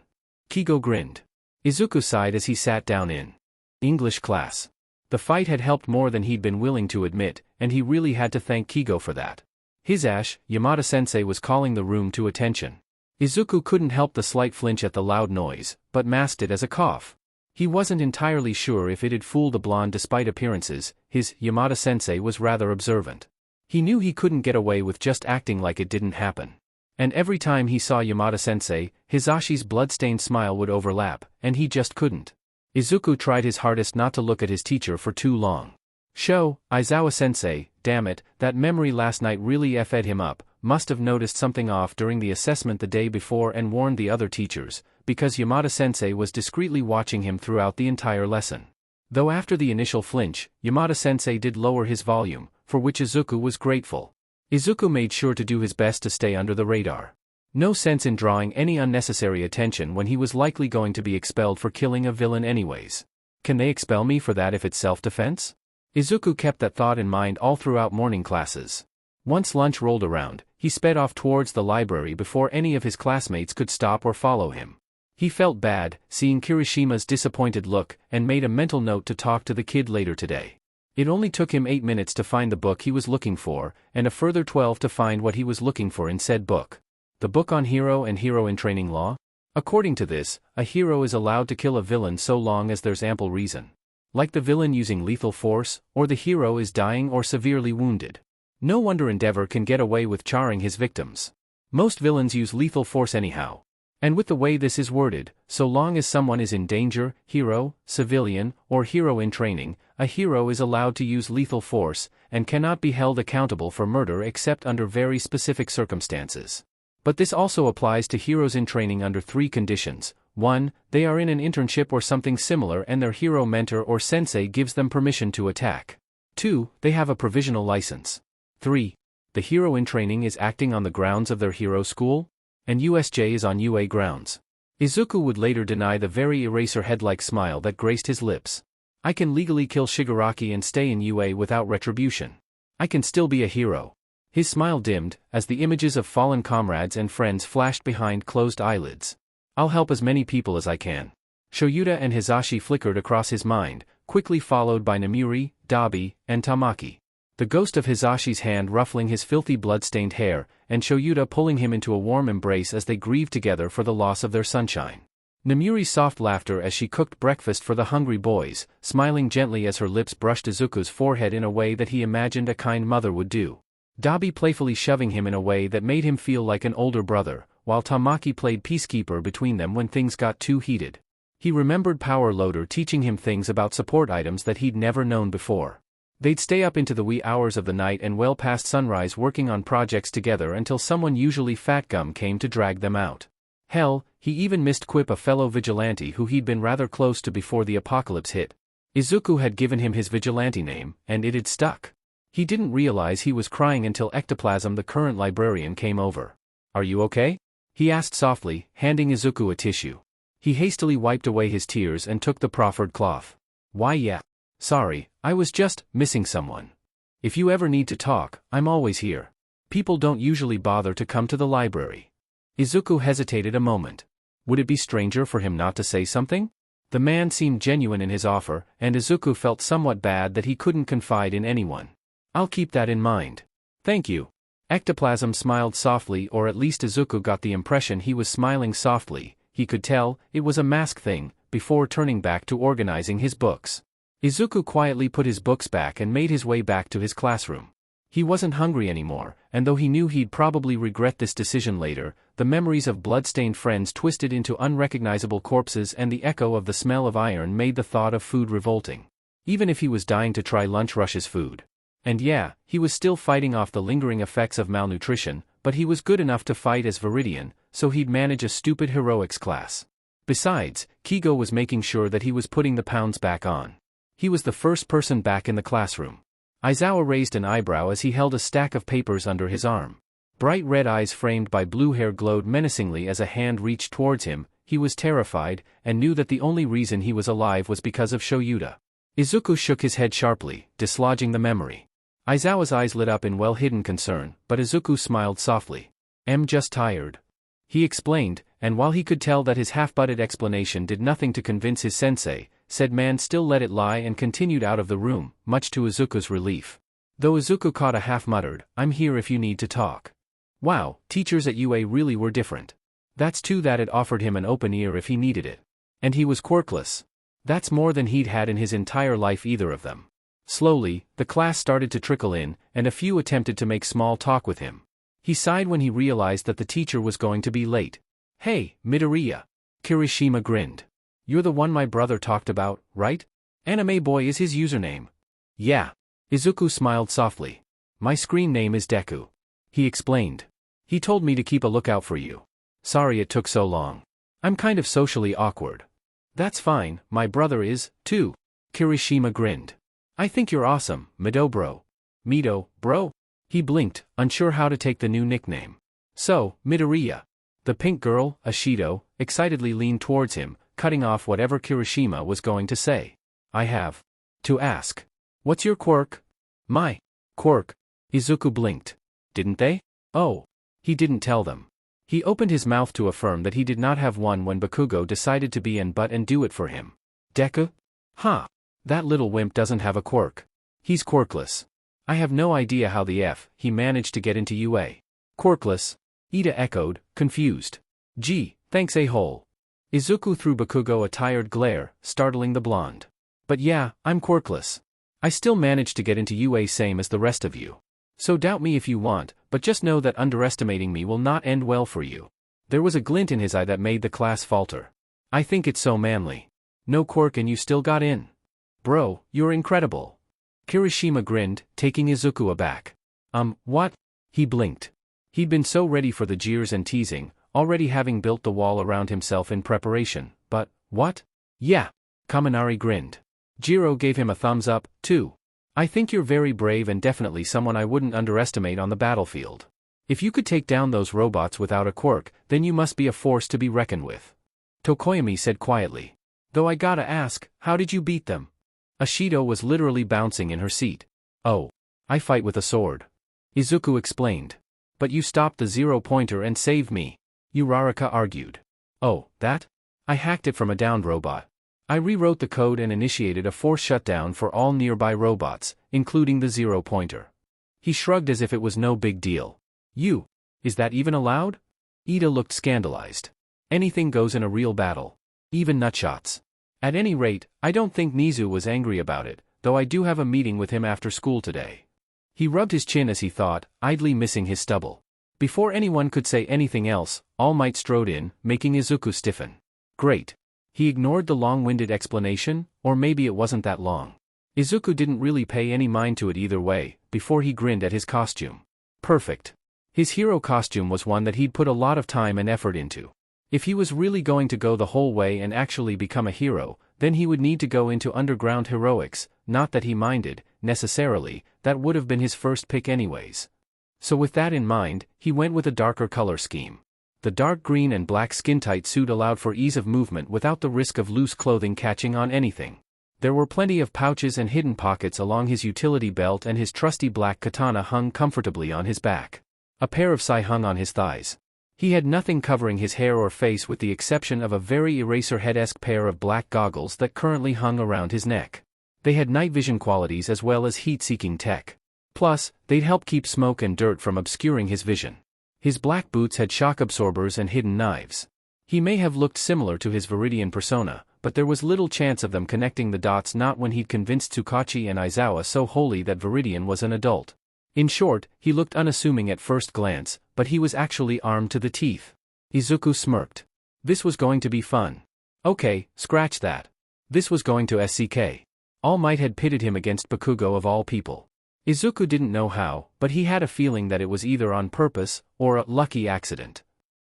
Kigo grinned. Izuku sighed as he sat down in English class. The fight had helped more than he'd been willing to admit, and he really had to thank Kigo for that. Yamada-sensei was calling the room to attention. Izuku couldn't help the slight flinch at the loud noise, but masked it as a cough. He wasn't entirely sure if it had fooled the blonde despite appearances. His Yamada-sensei was rather observant. He knew he couldn't get away with just acting like it didn't happen. And every time he saw Yamada-sensei, Hisashi's blood-stained smile would overlap, and he just couldn't. Izuku tried his hardest not to look at his teacher for too long. Aizawa-sensei, damn it, that memory last night really effed him up, must have noticed something off during the assessment the day before and warned the other teachers, because Yamada-sensei was discreetly watching him throughout the entire lesson. Though after the initial flinch, Yamada-sensei did lower his volume, for which Izuku was grateful. Izuku made sure to do his best to stay under the radar. No sense in drawing any unnecessary attention when he was likely going to be expelled for killing a villain anyways. Can they expel me for that if it's self-defense? Izuku kept that thought in mind all throughout morning classes. Once lunch rolled around, he sped off towards the library before any of his classmates could stop or follow him. He felt bad, seeing Kirishima's disappointed look, and made a mental note to talk to the kid later today. It only took him 8 minutes to find the book he was looking for, and a further 12 to find what he was looking for in said book. The book on hero and hero-in-training law? According to this, a hero is allowed to kill a villain so long as there's ample reason. Like the villain using lethal force, or the hero is dying or severely wounded. No wonder Endeavor can get away with charring his victims. Most villains use lethal force anyhow. And with the way this is worded, so long as someone is in danger, hero, civilian, or hero in training, a hero is allowed to use lethal force, and cannot be held accountable for murder except under very specific circumstances. But this also applies to heroes in training under 3 conditions. 1. They are in an internship or something similar and their hero mentor or sensei gives them permission to attack. 2. They have a provisional license. 3. The hero in training is acting on the grounds of their hero school, and USJ is on UA grounds. Izuku would later deny the very eraser-head-like smile that graced his lips. I can legally kill Shigaraki and stay in UA without retribution. I can still be a hero. His smile dimmed, as the images of fallen comrades and friends flashed behind closed eyelids. I'll help as many people as I can. Shoyuta and Hisashi flickered across his mind, quickly followed by Namuri, Dabi, and Tamaki. The ghost of Hisashi's hand ruffling his filthy blood-stained hair, and Shoyuta pulling him into a warm embrace as they grieved together for the loss of their sunshine. Namuri's soft laughter as she cooked breakfast for the hungry boys, smiling gently as her lips brushed Izuku's forehead in a way that he imagined a kind mother would do. Dabi playfully shoving him in a way that made him feel like an older brother, while Tamaki played peacekeeper between them when things got too heated. He remembered Power Loader teaching him things about support items that he'd never known before. They'd stay up into the wee hours of the night and well past sunrise working on projects together until someone, usually Fat Gum, came to drag them out. Hell, he even missed Quip, a fellow vigilante who he'd been rather close to before the apocalypse hit. Izuku had given him his vigilante name, and it had stuck. He didn't realize he was crying until Ectoplasm, the current librarian, came over. "Are you okay?" he asked softly, handing Izuku a tissue. He hastily wiped away his tears and took the proffered cloth. "Why, yeah. Sorry, I was just missing someone. If you ever need to talk, I'm always here. People don't usually bother to come to the library." Izuku hesitated a moment. Would it be stranger for him not to say something? The man seemed genuine in his offer, and Izuku felt somewhat bad that he couldn't confide in anyone. "I'll keep that in mind. Thank you." Ectoplasm smiled softly, or at least Izuku got the impression he was smiling softly. He could tell it was a mask thing, before turning back to organizing his books. Izuku quietly put his books back and made his way back to his classroom. He wasn't hungry anymore, and though he knew he'd probably regret this decision later, the memories of blood-stained friends twisted into unrecognizable corpses and the echo of the smell of iron made the thought of food revolting. Even if he was dying to try Lunch Rush's food. And yeah, he was still fighting off the lingering effects of malnutrition, but he was good enough to fight as Viridian, so he'd manage a stupid heroics class. Besides, Kigo was making sure that he was putting the pounds back on. He was the first person back in the classroom. Aizawa raised an eyebrow as he held a stack of papers under his arm. Bright red eyes framed by blue hair glowed menacingly as a hand reached towards him. He was terrified, and knew that the only reason he was alive was because of Shoyuta. Izuku shook his head sharply, dislodging the memory. Aizawa's eyes lit up in well-hidden concern, but Izuku smiled softly. "I'm just tired," he explained, and while he could tell that his half-butted explanation did nothing to convince his sensei, said man still let it lie and continued out of the room, much to Izuku's relief. Though Izuku caught a half-muttered, "I'm here if you need to talk." Wow, teachers at UA really were different. That's too that it offered him an open ear if he needed it. And he was quirkless. That's more than he'd had in his entire life, either of them. Slowly, the class started to trickle in, and a few attempted to make small talk with him. He sighed when he realized that the teacher was going to be late. "Hey, Midoriya." Kirishima grinned. "You're the one my brother talked about, right? Anime Boy is his username." "Yeah." Izuku smiled softly. "My screen name is Deku," he explained. "He told me to keep a lookout for you. Sorry it took so long. I'm kind of socially awkward." "That's fine, my brother is, too." Kirishima grinned. "I think you're awesome, Mido bro." "Mido, bro?" He blinked, unsure how to take the new nickname. "So, Midoriya." The pink girl, Ashido, excitedly leaned towards him, cutting off whatever Kirishima was going to say. "I have to ask. What's your quirk?" "My quirk?" Izuku blinked. "Didn't they?" "Oh." He didn't tell them. He opened his mouth to affirm that he did not have one when Bakugo decided to be an butt and do it for him. "Deku? Huh. That little wimp doesn't have a quirk. He's quirkless. I have no idea how the F he managed to get into UA." "Quirkless?" Ida echoed, confused. "Gee, thanks a-hole." Izuku threw Bakugo a tired glare, startling the blonde. "But yeah, I'm quirkless. I still managed to get into UA same as the rest of you. So doubt me if you want, but just know that underestimating me will not end well for you." There was a glint in his eye that made the class falter. "I think it's so manly. No quirk and you still got in. Bro, you're incredible." Kirishima grinned, taking Izuku aback. What?" He blinked. He'd been so ready for the jeers and teasing, already having built the wall around himself in preparation, but, what? "Yeah." Kaminari grinned. Jiro gave him a thumbs up, too. "I think you're very brave and definitely someone I wouldn't underestimate on the battlefield. If you could take down those robots without a quirk, then you must be a force to be reckoned with." Tokoyami said quietly. "Though I gotta ask, how did you beat them?" Ashido was literally bouncing in her seat. "Oh. I fight with a sword." Izuku explained. "But you stopped the zero-pointer and saved me," Uraraka argued. "Oh, that? I hacked it from a downed robot. I rewrote the code and initiated a force shutdown for all nearby robots, including the zero-pointer." He shrugged as if it was no big deal. Is that even allowed?" Ida looked scandalized. "Anything goes in a real battle. Even nutshots. At any rate, I don't think Nizu was angry about it, though I do have a meeting with him after school today." He rubbed his chin as he thought, idly missing his stubble. Before anyone could say anything else, All Might strode in, making Izuku stiffen. Great. He ignored the long-winded explanation, or maybe it wasn't that long. Izuku didn't really pay any mind to it either way, before he grinned at his costume. Perfect. His hero costume was one that he'd put a lot of time and effort into. If he was really going to go the whole way and actually become a hero, then he would need to go into underground heroics, not that he minded, necessarily, that would have been his first pick anyways. So with that in mind, he went with a darker color scheme. The dark green and black skin-tight suit allowed for ease of movement without the risk of loose clothing catching on anything. There were plenty of pouches and hidden pockets along his utility belt, and his trusty black katana hung comfortably on his back. A pair of sai hung on his thighs. He had nothing covering his hair or face with the exception of a very Eraserhead-esque pair of black goggles that currently hung around his neck. They had night vision qualities as well as heat-seeking tech. Plus, they'd help keep smoke and dirt from obscuring his vision. His black boots had shock absorbers and hidden knives. He may have looked similar to his Viridian persona, but there was little chance of them connecting the dots, not when he'd convinced Tsukachi and Aizawa so wholly that Viridian was an adult. In short, he looked unassuming at first glance, but he was actually armed to the teeth. Izuku smirked. This was going to be fun. Okay, scratch that. This was going to SCK. All Might had pitted him against Bakugo of all people. Izuku didn't know how, but he had a feeling that it was either on purpose, or a lucky accident.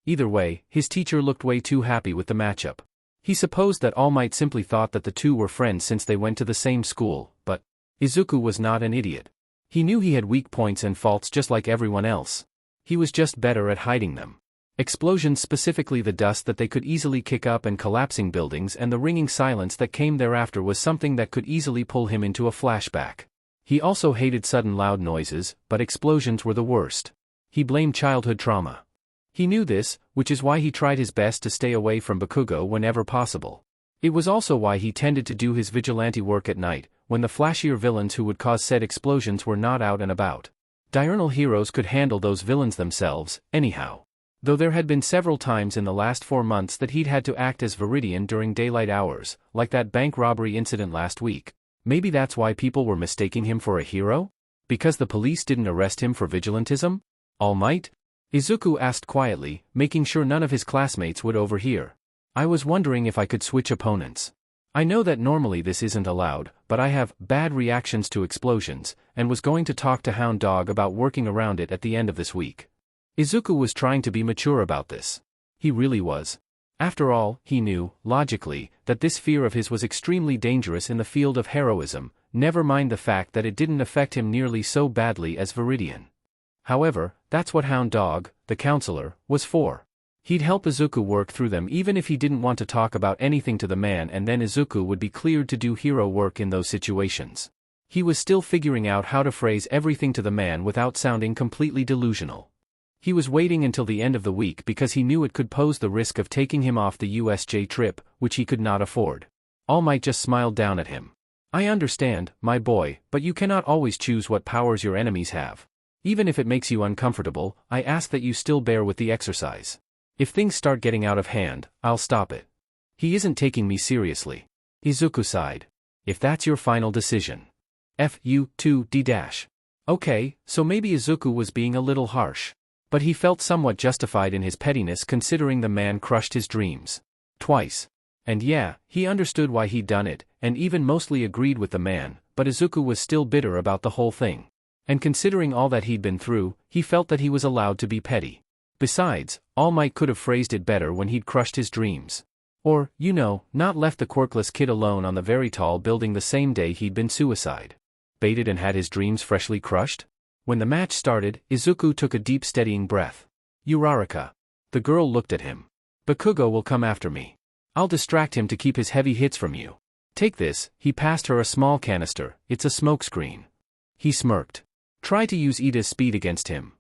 Either way, his teacher looked way too happy with the matchup. He supposed that All Might simply thought that the two were friends since they went to the same school, but Izuku was not an idiot. He knew he had weak points and faults just like everyone else. He was just better at hiding them. Explosions, specifically the dust that they could easily kick up, and collapsing buildings and the ringing silence that came thereafter was something that could easily pull him into a flashback. He also hated sudden loud noises, but explosions were the worst. He blamed childhood trauma. He knew this, which is why he tried his best to stay away from Bakugo whenever possible. It was also why he tended to do his vigilante work at night, when the flashier villains who would cause said explosions were not out and about. Diurnal heroes could handle those villains themselves, anyhow. Though there had been several times in the last 4 months that he'd had to act as Viridian during daylight hours, like that bank robbery incident last week. Maybe that's why people were mistaking him for a hero? Because the police didn't arrest him for vigilantism? All Might? Izuku asked quietly, making sure none of his classmates would overhear. I was wondering if I could switch opponents. I know that normally this isn't allowed, but I have bad reactions to explosions, and was going to talk to Hound Dog about working around it at the end of this week. Izuku was trying to be mature about this. He really was. After all, he knew, logically, that this fear of his was extremely dangerous in the field of heroism, never mind the fact that it didn't affect him nearly so badly as Viridian. However, that's what Hound Dog, the counselor, was for. He'd help Izuku work through them even if he didn't want to talk about anything to the man, and then Izuku would be cleared to do hero work in those situations. He was still figuring out how to phrase everything to the man without sounding completely delusional. He was waiting until the end of the week because he knew it could pose the risk of taking him off the USJ trip, which he could not afford. All Might just smiled down at him. I understand, my boy, but you cannot always choose what powers your enemies have. Even if it makes you uncomfortable, I ask that you still bear with the exercise. If things start getting out of hand, I'll stop it. He isn't taking me seriously. Izuku sighed. If that's your final decision. Fu2D-. Okay, so maybe Izuku was being a little harsh. But he felt somewhat justified in his pettiness considering the man crushed his dreams. Twice. And yeah, he understood why he'd done it, and even mostly agreed with the man, but Izuku was still bitter about the whole thing. And considering all that he'd been through, he felt that he was allowed to be petty. Besides, All Might could have phrased it better when he'd crushed his dreams. Or, not left the Quirkless kid alone on the very tall building the same day he'd been suicide. Baited and had his dreams freshly crushed? When the match started, Izuku took a deep steadying breath. Uraraka. The girl looked at him. Bakugo will come after me. I'll distract him to keep his heavy hits from you. Take this, he passed her a small canister, it's a smokescreen. He smirked. Try to use Ida's speed against him.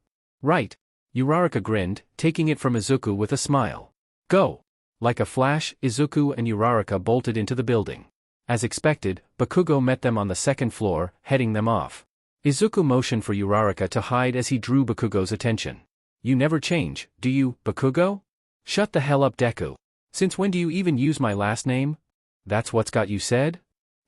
Right. Uraraka grinned, taking it from Izuku with a smile. Go. Like a flash, Izuku and Uraraka bolted into the building. As expected, Bakugo met them on the second floor, heading them off. Izuku motioned for Uraraka to hide as he drew Bakugo's attention. You never change, do you, Bakugo? Shut the hell up, Deku. Since when do you even use my last name? That's what's got you said?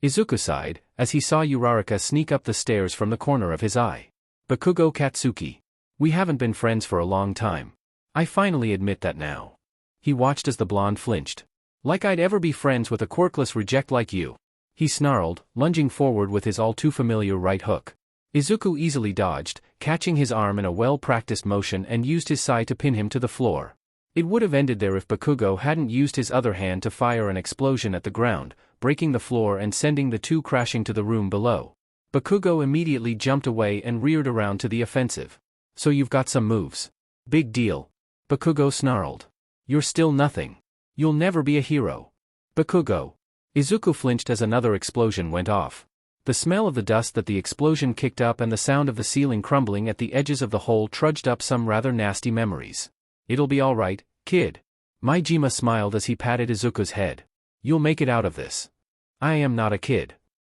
Izuku sighed, as he saw Uraraka sneak up the stairs from the corner of his eye. Bakugo Katsuki. We haven't been friends for a long time. I finally admit that now. He watched as the blonde flinched. Like I'd ever be friends with a quirkless reject like you. He snarled, lunging forward with his all-too-familiar right hook. Izuku easily dodged, catching his arm in a well-practiced motion and used his sai to pin him to the floor. It would have ended there if Bakugo hadn't used his other hand to fire an explosion at the ground, breaking the floor and sending the two crashing to the room below. Bakugo immediately jumped away and reared around to the offensive. So you've got some moves. Big deal. Bakugo snarled. You're still nothing. You'll never be a hero. Bakugo. Izuku flinched as another explosion went off. The smell of the dust that the explosion kicked up and the sound of the ceiling crumbling at the edges of the hole trudged up some rather nasty memories. It'll be all right, kid. Maijima smiled as he patted Izuku's head. You'll make it out of this. I am not a kid.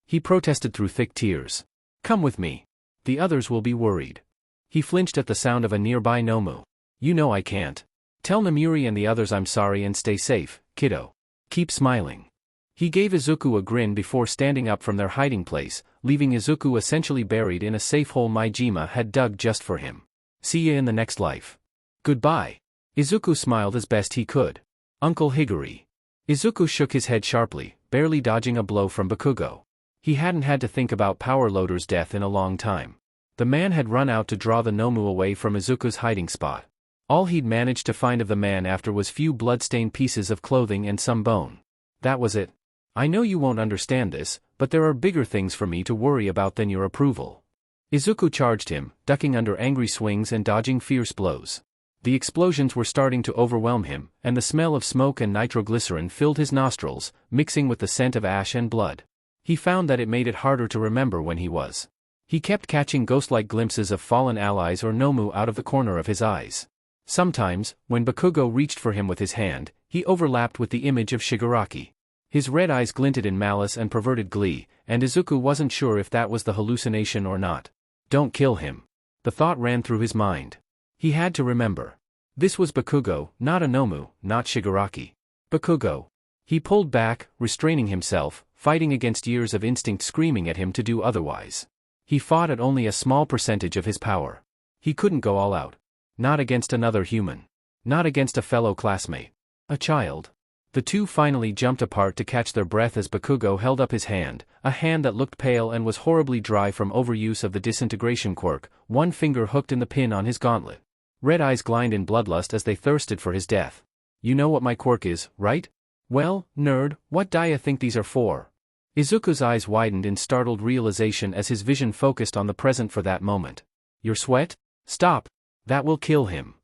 He protested through thick tears. Come with me. The others will be worried. He flinched at the sound of a nearby Nomu. You know I can't. Tell Namiri and the others I'm sorry and stay safe, kiddo. Keep smiling. He gave Izuku a grin before standing up from their hiding place, leaving Izuku essentially buried in a safe hole Maijima had dug just for him. See ya in the next life. Goodbye. Izuku smiled as best he could. Uncle Higuri. Izuku shook his head sharply, barely dodging a blow from Bakugo. He hadn't had to think about Power Loader's death in a long time. The man had run out to draw the Nomu away from Izuku's hiding spot. All he'd managed to find of the man after was few blood-stained pieces of clothing and some bone. That was it. I know you won't understand this, but there are bigger things for me to worry about than your approval. Izuku charged him, ducking under angry swings and dodging fierce blows. The explosions were starting to overwhelm him, and the smell of smoke and nitroglycerin filled his nostrils, mixing with the scent of ash and blood. He found that it made it harder to remember when he was. He kept catching ghost-like glimpses of fallen allies or Nomu out of the corner of his eyes. Sometimes, when Bakugo reached for him with his hand, he overlapped with the image of Shigaraki. His red eyes glinted in malice and perverted glee, and Izuku wasn't sure if that was the hallucination or not. Don't kill him. The thought ran through his mind. He had to remember. This was Bakugo, not a Nomu, not Shigaraki. Bakugo. He pulled back, restraining himself, fighting against years of instinct screaming at him to do otherwise. He fought at only a small percentage of his power. He couldn't go all out. Not against another human. Not against a fellow classmate. A child. The two finally jumped apart to catch their breath as Bakugo held up his hand, a hand that looked pale and was horribly dry from overuse of the disintegration quirk, one finger hooked in the pin on his gauntlet. Red eyes glinted in bloodlust as they thirsted for his death. You know what my quirk is, right? Well, nerd, what do ya think these are for? Izuku's eyes widened in startled realization as his vision focused on the present for that moment. Your sweat? Stop! That will kill him.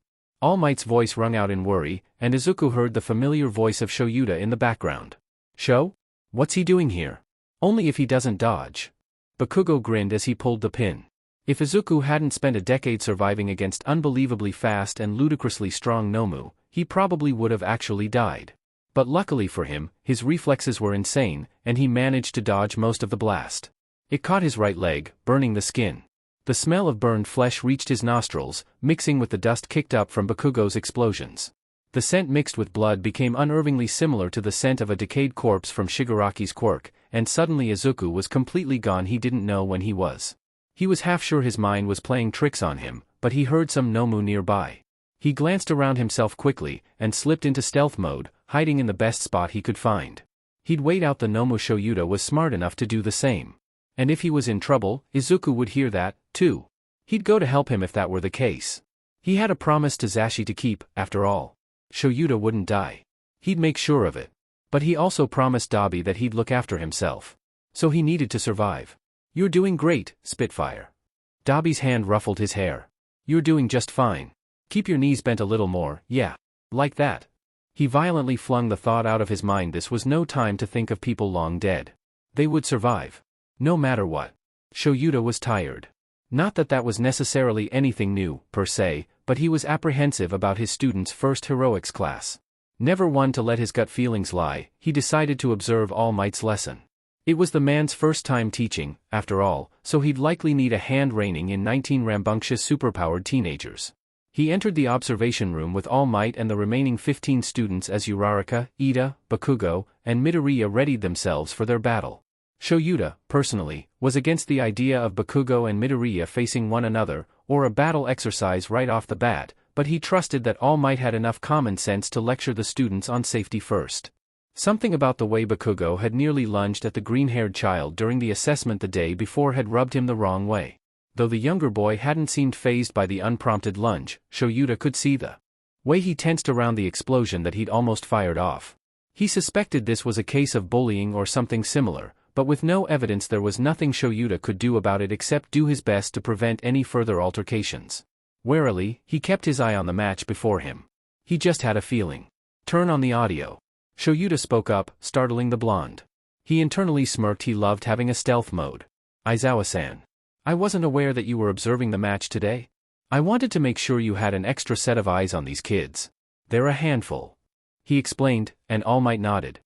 All Might's voice rung out in worry, and Izuku heard the familiar voice of Shoyuta in the background. Sho? What's he doing here? Only if he doesn't dodge. Bakugo grinned as he pulled the pin. If Izuku hadn't spent a decade surviving against unbelievably fast and ludicrously strong Nomu, he probably would have actually died. But luckily for him, his reflexes were insane, and he managed to dodge most of the blast. It caught his right leg, burning the skin. The smell of burned flesh reached his nostrils, mixing with the dust kicked up from Bakugo's explosions. The scent mixed with blood became unnervingly similar to the scent of a decayed corpse from Shigaraki's quirk, and suddenly Izuku was completely gone. He didn't know when he was. He was half sure his mind was playing tricks on him, but he heard some Nomu nearby. He glanced around himself quickly, and slipped into stealth mode, hiding in the best spot he could find. He'd wait out the Nomu. Shoyuta was smart enough to do the same. And if he was in trouble, Izuku would hear that, too. He'd go to help him if that were the case. He had a promise to Zashi to keep, after all. Shoyuta wouldn't die. He'd make sure of it. But he also promised Dabi that he'd look after himself. So he needed to survive. You're doing great, Spitfire. Dabi's hand ruffled his hair. You're doing just fine. Keep your knees bent a little more, yeah. Like that. He violently flung the thought out of his mind. This was no time to think of people long dead. They would survive. No matter what. Shoyuta was tired. Not that that was necessarily anything new, per se, but he was apprehensive about his students' first heroics class. Never one to let his gut feelings lie, he decided to observe All Might's lesson. It was the man's first time teaching, after all, so he'd likely need a hand reining in 19 rambunctious superpowered teenagers. He entered the observation room with All Might and the remaining 15 students as Uraraka, Ida, Bakugo, and Midoriya readied themselves for their battle. Shoyuta, personally, was against the idea of Bakugo and Midoriya facing one another, or a battle exercise right off the bat, but he trusted that All Might had enough common sense to lecture the students on safety first. Something about the way Bakugo had nearly lunged at the green-haired child during the assessment the day before had rubbed him the wrong way. Though the younger boy hadn't seemed fazed by the unprompted lunge, Shoyuta could see the way he tensed around the explosion that he'd almost fired off. He suspected this was a case of bullying or something similar, but with no evidence there was nothing Shoyuta could do about it except do his best to prevent any further altercations. Warily, he kept his eye on the match before him. He just had a feeling. Turn on the audio. Shoyuta spoke up, startling the blonde. He internally smirked. He loved having a stealth mode. Aizawa-san. I wasn't aware that you were observing the match today. I wanted to make sure you had an extra set of eyes on these kids. They're a handful. He explained, and All Might nodded.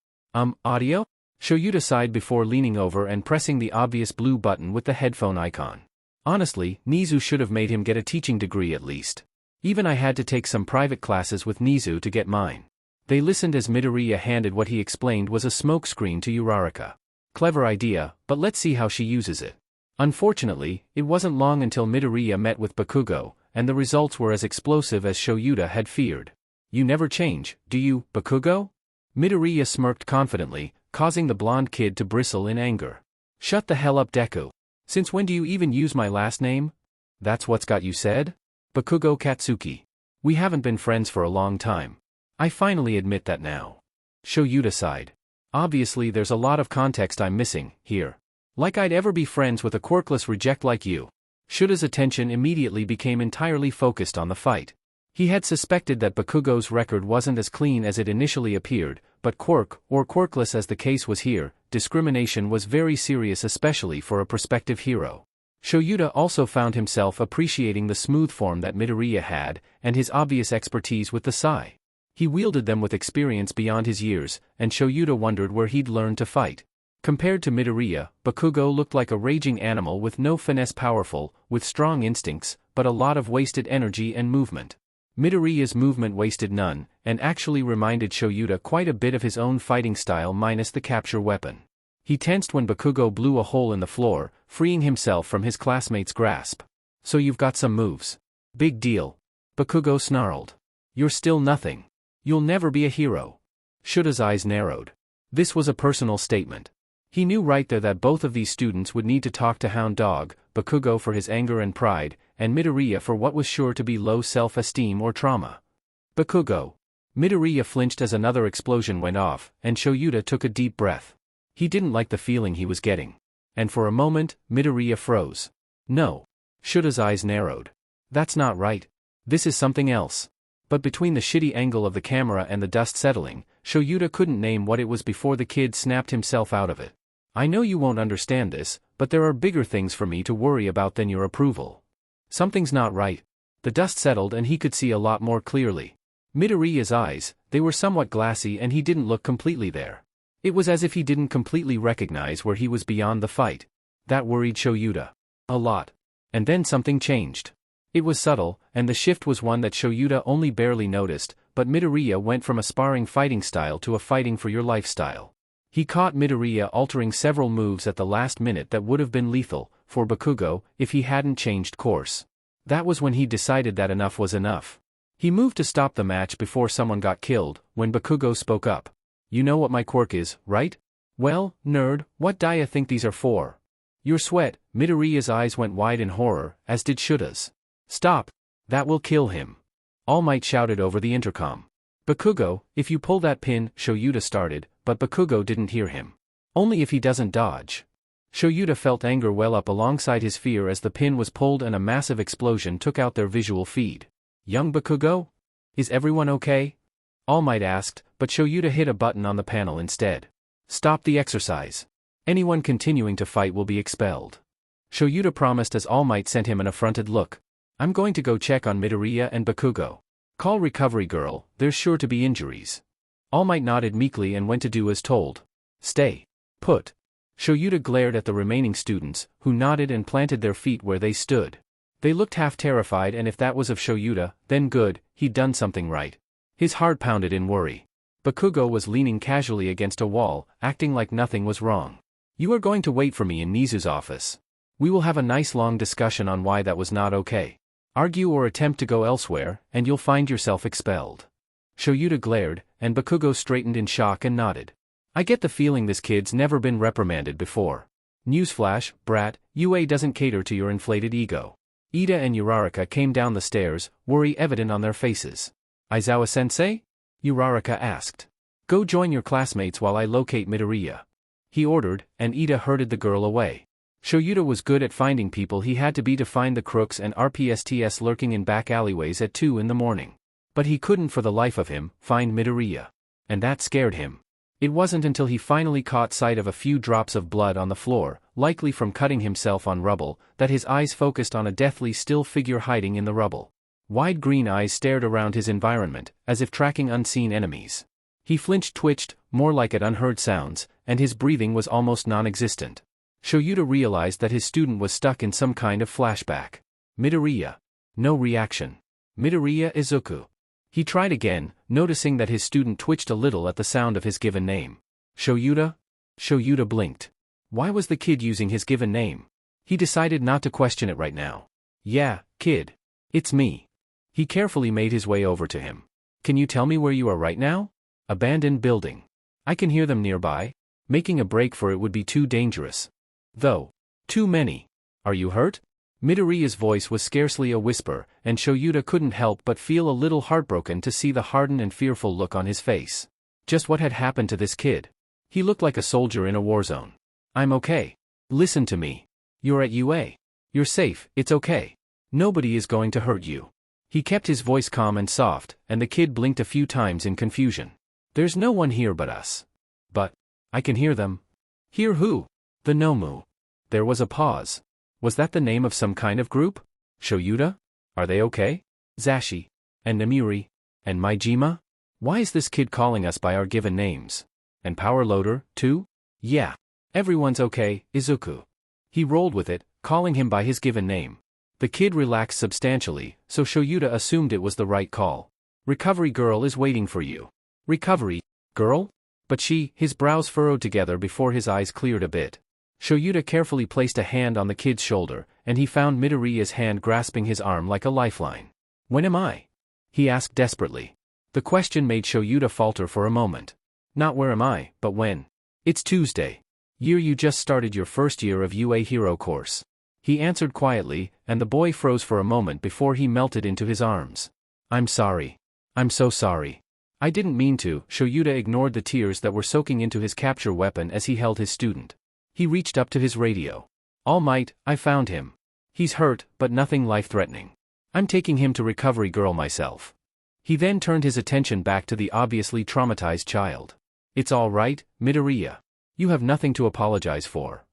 Audio? Shoyuta sighed before leaning over and pressing the obvious blue button with the headphone icon. Honestly, Nizu should have made him get a teaching degree at least. Even I had to take some private classes with Nizu to get mine. They listened as Midoriya handed what he explained was a smokescreen to Uraraka. Clever idea, but let's see how she uses it. Unfortunately, it wasn't long until Midoriya met with Bakugo, and the results were as explosive as Shoyuta had feared. You never change, do you, Bakugo? Midoriya smirked confidently, causing the blonde kid to bristle in anger. Shut the hell up, Deku. Since when do you even use my last name? That's what's got you said? Bakugo Katsuki. We haven't been friends for a long time. I finally admit that now. Shoyuta sighed. Obviously there's a lot of context I'm missing, here. Like I'd ever be friends with a quirkless reject like you. Shuda's attention immediately became entirely focused on the fight. He had suspected that Bakugo's record wasn't as clean as it initially appeared, but quirk, or quirkless as the case was here, discrimination was very serious, especially for a prospective hero. Shoyuta also found himself appreciating the smooth form that Midoriya had, and his obvious expertise with the sai. He wielded them with experience beyond his years, and Shoyuta wondered where he'd learned to fight. Compared to Midoriya, Bakugo looked like a raging animal with no finesse, powerful, with strong instincts, but a lot of wasted energy and movement. Midoriya's movement wasted none, and actually reminded Shoyuta quite a bit of his own fighting style minus the capture weapon. He tensed when Bakugo blew a hole in the floor, freeing himself from his classmate's grasp. So you've got some moves. Big deal. Bakugo snarled. You're still nothing. You'll never be a hero. Shura's eyes narrowed. This was a personal statement. He knew right there that both of these students would need to talk to Hound Dog, Bakugo for his anger and pride, and Midoriya for what was sure to be low self-esteem or trauma. Bakugo. Midoriya flinched as another explosion went off, and Shoyuta took a deep breath. He didn't like the feeling he was getting. And for a moment, Midoriya froze. No. Shura's eyes narrowed. That's not right. This is something else. But between the shitty angle of the camera and the dust settling, Shoyuta couldn't name what it was before the kid snapped himself out of it. I know you won't understand this, but there are bigger things for me to worry about than your approval. Something's not right. The dust settled and he could see a lot more clearly. Midoriya's eyes, they were somewhat glassy and he didn't look completely there. It was as if he didn't completely recognize where he was beyond the fight. That worried Shoyuta. A lot. And then something changed. It was subtle, and the shift was one that Shoyuta only barely noticed, but Midoriya went from a sparring fighting style to a fighting for your lifestyle. He caught Midoriya altering several moves at the last minute that would have been lethal for Bakugo if he hadn't changed course. That was when he decided that enough was enough. He moved to stop the match before someone got killed, when Bakugo spoke up. You know what my quirk is, right? Well, nerd, what do you think these are for? Your sweat. Midoriya's eyes went wide in horror, as did Shura's. Stop. That will kill him. All Might shouted over the intercom. Bakugo, if you pull that pin, Shoyuta started, but Bakugo didn't hear him. Only if he doesn't dodge. Shoyuta felt anger well up alongside his fear as the pin was pulled and a massive explosion took out their visual feed. Young Bakugo? Is everyone okay? All Might asked, but Shoyuta hit a button on the panel instead. Stop the exercise. Anyone continuing to fight will be expelled. Shoyuta promised as All Might sent him an affronted look. I'm going to go check on Midoriya and Bakugo. Call recovery girl, there's sure to be injuries. All Might nodded meekly and went to do as told. Stay put. Shoyuta glared at the remaining students, who nodded and planted their feet where they stood. They looked half terrified, and if that was of Shoyuta, then good, he'd done something right. His heart pounded in worry. Bakugo was leaning casually against a wall, acting like nothing was wrong. You are going to wait for me in Nizu's office. We will have a nice long discussion on why that was not okay. Argue or attempt to go elsewhere, and you'll find yourself expelled. Shoyuta glared, and Bakugo straightened in shock and nodded. I get the feeling this kid's never been reprimanded before. Newsflash, brat, UA doesn't cater to your inflated ego. Ida and Uraraka came down the stairs, worry evident on their faces. Aizawa-sensei? Uraraka asked. Go join your classmates while I locate Midoriya. He ordered, and Ida herded the girl away. Shoyuta was good at finding people he had to be to find the crooks and RPSTS lurking in back alleyways at 2 in the morning. But he couldn't for the life of him find Midoriya. And that scared him. It wasn't until he finally caught sight of a few drops of blood on the floor, likely from cutting himself on rubble, that his eyes focused on a deathly still figure hiding in the rubble. Wide green eyes stared around his environment, as if tracking unseen enemies. He flinched, twitched, more like at unheard sounds, and his breathing was almost non-existent. Shoyuta realized that his student was stuck in some kind of flashback. Midoriya. No reaction. Midoriya Izuku. He tried again, noticing that his student twitched a little at the sound of his given name. Shoyuta? Shoyuta blinked. Why was the kid using his given name? He decided not to question it right now. Yeah, kid. It's me. He carefully made his way over to him. Can you tell me where you are right now? Abandoned building. I can hear them nearby. Making a break for it would be too dangerous. Though. Too many. Are you hurt? Midoriya's voice was scarcely a whisper, and Shoyuta couldn't help but feel a little heartbroken to see the hardened and fearful look on his face. Just what had happened to this kid? He looked like a soldier in a war zone. I'm okay. Listen to me. You're at UA. You're safe, it's okay. Nobody is going to hurt you. He kept his voice calm and soft, and the kid blinked a few times in confusion. There's no one here but us. But I can hear them. Hear who? The Nomu. There was a pause. Was that the name of some kind of group? Shoyuta? Are they okay? Zashi. And Namiri. And Maijima? Why is this kid calling us by our given names? And Power Loader, too? Yeah. Everyone's okay, Izuku. He rolled with it, calling him by his given name. The kid relaxed substantially, so Shoyuta assumed it was the right call. Recovery girl is waiting for you. Recovery girl? But his brows furrowed together before his eyes cleared a bit. Shoyuta carefully placed a hand on the kid's shoulder, and he found Midoriya's hand grasping his arm like a lifeline. When am I? He asked desperately. The question made Shoyuta falter for a moment. Not where am I, but when. It's Tuesday. You just started your first year of UA Hero course. He answered quietly, and the boy froze for a moment before he melted into his arms. I'm sorry. I'm so sorry. I didn't mean to. Shoyuta ignored the tears that were soaking into his capture weapon as he held his student. He reached up to his radio. All Might, I found him. He's hurt, but nothing life-threatening. I'm taking him to Recovery Girl myself. He then turned his attention back to the obviously traumatized child. It's all right, Midoriya. You have nothing to apologize for.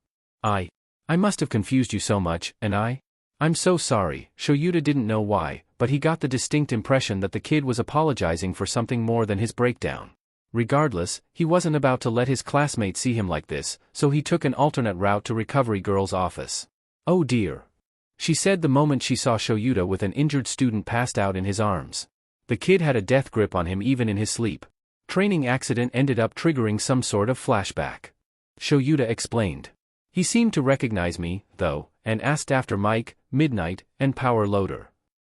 I must have confused you so much, and I'm so sorry. Shoyuta didn't know why, but he got the distinct impression that the kid was apologizing for something more than his breakdown. Regardless, he wasn't about to let his classmates see him like this, so he took an alternate route to Recovery Girl's office. Oh dear. She said the moment she saw Shoyuta with an injured student passed out in his arms. The kid had a death grip on him even in his sleep. Training accident ended up triggering some sort of flashback. Shoyuta explained. He seemed to recognize me, though, and asked after Mike, Midnight, and Power Loader.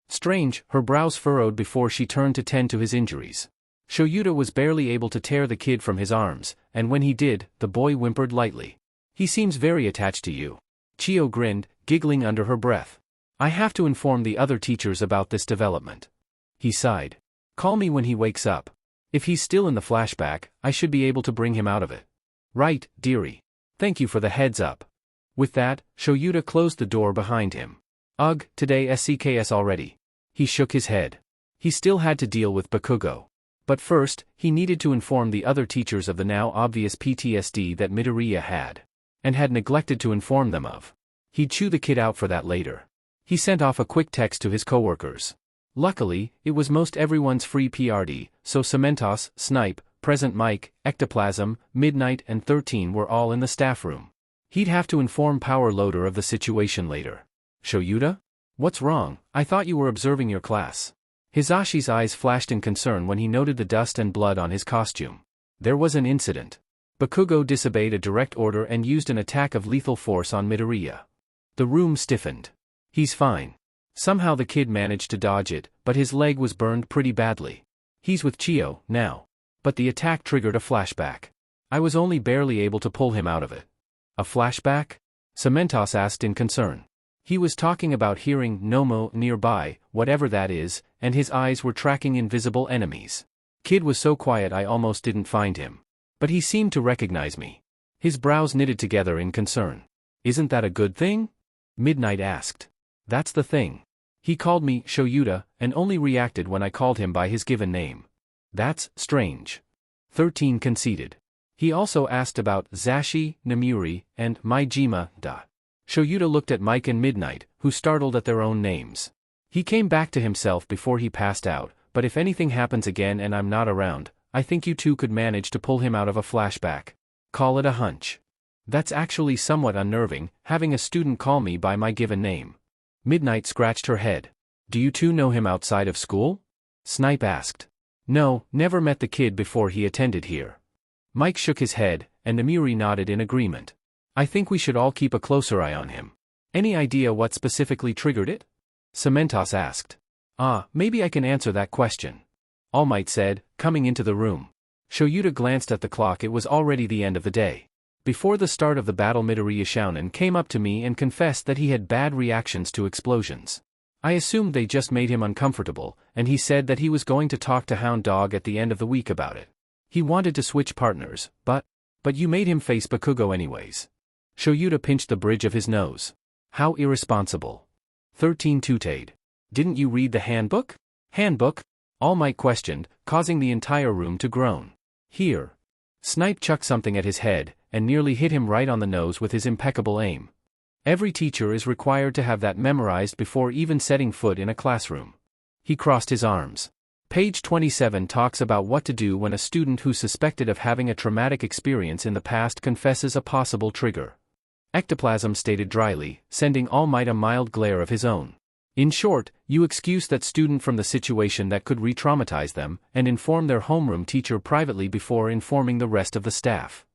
Strange, her brows furrowed before she turned to tend to his injuries. Shoyuta was barely able to tear the kid from his arms, and when he did, the boy whimpered lightly. He seems very attached to you. Chio grinned, giggling under her breath. I have to inform the other teachers about this development. He sighed. Call me when he wakes up. If he's still in the flashback, I should be able to bring him out of it. Right, dearie. Thank you for the heads up. With that, Shoyuta closed the door behind him. Ugh, today SCKS already. He shook his head. He still had to deal with Bakugo. But first, he needed to inform the other teachers of the now obvious PTSD that Midoriya had. And had neglected to inform them of. He'd chew the kid out for that later. He sent off a quick text to his coworkers. Luckily, it was most everyone's free PRD, so Cementos, Snipe, Present Mike, Ectoplasm, Midnight and 13 were all in the staff room. He'd have to inform Power Loader of the situation later. Shoyuta? What's wrong? I thought you were observing your class. Hisashi's eyes flashed in concern when he noted the dust and blood on his costume. There was an incident. Bakugo disobeyed a direct order and used an attack of lethal force on Midoriya. The room stiffened. He's fine. Somehow the kid managed to dodge it, but his leg was burned pretty badly. He's with Chio, now. But the attack triggered a flashback. I was only barely able to pull him out of it. A flashback? Cementos asked in concern. He was talking about hearing Nomo nearby, whatever that is, and his eyes were tracking invisible enemies. Kid was so quiet I almost didn't find him. But he seemed to recognize me. His brows knitted together in concern. Isn't that a good thing? Midnight asked. That's the thing. He called me Shoyuta, and only reacted when I called him by his given name. That's strange. 13 conceded. He also asked about Zashi, Namuri, and Maijima, Shoyuta looked at Mike and Midnight, who startled at their own names. He came back to himself before he passed out, but if anything happens again and I'm not around, I think you two could manage to pull him out of a flashback. Call it a hunch. That's actually somewhat unnerving, having a student call me by my given name. Midnight scratched her head. Do you two know him outside of school? Snipe asked. No, never met the kid before he attended here. Mike shook his head, and Namuri nodded in agreement. I think we should all keep a closer eye on him. Any idea what specifically triggered it? Cementos asked. Maybe I can answer that question. All Might said, coming into the room. Shoyuta glanced at the clock. It was already the end of the day. Before the start of the battle, Midoriya Izuku came up to me and confessed that he had bad reactions to explosions. I assumed they just made him uncomfortable, and he said that he was going to talk to Hound Dog at the end of the week about it. He wanted to switch partners, but you made him face Bakugo anyways. Shoyuta pinched the bridge of his nose. How irresponsible. 13 tooted. Didn't you read the handbook? Handbook? All Might questioned, causing the entire room to groan. Here. Snipe chucked something at his head, and nearly hit him right on the nose with his impeccable aim. Every teacher is required to have that memorized before even setting foot in a classroom. He crossed his arms. Page 27 talks about what to do when a student who's suspected of having a traumatic experience in the past confesses a possible trigger. Ectoplasm stated dryly, sending All Might a mild glare of his own. In short, you excuse that student from the situation that could re-traumatize them, and inform their homeroom teacher privately before informing the rest of the staff.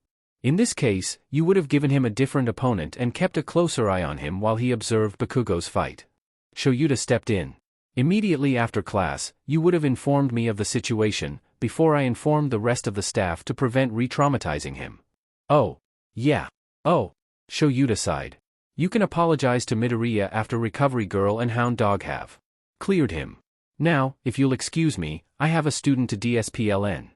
In this case, you would have given him a different opponent and kept a closer eye on him while he observed Bakugo's fight. Shoyuta stepped in. Immediately after class, you would have informed me of the situation, before I informed the rest of the staff to prevent re-traumatizing him. Oh. Yeah. Oh. Shoyuta sighed. You can apologize to Midoriya after Recovery Girl and Hound Dog have cleared him. Now, if you'll excuse me, I have a student to DSPLN.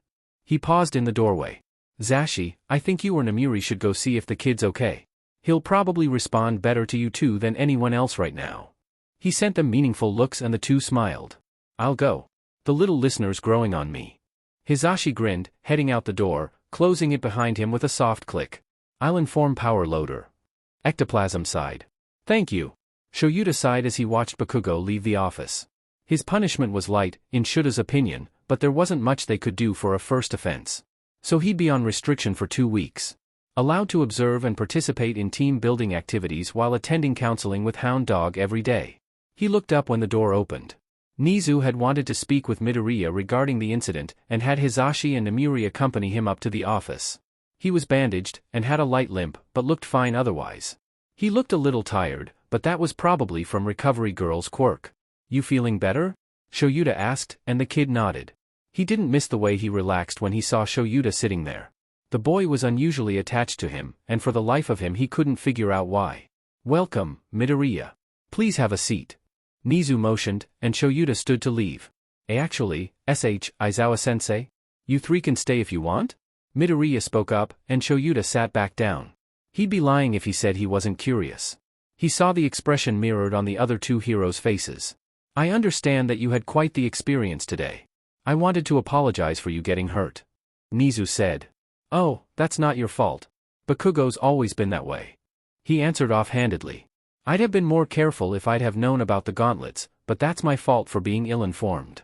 He paused in the doorway. Zashi, I think you or Namiri should go see if the kid's okay. He'll probably respond better to you two than anyone else right now. He sent them meaningful looks and the two smiled. I'll go. The little listener's growing on me. Hizashi grinned, heading out the door, closing it behind him with a soft click. I'll inform Power Loader. Ectoplasm sighed. Thank you. Shoyuta sighed as he watched Bakugo leave the office. His punishment was light, in Shuta's opinion, but there wasn't much they could do for a first offense. So he'd be on restriction for 2 weeks. Allowed to observe and participate in team-building activities while attending counseling with Hound Dog every day. He looked up when the door opened. Nizu had wanted to speak with Midoriya regarding the incident and had Hizashi and Namiri accompany him up to the office. He was bandaged and had a light limp but looked fine otherwise. He looked a little tired, but that was probably from Recovery Girl's quirk. You feeling better? Shoyuta asked, and the kid nodded. He didn't miss the way he relaxed when he saw Shoyuta sitting there. The boy was unusually attached to him, and for the life of him he couldn't figure out why. Welcome, Midoriya. Please have a seat. Nizu motioned, and Shoyuta stood to leave. Actually, Aizawa-sensei? You three can stay if you want? Midoriya spoke up, and Shoyuta sat back down. He'd be lying if he said he wasn't curious. He saw the expression mirrored on the other two heroes' faces. I understand that you had quite the experience today. I wanted to apologize for you getting hurt. Nizu said. Oh, that's not your fault. Bakugo's always been that way. He answered offhandedly. I'd have been more careful if I'd have known about the gauntlets, but that's my fault for being ill-informed.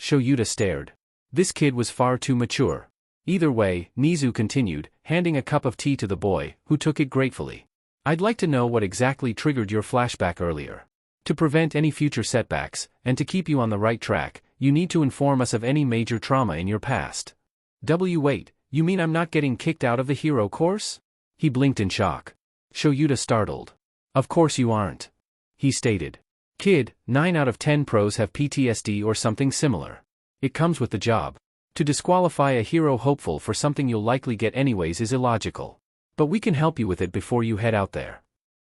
Shoyuta stared. This kid was far too mature. Either way, Nizu continued, handing a cup of tea to the boy, who took it gratefully. I'd like to know what exactly triggered your flashback earlier. To prevent any future setbacks, and to keep you on the right track, you need to inform us of any major trauma in your past. Wait, you mean I'm not getting kicked out of the hero course? He blinked in shock. Shoyuta startled. Of course you aren't. He stated. Kid, 9 out of 10 pros have PTSD or something similar. It comes with the job. To disqualify a hero hopeful for something you'll likely get anyways is illogical. But we can help you with it before you head out there.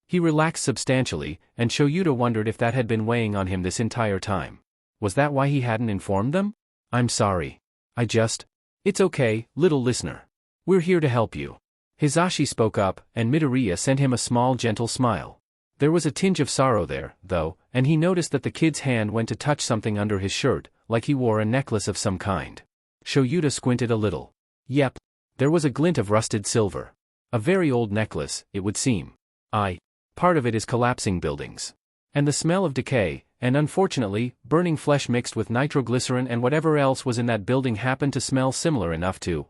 He relaxed substantially, and Shoyuta wondered if that had been weighing on him this entire time. Was that why he hadn't informed them? I'm sorry. It's okay, little listener. We're here to help you. Hizashi spoke up, and Midoriya sent him a small gentle smile. There was a tinge of sorrow there, though, and he noticed that the kid's hand went to touch something under his shirt, like he wore a necklace of some kind. Shoyuta squinted a little. Yep. There was a glint of rusted silver. A very old necklace, it would seem. Part of it is collapsing buildings. And the smell of decay, and unfortunately, burning flesh mixed with nitroglycerin and whatever else was in that building happened to smell similar enough to,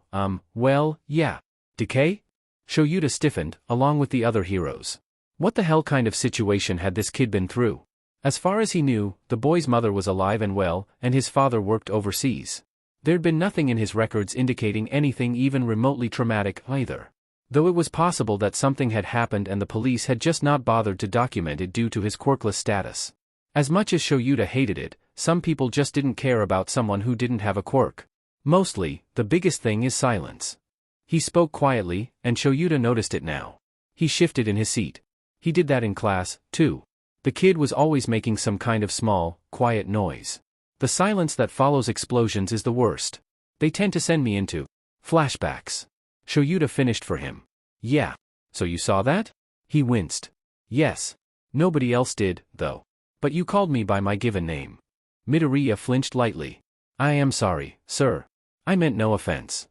yeah. Decay? Shoyuta stiffened, along with the other heroes. What the hell kind of situation had this kid been through? As far as he knew, the boy's mother was alive and well, and his father worked overseas. There'd been nothing in his records indicating anything even remotely traumatic either. Though it was possible that something had happened and the police had just not bothered to document it due to his quirkless status. As much as Shoyuta hated it, some people just didn't care about someone who didn't have a quirk. Mostly, the biggest thing is silence. He spoke quietly, and Shoyuta noticed it now. He shifted in his seat. He did that in class, too. The kid was always making some kind of small, quiet noise. The silence that follows explosions is the worst. They tend to send me into flashbacks. Shoyuta finished for him. Yeah. So you saw that? He winced. Yes. Nobody else did, though. But you called me by my given name. Midoriya flinched lightly. I am sorry, sir. I meant no offense.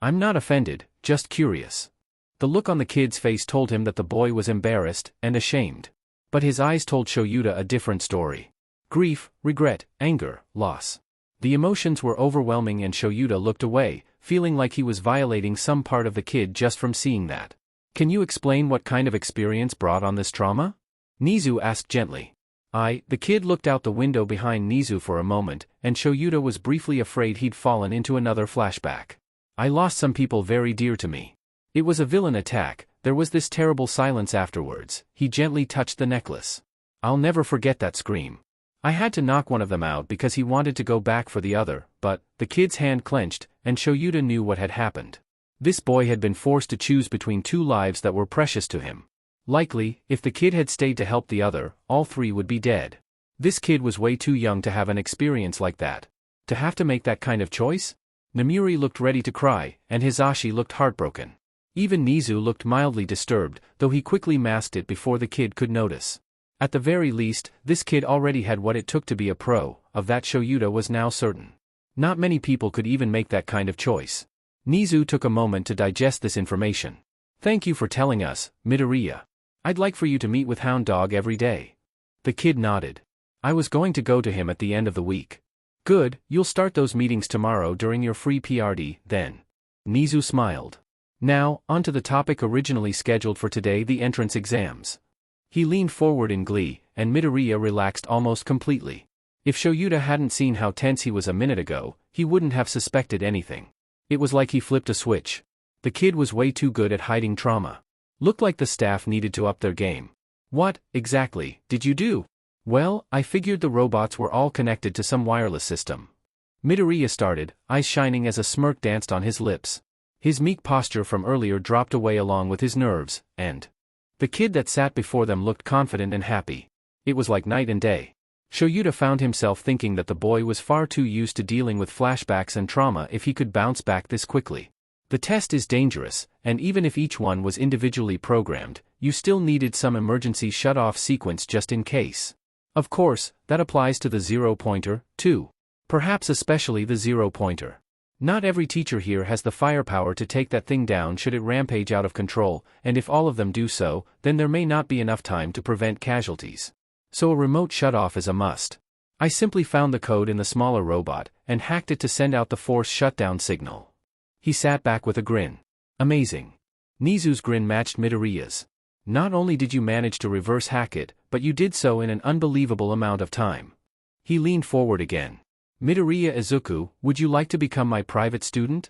I'm not offended, just curious. The look on the kid's face told him that the boy was embarrassed and ashamed. But his eyes told Shoyuta a different story. Grief, regret, anger, loss. The emotions were overwhelming and Shoyuta looked away, feeling like he was violating some part of the kid just from seeing that. Can you explain what kind of experience brought on this trauma? Nizu asked gently. The kid looked out the window behind Nizu for a moment, and Shoyuta was briefly afraid he'd fallen into another flashback. I lost some people very dear to me. It was a villain attack, there was this terrible silence afterwards, he gently touched the necklace. I'll never forget that scream. I had to knock one of them out because he wanted to go back for the other, but, the kid's hand clenched, and Shoyuta knew what had happened. This boy had been forced to choose between two lives that were precious to him. Likely, if the kid had stayed to help the other, all three would be dead. This kid was way too young to have an experience like that. To have to make that kind of choice? Namuri looked ready to cry, and Hisashi looked heartbroken. Even Nizu looked mildly disturbed, though he quickly masked it before the kid could notice. At the very least, this kid already had what it took to be a pro, of that Shoyuta was now certain. Not many people could even make that kind of choice. Nizu took a moment to digest this information. Thank you for telling us, Midoriya. I'd like for you to meet with Hound Dog every day. The kid nodded. I was going to go to him at the end of the week. Good, you'll start those meetings tomorrow during your free PRD, then. Nizu smiled. Now, on to the topic originally scheduled for today, the entrance exams. He leaned forward in glee, and Midoriya relaxed almost completely. If Shoyuta hadn't seen how tense he was a minute ago, he wouldn't have suspected anything. It was like he flipped a switch. The kid was way too good at hiding trauma. Looked like the staff needed to up their game. What, exactly, did you do? Well, I figured the robots were all connected to some wireless system. Midoriya started, eyes shining as a smirk danced on his lips. His meek posture from earlier dropped away along with his nerves, and the kid that sat before them looked confident and happy. It was like night and day. Shoyuta found himself thinking that the boy was far too used to dealing with flashbacks and trauma if he could bounce back this quickly. The test is dangerous, and even if each one was individually programmed, you still needed some emergency shut-off sequence just in case. Of course, that applies to the zero-pointer, too. Perhaps especially the zero-pointer. Not every teacher here has the firepower to take that thing down should it rampage out of control, and if all of them do so, then there may not be enough time to prevent casualties. So a remote shut-off is a must. I simply found the code in the smaller robot, and hacked it to send out the force shutdown signal. He sat back with a grin. Amazing. Nizu's grin matched Midoriya's. Not only did you manage to reverse hack it, but you did so in an unbelievable amount of time. He leaned forward again. Midoriya Izuku, would you like to become my private student?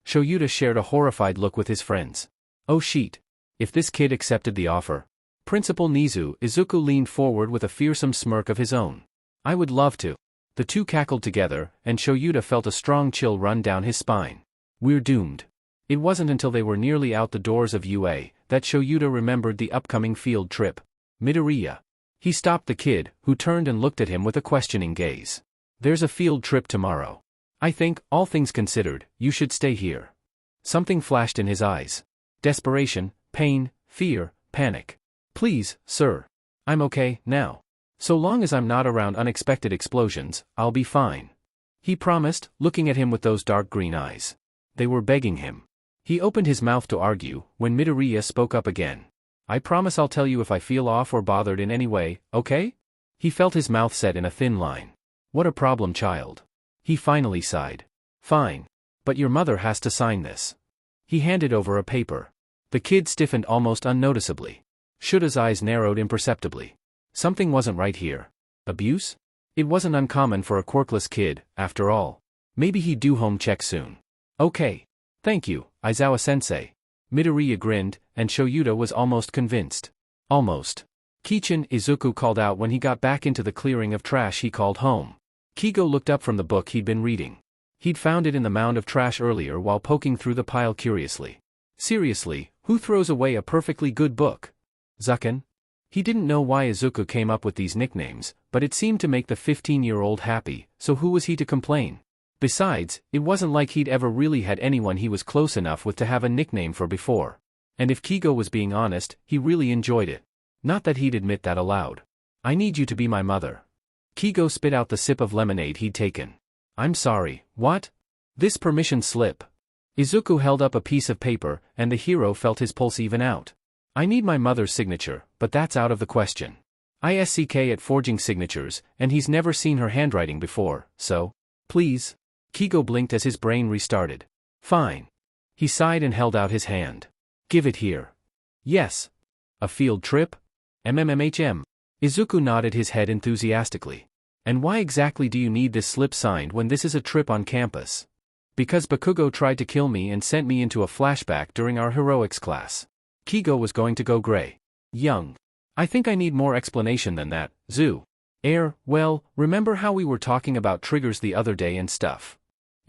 Shoyuta shared a horrified look with his friends. Oh shit. If this kid accepted the offer. Principal Nizu, Izuku leaned forward with a fearsome smirk of his own. I would love to. The two cackled together, and Shoyuta felt a strong chill run down his spine. We're doomed. It wasn't until they were nearly out the doors of UA that Shoyuta remembered the upcoming field trip. Midoriya. He stopped the kid, who turned and looked at him with a questioning gaze. There's a field trip tomorrow. I think, all things considered, you should stay here. Something flashed in his eyes. Desperation, pain, fear, panic. Please, sir. I'm okay, now. So long as I'm not around unexpected explosions, I'll be fine. He promised, looking at him with those dark green eyes. They were begging him. He opened his mouth to argue, when Midoriya spoke up again. I promise I'll tell you if I feel off or bothered in any way, okay? He felt his mouth set in a thin line. What a problem child. He finally sighed. Fine. But your mother has to sign this. He handed over a paper. The kid stiffened almost unnoticeably. Shuta's eyes narrowed imperceptibly. Something wasn't right here. Abuse? It wasn't uncommon for a quirkless kid, after all. Maybe he'd do home check soon. Okay. Thank you, Aizawa-sensei. Midoriya grinned, and Shoyuta was almost convinced. Almost. Kichin, Izuku called out when he got back into the clearing of trash he called home. Kigo looked up from the book he'd been reading. He'd found it in the mound of trash earlier while poking through the pile curiously. Seriously, who throws away a perfectly good book? Zucken? He didn't know why Izuku came up with these nicknames, but it seemed to make the 15-year-old happy, so who was he to complain? Besides, it wasn't like he'd ever really had anyone he was close enough with to have a nickname for before. And if Kigo was being honest, he really enjoyed it. Not that he'd admit that aloud. I need you to be my mother. Kigo spit out the sip of lemonade he'd taken. I'm sorry, what? This permission slip. Izuku held up a piece of paper, and the hero felt his pulse even out. I need my mother's signature, but that's out of the question. ISCK at forging signatures, and he's never seen her handwriting before, so, please. Kigo blinked as his brain restarted. Fine. He sighed and held out his hand. Give it here. Yes. A field trip? MMMHM. Izuku nodded his head enthusiastically. And why exactly do you need this slip signed when this is a trip on campus? Because Bakugo tried to kill me and sent me into a flashback during our heroics class. Kigo was going to go gray. Young. I think I need more explanation than that, Zu. Well, remember how we were talking about triggers the other day and stuff?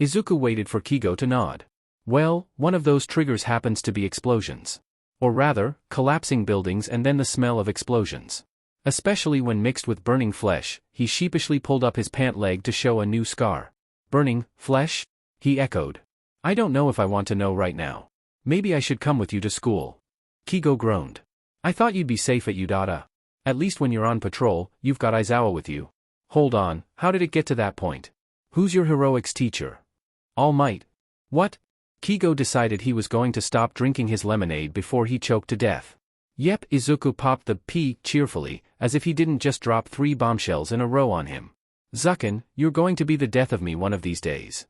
Izuku waited for Kigo to nod. Well, one of those triggers happens to be explosions. Or rather, collapsing buildings and then the smell of explosions. Especially when mixed with burning flesh, he sheepishly pulled up his pant leg to show a new scar. Burning flesh? He echoed. I don't know if I want to know right now. Maybe I should come with you to school. Kigo groaned. I thought you'd be safe at Udata. At least when you're on patrol, you've got Aizawa with you. Hold on, how did it get to that point? Who's your heroics teacher? All Might. What? Kigo decided he was going to stop drinking his lemonade before he choked to death. Yep, Izuku popped the P cheerfully, as if he didn't just drop 3 bombshells in a row on him. Zucken, you're going to be the death of me one of these days.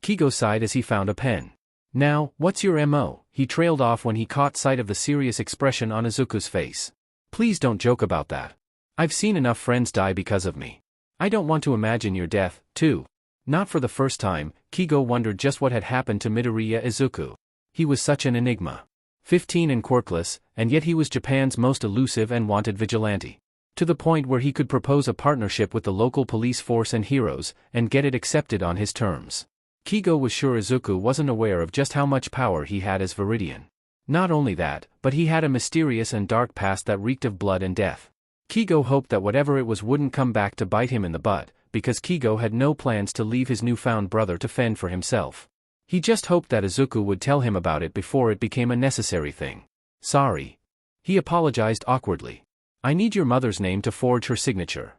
Kigo sighed as he found a pen. Now, what's your MO? He trailed off when he caught sight of the serious expression on Izuku's face. Please don't joke about that. I've seen enough friends die because of me. I don't want to imagine your death, too. Not for the first time, Kigo wondered just what had happened to Midoriya Izuku. He was such an enigma. 15 and quirkless, and yet he was Japan's most elusive and wanted vigilante. To the point where he could propose a partnership with the local police force and heroes, and get it accepted on his terms. Kigo was sure Izuku wasn't aware of just how much power he had as Viridian. Not only that, but he had a mysterious and dark past that reeked of blood and death. Kigo hoped that whatever it was wouldn't come back to bite him in the butt, because Kigo had no plans to leave his newfound brother to fend for himself. He just hoped that Izuku would tell him about it before it became a necessary thing. Sorry. He apologized awkwardly. I need your mother's name to forge her signature.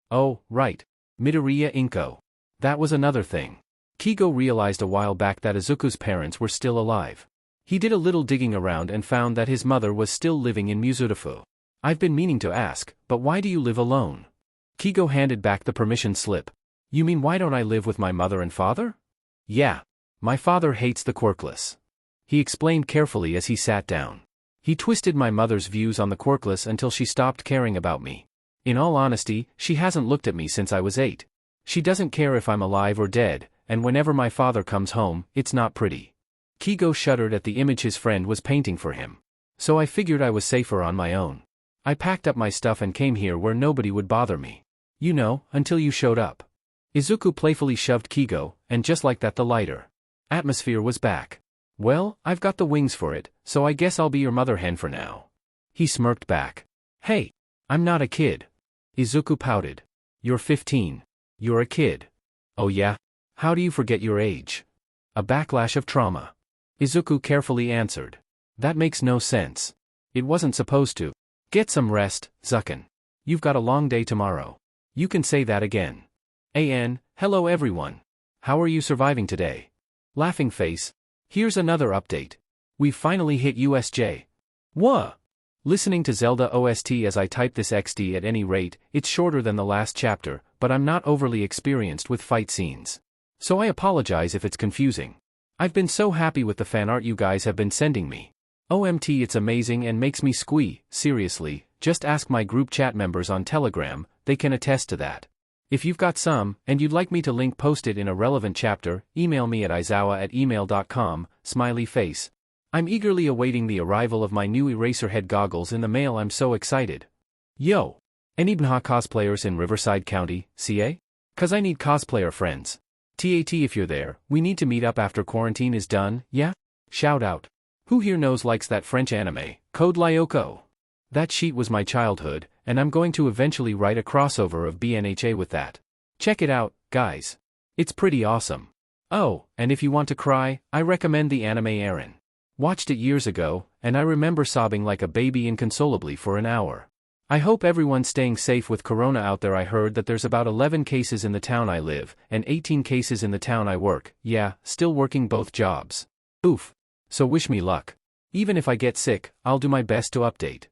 Oh, right. Midoriya Izuku. That was another thing. Kigo realized a while back that Izuku's parents were still alive. He did a little digging around and found that his mother was still living in Mizurufu. I've been meaning to ask, but why do you live alone? Kigo handed back the permission slip. You mean why don't I live with my mother and father? Yeah. My father hates the Quirkless. He explained carefully as he sat down. He twisted my mother's views on the Quirkless until she stopped caring about me. In all honesty, she hasn't looked at me since I was 8. She doesn't care if I'm alive or dead, and whenever my father comes home, it's not pretty. Kigo shuddered at the image his friend was painting for him. So I figured I was safer on my own. I packed up my stuff and came here where nobody would bother me. You know, until you showed up. Izuku playfully shoved Kigo, and just like that the lighter atmosphere was back. Well, I've got the wings for it, so I guess I'll be your mother hen for now. He smirked back. Hey, I'm not a kid. Izuku pouted. You're 15. You're a kid. Oh yeah? How do you forget your age? A backlash of trauma. Izuku carefully answered. That makes no sense. It wasn't supposed to. Get some rest, Zucken. You've got a long day tomorrow. You can say that again. Hello everyone. How are you surviving today? Laughing face. Here's another update. We've finally hit USJ. What? Listening to Zelda OST as I type this XD at any rate, it's shorter than the last chapter, but I'm not overly experienced with fight scenes. So I apologize if it's confusing. I've been so happy with the fan art you guys have been sending me. OMT, it's amazing and makes me squee, seriously, just ask my group chat members on Telegram, they can attest to that. If you've got some, and you'd like me to link post it in a relevant chapter, email me at aizawa@email.com, smiley face. I'm eagerly awaiting the arrival of my new Eraserhead goggles in the mail. I'm so excited. Yo! Any BNHA cosplayers in Riverside County, CA? Cause I need cosplayer friends. TAT, if you're there, we need to meet up after quarantine is done, yeah? Shout out. Who here likes that French anime, Code Lyoko? That sheet was my childhood, and I'm going to eventually write a crossover of BNHA with that. Check it out, guys. It's pretty awesome. Oh, and if you want to cry, I recommend the anime Eren. Watched it years ago, and I remember sobbing like a baby inconsolably for an hour. I hope everyone's staying safe with corona out there. I heard that there's about 11 cases in the town I live, and 18 cases in the town I work. Yeah, still working both jobs. Oof. So wish me luck. Even if I get sick, I'll do my best to update.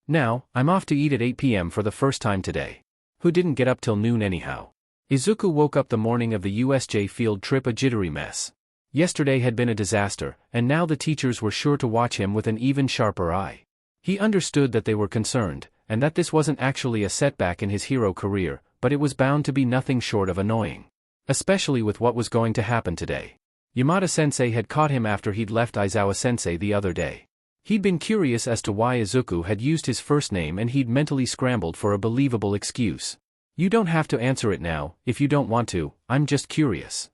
Now, I'm off to eat at 8 p.m. for the first time today. Who didn't get up till noon anyhow? Izuku woke up the morning of the USJ field trip a jittery mess. Yesterday had been a disaster, and now the teachers were sure to watch him with an even sharper eye. He understood that they were concerned, and that this wasn't actually a setback in his hero career, but it was bound to be nothing short of annoying. Especially with what was going to happen today. Yamada-sensei had caught him after he'd left Aizawa-sensei the other day. He'd been curious as to why Izuku had used his first name and he'd mentally scrambled for a believable excuse. You don't have to answer it now, if you don't want to, I'm just curious.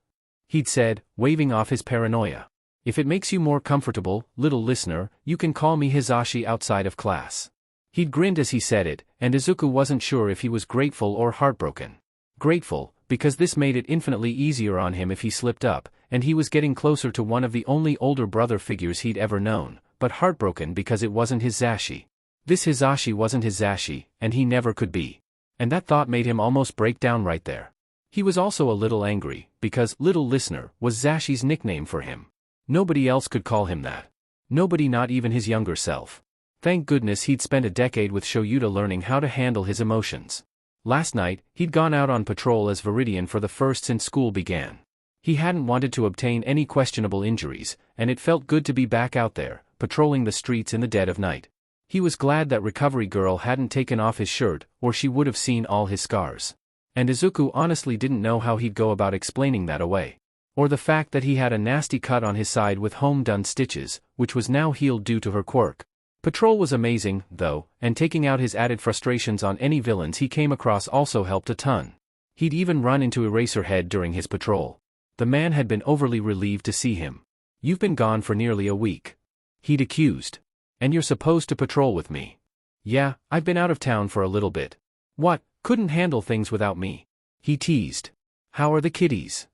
He'd said, waving off his paranoia. If it makes you more comfortable, little listener, you can call me Hizashi outside of class. He'd grinned as he said it, and Izuku wasn't sure if he was grateful or heartbroken. Grateful, because this made it infinitely easier on him if he slipped up, and he was getting closer to one of the only older brother figures he'd ever known, but heartbroken because it wasn't Hizashi. This Hizashi wasn't Hizashi, and he never could be. And that thought made him almost break down right there. He was also a little angry, because little listener was Zashi's nickname for him. Nobody else could call him that. Nobody, not even his younger self. Thank goodness he'd spent a decade with Shoyuta learning how to handle his emotions. Last night, he'd gone out on patrol as Viridian for the first since school began. He hadn't wanted to obtain any questionable injuries, and it felt good to be back out there, patrolling the streets in the dead of night. He was glad that Recovery Girl hadn't taken off his shirt, or she would have seen all his scars. And Izuku honestly didn't know how he'd go about explaining that away. Or the fact that he had a nasty cut on his side with home-done stitches, which was now healed due to her quirk. Patrol was amazing, though, and taking out his added frustrations on any villains he came across also helped a ton. He'd even run into Eraserhead during his patrol. The man had been overly relieved to see him. You've been gone for nearly a week. He'd accused. And you're supposed to patrol with me. Yeah, I've been out of town for a little bit. What, couldn't handle things without me? He teased. How are the kiddies?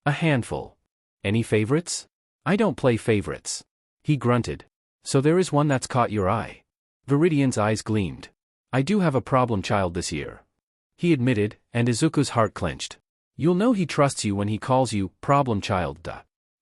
A handful. Any favorites? I don't play favorites. He grunted. So there is one that's caught your eye. Viridian's eyes gleamed. I do have a problem child this year. He admitted, and Izuku's heart clenched. You'll know he trusts you when he calls you problem child.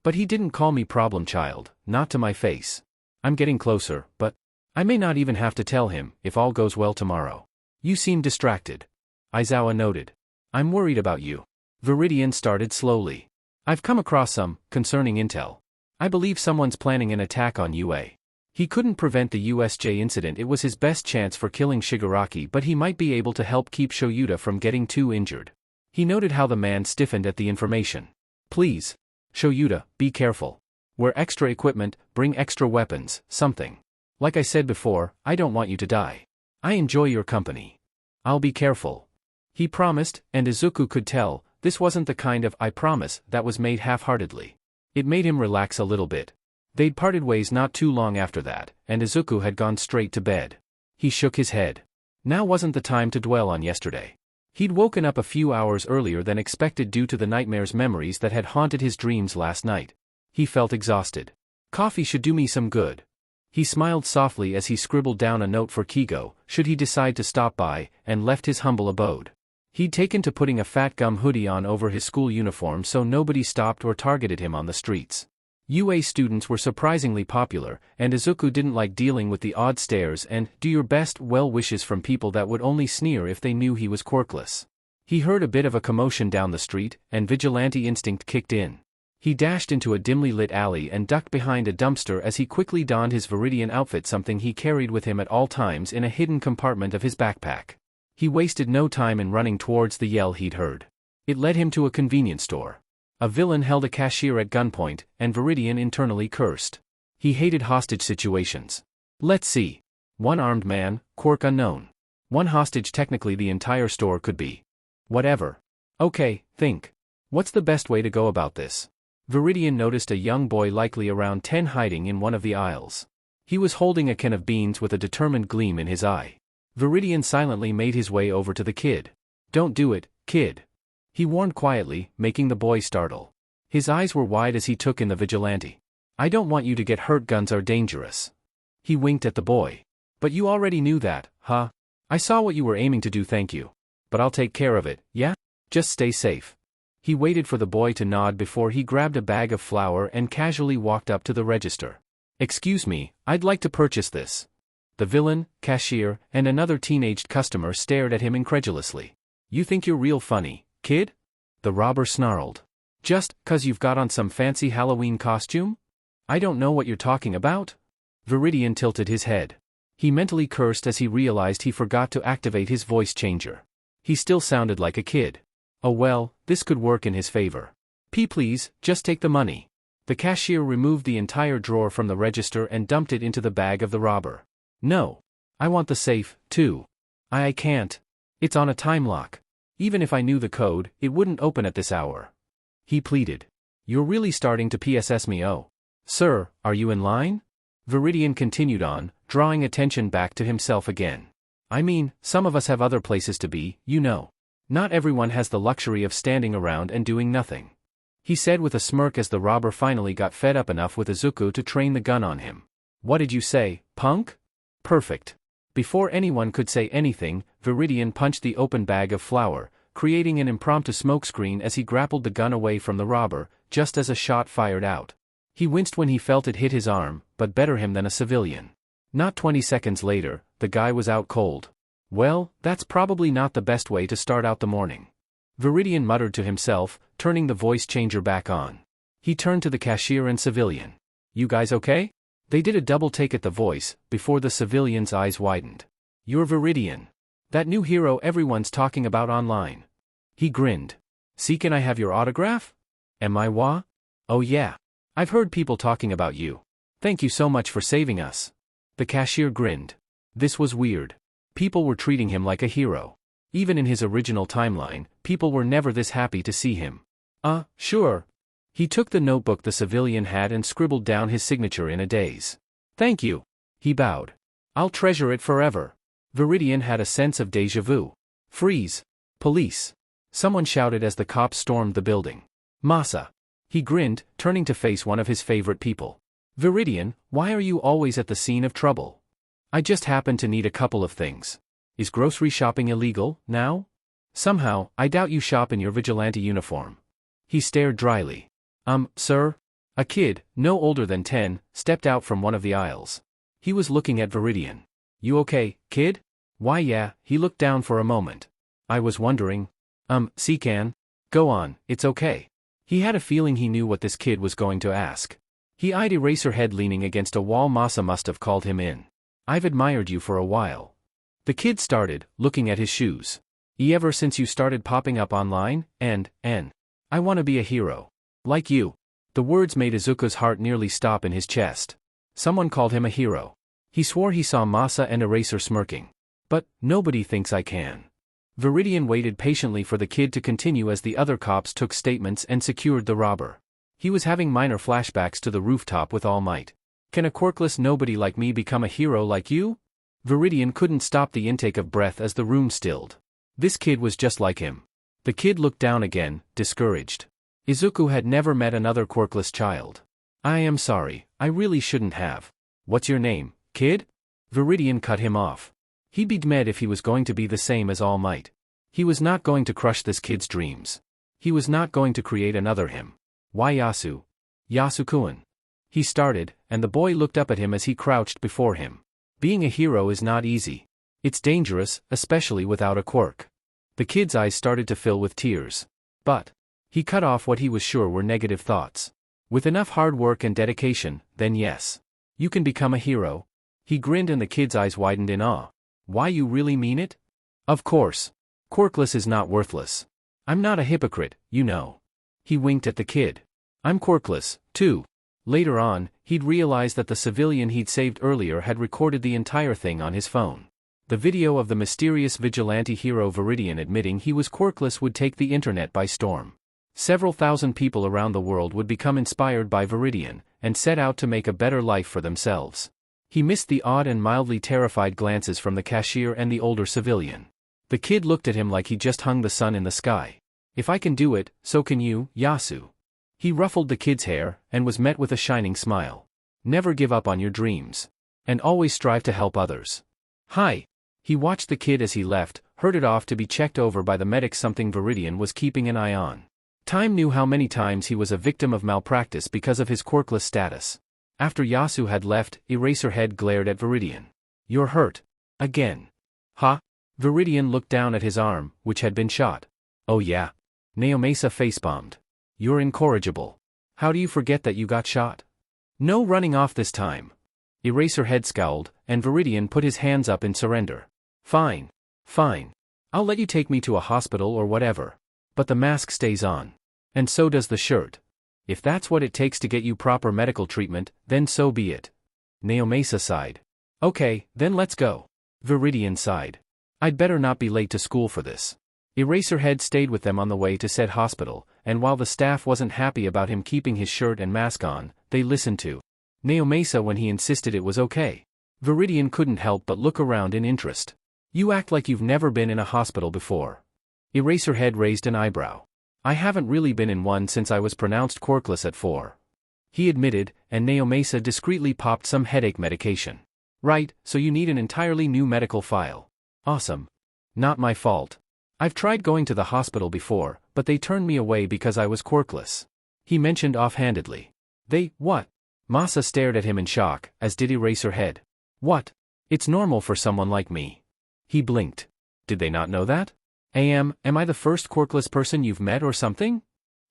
But he didn't call me problem child, not to my face. I'm getting closer, but I may not even have to tell him, if all goes well tomorrow. You seem distracted. Aizawa noted. I'm worried about you. Viridian started slowly. I've come across some concerning intel. I believe someone's planning an attack on UA. He couldn't prevent the USJ incident. It was his best chance for killing Shigaraki, but he might be able to help keep Shoyuta from getting too injured. He noted how the man stiffened at the information. Please. Shoyuta, be careful. Wear extra equipment, bring extra weapons, something. Like I said before, I don't want you to die. I enjoy your company. I'll be careful. He promised, and Izuku could tell, this wasn't the kind of "I promise" that was made half-heartedly. It made him relax a little bit. They'd parted ways not too long after that, and Izuku had gone straight to bed. He shook his head. Now wasn't the time to dwell on yesterday. He'd woken up a few hours earlier than expected due to the nightmares memories that had haunted his dreams last night. He felt exhausted. Coffee should do me some good. He smiled softly as he scribbled down a note for Kigo, should he decide to stop by, and left his humble abode. He'd taken to putting a fat gum hoodie on over his school uniform so nobody stopped or targeted him on the streets. UA students were surprisingly popular, and Izuku didn't like dealing with the odd stares and do your best well wishes from people that would only sneer if they knew he was quirkless. He heard a bit of a commotion down the street, and vigilante instinct kicked in. He dashed into a dimly lit alley and ducked behind a dumpster as he quickly donned his Viridian outfit, something he carried with him at all times in a hidden compartment of his backpack. He wasted no time in running towards the yell he'd heard. It led him to a convenience store. A villain held a cashier at gunpoint, and Viridian internally cursed. He hated hostage situations. Let's see. One armed man, quirk unknown. One hostage, technically the entire store could be. Whatever. Okay, think. What's the best way to go about this? Viridian noticed a young boy likely around 10 hiding in one of the aisles. He was holding a can of beans with a determined gleam in his eye. Viridian silently made his way over to the kid. Don't do it, kid. He warned quietly, making the boy startle. His eyes were wide as he took in the vigilante. I don't want you to get hurt, guns are dangerous. He winked at the boy. But you already knew that, huh? I saw what you were aiming to do, thank you. But I'll take care of it, yeah? Just stay safe. He waited for the boy to nod before he grabbed a bag of flour and casually walked up to the register. Excuse me, I'd like to purchase this. The villain, cashier, and another teenaged customer stared at him incredulously. You think you're real funny, kid? The robber snarled. Just 'cause you've got on some fancy Halloween costume? I don't know what you're talking about. Viridian tilted his head. He mentally cursed as he realized he forgot to activate his voice changer. He still sounded like a kid. Oh well, this could work in his favor. Please, just take the money. The cashier removed the entire drawer from the register and dumped it into the bag of the robber. No. I want the safe, too. I can't. It's on a time lock. Even if I knew the code, it wouldn't open at this hour. He pleaded. You're really starting to PSS me, oh. Sir, are you in line? Viridian continued on, drawing attention back to himself again. I mean, some of us have other places to be, you know. Not everyone has the luxury of standing around and doing nothing. He said with a smirk as the robber finally got fed up enough with Izuku to train the gun on him. What did you say, punk? Perfect. Before anyone could say anything, Viridian punched the open bag of flour, creating an impromptu smokescreen as he grappled the gun away from the robber, just as a shot fired out. He winced when he felt it hit his arm, but better him than a civilian. Not 20 seconds later, the guy was out cold. Well, that's probably not the best way to start out the morning. Viridian muttered to himself, turning the voice changer back on. He turned to the cashier and civilian. You guys okay? They did a double take at the voice, before the civilian's eyes widened. You're Viridian. That new hero everyone's talking about online. He grinned. See, can I have your autograph? Am I wa? Oh yeah. I've heard people talking about you. Thank you so much for saving us. The cashier grinned. This was weird. People were treating him like a hero. Even in his original timeline, people were never this happy to see him. Sure. He took the notebook the civilian had and scribbled down his signature in a daze. Thank you. He bowed. I'll treasure it forever. Viridian had a sense of déjà vu. Freeze. Police. Someone shouted as the cops stormed the building. Masa. He grinned, turning to face one of his favorite people. Viridian, why are you always at the scene of trouble? I just happen to need a couple of things. Is grocery shopping illegal, now? Somehow, I doubt you shop in your vigilante uniform. He stared dryly. Sir? A kid, no older than 10, stepped out from one of the aisles. He was looking at Viridian. You okay, kid? Why yeah, he looked down for a moment. I was wondering. Secan? Go on, it's okay. He had a feeling he knew what this kid was going to ask. He eyed Eraserhead leaning against a wall. Masa must have called him in. I've admired you for a while. The kid started, looking at his shoes. Ever since you started popping up online, and I want to be a hero. Like you. The words made Izuku's heart nearly stop in his chest. Someone called him a hero. He swore he saw Masa and Eraser smirking. But, nobody thinks I can. Viridian waited patiently for the kid to continue as the other cops took statements and secured the robber. He was having minor flashbacks to the rooftop with All Might. Can a quirkless nobody like me become a hero like you? Viridian couldn't stop the intake of breath as the room stilled. This kid was just like him. The kid looked down again, discouraged. Izuku had never met another quirkless child. I am sorry, I really shouldn't have. What's your name, kid? Viridian cut him off. He'd be mad if he was going to be the same as All Might. He was not going to crush this kid's dreams. He was not going to create another him. Why Yasu? Yasukun. He started, and the boy looked up at him as he crouched before him. Being a hero is not easy. It's dangerous, especially without a quirk. The kid's eyes started to fill with tears. But he cut off what he was sure were negative thoughts. With enough hard work and dedication, then yes. You can become a hero. He grinned and the kid's eyes widened in awe. Why, you really mean it? Of course. Quirkless is not worthless. I'm not a hypocrite, you know. He winked at the kid. I'm quirkless, too. Later on, he'd realized that the civilian he'd saved earlier had recorded the entire thing on his phone. The video of the mysterious vigilante hero Viridian admitting he was quirkless would take the internet by storm. Several thousand people around the world would become inspired by Viridian, and set out to make a better life for themselves. He missed the odd and mildly terrified glances from the cashier and the older civilian. The kid looked at him like he just hung the sun in the sky. If I can do it, so can you, Yasu. He ruffled the kid's hair, and was met with a shining smile. Never give up on your dreams. And always strive to help others. Hi. He watched the kid as he left, herded off to be checked over by the medic, something Viridian was keeping an eye on. Time knew how many times he was a victim of malpractice because of his quirkless status. After Yasu had left, Eraserhead glared at Viridian. You're hurt. Again. Huh? Viridian looked down at his arm, which had been shot. Oh yeah. Naomasa facepalmed. You're incorrigible. How do you forget that you got shot? No running off this time. Eraserhead scowled, and Viridian put his hands up in surrender. Fine. Fine. I'll let you take me to a hospital or whatever. But the mask stays on. And so does the shirt. If that's what it takes to get you proper medical treatment, then so be it. Naomasa sighed. Okay, then let's go. Viridian sighed. I'd better not be late to school for this. Eraserhead stayed with them on the way to said hospital, and while the staff wasn't happy about him keeping his shirt and mask on, they listened to Naomasa when he insisted it was okay. Viridian couldn't help but look around in interest. You act like you've never been in a hospital before. Eraserhead raised an eyebrow. I haven't really been in one since I was pronounced Quirkless at 4. He admitted, and Naomasa discreetly popped some headache medication. Right, so you need an entirely new medical file. Awesome. Not my fault. I've tried going to the hospital before, but they turned me away because I was Quirkless. He mentioned offhandedly. They, what? Masa stared at him in shock, as did Eraserhead. What? It's normal for someone like me. He blinked. Did they not know that? Am I the first Quirkless person you've met or something?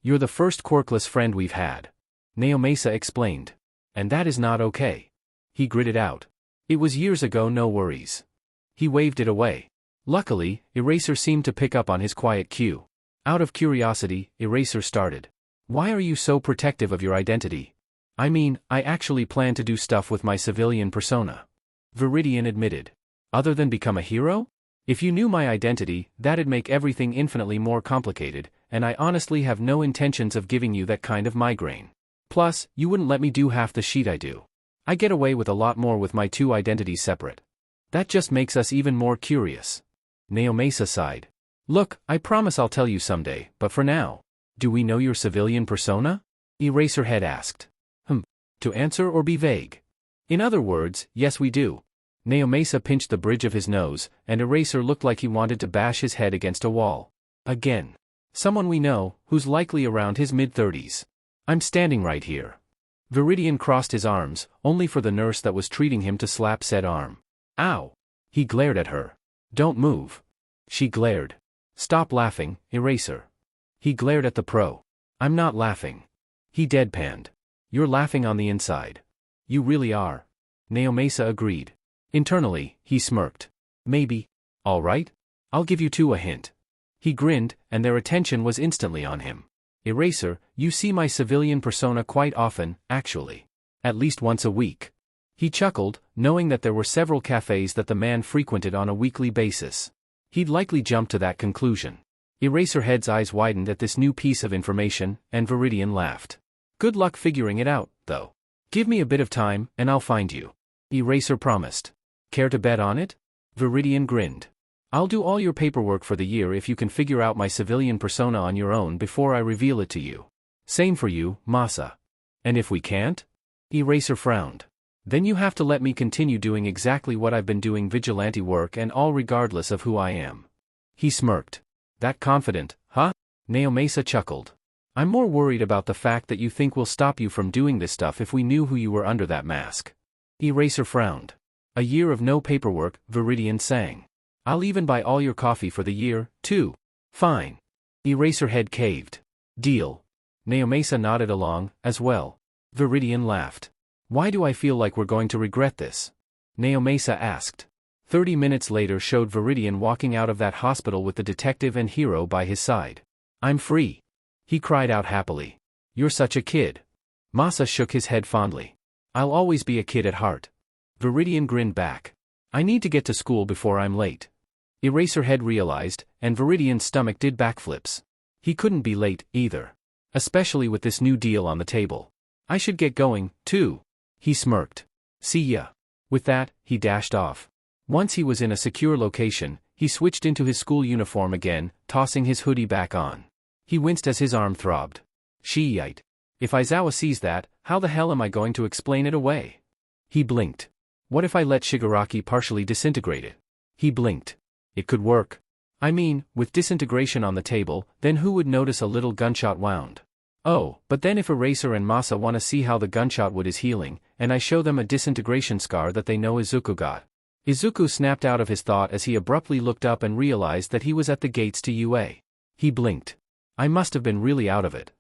You're the first Quirkless friend we've had. Naomasa explained. And that is not okay. He gritted out. It was years ago, no worries. He waved it away. Luckily, Eraser seemed to pick up on his quiet cue. Out of curiosity, Eraser started. Why are you so protective of your identity? I mean, I actually plan to do stuff with my civilian persona. Viridian admitted. Other than become a hero? If you knew my identity, that'd make everything infinitely more complicated, and I honestly have no intentions of giving you that kind of migraine. Plus, you wouldn't let me do half the shit I do. I get away with a lot more with my two identities separate. That just makes us even more curious. Naomasa sighed. Look, I promise I'll tell you someday, but for now. Do we know your civilian persona? Eraserhead asked. To answer or be vague? In other words, yes we do. Naomasa pinched the bridge of his nose, and Eraser looked like he wanted to bash his head against a wall. Again. Someone we know, who's likely around his mid-30s. I'm standing right here. Viridian crossed his arms, only for the nurse that was treating him to slap said arm. Ow! He glared at her. Don't move. She glared. Stop laughing, Eraser. He glared at the pro. I'm not laughing. He deadpanned. You're laughing on the inside. You really are. Naomasa agreed. Internally, he smirked. Maybe. All right. I'll give you two a hint. He grinned, and their attention was instantly on him. Eraser, you see my civilian persona quite often, actually. At least once a week. He chuckled, knowing that there were several cafes that the man frequented on a weekly basis. He'd likely jump to that conclusion. Eraserhead's eyes widened at this new piece of information, and Viridian laughed. Good luck figuring it out, though. Give me a bit of time, and I'll find you. Eraser promised. Care to bet on it? Viridian grinned. I'll do all your paperwork for the year if you can figure out my civilian persona on your own before I reveal it to you. Same for you, Masa. And if we can't? Eraser frowned. Then you have to let me continue doing exactly what I've been doing, vigilante work, and all regardless of who I am. He smirked. That confident, huh? Naomasa chuckled. I'm more worried about the fact that you think we'll stop you from doing this stuff if we knew who you were under that mask. Eraser frowned. A year of no paperwork, Viridian sang. I'll even buy all your coffee for the year, too. Fine. Eraserhead caved. Deal. Naomasa nodded along, as well. Viridian laughed. Why do I feel like we're going to regret this? Naomasa asked. 30 minutes later showed Viridian walking out of that hospital with the detective and hero by his side. I'm free. He cried out happily. You're such a kid. Masa shook his head fondly. I'll always be a kid at heart. Viridian grinned back. I need to get to school before I'm late. Eraserhead realized, and Viridian's stomach did backflips. He couldn't be late, either. Especially with this new deal on the table. I should get going, too. He smirked. See ya. With that, he dashed off. Once he was in a secure location, he switched into his school uniform again, tossing his hoodie back on. He winced as his arm throbbed. Shit. If Aizawa sees that, how the hell am I going to explain it away? He blinked. What if I let Shigaraki partially disintegrate it? He blinked. It could work. I mean, with disintegration on the table, then who would notice a little gunshot wound? Oh, but then if Eraser and Masa want to see how the gunshot wound is healing, and I show them a disintegration scar that they know Izuku got. Izuku snapped out of his thought as he abruptly looked up and realized that he was at the gates to UA. He blinked. I must have been really out of it.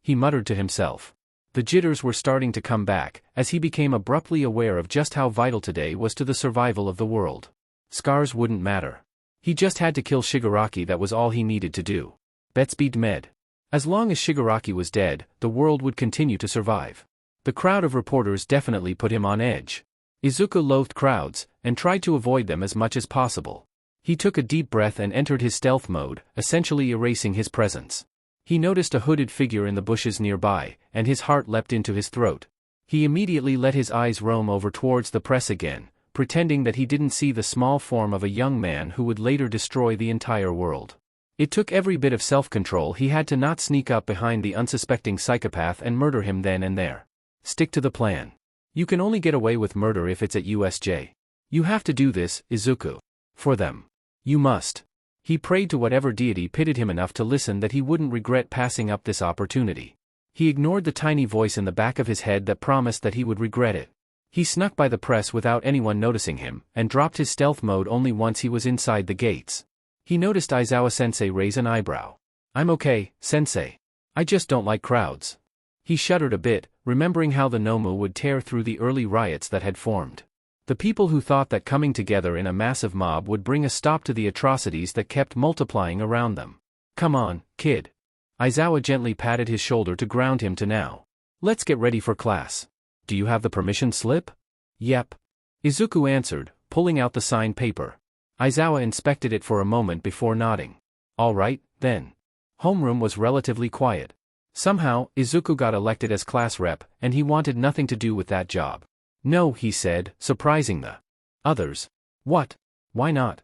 He muttered to himself. The jitters were starting to come back, as he became abruptly aware of just how vital today was to the survival of the world. Scars wouldn't matter. He just had to kill Shigaraki, that was all he needed to do. Betspeed med. As long as Shigaraki was dead, the world would continue to survive. The crowd of reporters definitely put him on edge. Izuku loathed crowds, and tried to avoid them as much as possible. He took a deep breath and entered his stealth mode, essentially erasing his presence. He noticed a hooded figure in the bushes nearby, and his heart leapt into his throat. He immediately let his eyes roam over towards the press again, pretending that he didn't see the small form of a young man who would later destroy the entire world. It took every bit of self-control he had to not sneak up behind the unsuspecting psychopath and murder him then and there. Stick to the plan. You can only get away with murder if it's at USJ. You have to do this, Izuku. For them. You must. He prayed to whatever deity pitied him enough to listen that he wouldn't regret passing up this opportunity. He ignored the tiny voice in the back of his head that promised that he would regret it. He snuck by the press without anyone noticing him, and dropped his stealth mode only once he was inside the gates. He noticed Aizawa-sensei raise an eyebrow. "I'm okay, sensei. I just don't like crowds." He shuddered a bit, remembering how the Nomu would tear through the early riots that had formed. The people who thought that coming together in a massive mob would bring a stop to the atrocities that kept multiplying around them. "Come on, kid." Aizawa gently patted his shoulder to ground him to now. "Let's get ready for class. Do you have the permission slip?" "Yep." Izuku answered, pulling out the signed paper. Aizawa inspected it for a moment before nodding. "All right, then." Homeroom was relatively quiet. Somehow, Izuku got elected as class rep, and he wanted nothing to do with that job. "No," he said, surprising the others. "What? Why not?"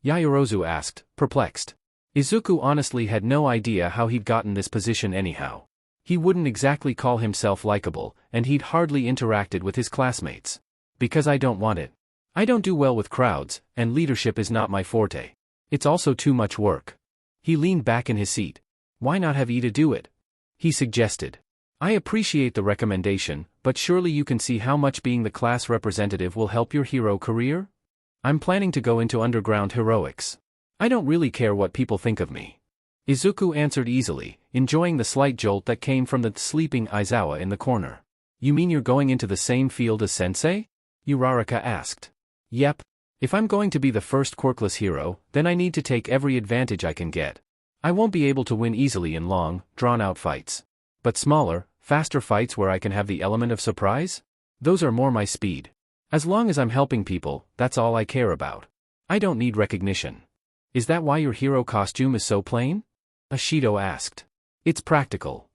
Yaoyorozu asked, perplexed. Izuku honestly had no idea how he'd gotten this position anyhow. He wouldn't exactly call himself likable, and he'd hardly interacted with his classmates. "Because I don't want it. I don't do well with crowds, and leadership is not my forte. It's also too much work." He leaned back in his seat. "Why not have Ida do it?" he suggested. "I appreciate the recommendation, but surely you can see how much being the class representative will help your hero career? I'm planning to go into underground heroics. I don't really care what people think of me." Izuku answered easily, enjoying the slight jolt that came from the sleeping Aizawa in the corner. "You mean you're going into the same field as Sensei?" Uraraka asked. "Yep. If I'm going to be the first Quirkless hero, then I need to take every advantage I can get. I won't be able to win easily in long, drawn-out fights. But smaller, faster fights where I can have the element of surprise? Those are more my speed. As long as I'm helping people, that's all I care about. I don't need recognition." "Is that why your hero costume is so plain?" Ashido asked. "It's practical."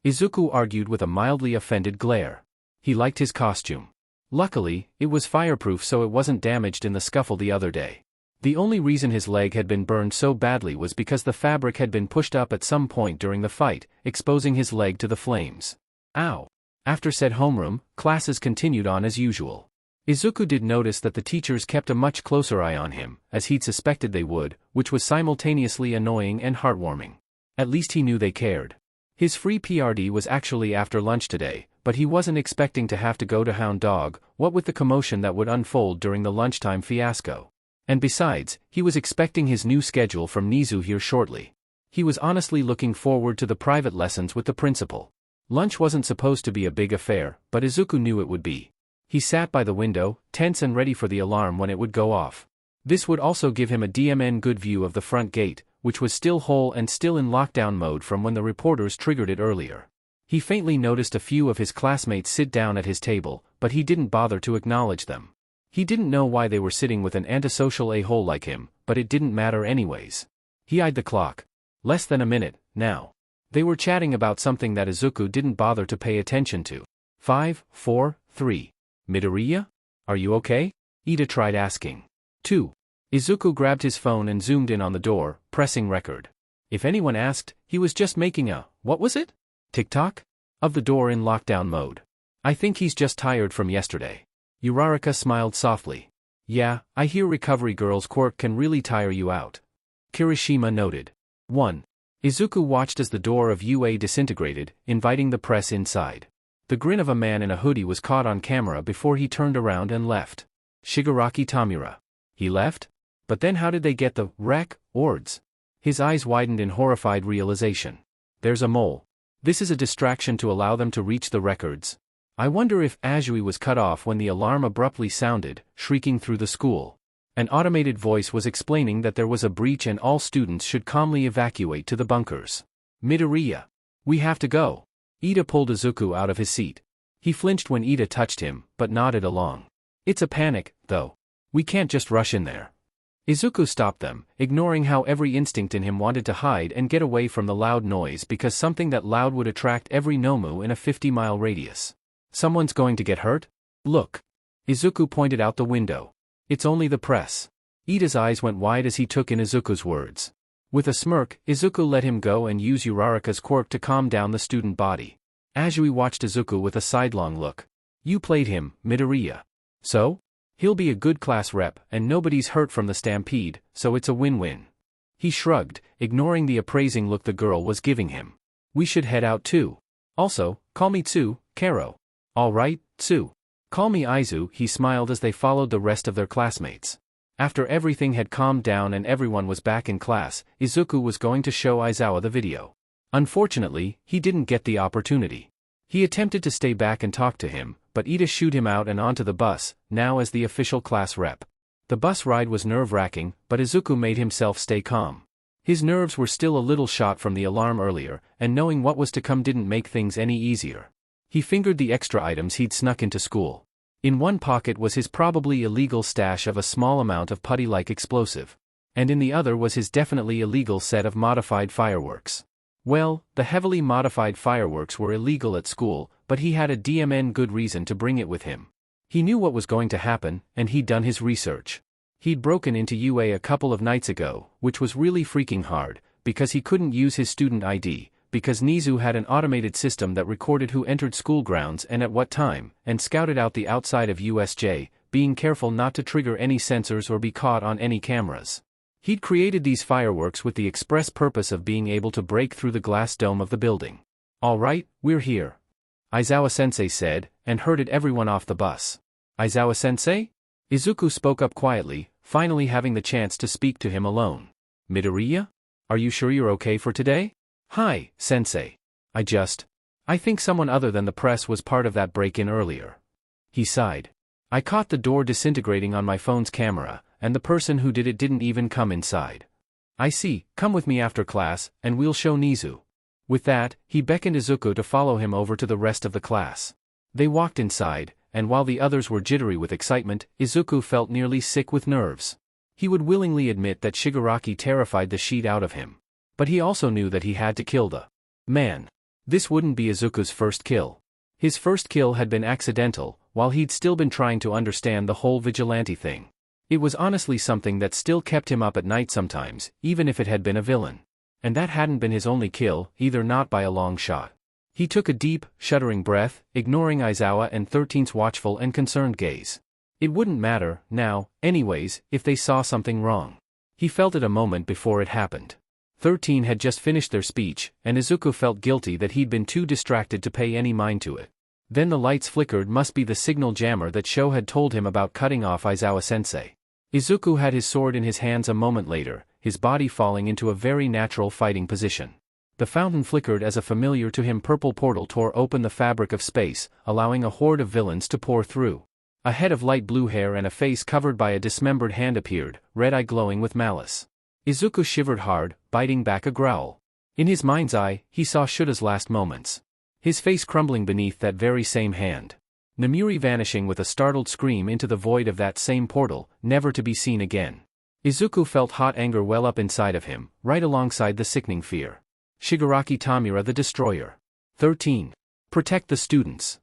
Izuku argued with a mildly offended glare. He liked his costume. Luckily, it was fireproof so it wasn't damaged in the scuffle the other day. The only reason his leg had been burned so badly was because the fabric had been pushed up at some point during the fight, exposing his leg to the flames. Ow. After said homeroom, classes continued on as usual. Izuku did notice that the teachers kept a much closer eye on him, as he'd suspected they would, which was simultaneously annoying and heartwarming. At least he knew they cared. His free PRD was actually after lunch today, but he wasn't expecting to have to go to Hound Dog, what with the commotion that would unfold during the lunchtime fiasco. And besides, he was expecting his new schedule from Nizu here shortly. He was honestly looking forward to the private lessons with the principal. Lunch wasn't supposed to be a big affair, but Izuku knew it would be. He sat by the window, tense and ready for the alarm when it would go off. This would also give him a DMN good view of the front gate, which was still whole and still in lockdown mode from when the reporters triggered it earlier. He faintly noticed a few of his classmates sit down at his table, but he didn't bother to acknowledge them. He didn't know why they were sitting with an antisocial a-hole like him, but it didn't matter anyways. He eyed the clock. Less than a minute, now. They were chatting about something that Izuku didn't bother to pay attention to. 5, 4, 3. Midoriya? Are you okay? Ida tried asking. 2. Izuku grabbed his phone and zoomed in on the door, pressing record. If anyone asked, he was just making a, what was it? Tick-tock? Of the door in lockdown mode. I think he's just tired from yesterday. Uraraka smiled softly. Yeah, I hear recovery girl's quirk can really tire you out. Kirishima noted. 1. Izuku watched as the door of UA disintegrated, inviting the press inside. The grin of a man in a hoodie was caught on camera before he turned around and left. Shigaraki Tamura. He left? But then how did they get the ords? His eyes widened in horrified realization. There's a mole. This is a distraction to allow them to reach the records. I wonder if Azui was cut off when the alarm abruptly sounded, shrieking through the school. An automated voice was explaining that there was a breach and all students should calmly evacuate to the bunkers. Midoriya. We have to go. Ida pulled Izuku out of his seat. He flinched when Ida touched him, but nodded along. It's a panic, though. We can't just rush in there. Izuku stopped them, ignoring how every instinct in him wanted to hide and get away from the loud noise because something that loud would attract every Nomu in a 50-mile radius. Someone's going to get hurt? Look. Izuku pointed out the window. It's only the press. Ida's eyes went wide as he took in Izuku's words. With a smirk, Izuku let him go and use Uraraka's quirk to calm down the student body. Azui watched Izuku with a sidelong look. You played him, Midoriya. So? He'll be a good class rep, and nobody's hurt from the stampede, so it's a win-win. He shrugged, ignoring the appraising look the girl was giving him. We should head out too. Also, call me Tsu, Karo. All right, Tsu. Call me Aizu, he smiled as they followed the rest of their classmates. After everything had calmed down and everyone was back in class, Izuku was going to show Aizawa the video. Unfortunately, he didn't get the opportunity. He attempted to stay back and talk to him, but Ida shooed him out and onto the bus, now as the official class rep. The bus ride was nerve-wracking, but Izuku made himself stay calm. His nerves were still a little shot from the alarm earlier, and knowing what was to come didn't make things any easier. He fingered the extra items he'd snuck into school. In one pocket was his probably illegal stash of a small amount of putty-like explosive. And in the other was his definitely illegal set of modified fireworks. Well, the heavily modified fireworks were illegal at school, but he had a DMN good reason to bring it with him. He knew what was going to happen, and he'd done his research. He'd broken into UA a couple of nights ago, which was really freaking hard, because he couldn't use his student ID, because Nizu had an automated system that recorded who entered school grounds and at what time, and scouted out the outside of USJ, being careful not to trigger any sensors or be caught on any cameras. He'd created these fireworks with the express purpose of being able to break through the glass dome of the building. All right, we're here. Aizawa-sensei said, and herded everyone off the bus. Aizawa-sensei? Izuku spoke up quietly, finally having the chance to speak to him alone. Midoriya? Are you sure you're okay for today? Hi, sensei. I think someone other than the press was part of that break-in earlier. He sighed. I caught the door disintegrating on my phone's camera, and the person who did it didn't even come inside. I see, come with me after class, and we'll show Nizu. With that, he beckoned Izuku to follow him over to the rest of the class. They walked inside, and while the others were jittery with excitement, Izuku felt nearly sick with nerves. He would willingly admit that Shigaraki terrified the shit out of him. But he also knew that he had to kill the man. This wouldn't be Izuku's first kill. His first kill had been accidental, while he'd still been trying to understand the whole vigilante thing. It was honestly something that still kept him up at night sometimes, even if it had been a villain. And that hadn't been his only kill, either, not by a long shot. He took a deep, shuddering breath, ignoring Aizawa and 13's watchful and concerned gaze. It wouldn't matter, now, anyways, if they saw something wrong. He felt it a moment before it happened. 13 had just finished their speech, and Izuku felt guilty that he'd been too distracted to pay any mind to it. Then the lights flickered. Must be the signal jammer that Sho had told him about cutting off Aizawa-sensei. Izuku had his sword in his hands a moment later, his body falling into a very natural fighting position. The fountain flickered as a familiar to him purple portal tore open the fabric of space, allowing a horde of villains to pour through. A head of light blue hair and a face covered by a dismembered hand appeared, red eye glowing with malice. Izuku shivered hard, biting back a growl. In his mind's eye, he saw Shuta's last moments. His face crumbling beneath that very same hand. Namuri vanishing with a startled scream into the void of that same portal, never to be seen again. Izuku felt hot anger well up inside of him, right alongside the sickening fear. Shigaraki Tamura the Destroyer. 13. Protect the students.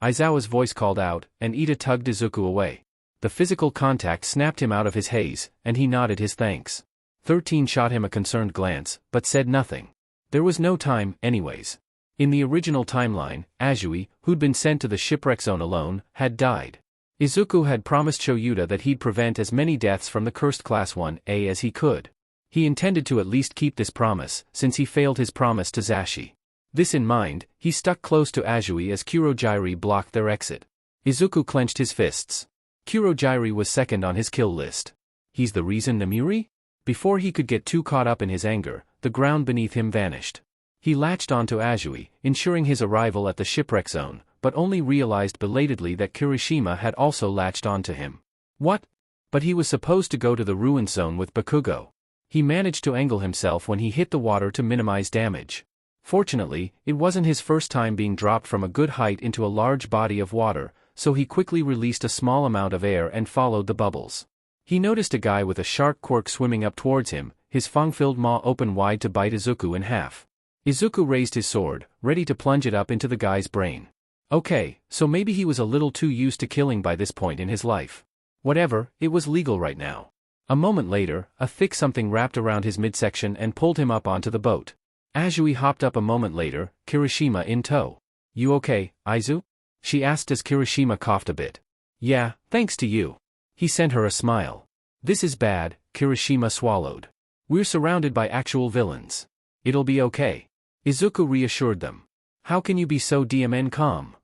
Aizawa's voice called out, and Ida tugged Izuku away. The physical contact snapped him out of his haze, and he nodded his thanks. 13 shot him a concerned glance, but said nothing. There was no time, anyways. In the original timeline, Azui, who'd been sent to the shipwreck zone alone, had died. Izuku had promised Shoyuta that he'd prevent as many deaths from the cursed Class 1A as he could. He intended to at least keep this promise, since he failed his promise to Zashi. This in mind, he stuck close to Azui as Kurojairi blocked their exit. Izuku clenched his fists. Kurojairi was second on his kill list. He's the reason Namuri? Before he could get too caught up in his anger, the ground beneath him vanished. He latched onto Azui, ensuring his arrival at the shipwreck zone, but only realized belatedly that Kirishima had also latched onto him. What? But he was supposed to go to the ruin zone with Bakugo. He managed to angle himself when he hit the water to minimize damage. Fortunately, it wasn't his first time being dropped from a good height into a large body of water, so he quickly released a small amount of air and followed the bubbles. He noticed a guy with a shark quirk swimming up towards him, his fang-filled maw open wide to bite Izuku in half. Izuku raised his sword, ready to plunge it up into the guy's brain. Okay, so maybe he was a little too used to killing by this point in his life. Whatever, it was legal right now. A moment later, a thick something wrapped around his midsection and pulled him up onto the boat. Azui hopped up a moment later, Kirishima in tow. You okay, Aizu? She asked as Kirishima coughed a bit. Yeah, thanks to you. He sent her a smile. This is bad, Kirishima swallowed. We're surrounded by actual villains. It'll be okay. Izuku reassured them. How can you be so DMN calm?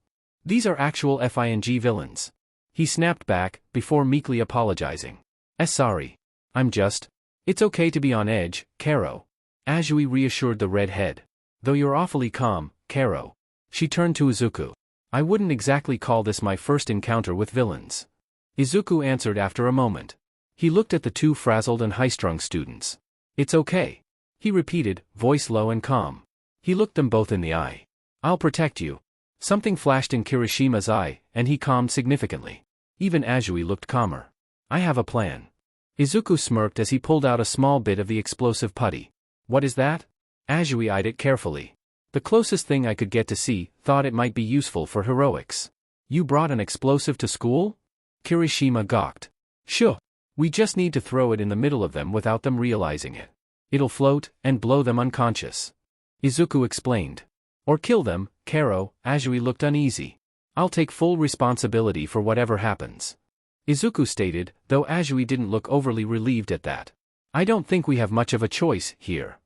These are actual FING villains. He snapped back, before meekly apologizing. Sorry. I'm just. It's okay to be on edge, Karo. Azui reassured the redhead. Though you're awfully calm, Karo. She turned to Izuku. I wouldn't exactly call this my first encounter with villains. Izuku answered after a moment. He looked at the two frazzled and high-strung students. It's okay. He repeated, voice low and calm. He looked them both in the eye. I'll protect you. Something flashed in Kirishima's eye, and he calmed significantly. Even Azui looked calmer. I have a plan. Izuku smirked as he pulled out a small bit of the explosive putty. What is that? Azui eyed it carefully. The closest thing I could get to see, thought it might be useful for heroics. You brought an explosive to school? Kirishima gawked. Sure. We just need to throw it in the middle of them without them realizing it. It'll float, and blow them unconscious. Izuku explained. Or kill them, Karo. Azui looked uneasy. I'll take full responsibility for whatever happens. Izuku stated, though Azui didn't look overly relieved at that. I don't think we have much of a choice here.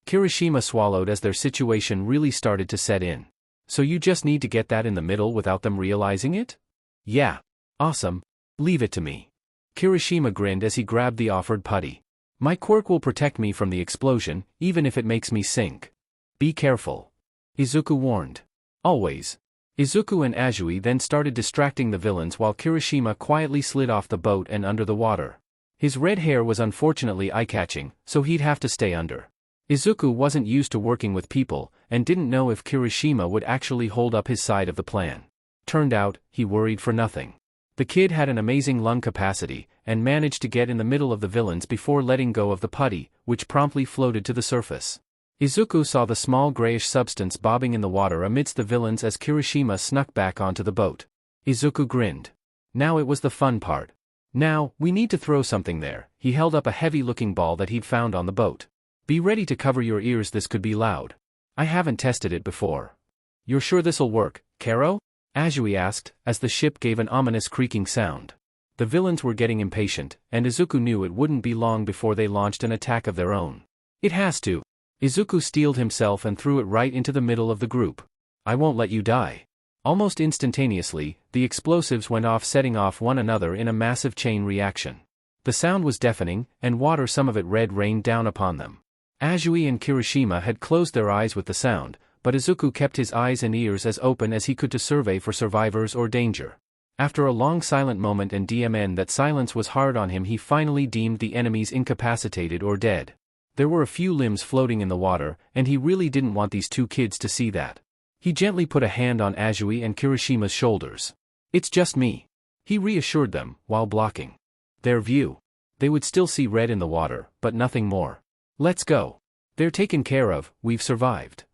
Kirishima swallowed as their situation really started to set in. So you just need to get that in the middle without them realizing it? Yeah. Awesome. Leave it to me. Kirishima grinned as he grabbed the offered putty. My quirk will protect me from the explosion, even if it makes me sink. Be careful. Izuku warned. Always. Izuku and Azui then started distracting the villains while Kirishima quietly slid off the boat and under the water. His red hair was unfortunately eye-catching, so he'd have to stay under. Izuku wasn't used to working with people, and didn't know if Kirishima would actually hold up his side of the plan. Turned out, he worried for nothing. The kid had an amazing lung capacity, and managed to get in the middle of the villains before letting go of the putty, which promptly floated to the surface. Izuku saw the small grayish substance bobbing in the water amidst the villains as Kirishima snuck back onto the boat. Izuku grinned. Now it was the fun part. Now, we need to throw something there. He held up a heavy-looking ball that he'd found on the boat. Be ready to cover your ears, this could be loud. I haven't tested it before. You're sure this'll work, Karo? Azui asked, as the ship gave an ominous creaking sound. The villains were getting impatient, and Izuku knew it wouldn't be long before they launched an attack of their own. It has to. Izuku steeled himself and threw it right into the middle of the group. I won't let you die. Almost instantaneously, the explosives went off, setting off one another in a massive chain reaction. The sound was deafening, and water, some of it red, rained down upon them. Azui and Kirishima had closed their eyes with the sound, but Izuku kept his eyes and ears as open as he could to survey for survivors or danger. After a long silent moment and DMN that silence was hard on him, he finally deemed the enemies incapacitated or dead. There were a few limbs floating in the water, and he really didn't want these two kids to see that. He gently put a hand on Azui and Kirishima's shoulders. It's just me. He reassured them, while blocking their view. They would still see red in the water, but nothing more. Let's go. They're taken care of, we've survived.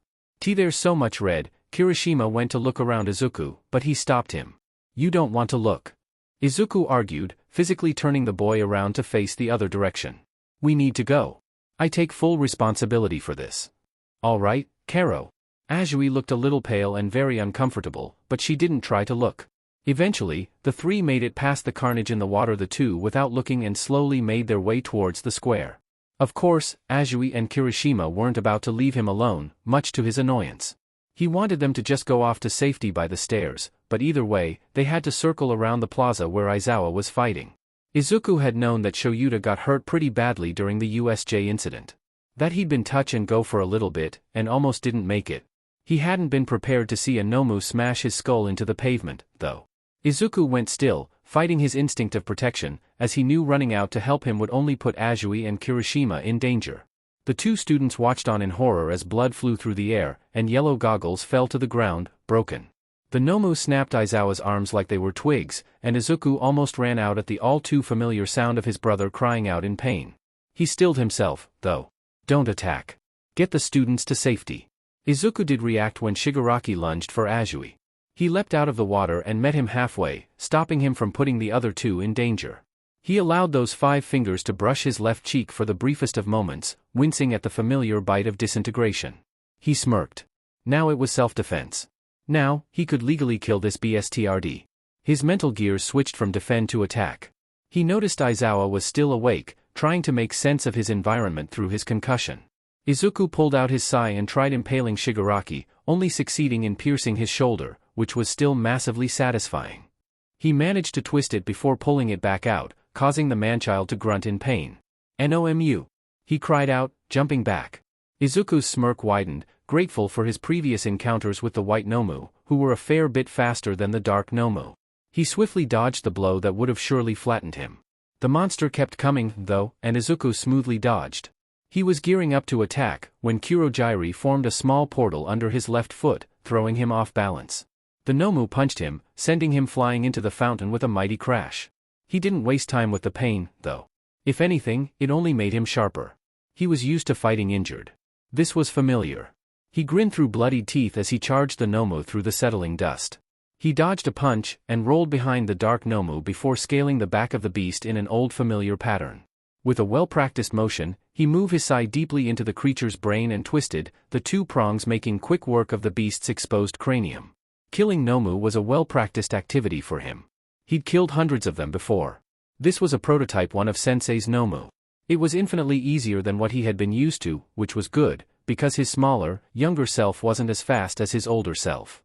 There's so much red. Kirishima went to look around Izuku, but he stopped him. You don't want to look. Izuku argued, physically turning the boy around to face the other direction. We need to go. I take full responsibility for this. All right, Karo. Azui looked a little pale and very uncomfortable, but she didn't try to look. Eventually, the three made it past the carnage in the water, the two without looking, and slowly made their way towards the square. Of course, Azui and Kirishima weren't about to leave him alone, much to his annoyance. He wanted them to just go off to safety by the stairs, but either way, they had to circle around the plaza where Aizawa was fighting. Izuku had known that Shoyuta got hurt pretty badly during the USJ incident. That he'd been touch and go for a little bit, and almost didn't make it. He hadn't been prepared to see a Nomu smash his skull into the pavement, though. Izuku went still, fighting his instinct of protection, as he knew running out to help him would only put Azui and Kirishima in danger. The two students watched on in horror as blood flew through the air, and yellow goggles fell to the ground, broken. The Nomu snapped Aizawa's arms like they were twigs, and Izuku almost ran out at the all-too-familiar sound of his brother crying out in pain. He stilled himself, though. Don't attack. Get the students to safety. Izuku did react when Shigaraki lunged for Azui. He leapt out of the water and met him halfway, stopping him from putting the other two in danger. He allowed those 5 fingers to brush his left cheek for the briefest of moments, wincing at the familiar bite of disintegration. He smirked. Now it was self-defense. Now, he could legally kill this BSTRD. His mental gears switched from defend to attack. He noticed Aizawa was still awake, trying to make sense of his environment through his concussion. Izuku pulled out his sai and tried impaling Shigaraki, only succeeding in piercing his shoulder, which was still massively satisfying. He managed to twist it before pulling it back out, causing the manchild to grunt in pain. "Nomu!" he cried out, jumping back. Izuku's smirk widened, grateful for his previous encounters with the white Nomu, who were a fair bit faster than the dark Nomu. He swiftly dodged the blow that would have surely flattened him. The monster kept coming, though, and Izuku smoothly dodged. He was gearing up to attack, when Kurogyri formed a small portal under his left foot, throwing him off balance. The Nomu punched him, sending him flying into the fountain with a mighty crash. He didn't waste time with the pain, though. If anything, it only made him sharper. He was used to fighting injured. This was familiar. He grinned through bloodied teeth as he charged the Nomu through the settling dust. He dodged a punch, and rolled behind the dark Nomu before scaling the back of the beast in an old familiar pattern. With a well-practiced motion, he moved his sai deeply into the creature's brain and twisted, the 2 prongs making quick work of the beast's exposed cranium. Killing Nomu was a well-practiced activity for him. He'd killed hundreds of them before. This was a prototype one of Sensei's Nomu. It was infinitely easier than what he had been used to, which was good, because his smaller, younger self wasn't as fast as his older self.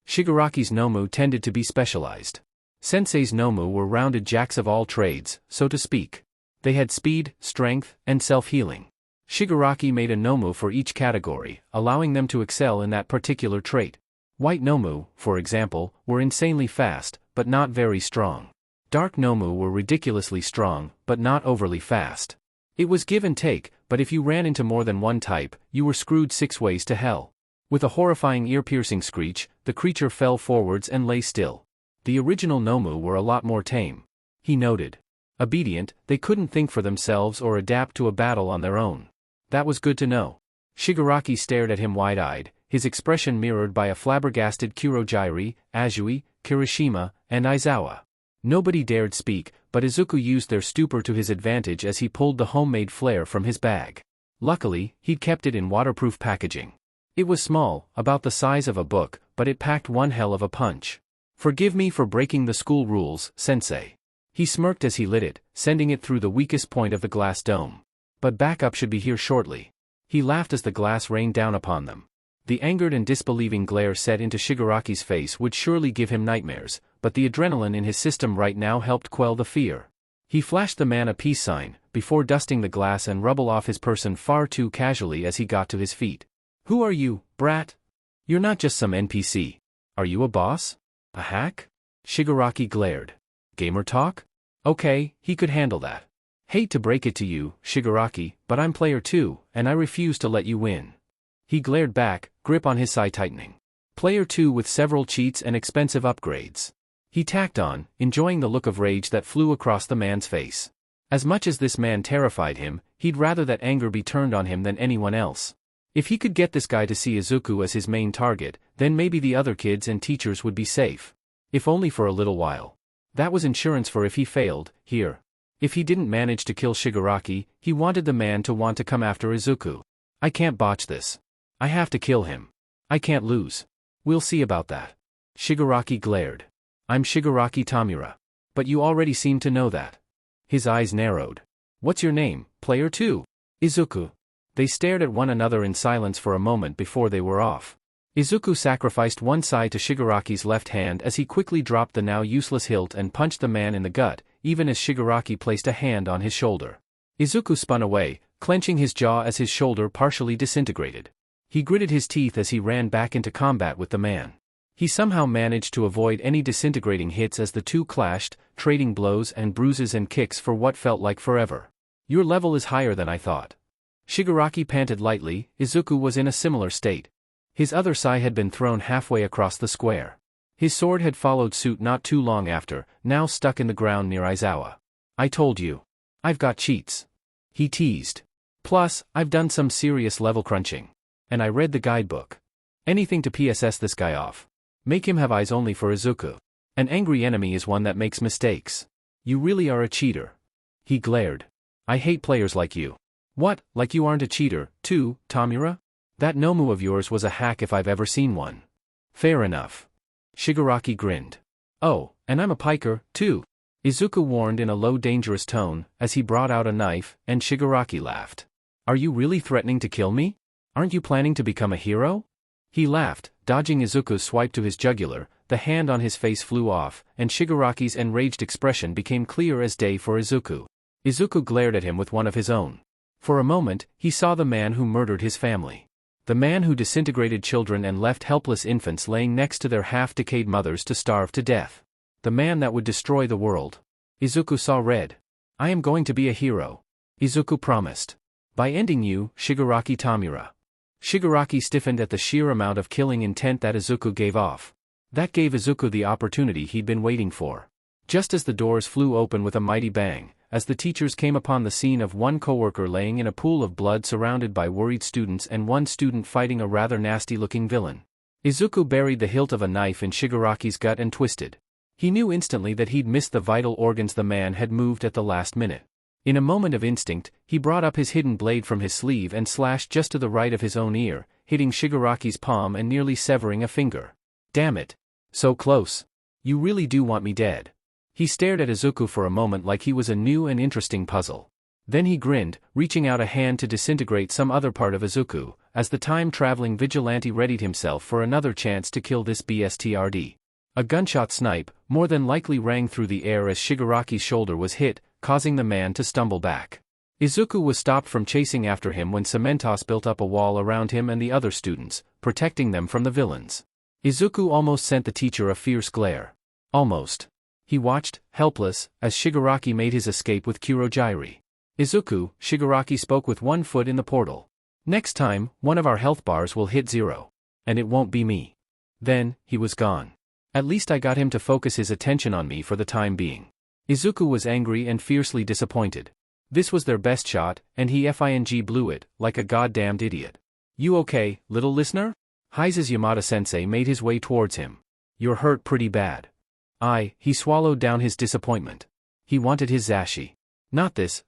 Shigaraki's Nomu tended to be specialized. Sensei's Nomu were rounded jacks of all trades, so to speak. They had speed, strength, and self-healing. Shigaraki made a Nomu for each category, allowing them to excel in that particular trait. White Nomu, for example, were insanely fast, but not very strong. Dark Nomu were ridiculously strong, but not overly fast. It was give and take, but if you ran into more than one type, you were screwed 6 ways to hell. With a horrifying ear-piercing screech, the creature fell forwards and lay still. The original Nomu were a lot more tame. He noted. Obedient, they couldn't think for themselves or adapt to a battle on their own. That was good to know. Shigaraki stared at him wide-eyed, his expression mirrored by a flabbergasted Kurogyri, Azui, Kirishima, and Aizawa. Nobody dared speak, but Izuku used their stupor to his advantage as he pulled the homemade flare from his bag. Luckily, he'd kept it in waterproof packaging. It was small, about the size of a book, but it packed one hell of a punch. "Forgive me for breaking the school rules, Sensei." He smirked as he lit it, sending it through the weakest point of the glass dome. "But backup should be here shortly." He laughed as the glass rained down upon them. The angered and disbelieving glare set into Shigaraki's face would surely give him nightmares, but the adrenaline in his system right now helped quell the fear. He flashed the man a peace sign, before dusting the glass and rubble off his person far too casually as he got to his feet. "Who are you, brat? You're not just some NPC. Are you a boss? A hack?" Shigaraki glared. "Gamer talk? Okay, he could handle that. Hate to break it to you, Shigaraki, but I'm player 2, and I refuse to let you win." He glared back, grip on his sai tightening. Player 2 with several cheats and expensive upgrades. He tacked on, enjoying the look of rage that flew across the man's face. As much as this man terrified him, he'd rather that anger be turned on him than anyone else. If he could get this guy to see Izuku as his main target, then maybe the other kids and teachers would be safe. If only for a little while. That was insurance for if he failed, here. If he didn't manage to kill Shigaraki, he wanted the man to want to come after Izuku. "I can't botch this. I have to kill him. I can't lose. We'll see about that." Shigaraki glared. "I'm Shigaraki Tamura. But you already seem to know that." His eyes narrowed. "What's your name, player 2? "Izuku." They stared at one another in silence for a moment before they were off. Izuku sacrificed one side to Shigaraki's left hand as he quickly dropped the now useless hilt and punched the man in the gut, even as Shigaraki placed a hand on his shoulder. Izuku spun away, clenching his jaw as his shoulder partially disintegrated. He gritted his teeth as he ran back into combat with the man. He somehow managed to avoid any disintegrating hits as the two clashed, trading blows and bruises and kicks for what felt like forever. "Your level is higher than I thought." Shigaraki panted lightly. Izuku was in a similar state. His other sai had been thrown halfway across the square. His sword had followed suit not too long after, now stuck in the ground near Aizawa. I told you. I've got cheats. He teased. Plus, I've done some serious level crunching. And I read the guidebook. Anything to PSS this guy off. Make him have eyes only for Izuku. An angry enemy is one that makes mistakes. You really are a cheater. He glared. I hate players like you. What, like you aren't a cheater, too, Tamura? That Nomu of yours was a hack if I've ever seen one. Fair enough. Shigaraki grinned. Oh, and I'm a piker, too. Izuku warned in a low dangerous tone, as he brought out a knife, and Shigaraki laughed. Are you really threatening to kill me? Aren't you planning to become a hero? He laughed, dodging Izuku's swipe to his jugular. The hand on his face flew off, and Shigaraki's enraged expression became clear as day for Izuku. Izuku glared at him with one of his own. For a moment, he saw the man who murdered his family. The man who disintegrated children and left helpless infants laying next to their half-decayed mothers to starve to death. The man that would destroy the world. Izuku saw red. I am going to be a hero. Izuku promised. By ending you, Shigaraki Tamura. Shigaraki stiffened at the sheer amount of killing intent that Izuku gave off. That gave Izuku the opportunity he'd been waiting for. Just as the doors flew open with a mighty bang, as the teachers came upon the scene of one coworker laying in a pool of blood surrounded by worried students and one student fighting a rather nasty-looking villain. Izuku buried the hilt of a knife in Shigaraki's gut and twisted. He knew instantly that he'd missed the vital organs the man had moved at the last minute. In a moment of instinct, he brought up his hidden blade from his sleeve and slashed just to the right of his own ear, hitting Shigaraki's palm and nearly severing a finger. Damn it. So close. You really do want me dead. He stared at Izuku for a moment like he was a new and interesting puzzle. Then he grinned, reaching out a hand to disintegrate some other part of Izuku, as the time-traveling vigilante readied himself for another chance to kill this BSTRD. A gunshot snipe, more than likely rang through the air as Shigaraki's shoulder was hit, causing the man to stumble back. Izuku was stopped from chasing after him when Cementos built up a wall around him and the other students, protecting them from the villains. Izuku almost sent the teacher a fierce glare. Almost. He watched, helpless, as Shigaraki made his escape with Kurogyri. Izuku, Shigaraki spoke with one foot in the portal. Next time, one of our health bars will hit 0. And it won't be me. Then, he was gone. At least I got him to focus his attention on me for the time being. Izuku was angry and fiercely disappointed. This was their best shot, and he blew it, like a goddamned idiot. You okay, little listener? Ainz's Yamada-sensei made his way towards him. You're hurt pretty bad. He swallowed down his disappointment. He wanted his Zashi. Not this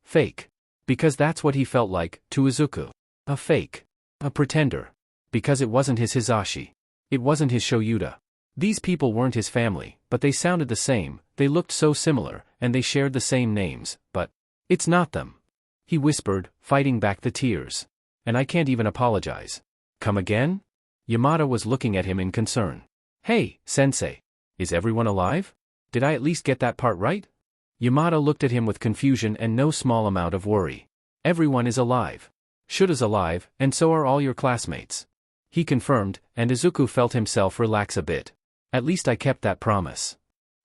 fake. Because that's what he felt like, to Izuku. A fake. A pretender. Because it wasn't his Hizashi. It wasn't his Shoyuda. These people weren't his family, but they sounded the same, they looked so similar, and they shared the same names, but it's not them. He whispered, fighting back the tears. And I can't even apologize. Come again? Yamada was looking at him in concern. Hey, sensei. Is everyone alive? Did I at least get that part right? Yamada looked at him with confusion and no small amount of worry. Everyone is alive. Shuda's alive, and so are all your classmates. He confirmed, and Izuku felt himself relax a bit. At least I kept that promise.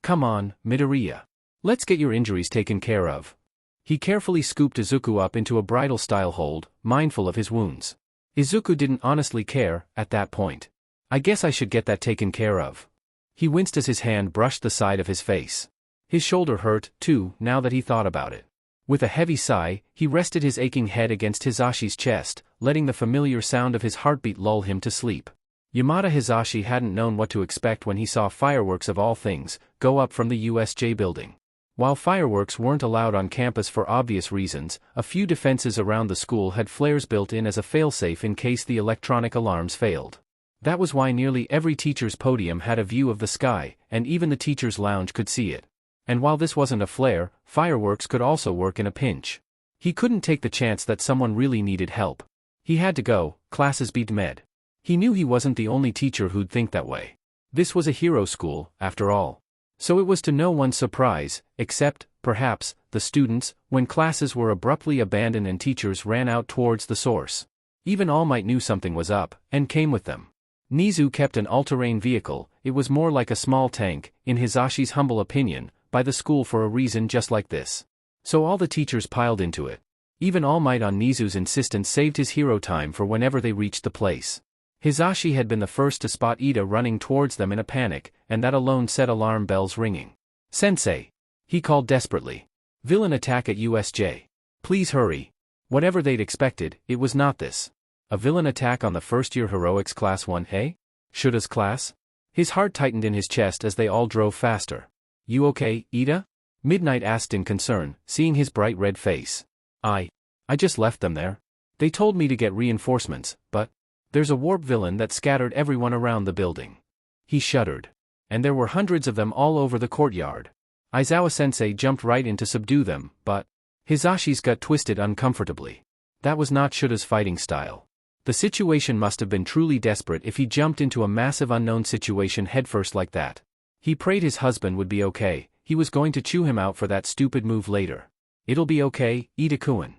Come on, Midoriya. Let's get your injuries taken care of. He carefully scooped Izuku up into a bridal-style hold, mindful of his wounds. Izuku didn't honestly care, at that point. I guess I should get that taken care of. He winced as his hand brushed the side of his face. His shoulder hurt, too, now that he thought about it. With a heavy sigh, he rested his aching head against Hizashi's chest, letting the familiar sound of his heartbeat lull him to sleep. Yamada Hizashi hadn't known what to expect when he saw fireworks of all things go up from the USJ building. While fireworks weren't allowed on campus for obvious reasons, a few defenses around the school had flares built in as a failsafe in case the electronic alarms failed. That was why nearly every teacher's podium had a view of the sky, and even the teacher's lounge could see it. And while this wasn't a flare, fireworks could also work in a pinch. He couldn't take the chance that someone really needed help. He had to go, classes beat med. He knew he wasn't the only teacher who'd think that way. This was a hero school, after all. So it was to no one's surprise, except, perhaps, the students, when classes were abruptly abandoned and teachers ran out towards the source. Even All Might knew something was up, and came with them. Nizu kept an all-terrain vehicle, it was more like a small tank, in Hizashi's humble opinion, by the school for a reason just like this. So all the teachers piled into it. Even All Might on Nizu's insistence saved his hero time for whenever they reached the place. Hisashi had been the first to spot Ida running towards them in a panic, and that alone set alarm bells ringing. "Sensei!" he called desperately. "Villain attack at USJ. Please hurry." Whatever they'd expected, it was not this. A villain attack on the first-year heroics class 1A? Shura's class? His heart tightened in his chest as they all drove faster. "You okay, Ida?" Midnight asked in concern, seeing his bright red face. I just left them there. They told me to get reinforcements, but there's a warp villain that scattered everyone around the building." He shuddered. And there were hundreds of them all over the courtyard. Aizawa-sensei jumped right in to subdue them, but Hisashi's gut twisted uncomfortably. That was not Shura's fighting style. The situation must have been truly desperate if he jumped into a massive unknown situation headfirst like that. He prayed his husband would be okay. He was going to chew him out for that stupid move later. "It'll be okay, Ida-kun."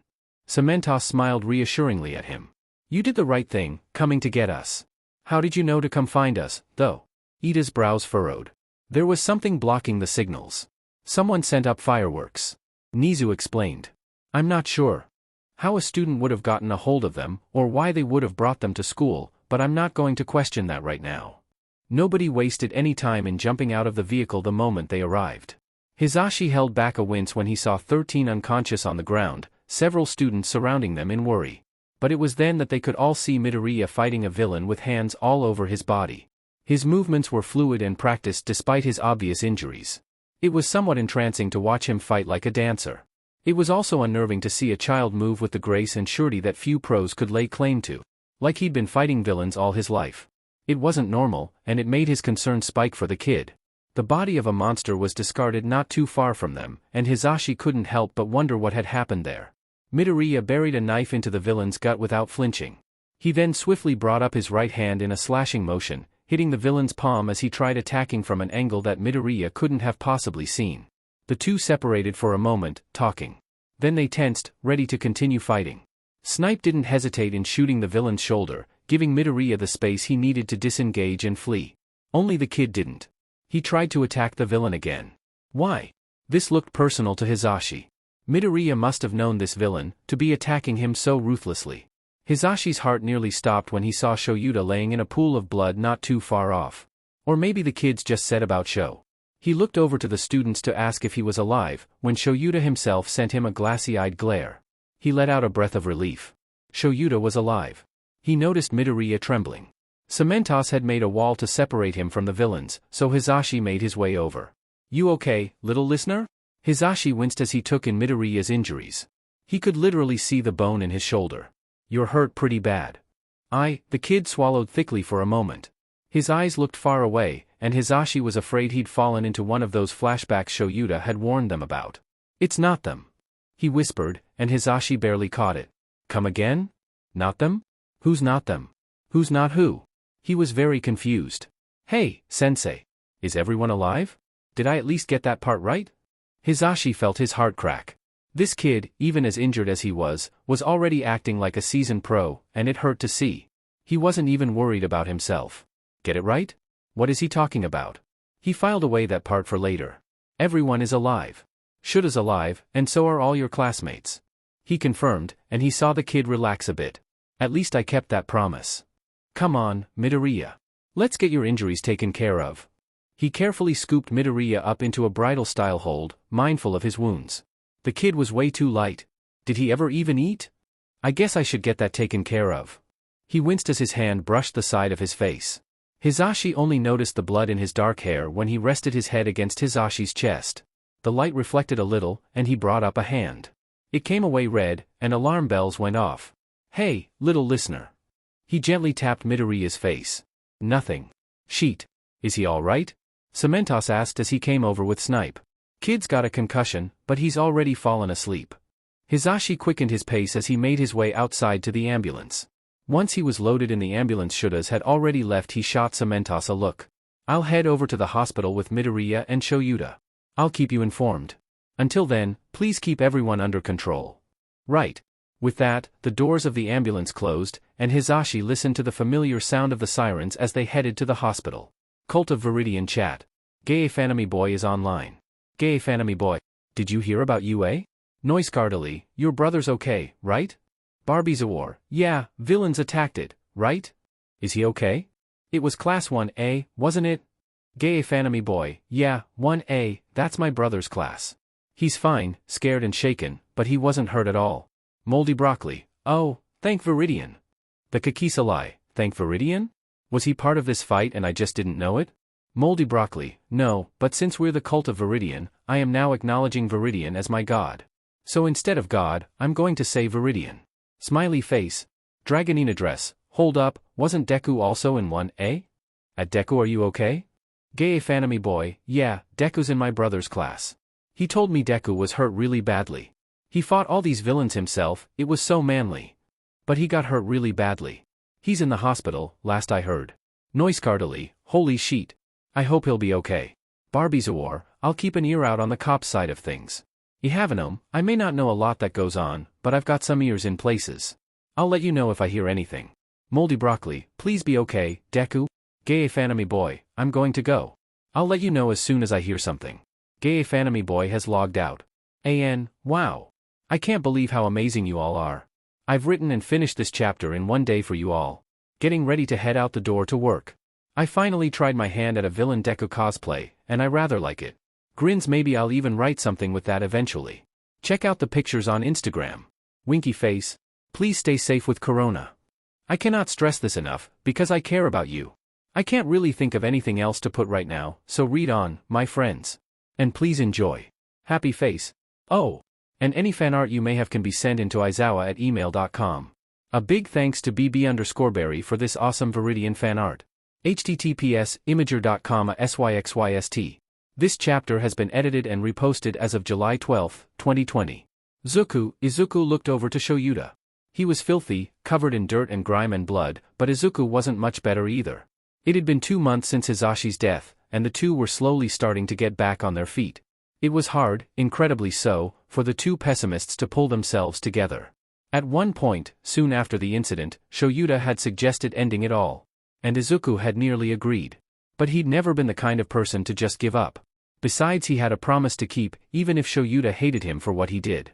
Cementos smiled reassuringly at him. "You did the right thing, coming to get us. How did you know to come find us, though?" Ida's brows furrowed. There was something blocking the signals. Someone sent up fireworks. Nizu explained. "I'm not sure how a student would have gotten a hold of them, or why they would have brought them to school, but I'm not going to question that right now." Nobody wasted any time in jumping out of the vehicle the moment they arrived. Hisashi held back a wince when he saw 13 unconscious on the ground, several students surrounding them in worry. But it was then that they could all see Midoriya fighting a villain with hands all over his body. His movements were fluid and practiced despite his obvious injuries. It was somewhat entrancing to watch him fight like a dancer. It was also unnerving to see a child move with the grace and surety that few pros could lay claim to. Like he'd been fighting villains all his life. It wasn't normal, and it made his concern spike for the kid. The body of a monster was discarded not too far from them, and Hisashi couldn't help but wonder what had happened there. Midoriya buried a knife into the villain's gut without flinching. He then swiftly brought up his right hand in a slashing motion, hitting the villain's palm as he tried attacking from an angle that Midoriya couldn't have possibly seen. The two separated for a moment, talking. Then they tensed, ready to continue fighting. Snipe didn't hesitate in shooting the villain's shoulder, giving Midoriya the space he needed to disengage and flee. Only the kid didn't. He tried to attack the villain again. Why? This looked personal to Hisashi. Midoriya must have known this villain, to be attacking him so ruthlessly. Hisashi's heart nearly stopped when he saw Shoyuta laying in a pool of blood not too far off. Or maybe the kids just said about Sho. He looked over to the students to ask if he was alive, when Shoyuta himself sent him a glassy-eyed glare. He let out a breath of relief. Shoyuta was alive. He noticed Midoriya trembling. Cementos had made a wall to separate him from the villains, so Hisashi made his way over. "You okay, little listener?" Hisashi winced as he took in Midoriya's injuries. He could literally see the bone in his shoulder. "You're hurt pretty bad." The kid swallowed thickly for a moment. His eyes looked far away, and Hisashi was afraid he'd fallen into one of those flashbacks Shoyuta had warned them about. "It's not them," he whispered, and Hisashi barely caught it. "Come again? Not them? Who's not them? Who's not who?" He was very confused. "Hey, sensei. Is everyone alive? Did I at least get that part right?" Hisashi felt his heart crack. This kid, even as injured as he was already acting like a seasoned pro, and it hurt to see. He wasn't even worried about himself. Get it right? What is he talking about? He filed away that part for later. "Everyone is alive. Shura's alive, and so are all your classmates." He confirmed, and he saw the kid relax a bit. "At least I kept that promise. Come on, Midoriya. Let's get your injuries taken care of." He carefully scooped Midoriya up into a bridal-style hold, mindful of his wounds. The kid was way too light. Did he ever even eat? "I guess I should get that taken care of." He winced as his hand brushed the side of his face. Hisashi only noticed the blood in his dark hair when he rested his head against Hisashi's chest. The light reflected a little, and he brought up a hand. It came away red, and alarm bells went off. "Hey, little listener." He gently tapped Midoriya's face. "Nothing. Sheet. Is he all right?" Cementos asked as he came over with Snipe. "Kid's got a concussion, but he's already fallen asleep." Hisashi quickened his pace as he made his way outside to the ambulance. Once he was loaded in the ambulance Shura's had already left. He shot Cementos a look. "I'll head over to the hospital with Midoriya and Shoyuta. I'll keep you informed. Until then, please keep everyone under control." "Right." With that, the doors of the ambulance closed, and Hisashi listened to the familiar sound of the sirens as they headed to the hospital. Cult of Viridian chat. Gay Fanami Boy is online. Gay Fanami Boy, did you hear about UA? Noise Gardily, your brother's okay, right? Barbie Zawar, yeah, villains attacked it, right? Is he okay? It was class 1A, wasn't it? Gay Fanami boy, yeah, 1A, that's my brother's class. He's fine, scared and shaken, but he wasn't hurt at all. Moldy broccoli, oh, thank Viridian. The Kakisalai, thank Viridian? Was he part of this fight and I just didn't know it? Moldy broccoli, no, but since we're the cult of Viridian, I am now acknowledging Viridian as my god. So instead of god, I'm going to say Viridian. Smiley face. Dragonina dress, hold up, wasn't Deku also in 1A? At Deku, are you okay? Gay Fanami boy, yeah, Deku's in my brother's class. He told me Deku was hurt really badly. He fought all these villains himself, it was so manly. But he got hurt really badly. He's in the hospital, last I heard. Noisecardily, holy sheet. I hope he'll be okay. Barbie's a war, I'll keep an ear out on the cop's side of things. Ihavanome, I may not know a lot that goes on, but I've got some ears in places. I'll let you know if I hear anything. Moldy broccoli, please be okay, Deku. Gay Fanami boy, I'm going to go. I'll let you know as soon as I hear something. Gay Fanami boy has logged out. Wow. I can't believe how amazing you all are. I've written and finished this chapter in one day for you all. Getting ready to head out the door to work. I finally tried my hand at a villain Deku cosplay, and I rather like it. Grins, maybe I'll even write something with that eventually. Check out the pictures on Instagram. Winky face. Please stay safe with Corona. I cannot stress this enough, because I care about you. I can't really think of anything else to put right now, so read on, my friends. And please enjoy. Happy face. Oh. And any fan art you may have can be sent into izawa@email.com. A big thanks to bb_berry for this awesome Viridian fan art. https://imager.com/syxyst. This chapter has been edited and reposted as of July 12, 2020. Izuku looked over to Shoyuta. He was filthy, covered in dirt and grime and blood, but Izuku wasn't much better either. It had been 2 months since Hisashi's death, and the two were slowly starting to get back on their feet. It was hard, incredibly so, for the two pessimists to pull themselves together. At one point, soon after the incident, Shoyuta had suggested ending it all. And Izuku had nearly agreed. But he'd never been the kind of person to just give up. Besides, he had a promise to keep, even if Shoyuta hated him for what he did.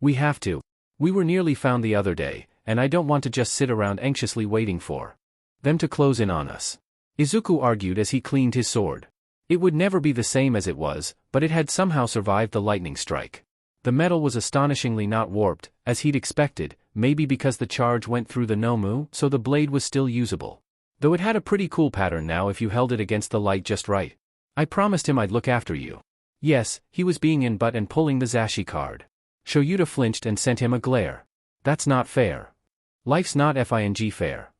We have to. We were nearly found the other day, and I don't want to just sit around anxiously waiting for them to close in on us. Izuku argued as he cleaned his sword. It would never be the same as it was, but it had somehow survived the lightning strike. The metal was astonishingly not warped, as he'd expected, maybe because the charge went through the Nomu, so the blade was still usable. Though it had a pretty cool pattern now if you held it against the light just right. I promised him I'd look after you. Yes, he was being in butt and pulling the Zashi card. Shoyuta flinched and sent him a glare. That's not fair. Life's not fair.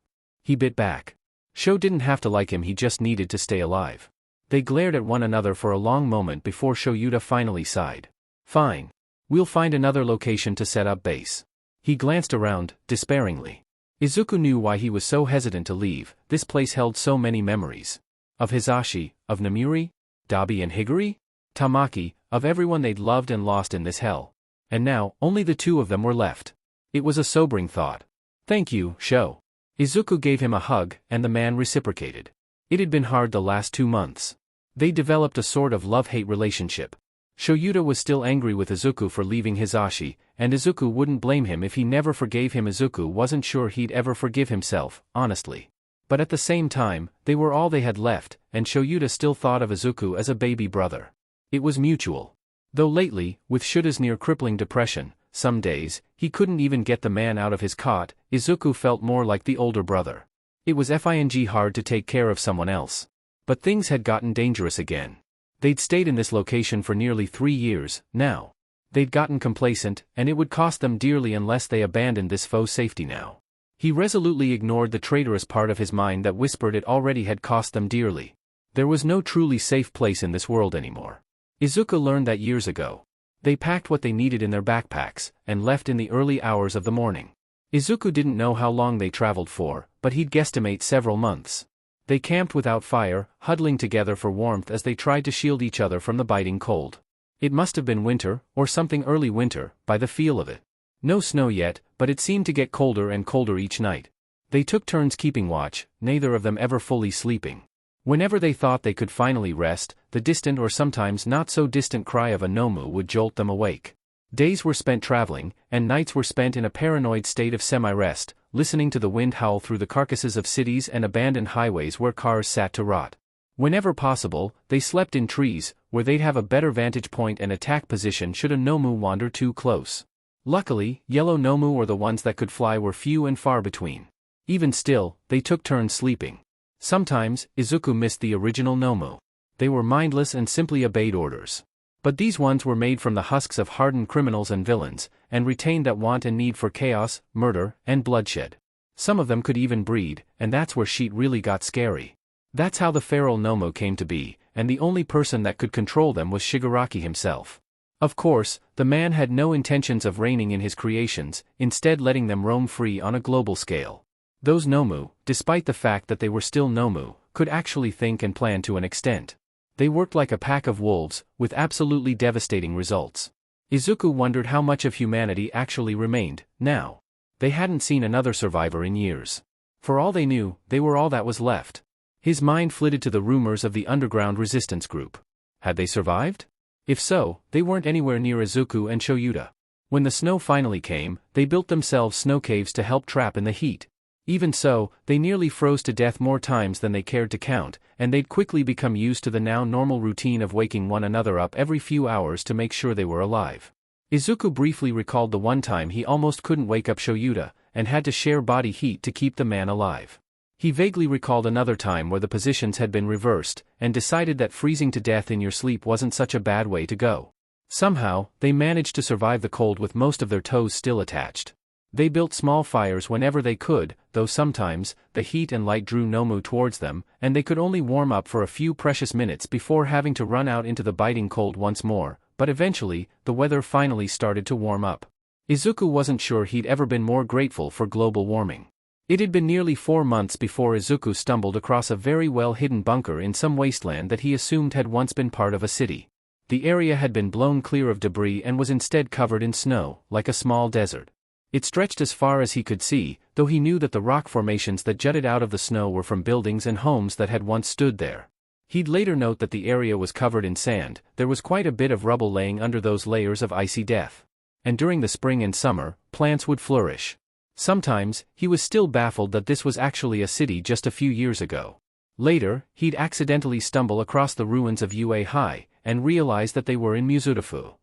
He bit back. Sho didn't have to like him, he just needed to stay alive. They glared at one another for a long moment before Shoyuta finally sighed. Fine. We'll find another location to set up base. He glanced around, despairingly. Izuku knew why he was so hesitant to leave, this place held so many memories. Of Hisashi, of Namuri, Dabi and Higuri? Tamaki, of everyone they'd loved and lost in this hell. And now, only the two of them were left. It was a sobering thought. Thank you, Sho. Izuku gave him a hug, and the man reciprocated. It had been hard the last 2 months. They developed a sort of love-hate relationship. Shoyuta was still angry with Izuku for leaving Hisashi, and Izuku wouldn't blame him if he never forgave him. Izuku wasn't sure he'd ever forgive himself, honestly. But at the same time, they were all they had left, and Shoyuta still thought of Izuku as a baby brother. It was mutual. Though lately, with Shuta's near-crippling depression, some days, he couldn't even get the man out of his cot, Izuku felt more like the older brother. It was hard to take care of someone else. But things had gotten dangerous again. They'd stayed in this location for nearly 3 years, now. They'd gotten complacent, and it would cost them dearly unless they abandoned this faux safety now. He resolutely ignored the traitorous part of his mind that whispered it already had cost them dearly. There was no truly safe place in this world anymore. Izuku learned that years ago. They packed what they needed in their backpacks, and left in the early hours of the morning. Izuku didn't know how long they traveled for, but he'd guesstimate several months. They camped without fire, huddling together for warmth as they tried to shield each other from the biting cold. It must have been winter, or something early winter, by the feel of it. No snow yet, but it seemed to get colder and colder each night. They took turns keeping watch, neither of them ever fully sleeping. Whenever they thought they could finally rest, the distant or sometimes not so distant cry of a Nomu would jolt them awake. Days were spent traveling, and nights were spent in a paranoid state of semi-rest, listening to the wind howl through the carcasses of cities and abandoned highways where cars sat to rot. Whenever possible, they slept in trees, where they'd have a better vantage point and attack position should a Nomu wander too close. Luckily, yellow Nomu or the ones that could fly were few and far between. Even still, they took turns sleeping. Sometimes, Izuku missed the original Nomu. They were mindless and simply obeyed orders. But these ones were made from the husks of hardened criminals and villains, and retained that want and need for chaos, murder, and bloodshed. Some of them could even breed, and that's where shit really got scary. That's how the feral Nomu came to be, and the only person that could control them was Shigaraki himself. Of course, the man had no intentions of reigning in his creations, instead letting them roam free on a global scale. Those Nomu, despite the fact that they were still Nomu, could actually think and plan to an extent. They worked like a pack of wolves, with absolutely devastating results. Izuku wondered how much of humanity actually remained, now. They hadn't seen another survivor in years. For all they knew, they were all that was left. His mind flitted to the rumors of the underground resistance group. Had they survived? If so, they weren't anywhere near Izuku and Shoyuta. When the snow finally came, they built themselves snow caves to help trap in the heat. Even so, they nearly froze to death more times than they cared to count, and they'd quickly become used to the now normal routine of waking one another up every few hours to make sure they were alive. Izuku briefly recalled the one time he almost couldn't wake up Shoyuta, and had to share body heat to keep the man alive. He vaguely recalled another time where the positions had been reversed, and decided that freezing to death in your sleep wasn't such a bad way to go. Somehow, they managed to survive the cold with most of their toes still attached. They built small fires whenever they could, though sometimes, the heat and light drew Nomu towards them, and they could only warm up for a few precious minutes before having to run out into the biting cold once more, but eventually, the weather finally started to warm up. Izuku wasn't sure he'd ever been more grateful for global warming. It had been nearly 4 months before Izuku stumbled across a very well-hidden bunker in some wasteland that he assumed had once been part of a city. The area had been blown clear of debris and was instead covered in snow, like a small desert. It stretched as far as he could see, though he knew that the rock formations that jutted out of the snow were from buildings and homes that had once stood there. He'd later note that the area was covered in sand, there was quite a bit of rubble laying under those layers of icy death. And during the spring and summer, plants would flourish. Sometimes, he was still baffled that this was actually a city just a few years ago. Later, he'd accidentally stumble across the ruins of UA High, and realize that they were in Mizurufu.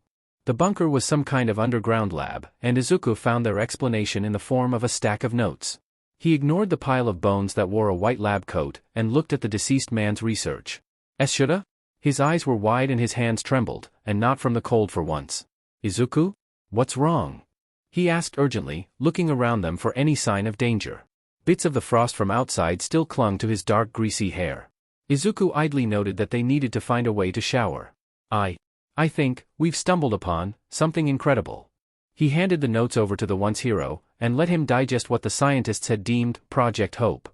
The bunker was some kind of underground lab, and Izuku found their explanation in the form of a stack of notes. He ignored the pile of bones that wore a white lab coat, and looked at the deceased man's research. Shoulda? His eyes were wide and his hands trembled, and not from the cold for once. Izuku? What's wrong? He asked urgently, looking around them for any sign of danger. Bits of the frost from outside still clung to his dark greasy hair. Izuku idly noted that they needed to find a way to shower. I think, we've stumbled upon something incredible. He handed the notes over to the once hero, and let him digest what the scientists had deemed Project Hope.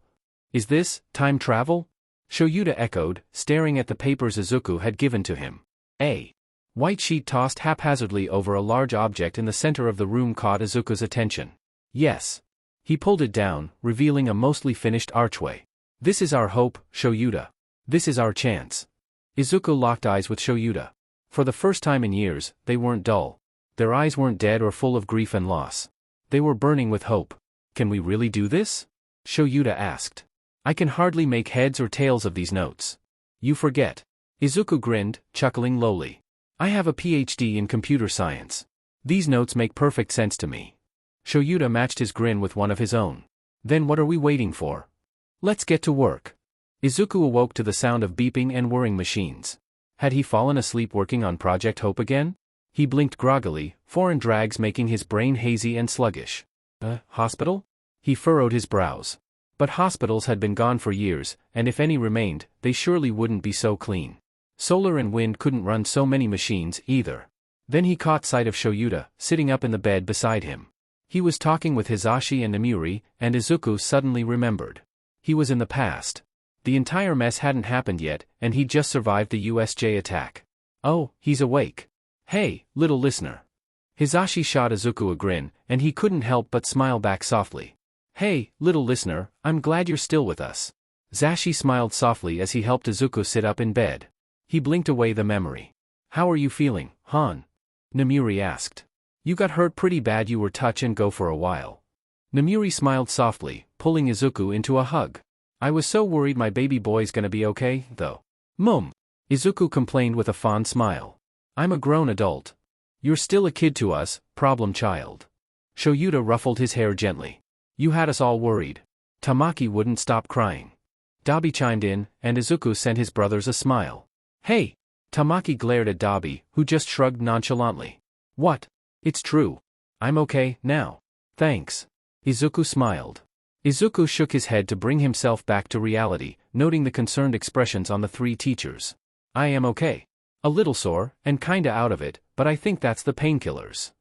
Is this time travel? Shoyuta echoed, staring at the papers Izuku had given to him. A white sheet tossed haphazardly over a large object in the center of the room caught Izuku's attention. Yes. He pulled it down, revealing a mostly finished archway. This is our hope, Shoyuta. This is our chance. Izuku locked eyes with Shoyuta. For the first time in years, they weren't dull. Their eyes weren't dead or full of grief and loss. They were burning with hope. Can we really do this? Shoyuta asked. I can hardly make heads or tails of these notes. You forget. Izuku grinned, chuckling lowly. I have a PhD in computer science. These notes make perfect sense to me. Shoyuta matched his grin with one of his own. Then what are we waiting for? Let's get to work. Izuku awoke to the sound of beeping and whirring machines. Had he fallen asleep working on Project Hope again? He blinked groggily, foreign drags making his brain hazy and sluggish. Hospital? He furrowed his brows. But hospitals had been gone for years, and if any remained, they surely wouldn't be so clean. Solar and wind couldn't run so many machines, either. Then he caught sight of Shoyuta, sitting up in the bed beside him. He was talking with Hizashi and Namuri, and Izuku suddenly remembered. He was in the past. The entire mess hadn't happened yet, and he'd just survived the USJ attack. Oh, he's awake. Hey, little listener. Hizashi shot Izuku a grin, and he couldn't help but smile back softly. Hey, little listener, I'm glad you're still with us. Zashi smiled softly as he helped Izuku sit up in bed. He blinked away the memory. How are you feeling, Han? Namuri asked. You got hurt pretty bad, you were touch and go for a while. Namuri smiled softly, pulling Izuku into a hug. I was so worried my baby boy's gonna be okay, though. Mum. Izuku complained with a fond smile. I'm a grown adult. You're still a kid to us, problem child. Shoyuta ruffled his hair gently. You had us all worried. Tamaki wouldn't stop crying. Dabi chimed in, and Izuku sent his brothers a smile. Hey! Tamaki glared at Dabi, who just shrugged nonchalantly. What? It's true. I'm okay, now. Thanks. Izuku smiled. Izuku shook his head to bring himself back to reality, noting the concerned expressions on the three teachers. I am okay. A little sore, and kinda out of it, but I think that's the painkillers.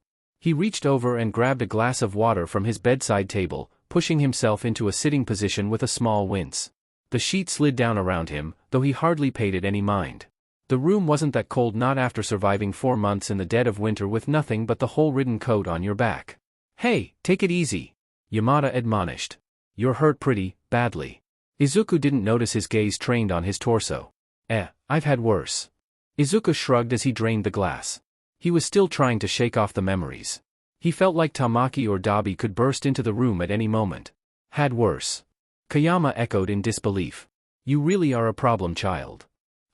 He reached over and grabbed a glass of water from his bedside table, pushing himself into a sitting position with a small wince. The sheet slid down around him, though he hardly paid it any mind. The room wasn't that cold, not after surviving 4 months in the dead of winter with nothing but the hole-ridden coat on your back. Hey, take it easy, Yamada admonished. You're hurt pretty badly. Izuku didn't notice his gaze trained on his torso. I've had worse. Izuku shrugged as he drained the glass. He was still trying to shake off the memories. He felt like Tamaki or Dabi could burst into the room at any moment. Had worse. Kayama echoed in disbelief. You really are a problem child.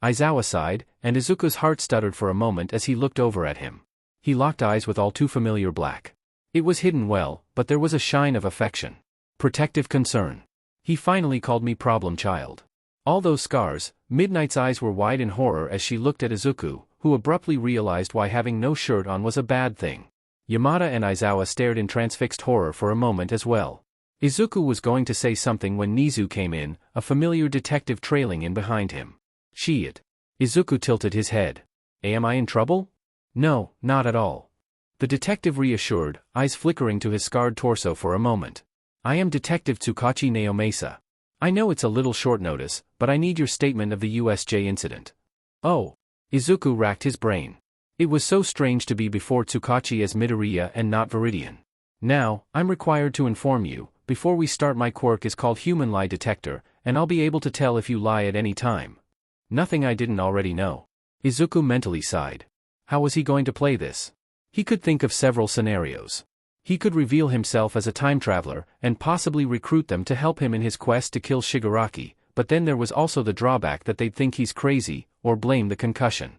Aizawa sighed, and Izuku's heart stuttered for a moment as he looked over at him. He locked eyes with all too familiar black. It was hidden well, but there was a shine of affection. Protective concern. He finally called me problem child. All those scars. Midnight's eyes were wide in horror as she looked at Izuku, who abruptly realized why having no shirt on was a bad thing. Yamada and Aizawa stared in transfixed horror for a moment as well. Izuku was going to say something when Nizu came in, a familiar detective trailing in behind him. It. Izuku tilted his head. Am I in trouble? No, not at all. The detective reassured, eyes flickering to his scarred torso for a moment. I am Detective Tsukachi Naomasa. I know it's a little short notice, but I need your statement of the USJ incident. Oh. Izuku racked his brain. It was so strange to be before Tsukachi as Midoriya and not Viridian. Now, I'm required to inform you, before we start, my quirk is called Human Lie Detector, and I'll be able to tell if you lie at any time. Nothing I didn't already know. Izuku mentally sighed. How was he going to play this? He could think of several scenarios. He could reveal himself as a time traveler, and possibly recruit them to help him in his quest to kill Shigaraki, but then there was also the drawback that they'd think he's crazy, or blame the concussion.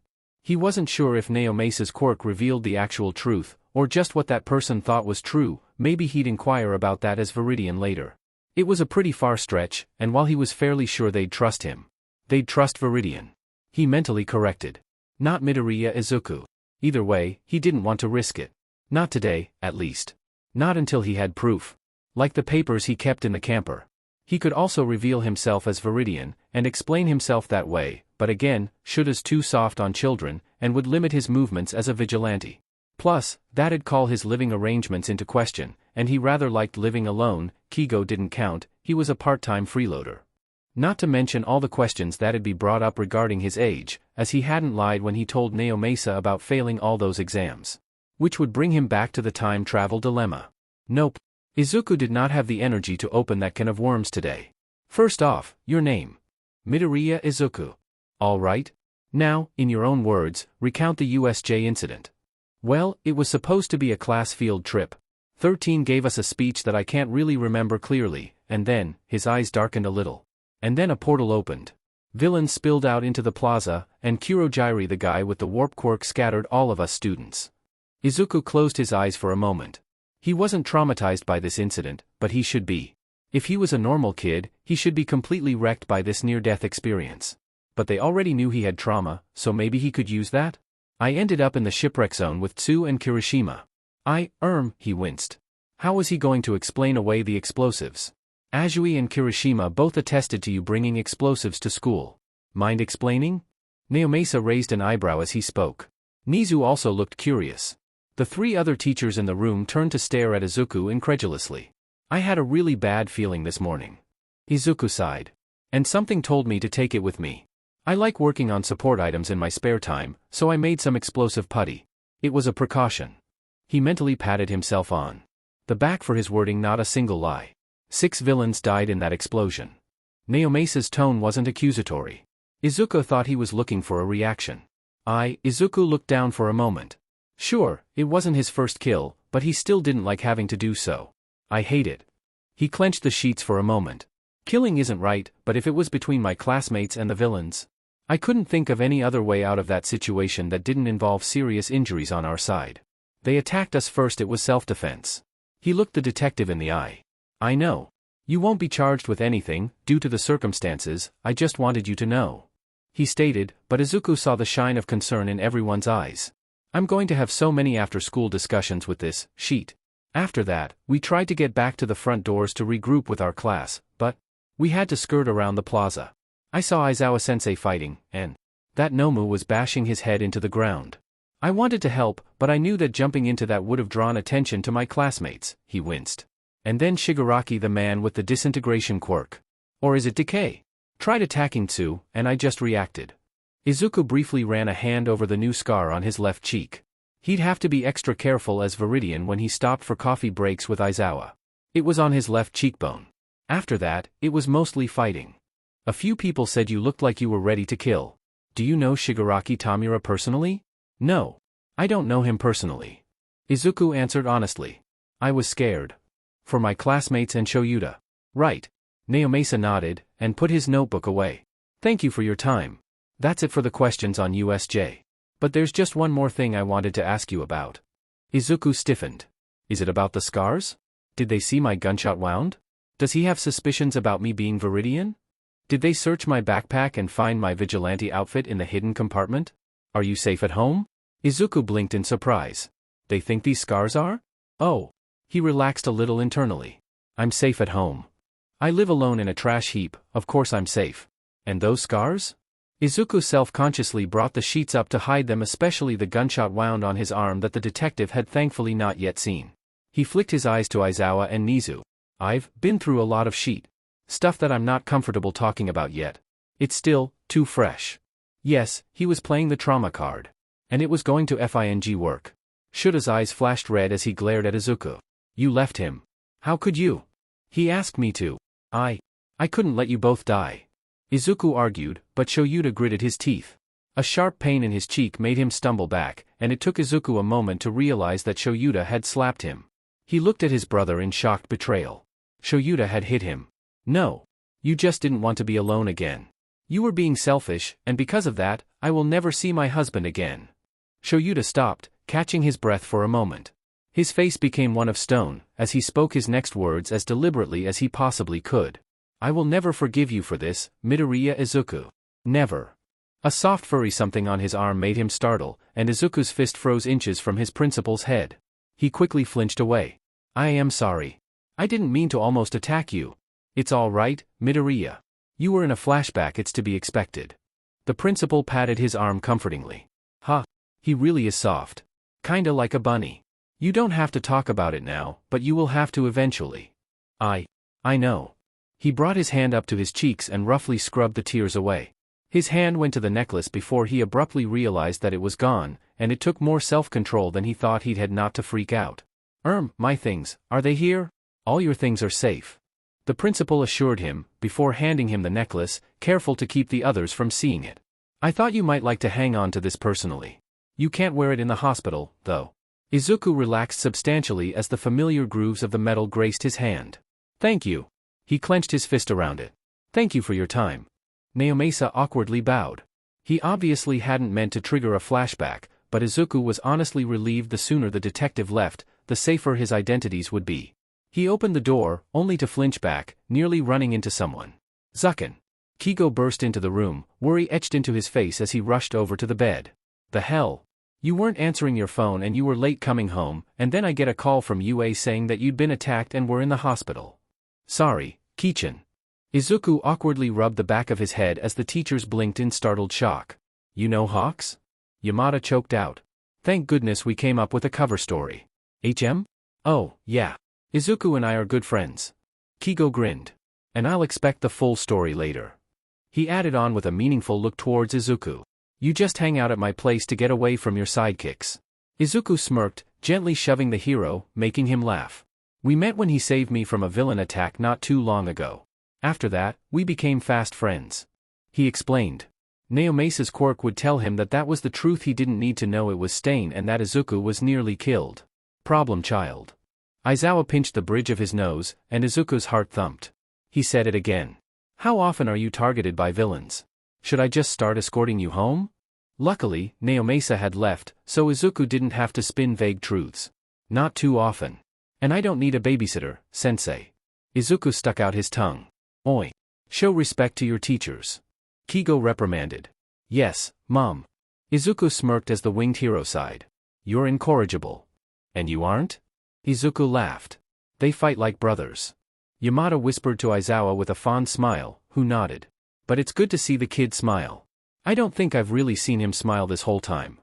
He wasn't sure if Naomasa's quirk revealed the actual truth, or just what that person thought was true. Maybe he'd inquire about that as Viridian later. It was a pretty far stretch, and while he was fairly sure they'd trust him, they'd trust Viridian. He mentally corrected. Not Midoriya Izuku. Either way, he didn't want to risk it. Not today, at least. Not until he had proof. Like the papers he kept in the camper. He could also reveal himself as Viridian, and explain himself that way, but again, Shuta's too soft on children, and would limit his movements as a vigilante. Plus, that'd call his living arrangements into question, and he rather liked living alone. Kigo didn't count, he was a part-time freeloader. Not to mention all the questions that'd be brought up regarding his age, as he hadn't lied when he told Naomasa about failing all those exams. Which would bring him back to the time travel dilemma. Nope. Izuku did not have the energy to open that can of worms today. First off, your name. Midoriya Izuku. All right. Now, in your own words, recount the USJ incident. Well, it was supposed to be a class field trip. 13 gave us a speech that I can't really remember clearly, and then, his eyes darkened a little. And then a portal opened. Villains spilled out into the plaza, and Kurogyri, the guy with the warp quirk, scattered all of us students. Izuku closed his eyes for a moment. He wasn't traumatized by this incident, but he should be. If he was a normal kid, he should be completely wrecked by this near-death experience. But they already knew he had trauma, so maybe he could use that? I ended up in the shipwreck zone with Tsu and Kirishima. He winced. How was he going to explain away the explosives? Azui and Kirishima both attested to you bringing explosives to school. Mind explaining? Naomasa raised an eyebrow as he spoke. Nizu also looked curious. The 3 other teachers in the room turned to stare at Izuku incredulously. I had a really bad feeling this morning. Izuku sighed. And something told me to take it with me. I like working on support items in my spare time, so I made some explosive putty. It was a precaution. He mentally patted himself on the back for his wording, not a single lie. 6 villains died in that explosion. Naomasa's tone wasn't accusatory. Izuku thought he was looking for a reaction. Izuku looked down for a moment. Sure, it wasn't his first kill, but he still didn't like having to do so. I hate it. He clenched the sheets for a moment. Killing isn't right, but if it was between my classmates and the villains, I couldn't think of any other way out of that situation that didn't involve serious injuries on our side. They attacked us first, it was self-defense. He looked the detective in the eye. I know. You won't be charged with anything, due to the circumstances, I just wanted you to know. He stated, but Izuku saw the shine of concern in everyone's eyes. I'm going to have so many after-school discussions with this sheet. After that, we tried to get back to the front doors to regroup with our class, but we had to skirt around the plaza. I saw Aizawa-sensei fighting, and that Nomu was bashing his head into the ground. I wanted to help, but I knew that jumping into that would have drawn attention to my classmates. He winced. And then Shigaraki, the man with the disintegration quirk. Or is it decay? Tried attacking Tsu, and I just reacted. Izuku briefly ran a hand over the new scar on his left cheek. He'd have to be extra careful as Viridian when he stopped for coffee breaks with Aizawa. It was on his left cheekbone. After that, it was mostly fighting. A few people said you looked like you were ready to kill. Do you know Shigaraki Tamura personally? No. I don't know him personally. Izuku answered honestly. I was scared. For my classmates and Shoyuta. Right. Naomasa nodded, and put his notebook away. Thank you for your time. That's it for the questions on USJ. But there's just one more thing I wanted to ask you about. Izuku stiffened. Is it about the scars? Did they see my gunshot wound? Does he have suspicions about me being Viridian? Did they search my backpack and find my vigilante outfit in the hidden compartment? Are you safe at home? Izuku blinked in surprise. They think these scars are? Oh. He relaxed a little internally. I'm safe at home. I live alone in a trash heap, of course I'm safe. And those scars? Izuku self-consciously brought the sheets up to hide them, especially the gunshot wound on his arm that the detective had thankfully not yet seen. He flicked his eyes to Aizawa and Nizu. I've been through a lot of stuff that I'm not comfortable talking about yet. It's still too fresh. Yes, he was playing the trauma card. And it was going to FING work. Shuta's eyes flashed red as he glared at Izuku. You left him. How could you? He asked me to. I couldn't let you both die. Izuku argued, but Shoyuta gritted his teeth. A sharp pain in his cheek made him stumble back, and it took Izuku a moment to realize that Shoyuta had slapped him. He looked at his brother in shocked betrayal. Shoyuta had hit him. No. You just didn't want to be alone again. You were being selfish, and because of that, I will never see my husband again. Shoyuta stopped, catching his breath for a moment. His face became one of stone, as he spoke his next words as deliberately as he possibly could. I will never forgive you for this, Midoriya Izuku. Never. A soft furry something on his arm made him startle, and Izuku's fist froze inches from his principal's head. He quickly flinched away. I am sorry. I didn't mean to almost attack you. It's all right, Midoriya. You were in a flashback, it's to be expected. The principal patted his arm comfortingly. Huh. He really is soft. Kinda like a bunny. You don't have to talk about it now, but you will have to eventually. I know. He brought his hand up to his cheeks and roughly scrubbed the tears away. His hand went to the necklace before he abruptly realized that it was gone, and it took more self-control than he thought he'd had not to freak out. My things, are they here? All your things are safe. The principal assured him, before handing him the necklace, careful to keep the others from seeing it. I thought you might like to hang on to this personally. You can't wear it in the hospital, though. Izuku relaxed substantially as the familiar grooves of the metal graced his hand. Thank you. He clenched his fist around it. Thank you for your time. Naomasa awkwardly bowed. He obviously hadn't meant to trigger a flashback, but Izuku was honestly relieved the sooner the detective left, the safer his identities would be. He opened the door, only to flinch back, nearly running into someone. Zucken. Kigo burst into the room, worry etched into his face as he rushed over to the bed. The hell? You weren't answering your phone and you were late coming home, and then I get a call from UA saying that you'd been attacked and were in the hospital. Sorry, Kichin. Izuku awkwardly rubbed the back of his head as the teachers blinked in startled shock. You know Hawks? Yamada choked out. Thank goodness we came up with a cover story. HM? Oh, yeah. Izuku and I are good friends. Kigo grinned. And I'll expect the full story later. He added on with a meaningful look towards Izuku. You just hang out at my place to get away from your sidekicks. Izuku smirked, gently shoving the hero, making him laugh. We met when he saved me from a villain attack not too long ago. After that, we became fast friends. He explained. Naomasa's quirk would tell him that was the truth, he didn't need to know it was Stain and that Izuku was nearly killed. Problem child. Aizawa pinched the bridge of his nose, and Izuku's heart thumped. He said it again. How often are you targeted by villains? Should I just start escorting you home? Luckily, Naomasa had left, so Izuku didn't have to spin vague truths. Not too often. And I don't need a babysitter, sensei. Izuku stuck out his tongue. Oi. Show respect to your teachers. Kigo reprimanded. Yes, Mom. Izuku smirked as the winged hero sighed. You're incorrigible. And you aren't? Izuku laughed. They fight like brothers. Yamada whispered to Aizawa with a fond smile, who nodded. But it's good to see the kid smile. I don't think I've really seen him smile this whole time.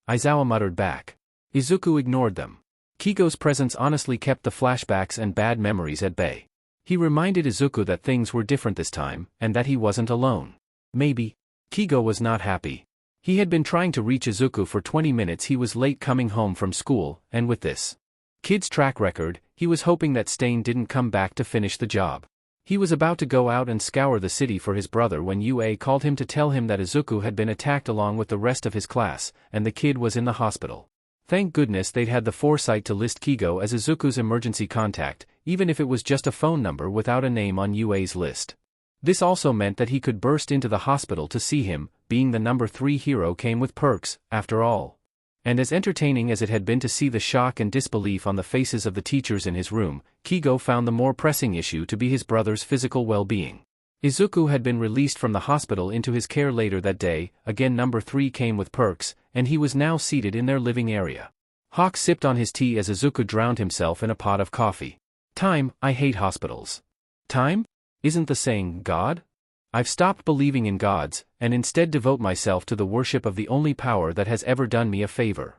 Aizawa muttered back. Izuku ignored them. Kigo's presence honestly kept the flashbacks and bad memories at bay. He reminded Izuku that things were different this time, and that he wasn't alone. Maybe. Kigo was not happy. He had been trying to reach Izuku for 20 minutes. He was late coming home from school, and with this kid's track record, he was hoping that Stain didn't come back to finish the job. He was about to go out and scour the city for his brother when UA called him to tell him that Izuku had been attacked along with the rest of his class, and the kid was in the hospital. Thank goodness they'd had the foresight to list Kigo as Izuku's emergency contact, even if it was just a phone number without a name on UA's list. This also meant that he could burst into the hospital to see him, being the number 3 hero came with perks, after all. And as entertaining as it had been to see the shock and disbelief on the faces of the teachers in his room, Kigo found the more pressing issue to be his brother's physical well-being. Izuku had been released from the hospital into his care later that day, again number 3 came with perks, and he was now seated in their living area. Hawk sipped on his tea as Izuku drowned himself in a pot of coffee. Time, I hate hospitals. Time? Isn't the saying, God? I've stopped believing in gods, and instead devote myself to the worship of the only power that has ever done me a favor.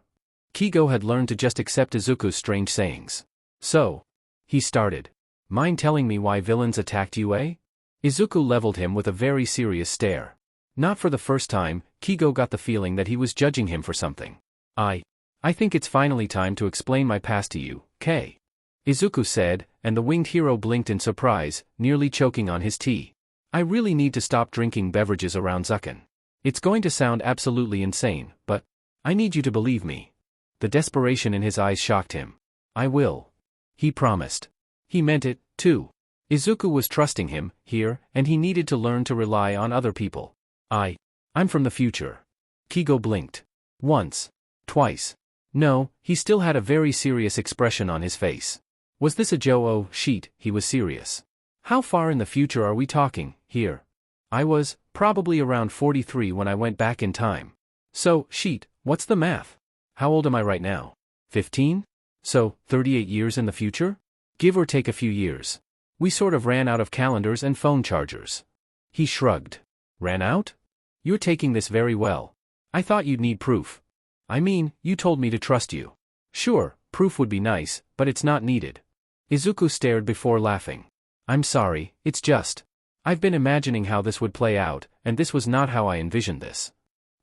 Kigo had learned to just accept Izuku's strange sayings. So, he started. Mind telling me why villains attacked UA? Izuku leveled him with a very serious stare. Not for the first time, Kigo got the feeling that he was judging him for something. I think it's finally time to explain my past to you, K. Izuku said, and the winged hero blinked in surprise, nearly choking on his tea. I really need to stop drinking beverages around Zucken. It's going to sound absolutely insane, but I need you to believe me. The desperation in his eyes shocked him. I will. He promised. He meant it, too. Izuku was trusting him, here, and he needed to learn to rely on other people. I'm from the future. Kigo blinked. Once. Twice. No, he still had a very serious expression on his face. Was this a Joe sheet? He was serious. How far in the future are we talking, here? I was, probably around 43 when I went back in time. So, sheet, what's the math? How old am I right now? 15? So, 38 years in the future? Give or take a few years. We sort of ran out of calendars and phone chargers. He shrugged. Ran out? You're taking this very well. I thought you'd need proof. I mean, you told me to trust you. Sure, proof would be nice, but it's not needed. Izuku stared before laughing. I'm sorry, it's just. I've been imagining how this would play out, and this was not how I envisioned this.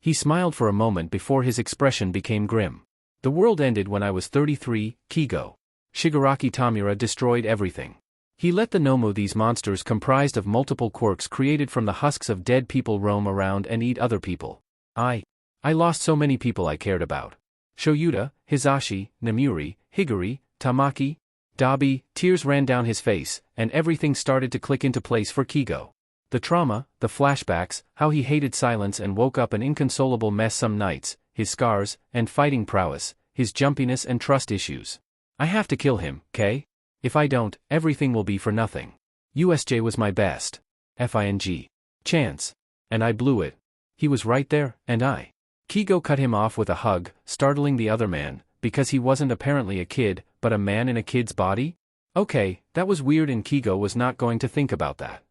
He smiled for a moment before his expression became grim. The world ended when I was 33, Kigo. Shigaraki Tamura destroyed everything. He let the Nomu, these monsters comprised of multiple quirks created from the husks of dead people, roam around and eat other people. I lost so many people I cared about. Shoyuta, Hizashi, Namuri, Higuri, Tamaki, Dabi. Tears ran down his face, and everything started to click into place for Kigo. The trauma, the flashbacks, how he hated silence and woke up an inconsolable mess some nights, his scars, and fighting prowess, his jumpiness and trust issues. I have to kill him, K? If I don't, everything will be for nothing. USJ was my best. FING. Chance. And I blew it. He was right there, and I. Kigo cut him off with a hug, startling the other man, because he wasn't apparently a kid, but a man in a kid's body? Okay, that was weird, and Kigo was not going to think about that.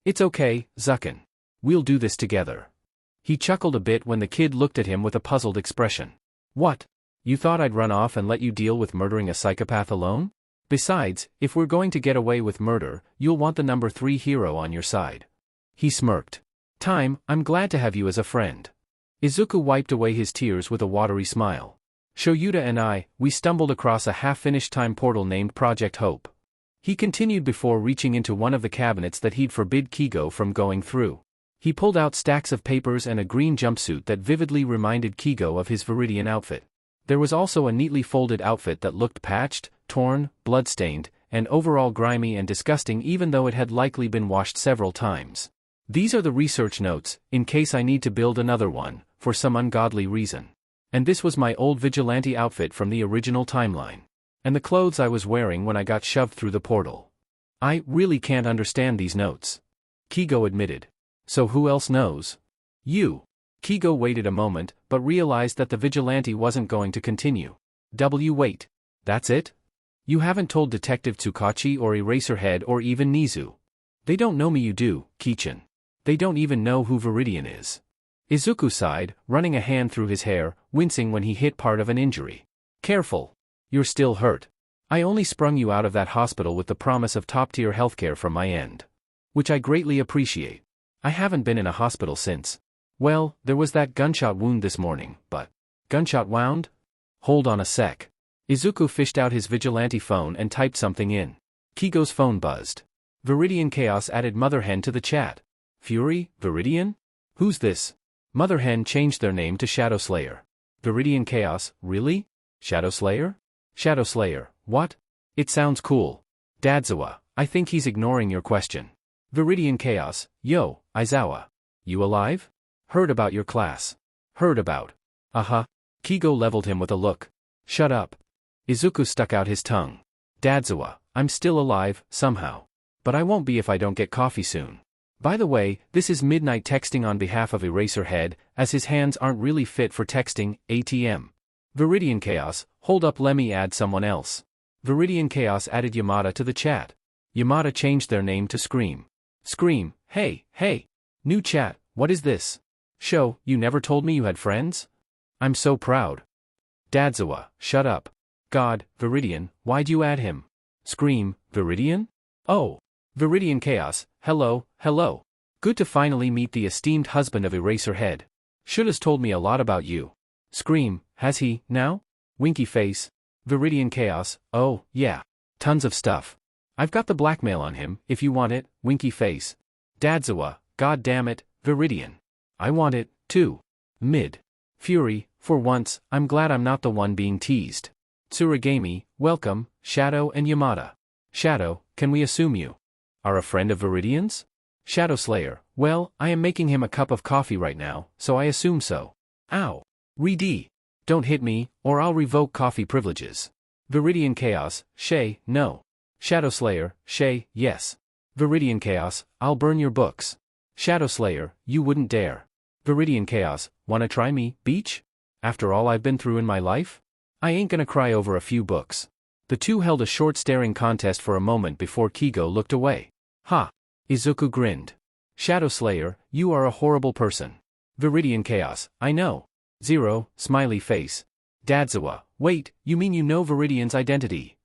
It's okay, Zucken. We'll do this together. He chuckled a bit when the kid looked at him with a puzzled expression. What? You thought I'd run off and let you deal with murdering a psychopath alone? Besides, if we're going to get away with murder, you'll want the number 3 hero on your side. He smirked. Time, I'm glad to have you as a friend. Izuku wiped away his tears with a watery smile. Shoyuta and I, we stumbled across a half-finished time portal named Project Hope. He continued before reaching into one of the cabinets that he'd forbid Kigo from going through. He pulled out stacks of papers and a green jumpsuit that vividly reminded Kigo of his Viridian outfit. There was also a neatly folded outfit that looked patched, torn, blood-stained, and overall grimy and disgusting even though it had likely been washed several times. These are the research notes, in case I need to build another one, for some ungodly reason. And this was my old vigilante outfit from the original timeline. And the clothes I was wearing when I got shoved through the portal. I really can't understand these notes. Kigo admitted. So who else knows? You. Kigo waited a moment, but realized that the vigilante wasn't going to continue. Wait. That's it? You haven't told Detective Tsukachi or Eraserhead or even Nizu. They don't know me, you do, Kichin. They don't even know who Viridian is. Izuku sighed, running a hand through his hair, wincing when he hit part of an injury. Careful. You're still hurt. I only sprung you out of that hospital with the promise of top-tier healthcare from my end. Which I greatly appreciate. I haven't been in a hospital since. Well, there was that gunshot wound this morning, but... Gunshot wound? Hold on a sec. Izuku fished out his vigilante phone and typed something in. Kigo's phone buzzed. Viridian Chaos added Motherhen to the chat. Fury? Viridian? Who's this? Motherhen changed their name to Shadow Slayer. Viridian Chaos, really? Shadow Slayer? Shadow Slayer, what? It sounds cool. Dadzawa, I think he's ignoring your question. Viridian Chaos, yo, Aizawa. You alive? Heard about your class. Heard about. Kigo leveled him with a look. Shut up. Izuku stuck out his tongue. Dadzawa, I'm still alive, somehow. But I won't be if I don't get coffee soon. By the way, this is Midnight texting on behalf of Eraserhead, as his hands aren't really fit for texting, ATM. Viridian Chaos, hold up, let me add someone else. Viridian Chaos added Yamada to the chat. Yamada changed their name to Scream. Scream, hey. New chat, what is this? Show, you never told me you had friends? I'm so proud. Dadzawa, shut up. God, Viridian, why'd you add him? Scream, Viridian? Oh. Viridian Chaos, hello. Good to finally meet the esteemed husband of Eraserhead. Should've told me a lot about you. Scream, has he, now? Winky face. Viridian Chaos, oh, yeah. Tons of stuff. I've got the blackmail on him, if you want it, winky face. Dadzawa, god damn it, Viridian. I want it, too. Mid. Fury, for once, I'm glad I'm not the one being teased. Tsurigami, welcome, Shadow and Yamada. Shadow, can we assume you are a friend of Viridian's? Shadow Slayer, well, I am making him a cup of coffee right now, so I assume so. Ow. Re-D. Don't hit me, or I'll revoke coffee privileges. Viridian Chaos, Shay, no. Shadow Slayer, Shay, yes. Viridian Chaos, I'll burn your books. Shadow Slayer, you wouldn't dare. Viridian Chaos, wanna try me, Beach? After all I've been through in my life? I ain't gonna cry over a few books. The two held a short staring contest for a moment before Kigo looked away. Ha! Izuku grinned. Shadow Slayer, you are a horrible person. Viridian Chaos, I know. 0, smiley face. Dadzawa, wait, you mean you know Viridian's identity?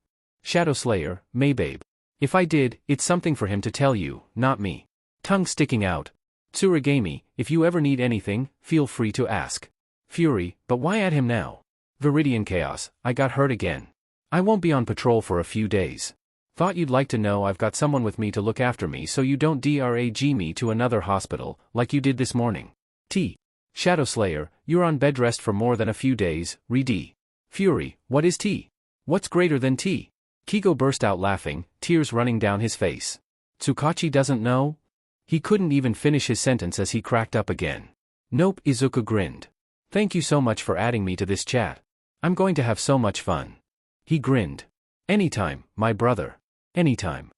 Shadow Slayer, Maybabe. If I did, it's something for him to tell you, not me. Tongue sticking out. Tsurigami, if you ever need anything, feel free to ask. Fury, but why add him now? Viridian Chaos, I got hurt again. I won't be on patrol for a few days. Thought you'd like to know I've got someone with me to look after me so you don't drag me to another hospital, like you did this morning. T. Shadow Slayer, you're on bed rest for more than a few days, re-D. Fury, what is T? What's greater than T? Kigo burst out laughing, tears running down his face. Tsukachi doesn't know? He couldn't even finish his sentence as he cracked up again. Nope, Izuku grinned. Thank you so much for adding me to this chat. I'm going to have so much fun. He grinned. Anytime, my brother. Anytime.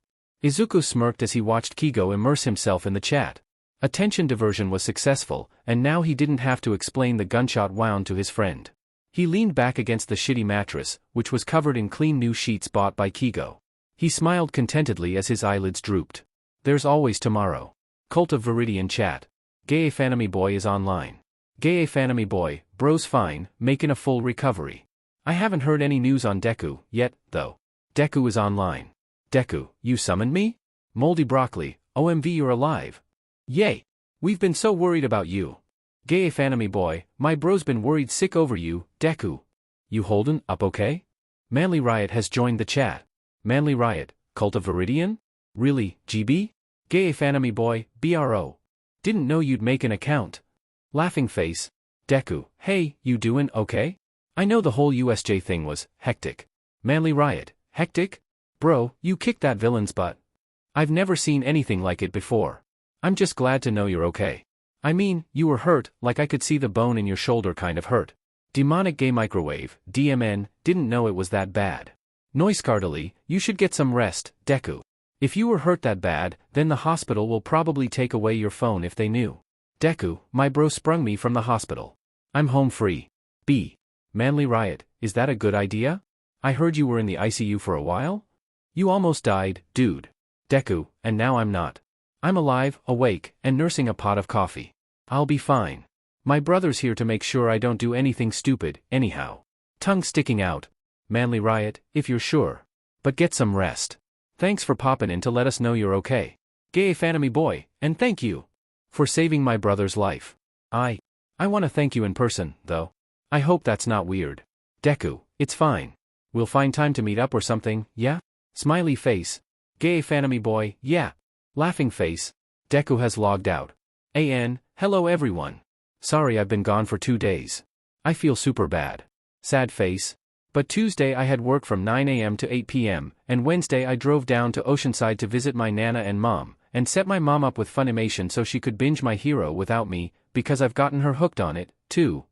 Izuku smirked as he watched Kigo immerse himself in the chat. Attention diversion was successful, and now he didn't have to explain the gunshot wound to his friend. He leaned back against the shitty mattress, which was covered in clean new sheets bought by Kigo. He smiled contentedly as his eyelids drooped. There's always tomorrow. Cult of Viridian chat. Gay Fanami Boy is online. Gay Fanami Boy, bro's fine, making a full recovery. I haven't heard any news on Deku yet, though. Deku is online. Deku, you summoned me? Moldy Broccoli, OMV you're alive. Yay! We've been so worried about you. Gay Fanami Boy, my bro's been worried sick over you, Deku. You holdin' up okay? Manly Riot has joined the chat. Manly Riot, Cult of Viridian? Really, GB? Gay Fanami Boy, BRO. Didn't know you'd make an account. Laughing face. Deku, hey, you doin' okay? I know the whole USJ thing was hectic. Manly Riot, Hectic? Bro, you kicked that villain's butt. I've never seen anything like it before. I'm just glad to know you're okay. I mean, you were hurt, like I could see the bone in your shoulder kind of hurt. Demonic Gay Microwave, DMN, didn't know it was that bad. Noisecardily, you should get some rest, Deku. If you were hurt that bad, then the hospital will probably take away your phone if they knew. Deku, my bro sprung me from the hospital. I'm home free. B. Manly Riot, is that a good idea? I heard you were in the ICU for a while? You almost died, dude. Deku, and now I'm not. I'm alive, awake, and nursing a pot of coffee. I'll be fine. My brother's here to make sure I don't do anything stupid, anyhow. Tongue sticking out. Manly Riot, if you're sure. But get some rest. Thanks for popping in to let us know you're okay. Gay Fanemy boy, and thank you for saving my brother's life. I want to thank you in person, though. I hope that's not weird. Deku, it's fine. We'll find time to meet up or something, yeah? Smiley face. Gay Fanemy boy, yeah. Laughing face. Deku has logged out. Hello everyone. Sorry I've been gone for 2 days. I feel super bad. Sad face. But Tuesday I had work from 9 a.m. to 8 p.m., and Wednesday I drove down to Oceanside to visit my nana and mom, and set my mom up with Funimation so she could binge My Hero without me, because I've gotten her hooked on it, too.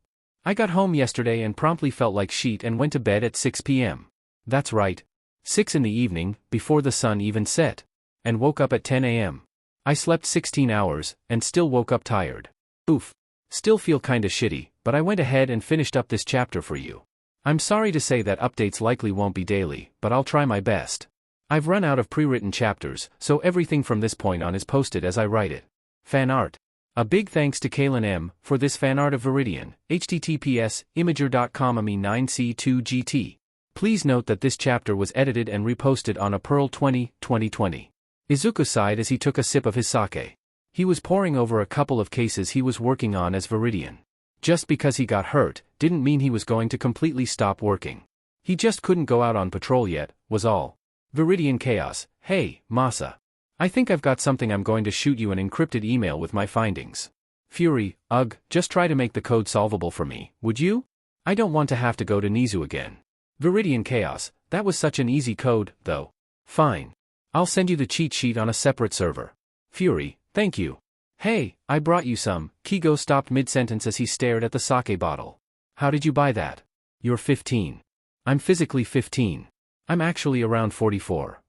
I got home yesterday and promptly felt like shit and went to bed at 6 p.m. That's right. 6 in the evening, before the sun even set. And woke up at 10 a.m. I slept 16 hours, and still woke up tired. Oof. Still feel kinda shitty, but I went ahead and finished up this chapter for you. I'm sorry to say that updates likely won't be daily, but I'll try my best. I've run out of pre-written chapters, so everything from this point on is posted as I write it. Fan art. A big thanks to Kaylin M. for this fan art of Viridian, https, imager.com/ami9c2gt. Please note that this chapter was edited and reposted on April 20, 2020. Izuku sighed as he took a sip of his sake. He was poring over a couple of cases he was working on as Viridian. Just because he got hurt, didn't mean he was going to completely stop working. He just couldn't go out on patrol yet, was all. Viridian Chaos, hey, Masa. I think I've got something. I'm going to shoot you an encrypted email with my findings. Fury, ugh, just try to make the code solvable for me, would you? I don't want to have to go to Nizu again. Viridian Chaos, that was such an easy code, though. Fine. I'll send you the cheat sheet on a separate server. Fury, thank you. Hey, I brought you some. Kigo stopped mid-sentence as he stared at the sake bottle. How did you buy that? You're 15. I'm physically 15. I'm actually around 44.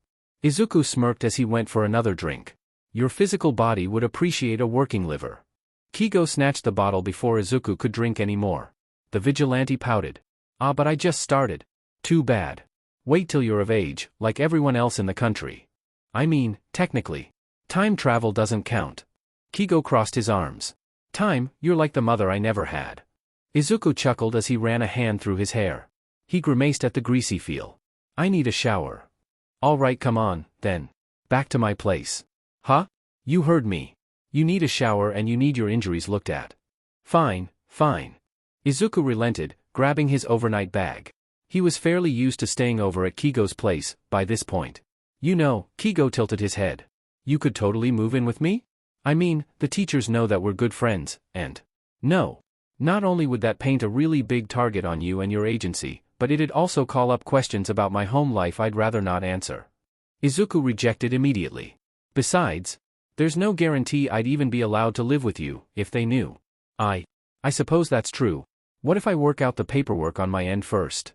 Izuku smirked as he went for another drink. Your physical body would appreciate a working liver. Kigo snatched the bottle before Izuku could drink any more. The vigilante pouted. Ah, but I just started. Too bad. Wait till you're of age, like everyone else in the country. I mean, technically. Time travel doesn't count. Kigo crossed his arms. Time, you're like the mother I never had. Izuku chuckled as he ran a hand through his hair. He grimaced at the greasy feel. I need a shower. All right, come on, then. Back to my place. Huh? You heard me. You need a shower and you need your injuries looked at. Fine, fine. Izuku relented, grabbing his overnight bag. He was fairly used to staying over at Kigo's place, by this point. You know, Kigo tilted his head. You could totally move in with me? I mean, the teachers know that we're good friends, and... No. Not only would that paint a really big target on you and your agency, but it'd also call up questions about my home life I'd rather not answer. Izuku rejected immediately. Besides, there's no guarantee I'd even be allowed to live with you, if they knew. I suppose that's true. What if I work out the paperwork on my end first?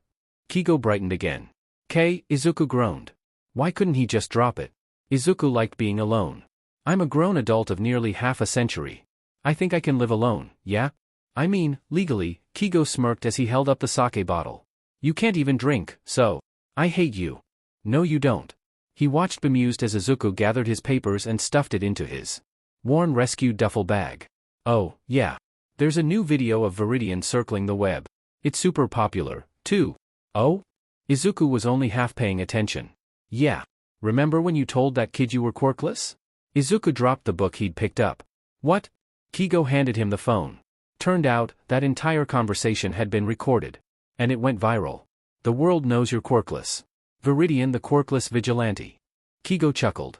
Kigo brightened again. Izuku groaned. Why couldn't he just drop it? Izuku liked being alone. I'm a grown adult of nearly half a century. I think I can live alone, yeah? I mean, legally, Kigo smirked as he held up the sake bottle. You can't even drink, so. I hate you. No you don't. He watched bemused as Izuku gathered his papers and stuffed it into his worn rescued duffel bag. Oh, yeah. There's a new video of Viridian circling the web. It's super popular, too. Oh? Izuku was only half paying attention. Yeah. Remember when you told that kid you were quirkless? Izuku dropped the book he'd picked up. What? Kigo handed him the phone. Turned out, that entire conversation had been recorded. And it went viral. The world knows you're quirkless. Viridian the quirkless vigilante. Kigo chuckled.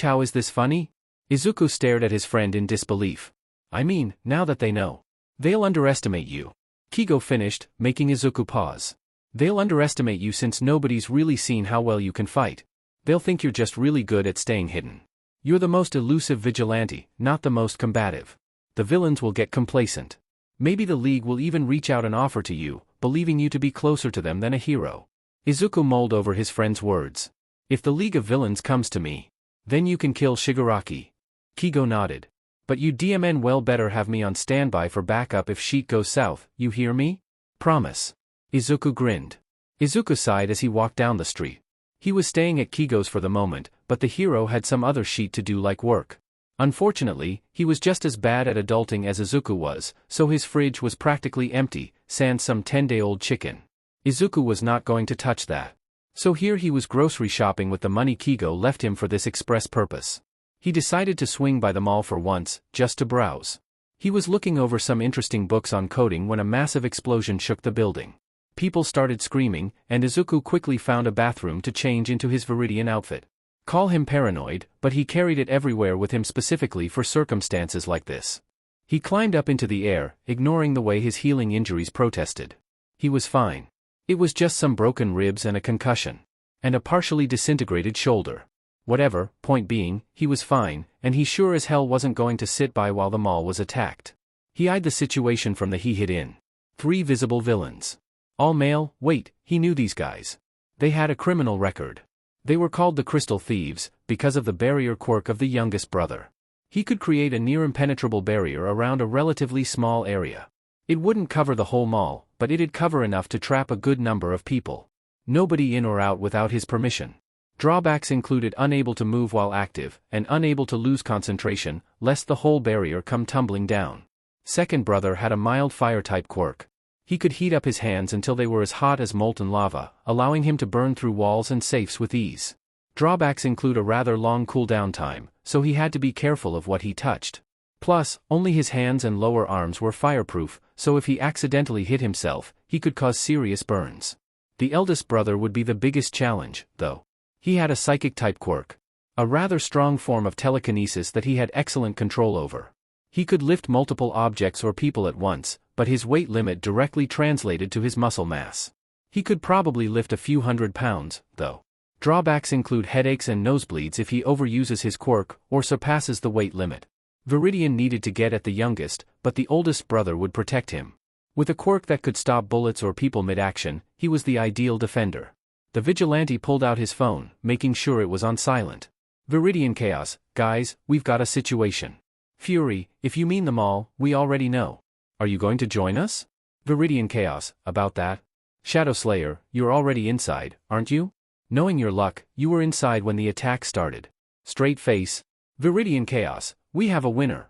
How is this funny? Izuku stared at his friend in disbelief. I mean, now that they know. They'll underestimate you. Kigo finished, making Izuku pause. They'll underestimate you since nobody's really seen how well you can fight. They'll think you're just really good at staying hidden. You're the most elusive vigilante, not the most combative. The villains will get complacent. Maybe the League will even reach out and offer to you, believing you to be closer to them than a hero. Izuku mulled over his friend's words. If the League of Villains comes to me, then you can kill Shigaraki. Kigo nodded. But you DMN well better have me on standby for backup if shit goes south, you hear me? Promise. Izuku grinned. Izuku sighed as he walked down the street. He was staying at Kigo's for the moment, but the hero had some other shit to do like work. Unfortunately, he was just as bad at adulting as Izuku was, so his fridge was practically empty, sans some 10-day-old chicken. Izuku was not going to touch that. So here he was grocery shopping with the money Kigo left him for this express purpose. He decided to swing by the mall for once, just to browse. He was looking over some interesting books on coding when a massive explosion shook the building. People started screaming, and Izuku quickly found a bathroom to change into his Viridian outfit. Call him paranoid, but he carried it everywhere with him specifically for circumstances like this. He climbed up into the air, ignoring the way his healing injuries protested. He was fine. It was just some broken ribs and a concussion. And a partially disintegrated shoulder. Whatever, point being, he was fine, and he sure as hell wasn't going to sit by while the mall was attacked. He eyed the situation from the he hid in. 3 visible villains. All male. Wait, he knew these guys. They had a criminal record. They were called the Crystal Thieves, because of the barrier quirk of the youngest brother. He could create a near-impenetrable barrier around a relatively small area. It wouldn't cover the whole mall, but it'd cover enough to trap a good number of people. Nobody in or out without his permission. Drawbacks included unable to move while active, and unable to lose concentration, lest the whole barrier come tumbling down. Second brother had a mild fire-type quirk. He could heat up his hands until they were as hot as molten lava, allowing him to burn through walls and safes with ease. Drawbacks include a rather long cooldown time, so he had to be careful of what he touched. Plus, only his hands and lower arms were fireproof, so if he accidentally hit himself, he could cause serious burns. The eldest brother would be the biggest challenge, though. He had a psychic-type quirk. A rather strong form of telekinesis that he had excellent control over. He could lift multiple objects or people at once, but his weight limit directly translated to his muscle mass. He could probably lift a few hundred pounds, though. Drawbacks include headaches and nosebleeds if he overuses his quirk or surpasses the weight limit. Viridian needed to get at the youngest, but the oldest brother would protect him. With a quirk that could stop bullets or people mid-action, he was the ideal defender. The vigilante pulled out his phone, making sure it was on silent. Viridian Chaos, guys, we've got a situation. Fury, if you mean the mall, we already know. Are you going to join us? Viridian Chaos, about that. Shadow Slayer, you're already inside, aren't you? Knowing your luck, you were inside when the attack started. Straight face. Viridian Chaos, we have a winner.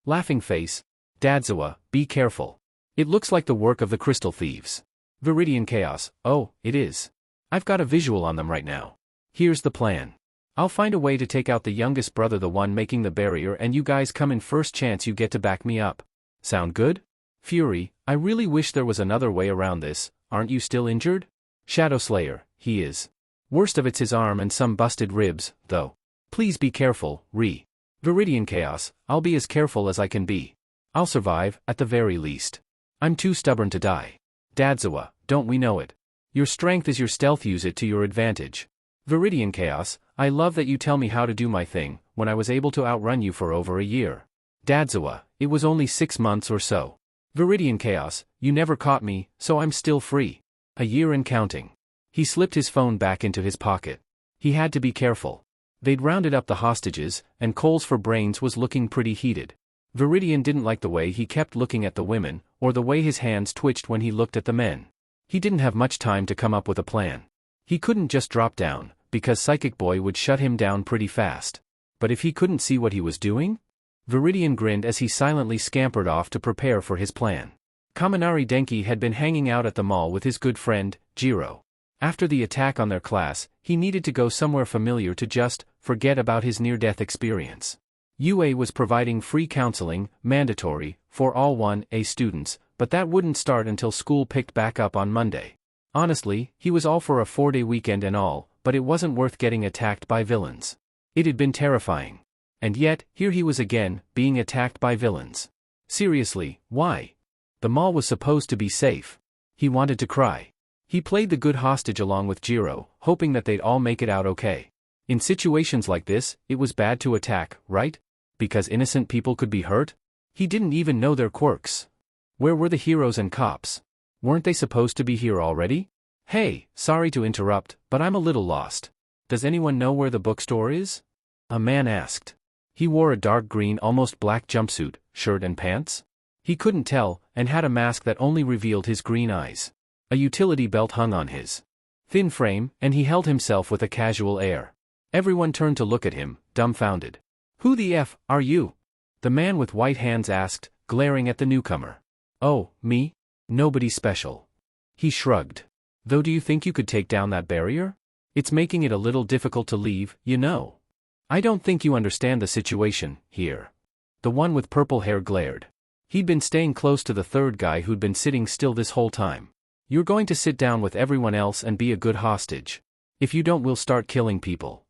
Laughing face. Dadzawa, be careful. It looks like the work of the Crystal Thieves. Viridian Chaos, oh, it is. I've got a visual on them right now. Here's the plan. I'll find a way to take out the youngest brother, the one making the barrier, and you guys come in first chance you get to back me up. Sound good? Fury, I really wish there was another way around this. Aren't you still injured? Shadow Slayer, he is. Worst of it's his arm and some busted ribs, though. Please be careful, Viridian Chaos, I'll be as careful as I can be. I'll survive, at the very least. I'm too stubborn to die. Dadzawa, don't we know it? Your strength is your stealth, use it to your advantage. Viridian Chaos, I love that you tell me how to do my thing, when I was able to outrun you for over a year. Dadzawa, it was only 6 months or so. Viridian Chaos, you never caught me, so I'm still free. A year and counting. He slipped his phone back into his pocket. He had to be careful. They'd rounded up the hostages, and Coles for Brains was looking pretty heated. Viridian didn't like the way he kept looking at the women, or the way his hands twitched when he looked at the men. He didn't have much time to come up with a plan. He couldn't just drop down, because Psychic Boy would shut him down pretty fast. But if he couldn't see what he was doing? Viridian grinned as he silently scampered off to prepare for his plan. Kaminari Denki had been hanging out at the mall with his good friend, Jiro. After the attack on their class, he needed to go somewhere familiar to just forget about his near-death experience. UA was providing free counseling, mandatory, for all 1A students, but that wouldn't start until school picked back up on Monday. Honestly, he was all for a 4-day weekend and all, but it wasn't worth getting attacked by villains. It had been terrifying. And yet, here he was again, being attacked by villains. Seriously, why? The mall was supposed to be safe. He wanted to cry. He played the good hostage along with Jiro, hoping that they'd all make it out okay. In situations like this, it was bad to attack, right? Because innocent people could be hurt? He didn't even know their quirks. Where were the heroes and cops? Weren't they supposed to be here already? Hey, sorry to interrupt, but I'm a little lost. Does anyone know where the bookstore is? A man asked. He wore a dark green, almost black jumpsuit, shirt and pants. He couldn't tell, and had a mask that only revealed his green eyes. A utility belt hung on his thin frame, and he held himself with a casual air. Everyone turned to look at him, dumbfounded. Who the F are you? The man with white hands asked, glaring at the newcomer. Oh, me? Nobody special. He shrugged. Though, do you think you could take down that barrier? It's making it a little difficult to leave, you know. I don't think you understand the situation here. The one with purple hair glared. He'd been staying close to the third guy who'd been sitting still this whole time. You're going to sit down with everyone else and be a good hostage. If you don't, we'll start killing people.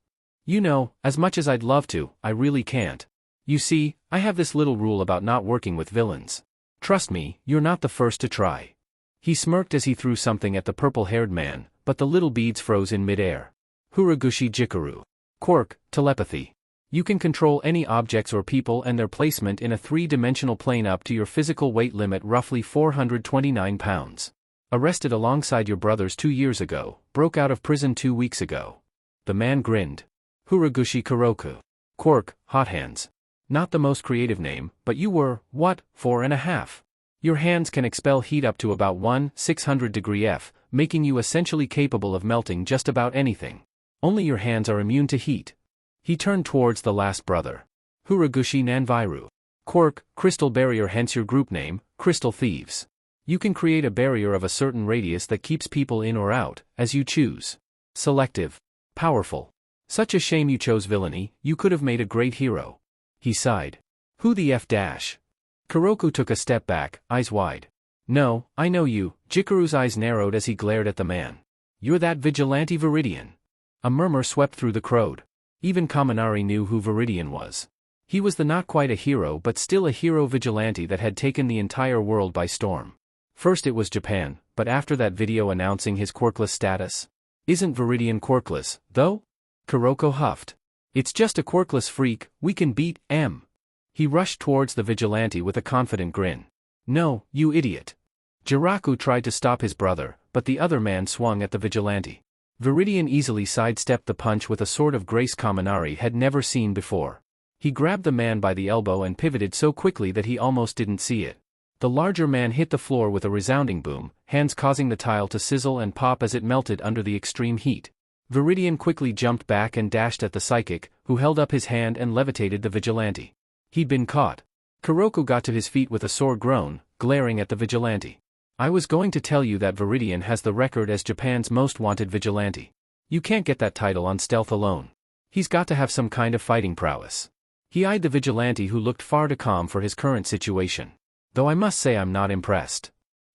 You know, as much as I'd love to, I really can't. You see, I have this little rule about not working with villains. Trust me, you're not the first to try. He smirked as he threw something at the purple-haired man, but the little beads froze in midair. Huragushi Jikaru. Quirk, telepathy. You can control any objects or people and their placement in a three-dimensional plane up to your physical weight limit, roughly 429 pounds. Arrested alongside your brothers 2 years ago, broke out of prison 2 weeks ago. The man grinned. Huragushi Kuroku. Quirk, hot hands. Not the most creative name, but you were, what, 4.5? Your hands can expel heat up to about 1/600 degree F, making you essentially capable of melting just about anything. Only your hands are immune to heat. He turned towards the last brother. Huragushi Nanvairu. Quirk, crystal barrier, hence your group name, Crystal Thieves. You can create a barrier of a certain radius that keeps people in or out, as you choose. Selective. Powerful. Such a shame you chose villainy, you could have made a great hero. He sighed. Who the F dash? Kuroku took a step back, eyes wide. No, I know you. Jikaru's eyes narrowed as he glared at the man. You're that vigilante Viridian. A murmur swept through the crowd. Even Kaminari knew who Viridian was. He was the not quite a hero but still a hero vigilante that had taken the entire world by storm. First it was Japan, but after that video announcing his quirkless status. Isn't Viridian quirkless, though? Kuroko huffed. It's just a quirkless freak, we can beat M. He rushed towards the vigilante with a confident grin. No, you idiot. Jiraku tried to stop his brother, but the other man swung at the vigilante. Viridian easily sidestepped the punch with a sort of grace Kaminari had never seen before. He grabbed the man by the elbow and pivoted so quickly that he almost didn't see it. The larger man hit the floor with a resounding boom, hands causing the tile to sizzle and pop as it melted under the extreme heat. Viridian quickly jumped back and dashed at the psychic, who held up his hand and levitated the vigilante. He'd been caught. Kuroku got to his feet with a sore groan, glaring at the vigilante. I was going to tell you that Viridian has the record as Japan's most wanted vigilante. You can't get that title on stealth alone. He's got to have some kind of fighting prowess. He eyed the vigilante who looked far too calm for his current situation. Though I must say I'm not impressed.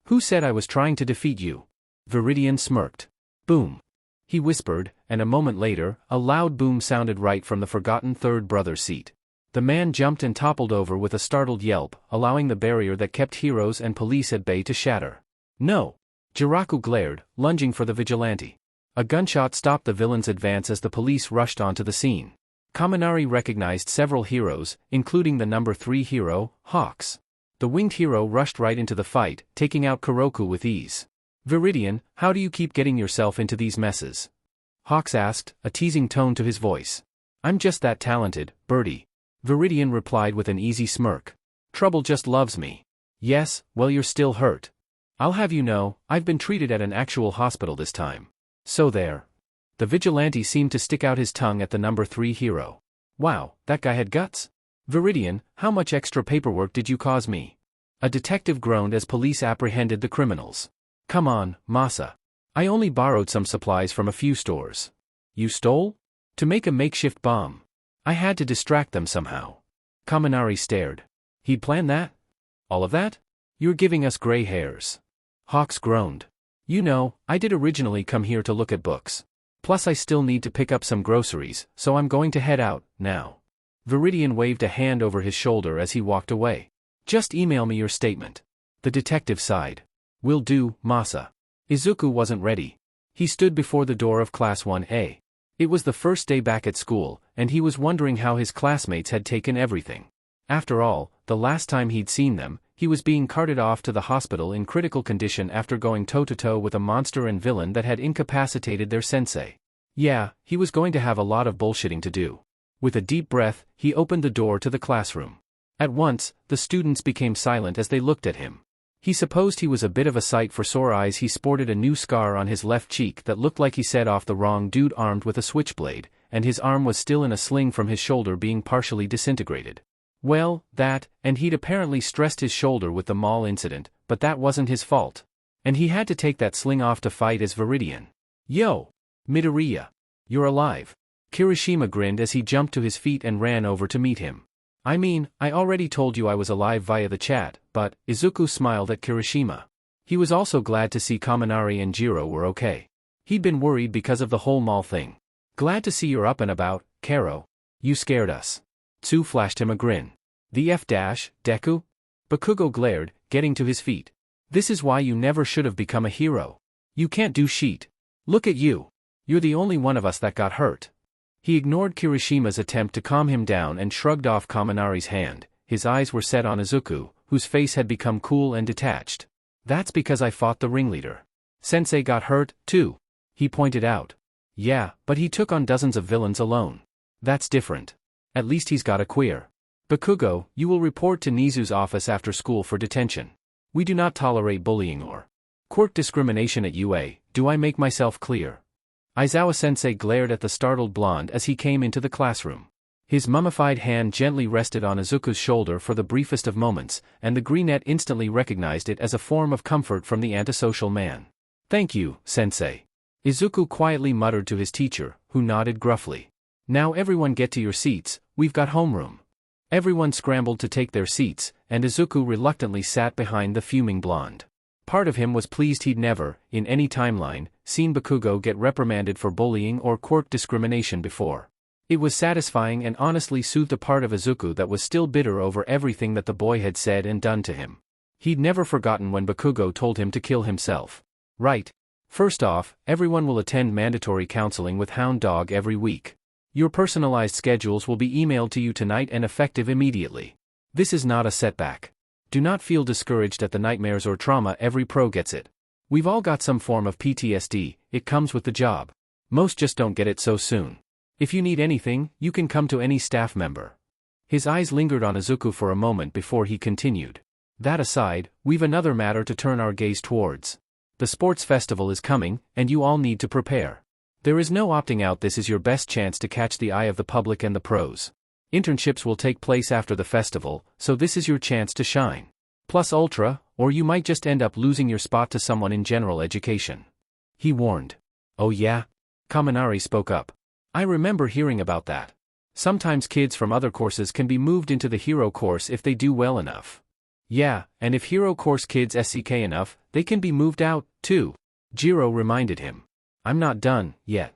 Who said I was trying to defeat you? Viridian smirked. Boom. He whispered, and a moment later, a loud boom sounded right from the forgotten third brother's seat. The man jumped and toppled over with a startled yelp, allowing the barrier that kept heroes and police at bay to shatter. No! Jiraku glared, lunging for the vigilante. A gunshot stopped the villain's advance as the police rushed onto the scene. Kaminari recognized several heroes, including the number 3 hero, Hawks. The winged hero rushed right into the fight, taking out Kuroku with ease. Viridian, how do you keep getting yourself into these messes? Hawks asked, a teasing tone to his voice. I'm just that talented, Birdie. Viridian replied with an easy smirk. Trouble just loves me. Yes, well you're still hurt. I'll have you know, I've been treated at an actual hospital this time. So there. The vigilante seemed to stick out his tongue at the number 3 hero. Wow, that guy had guts? Viridian, how much extra paperwork did you cause me? A detective groaned as police apprehended the criminals. Come on, Masa. I only borrowed some supplies from a few stores. You stole? To make a makeshift bomb. I had to distract them somehow. Kaminari stared. He'd planned that? All of that? You're giving us gray hairs. Hawks groaned. You know, I did originally come here to look at books. Plus I still need to pick up some groceries, so I'm going to head out, now. Viridian waved a hand over his shoulder as he walked away. Just email me your statement. The detective sighed. Will do, Masa. Izuku wasn't ready. He stood before the door of Class 1A. It was the first day back at school, and he was wondering how his classmates had taken everything. After all, the last time he'd seen them, he was being carted off to the hospital in critical condition after going toe-to-toe with a monster and villain that had incapacitated their sensei. Yeah, he was going to have a lot of bullshitting to do. With a deep breath, he opened the door to the classroom. At once, the students became silent as they looked at him. He supposed he was a bit of a sight for sore eyes. He sported a new scar on his left cheek that looked like he set off the wrong dude armed with a switchblade, and his arm was still in a sling from his shoulder being partially disintegrated. Well, that, and he'd apparently stressed his shoulder with the mall incident, but that wasn't his fault. And he had to take that sling off to fight as Viridian. Yo! Midoriya! You're alive! Kirishima grinned as he jumped to his feet and ran over to meet him. I mean, I already told you I was alive via the chat, but, Izuku smiled at Kirishima. He was also glad to see Kaminari and Jiro were okay. He'd been worried because of the whole mall thing. Glad to see you're up and about, Karo. You scared us. Tsu flashed him a grin. The Deku? Bakugo glared, getting to his feet. This is why you never should have become a hero. You can't do shit. Look at you. You're the only one of us that got hurt. He ignored Kirishima's attempt to calm him down and shrugged off Kaminari's hand. His eyes were set on Izuku, whose face had become cool and detached. That's because I fought the ringleader. Sensei got hurt, too. He pointed out. Yeah, but he took on dozens of villains alone. That's different. At least he's got a queer. Bakugo, you will report to Nizu's office after school for detention. We do not tolerate bullying or quirk discrimination at UA. Do I make myself clear? Aizawa-sensei glared at the startled blonde as he came into the classroom. His mummified hand gently rested on Izuku's shoulder for the briefest of moments, and the greenette instantly recognized it as a form of comfort from the antisocial man. Thank you, sensei. Izuku quietly muttered to his teacher, who nodded gruffly. Now everyone get to your seats, we've got homeroom. Everyone scrambled to take their seats, and Izuku reluctantly sat behind the fuming blonde. Part of him was pleased he'd never, in any timeline, seen Bakugo get reprimanded for bullying or quirk discrimination before. It was satisfying and honestly soothed a part of Izuku that was still bitter over everything that the boy had said and done to him. He'd never forgotten when Bakugo told him to kill himself. Right. First off, everyone will attend mandatory counseling with Hound Dog every week. Your personalized schedules will be emailed to you tonight and effective immediately. This is not a setback. Do not feel discouraged at the nightmares or trauma. Every pro gets it. We've all got some form of PTSD, it comes with the job. Most just don't get it so soon. If you need anything, you can come to any staff member. His eyes lingered on Izuku for a moment before he continued. That aside, we've another matter to turn our gaze towards. The sports festival is coming, and you all need to prepare. There is no opting out. This is your best chance to catch the eye of the public and the pros. Internships will take place after the festival, so this is your chance to shine. Plus ultra, or you might just end up losing your spot to someone in general education. He warned. Oh yeah? Kaminari spoke up. I remember hearing about that. Sometimes kids from other courses can be moved into the hero course if they do well enough. Yeah, and if hero course kids SCK enough, they can be moved out, too. Jiro reminded him. I'm not done, yet.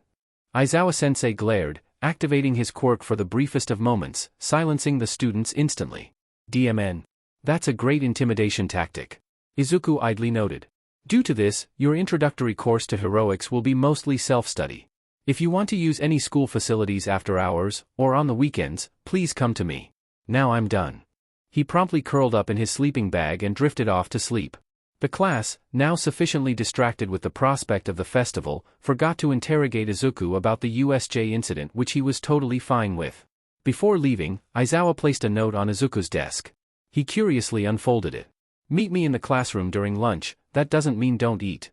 Aizawa-sensei glared, activating his quirk for the briefest of moments, silencing the students instantly. DMN. That's a great intimidation tactic. Izuku idly noted. Due to this, your introductory course to heroics will be mostly self-study. If you want to use any school facilities after hours, or on the weekends, please come to me. Now I'm done. He promptly curled up in his sleeping bag and drifted off to sleep. The class, now sufficiently distracted with the prospect of the festival, forgot to interrogate Izuku about the USJ incident, which he was totally fine with. Before leaving, Aizawa placed a note on Izuku's desk. He curiously unfolded it. Meet me in the classroom during lunch. That doesn't mean don't eat.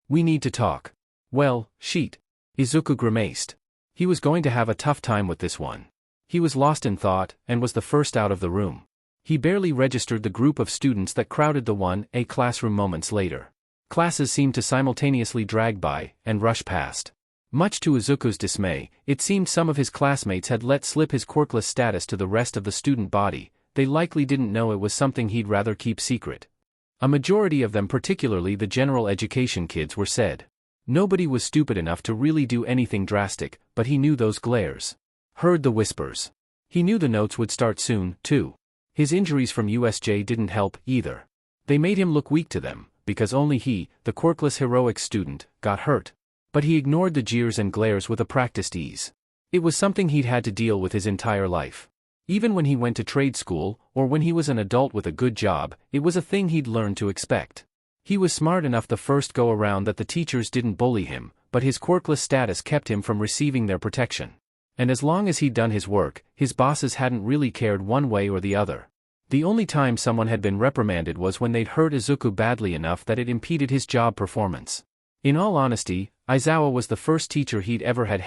We need to talk. Well, sheet. Izuku grimaced. He was going to have a tough time with this one. He was lost in thought, and was the first out of the room. He barely registered the group of students that crowded the 1A classroom moments later. Classes seemed to simultaneously drag by, and rush past. Much to Izuku's dismay, it seemed some of his classmates had let slip his quirkless status to the rest of the student body. They likely didn't know it was something he'd rather keep secret. A majority of them, particularly the general education kids, were said. Nobody was stupid enough to really do anything drastic, but he knew those glares. Heard the whispers. He knew the notes would start soon, too. His injuries from USJ didn't help, either. They made him look weak to them, because only he, the Quirkless heroic student, got hurt. But he ignored the jeers and glares with a practiced ease. It was something he'd had to deal with his entire life. Even when he went to trade school, or when he was an adult with a good job, it was a thing he'd learned to expect. He was smart enough the first go around that the teachers didn't bully him, but his Quirkless status kept him from receiving their protection. And as long as he'd done his work, his bosses hadn't really cared one way or the other. The only time someone had been reprimanded was when they'd hurt Izuku badly enough that it impeded his job performance. In all honesty, Aizawa was the first teacher he'd ever had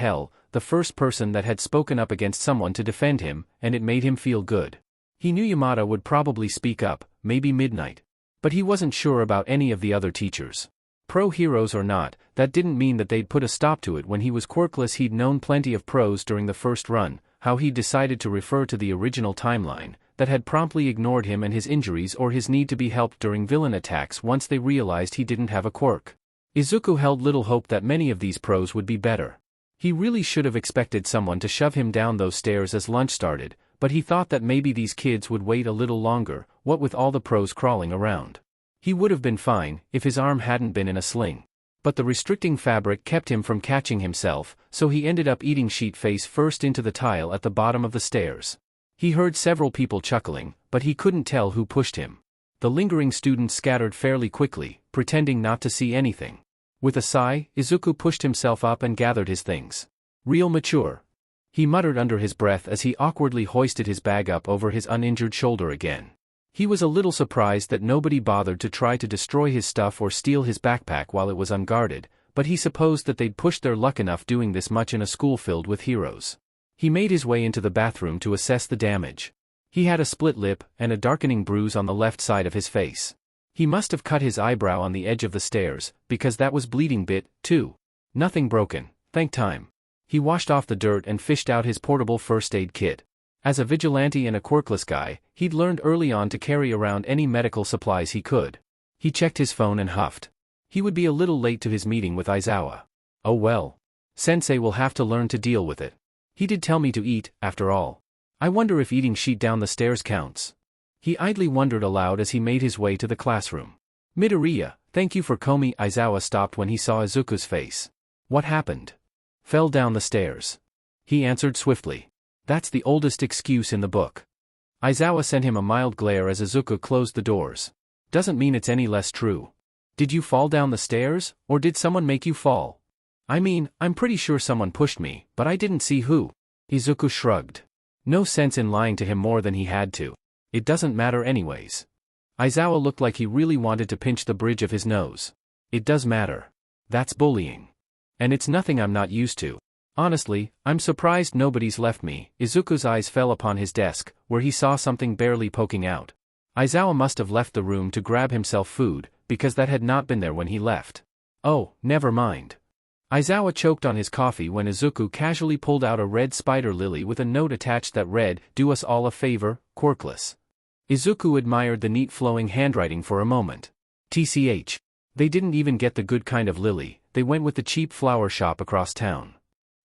the first person that had spoken up against someone to defend him, and it made him feel good. He knew Yamada would probably speak up, maybe Midnight. But he wasn't sure about any of the other teachers. Pro heroes or not, that didn't mean that they'd put a stop to it when he was Quirkless. He'd known plenty of pros during the first run, how he decided to refer to the original timeline, that had promptly ignored him and his injuries or his need to be helped during villain attacks once they realized he didn't have a quirk. Izuku held little hope that many of these pros would be better. He really should have expected someone to shove him down those stairs as lunch started, but he thought that maybe these kids would wait a little longer, what with all the pros crawling around. He would have been fine if his arm hadn't been in a sling. But the restricting fabric kept him from catching himself, so he ended up eating sheet face first into the tile at the bottom of the stairs. He heard several people chuckling, but he couldn't tell who pushed him. The lingering students scattered fairly quickly, pretending not to see anything. With a sigh, Izuku pushed himself up and gathered his things. Real mature. He muttered under his breath as he awkwardly hoisted his bag up over his uninjured shoulder again. He was a little surprised that nobody bothered to try to destroy his stuff or steal his backpack while it was unguarded, but he supposed that they'd pushed their luck enough doing this much in a school filled with heroes. He made his way into the bathroom to assess the damage. He had a split lip and a darkening bruise on the left side of his face. He must have cut his eyebrow on the edge of the stairs, because that was bleeding bit, too. Nothing broken, thank time. He washed off the dirt and fished out his portable first aid kit. As a vigilante and a Quirkless guy, he'd learned early on to carry around any medical supplies he could. He checked his phone and huffed. He would be a little late to his meeting with Aizawa. Oh well. Sensei will have to learn to deal with it. He did tell me to eat, after all. I wonder if eating sheet down the stairs counts. He idly wondered aloud as he made his way to the classroom. Midoriya, thank you for Komi. Aizawa stopped when he saw Izuku's face. What happened? Fell down the stairs. He answered swiftly. That's the oldest excuse in the book. Aizawa sent him a mild glare as Izuku closed the doors. Doesn't mean it's any less true. Did you fall down the stairs, or did someone make you fall? I mean, I'm pretty sure someone pushed me, but I didn't see who. Izuku shrugged. No sense in lying to him more than he had to. It doesn't matter anyways. Aizawa looked like he really wanted to pinch the bridge of his nose. It does matter. That's bullying. And it's nothing I'm not used to. Honestly, I'm surprised nobody's left me. Izuku's eyes fell upon his desk, where he saw something barely poking out. Aizawa must have left the room to grab himself food, because that had not been there when he left. Oh, never mind. Aizawa choked on his coffee when Izuku casually pulled out a red spider lily with a note attached that read, "Do us all a favor, Quirkless." Izuku admired the neat flowing handwriting for a moment. TCH. They didn't even get the good kind of lily, they went with the cheap flower shop across town.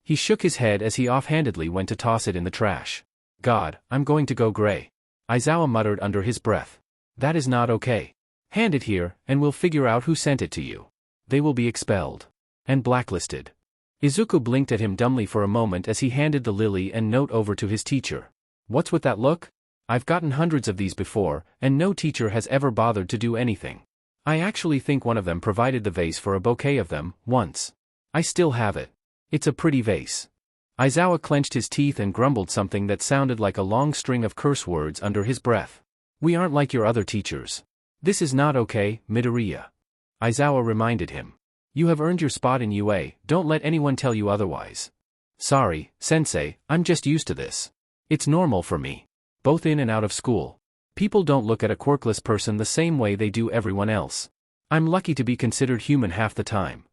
He shook his head as he offhandedly went to toss it in the trash. God, I'm going to go gray. Aizawa muttered under his breath. That is not okay. Hand it here, and we'll figure out who sent it to you. They will be expelled. And blacklisted. Izuku blinked at him dumbly for a moment as he handed the lily and note over to his teacher. What's with that look? I've gotten hundreds of these before, and no teacher has ever bothered to do anything. I actually think one of them provided the vase for a bouquet of them, once. I still have it. It's a pretty vase. Aizawa clenched his teeth and grumbled something that sounded like a long string of curse words under his breath. We aren't like your other teachers. This is not okay, Midoriya. Aizawa reminded him. You have earned your spot in UA, don't let anyone tell you otherwise. Sorry, sensei, I'm just used to this. It's normal for me. Both in and out of school. People don't look at a quirkless person the same way they do everyone else. I'm lucky to be considered human half the time.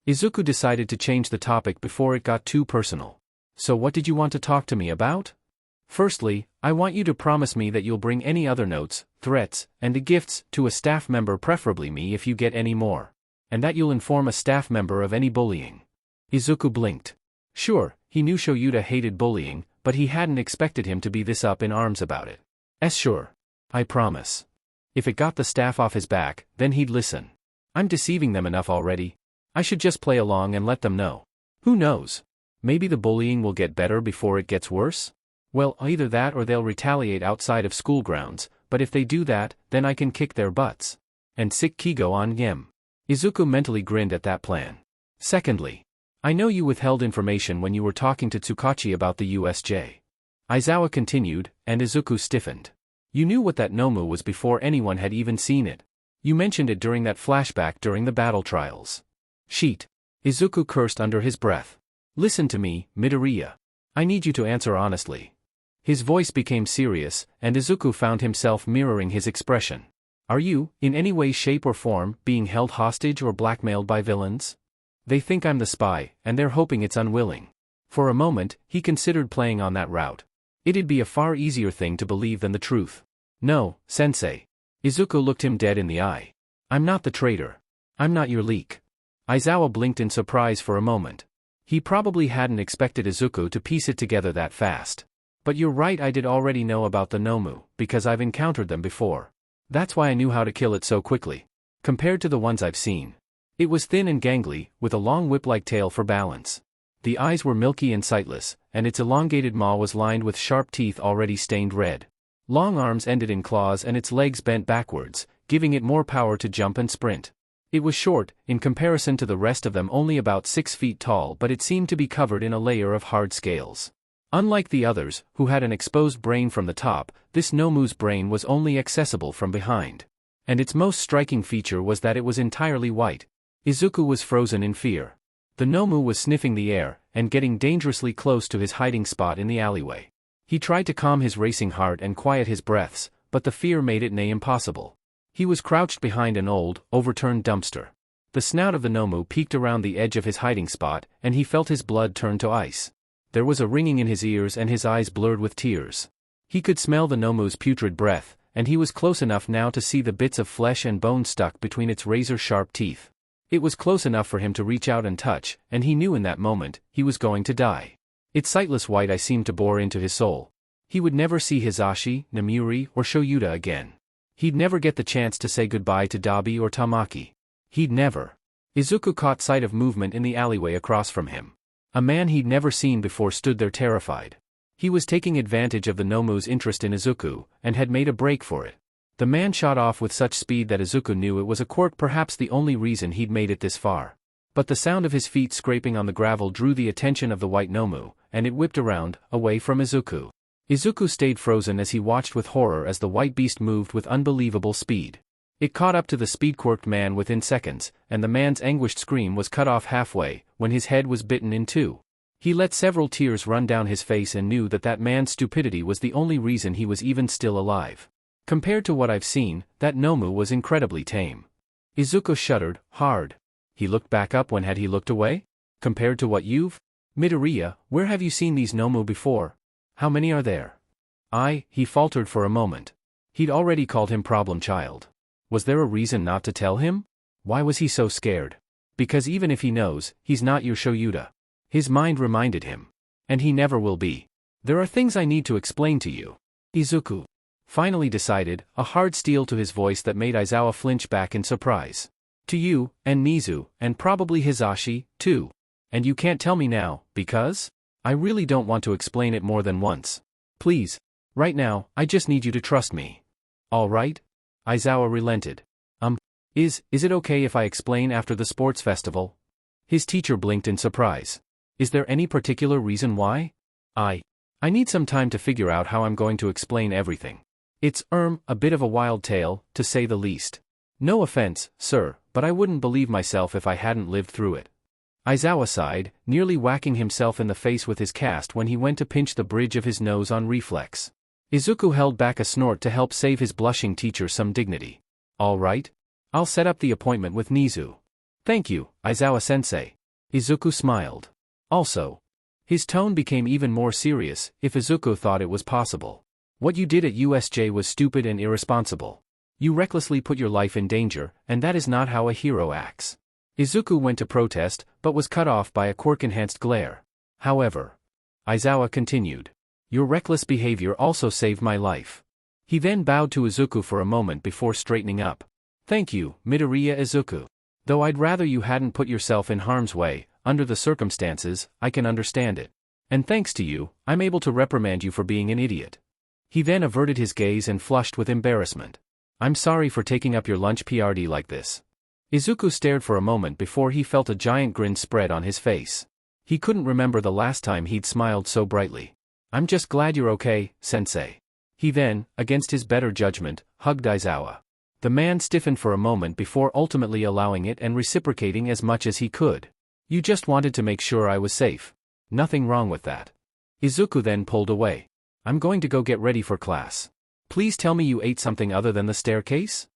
Izuku decided to change the topic before it got too personal. So what did you want to talk to me about? Firstly, I want you to promise me that you'll bring any other notes, threats, and gifts to a staff member, preferably me if you get any more. And that you'll inform a staff member of any bullying. Izuku blinked. Sure, he knew Shoyuta hated bullying, but he hadn't expected him to be this up in arms about it. Sure. I promise. If it got the staff off his back, then he'd listen. I'm deceiving them enough already. I should just play along and let them know. Who knows? Maybe the bullying will get better before it gets worse? Well, either that or they'll retaliate outside of school grounds, but if they do that, then I can kick their butts. And sick Kigo on Yem. Izuku mentally grinned at that plan. Secondly, I know you withheld information when you were talking to Tsukachi about the USJ. Aizawa continued, and Izuku stiffened. You knew what that Nomu was before anyone had even seen it. You mentioned it during that flashback during the battle trials. Sheet. Izuku cursed under his breath. Listen to me, Midoriya. I need you to answer honestly. His voice became serious, and Izuku found himself mirroring his expression. Are you, in any way, shape or form, being held hostage or blackmailed by villains? They think I'm the spy, and they're hoping it's unwilling. For a moment, he considered playing on that route. It'd be a far easier thing to believe than the truth. No, sensei. Izuku looked him dead in the eye. I'm not the traitor. I'm not your leak. Aizawa blinked in surprise for a moment. He probably hadn't expected Izuku to piece it together that fast. But you're right, I did already know about the Nomu, because I've encountered them before. That's why I knew how to kill it so quickly. Compared to the ones I've seen. It was thin and gangly, with a long whip-like tail for balance. The eyes were milky and sightless, and its elongated maw was lined with sharp teeth already stained red. Long arms ended in claws and its legs bent backwards, giving it more power to jump and sprint. It was short, in comparison to the rest of them only about 6 feet tall, but it seemed to be covered in a layer of hard scales. Unlike the others, who had an exposed brain from the top, this Nomu's brain was only accessible from behind. And its most striking feature was that it was entirely white. Izuku was frozen in fear. The Nomu was sniffing the air, and getting dangerously close to his hiding spot in the alleyway. He tried to calm his racing heart and quiet his breaths, but the fear made it nigh impossible. He was crouched behind an old, overturned dumpster. The snout of the Nomu peeked around the edge of his hiding spot, and he felt his blood turn to ice. There was a ringing in his ears and his eyes blurred with tears. He could smell the Nomu's putrid breath, and he was close enough now to see the bits of flesh and bone stuck between its razor-sharp teeth. It was close enough for him to reach out and touch, and he knew in that moment, he was going to die. Its sightless white eye seemed to bore into his soul. He would never see Hisashi, Namuri, or Shoyuta again. He'd never get the chance to say goodbye to Dabi or Tamaki. He'd never. Izuku caught sight of movement in the alleyway across from him. A man he'd never seen before stood there terrified. He was taking advantage of the Nomu's interest in Izuku, and had made a break for it. The man shot off with such speed that Izuku knew it was a quirk, perhaps the only reason he'd made it this far. But the sound of his feet scraping on the gravel drew the attention of the white Nomu, and it whipped around, away from Izuku. Izuku stayed frozen as he watched with horror as the white beast moved with unbelievable speed. It caught up to the speed-quirked man within seconds, and the man's anguished scream was cut off halfway, when his head was bitten in two. He let several tears run down his face and knew that that man's stupidity was the only reason he was even still alive. Compared to what I've seen, that Nomu was incredibly tame. Izuku shuddered, hard. He looked back up. When had he looked away? Compared to what you've? Midoriya, where have you seen these Nomu before? How many are there? He faltered for a moment. He'd already called him problem child. Was there a reason not to tell him? Why was he so scared? Because even if he knows, he's not your Shoyuta. His mind reminded him. And he never will be. There are things I need to explain to you. Izuku finally decided, a hard steel to his voice that made Aizawa flinch back in surprise. To you, and Nizu, and probably Hisashi, too. And you can't tell me now, because? I really don't want to explain it more than once. Please. Right now, I just need you to trust me. All right? Aizawa relented. Is it okay if I explain after the sports festival? His teacher blinked in surprise. Is there any particular reason why? I need some time to figure out how I'm going to explain everything. It's, a bit of a wild tale, to say the least. No offense, sir, but I wouldn't believe myself if I hadn't lived through it. Aizawa sighed, nearly whacking himself in the face with his cast when he went to pinch the bridge of his nose on reflex. Izuku held back a snort to help save his blushing teacher some dignity. All right. I'll set up the appointment with Nizu. Thank you, Aizawa-sensei. Izuku smiled. Also. His tone became even more serious, if Izuku thought it was possible. What you did at USJ was stupid and irresponsible. You recklessly put your life in danger, and that is not how a hero acts. Izuku went to protest, but was cut off by a quirk-enhanced glare. However, Aizawa continued. Your reckless behavior also saved my life. He then bowed to Izuku for a moment before straightening up. Thank you, Midoriya Izuku. Though I'd rather you hadn't put yourself in harm's way, under the circumstances, I can understand it. And thanks to you, I'm able to reprimand you for being an idiot. He then averted his gaze and flushed with embarrassment. I'm sorry for taking up your lunch PRD like this. Izuku stared for a moment before he felt a giant grin spread on his face. He couldn't remember the last time he'd smiled so brightly. I'm just glad you're okay, sensei. He then, against his better judgment, hugged Aizawa. The man stiffened for a moment before ultimately allowing it and reciprocating as much as he could. You just wanted to make sure I was safe. Nothing wrong with that. Izuku then pulled away. I'm going to go get ready for class. Please tell me you ate something other than the staircase?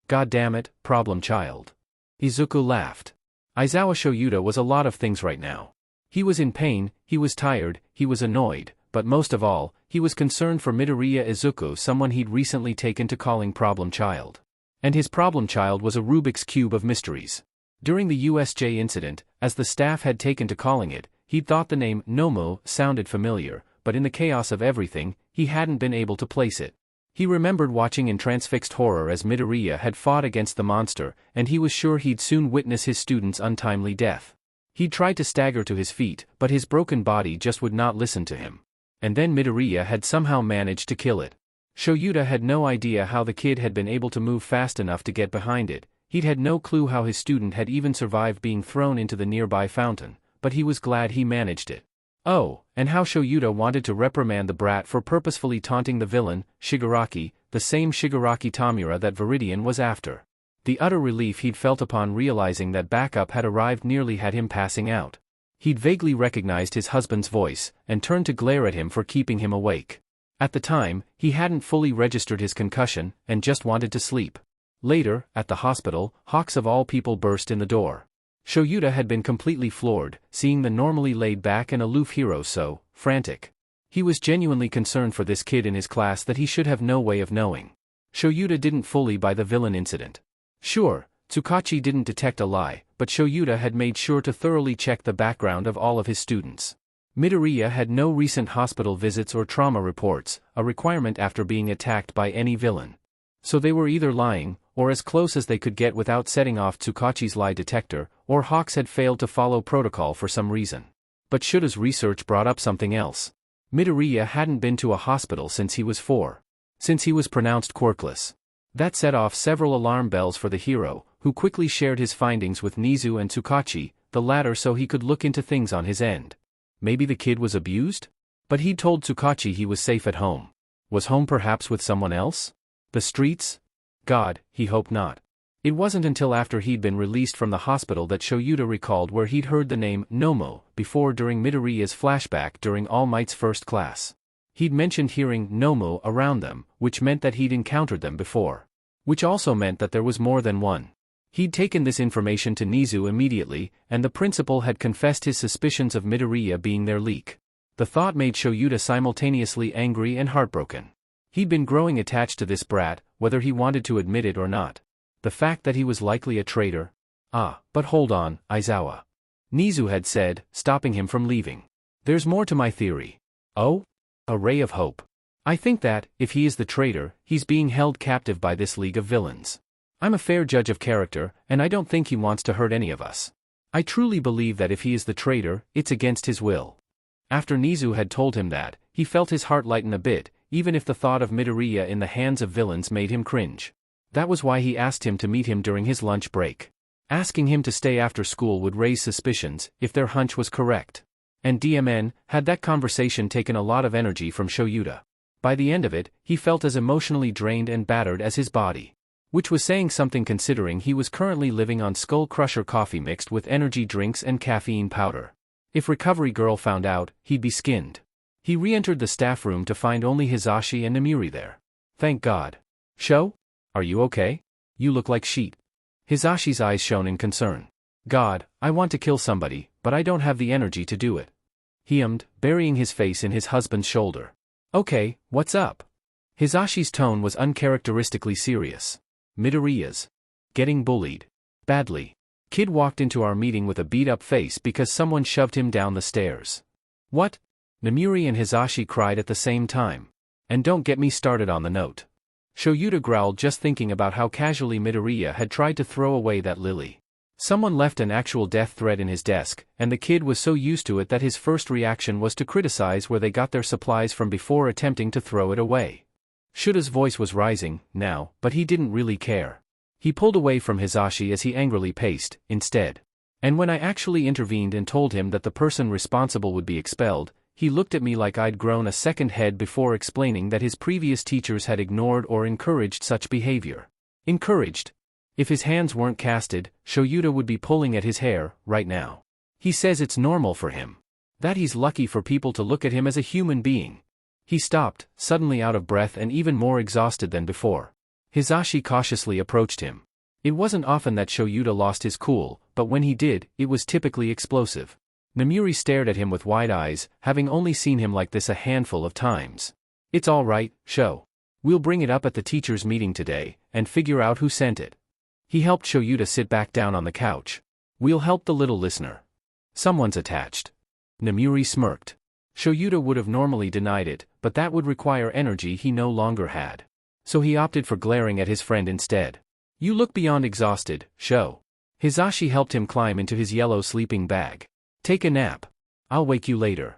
God damn it, problem child. Izuku laughed. Aizawa Shoyuta was a lot of things right now. He was in pain, he was tired, he was annoyed, but most of all, he was concerned for Midoriya Izuku, someone he'd recently taken to calling problem child. And his problem child was a Rubik's Cube of mysteries. During the USJ incident, as the staff had taken to calling it, he'd thought the name Nomu sounded familiar, but in the chaos of everything, he hadn't been able to place it. He remembered watching in transfixed horror as Midoriya had fought against the monster, and he was sure he'd soon witness his student's untimely death. He'd tried to stagger to his feet, but his broken body just would not listen to him. And then Midoriya had somehow managed to kill it. Shoyuta had no idea how the kid had been able to move fast enough to get behind it. He'd had no clue how his student had even survived being thrown into the nearby fountain, but he was glad he managed it. Oh, and how Shoyuta wanted to reprimand the brat for purposefully taunting the villain, Shigaraki, the same Shigaraki Tamura that Viridian was after. The utter relief he'd felt upon realizing that backup had arrived nearly had him passing out. He'd vaguely recognized his husband's voice, and turned to glare at him for keeping him awake. At the time, he hadn't fully registered his concussion, and just wanted to sleep. Later, at the hospital, Hawks of all people burst in the door. Shoyuta had been completely floored, seeing the normally laid-back and aloof hero so frantic. He was genuinely concerned for this kid in his class that he should have no way of knowing. Shoyuta didn't fully buy the villain incident. Sure, Tsukachi didn't detect a lie, but Shoyuta had made sure to thoroughly check the background of all of his students. Midoriya had no recent hospital visits or trauma reports, a requirement after being attacked by any villain. So they were either lying, or as close as they could get without setting off Tsukachi's lie detector, or Hawks had failed to follow protocol for some reason. But Shuta's research brought up something else. Midoriya hadn't been to a hospital since he was 4. Since he was pronounced quirkless. That set off several alarm bells for the hero, who quickly shared his findings with Nizu and Tsukachi, the latter so he could look into things on his end. Maybe the kid was abused? But he'd told Tsukachi he was safe at home. Was home perhaps with someone else? The streets? God, he hoped not. It wasn't until after he'd been released from the hospital that Shoyuta recalled where he'd heard the name Nomu before during Midoriya's flashback during All Might's first class. He'd mentioned hearing Nomu around them, which meant that he'd encountered them before. Which also meant that there was more than one. He'd taken this information to Nizu immediately, and the principal had confessed his suspicions of Midoriya being their leak. The thought made Shoyuta simultaneously angry and heartbroken. He'd been growing attached to this brat, whether he wanted to admit it or not. The fact that he was likely a traitor. But hold on, Aizawa. Nizu had said, stopping him from leaving. There's more to my theory. Oh? A ray of hope. I think that, if he is the traitor, he's being held captive by this league of villains. I'm a fair judge of character, and I don't think he wants to hurt any of us. I truly believe that if he is the traitor, it's against his will. After Nizu had told him that, he felt his heart lighten a bit, even if the thought of Midoriya in the hands of villains made him cringe. That was why he asked him to meet him during his lunch break. Asking him to stay after school would raise suspicions, if their hunch was correct. And had that conversation taken a lot of energy from Shoyuta. By the end of it, he felt as emotionally drained and battered as his body. Which was saying something considering he was currently living on Skull Crusher coffee mixed with energy drinks and caffeine powder. If Recovery Girl found out, he'd be skinned. He re-entered the staff room to find only Hisashi and Namiri there. Thank God. Sho? Are you okay? You look like sheep. Hisashi's eyes shone in concern. God, I want to kill somebody, but I don't have the energy to do it. He ummed, burying his face in his husband's shoulder. Okay, what's up? Hisashi's tone was uncharacteristically serious. Midoriya's getting bullied. Badly. Kid walked into our meeting with a beat-up face because someone shoved him down the stairs. What? Namiri and Hisashi cried at the same time. And don't get me started on the note. Shoyuta growled just thinking about how casually Midoriya had tried to throw away that lily. Someone left an actual death threat in his desk, and the kid was so used to it that his first reaction was to criticize where they got their supplies from before attempting to throw it away. Shuda's voice was rising, now, but he didn't really care. He pulled away from Hisashi as he angrily paced, instead. And when I actually intervened and told him that the person responsible would be expelled, he looked at me like I'd grown a second head before explaining that his previous teachers had ignored or encouraged such behavior. Encouraged? If his hands weren't casted, Shoyuta would be pulling at his hair, right now. He says it's normal for him. That he's lucky for people to look at him as a human being. He stopped, suddenly out of breath and even more exhausted than before. Hisashi cautiously approached him. It wasn't often that Shoyuta lost his cool, but when he did, it was typically explosive. Namuri stared at him with wide eyes, having only seen him like this a handful of times. It's all right, Sho. We'll bring it up at the teachers' meeting today, and figure out who sent it. He helped Shoyuta sit back down on the couch. We'll help the little listener. Someone's attached. Namuri smirked. Shoyuta would have normally denied it, but that would require energy he no longer had. So he opted for glaring at his friend instead. You look beyond exhausted, Sho. Hisashi helped him climb into his yellow sleeping bag. Take a nap. I'll wake you later.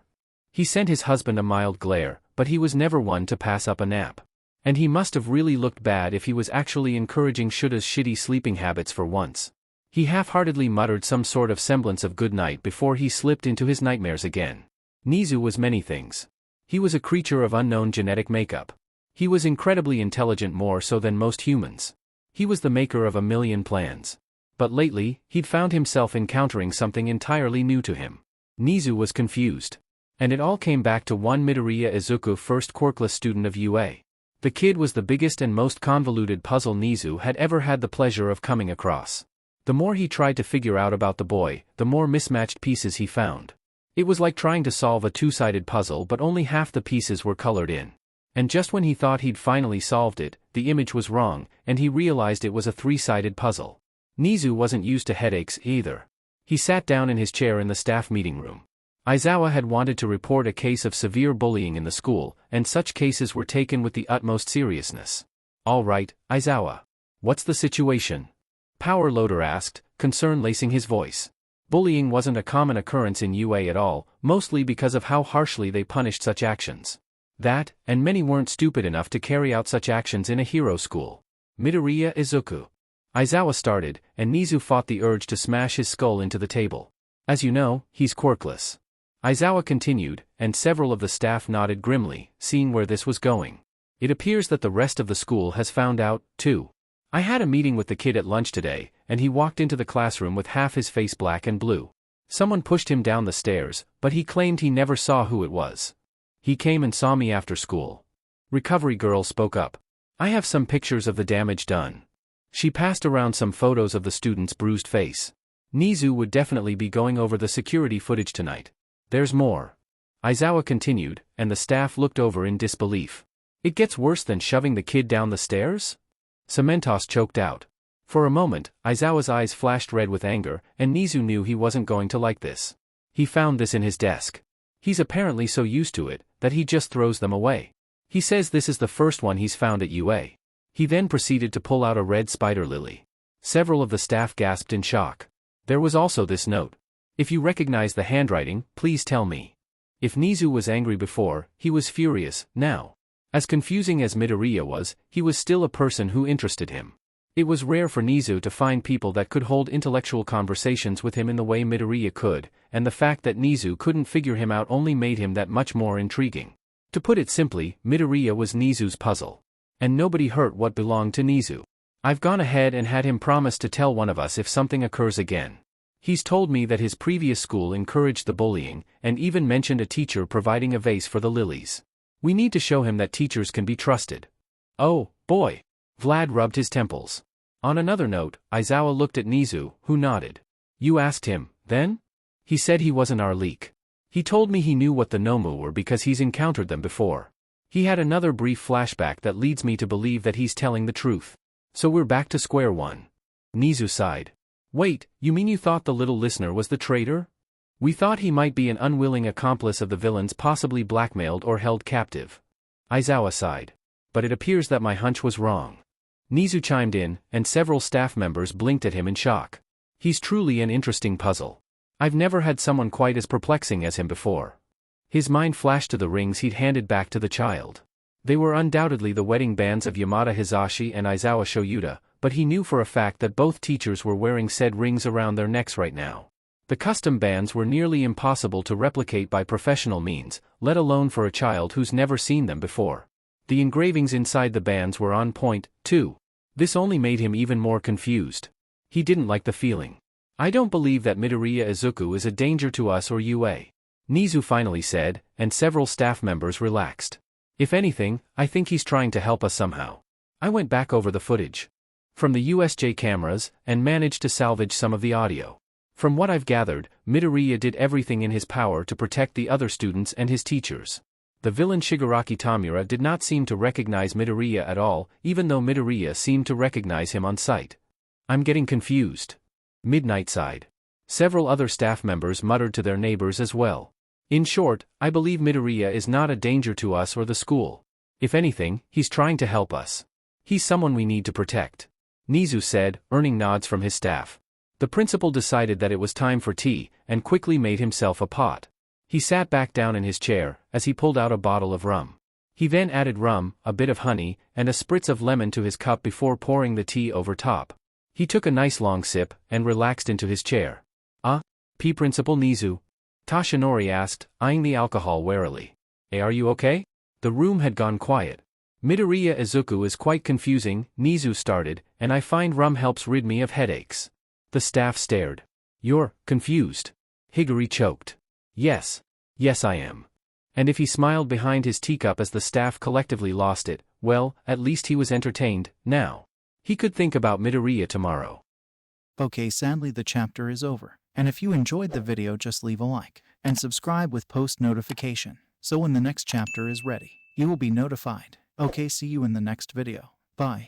He sent his husband a mild glare, but he was never one to pass up a nap. And he must have really looked bad if he was actually encouraging Shuda's shitty sleeping habits for once. He half-heartedly muttered some sort of semblance of good night before he slipped into his nightmares again. Nizu was many things. He was a creature of unknown genetic makeup. He was incredibly intelligent, more so than most humans. He was the maker of a million plans. But lately, he'd found himself encountering something entirely new to him. Nizu was confused. And it all came back to one Midoriya Izuku, first Quirkless student of UA. The kid was the biggest and most convoluted puzzle Nizu had ever had the pleasure of coming across. The more he tried to figure out about the boy, the more mismatched pieces he found. It was like trying to solve a two-sided puzzle but only half the pieces were colored in. And just when he thought he'd finally solved it, the image was wrong, and he realized it was a three-sided puzzle. Nizu wasn't used to headaches either. He sat down in his chair in the staff meeting room. Aizawa had wanted to report a case of severe bullying in the school, and such cases were taken with the utmost seriousness. All right, Aizawa. What's the situation? Power Loader asked, concern lacing his voice. Bullying wasn't a common occurrence in UA at all, mostly because of how harshly they punished such actions. That, and many weren't stupid enough to carry out such actions in a hero school. Midoriya Izuku. Aizawa started, and Nizu fought the urge to smash his skull into the table. As you know, he's quirkless. Aizawa continued, and several of the staff nodded grimly, seeing where this was going. It appears that the rest of the school has found out, too. I had a meeting with the kid at lunch today, and he walked into the classroom with half his face black and blue. Someone pushed him down the stairs, but he claimed he never saw who it was. He came and saw me after school. Recovery girl spoke up. I have some pictures of the damage done. She passed around some photos of the student's bruised face. Nizu would definitely be going over the security footage tonight. There's more. Aizawa continued, and the staff looked over in disbelief. It gets worse than shoving the kid down the stairs? Cementos choked out. For a moment, Aizawa's eyes flashed red with anger, and Nizu knew he wasn't going to like this. He found this in his desk. He's apparently so used to it, that he just throws them away. He says this is the first one he's found at UA. He then proceeded to pull out a red spider lily. Several of the staff gasped in shock. There was also this note. If you recognize the handwriting, please tell me. If Nizu was angry before, he was furious, now. As confusing as Midoriya was, he was still a person who interested him. It was rare for Nizu to find people that could hold intellectual conversations with him in the way Midoriya could, and the fact that Nizu couldn't figure him out only made him that much more intriguing. To put it simply, Midoriya was Nizu's puzzle. And nobody hurt what belonged to Nizu. I've gone ahead and had him promise to tell one of us if something occurs again. He's told me that his previous school encouraged the bullying, and even mentioned a teacher providing a vase for the lilies. We need to show him that teachers can be trusted. Oh, boy. Vlad rubbed his temples. On another note, Aizawa looked at Nizu, who nodded. You asked him, then? He said he wasn't our leak. He told me he knew what the Nomu were because he's encountered them before. He had another brief flashback that leads me to believe that he's telling the truth. So we're back to square one. Nizu sighed. Wait, you mean you thought the little listener was the traitor? We thought he might be an unwilling accomplice of the villains, possibly blackmailed or held captive. Aizawa sighed. But it appears that my hunch was wrong. Nizu chimed in, and several staff members blinked at him in shock. He's truly an interesting puzzle. I've never had someone quite as perplexing as him before. His mind flashed to the rings he'd handed back to the child. They were undoubtedly the wedding bands of Yamada Hisashi and Aizawa Shoyuta, but he knew for a fact that both teachers were wearing said rings around their necks right now. The custom bands were nearly impossible to replicate by professional means, let alone for a child who's never seen them before. The engravings inside the bands were on point, too. This only made him even more confused. He didn't like the feeling. I don't believe that Midoriya Izuku is a danger to us or UA. Nizu finally said, and several staff members relaxed. If anything, I think he's trying to help us somehow. I went back over the footage from the USJ cameras and managed to salvage some of the audio. From what I've gathered, Midoriya did everything in his power to protect the other students and his teachers. The villain Shigaraki Tamura did not seem to recognize Midoriya at all, even though Midoriya seemed to recognize him on sight. I'm getting confused. Midnight sighed. Several other staff members muttered to their neighbors as well. In short, I believe Midoriya is not a danger to us or the school. If anything, he's trying to help us. He's someone we need to protect. Nizu said, earning nods from his staff. The principal decided that it was time for tea, and quickly made himself a pot. He sat back down in his chair, as he pulled out a bottle of rum. He then added rum, a bit of honey, and a spritz of lemon to his cup before pouring the tea over top. He took a nice long sip, and relaxed into his chair. Principal Nizu? Tashinori asked, eyeing the alcohol warily. Hey, are you okay? The room had gone quiet. Midoriya Izuku is quite confusing, Nizu started, and I find rum helps rid me of headaches. The staff stared. You're confused? Higuri choked. Yes, I am. And if he smiled behind his teacup as the staff collectively lost it, well, at least he was entertained, now. He could think about Midoriya tomorrow. Okay, sadly the chapter is over, and if you enjoyed the video just leave a like, and subscribe with post notification, so when the next chapter is ready, you will be notified. Okay, see you in the next video. Bye.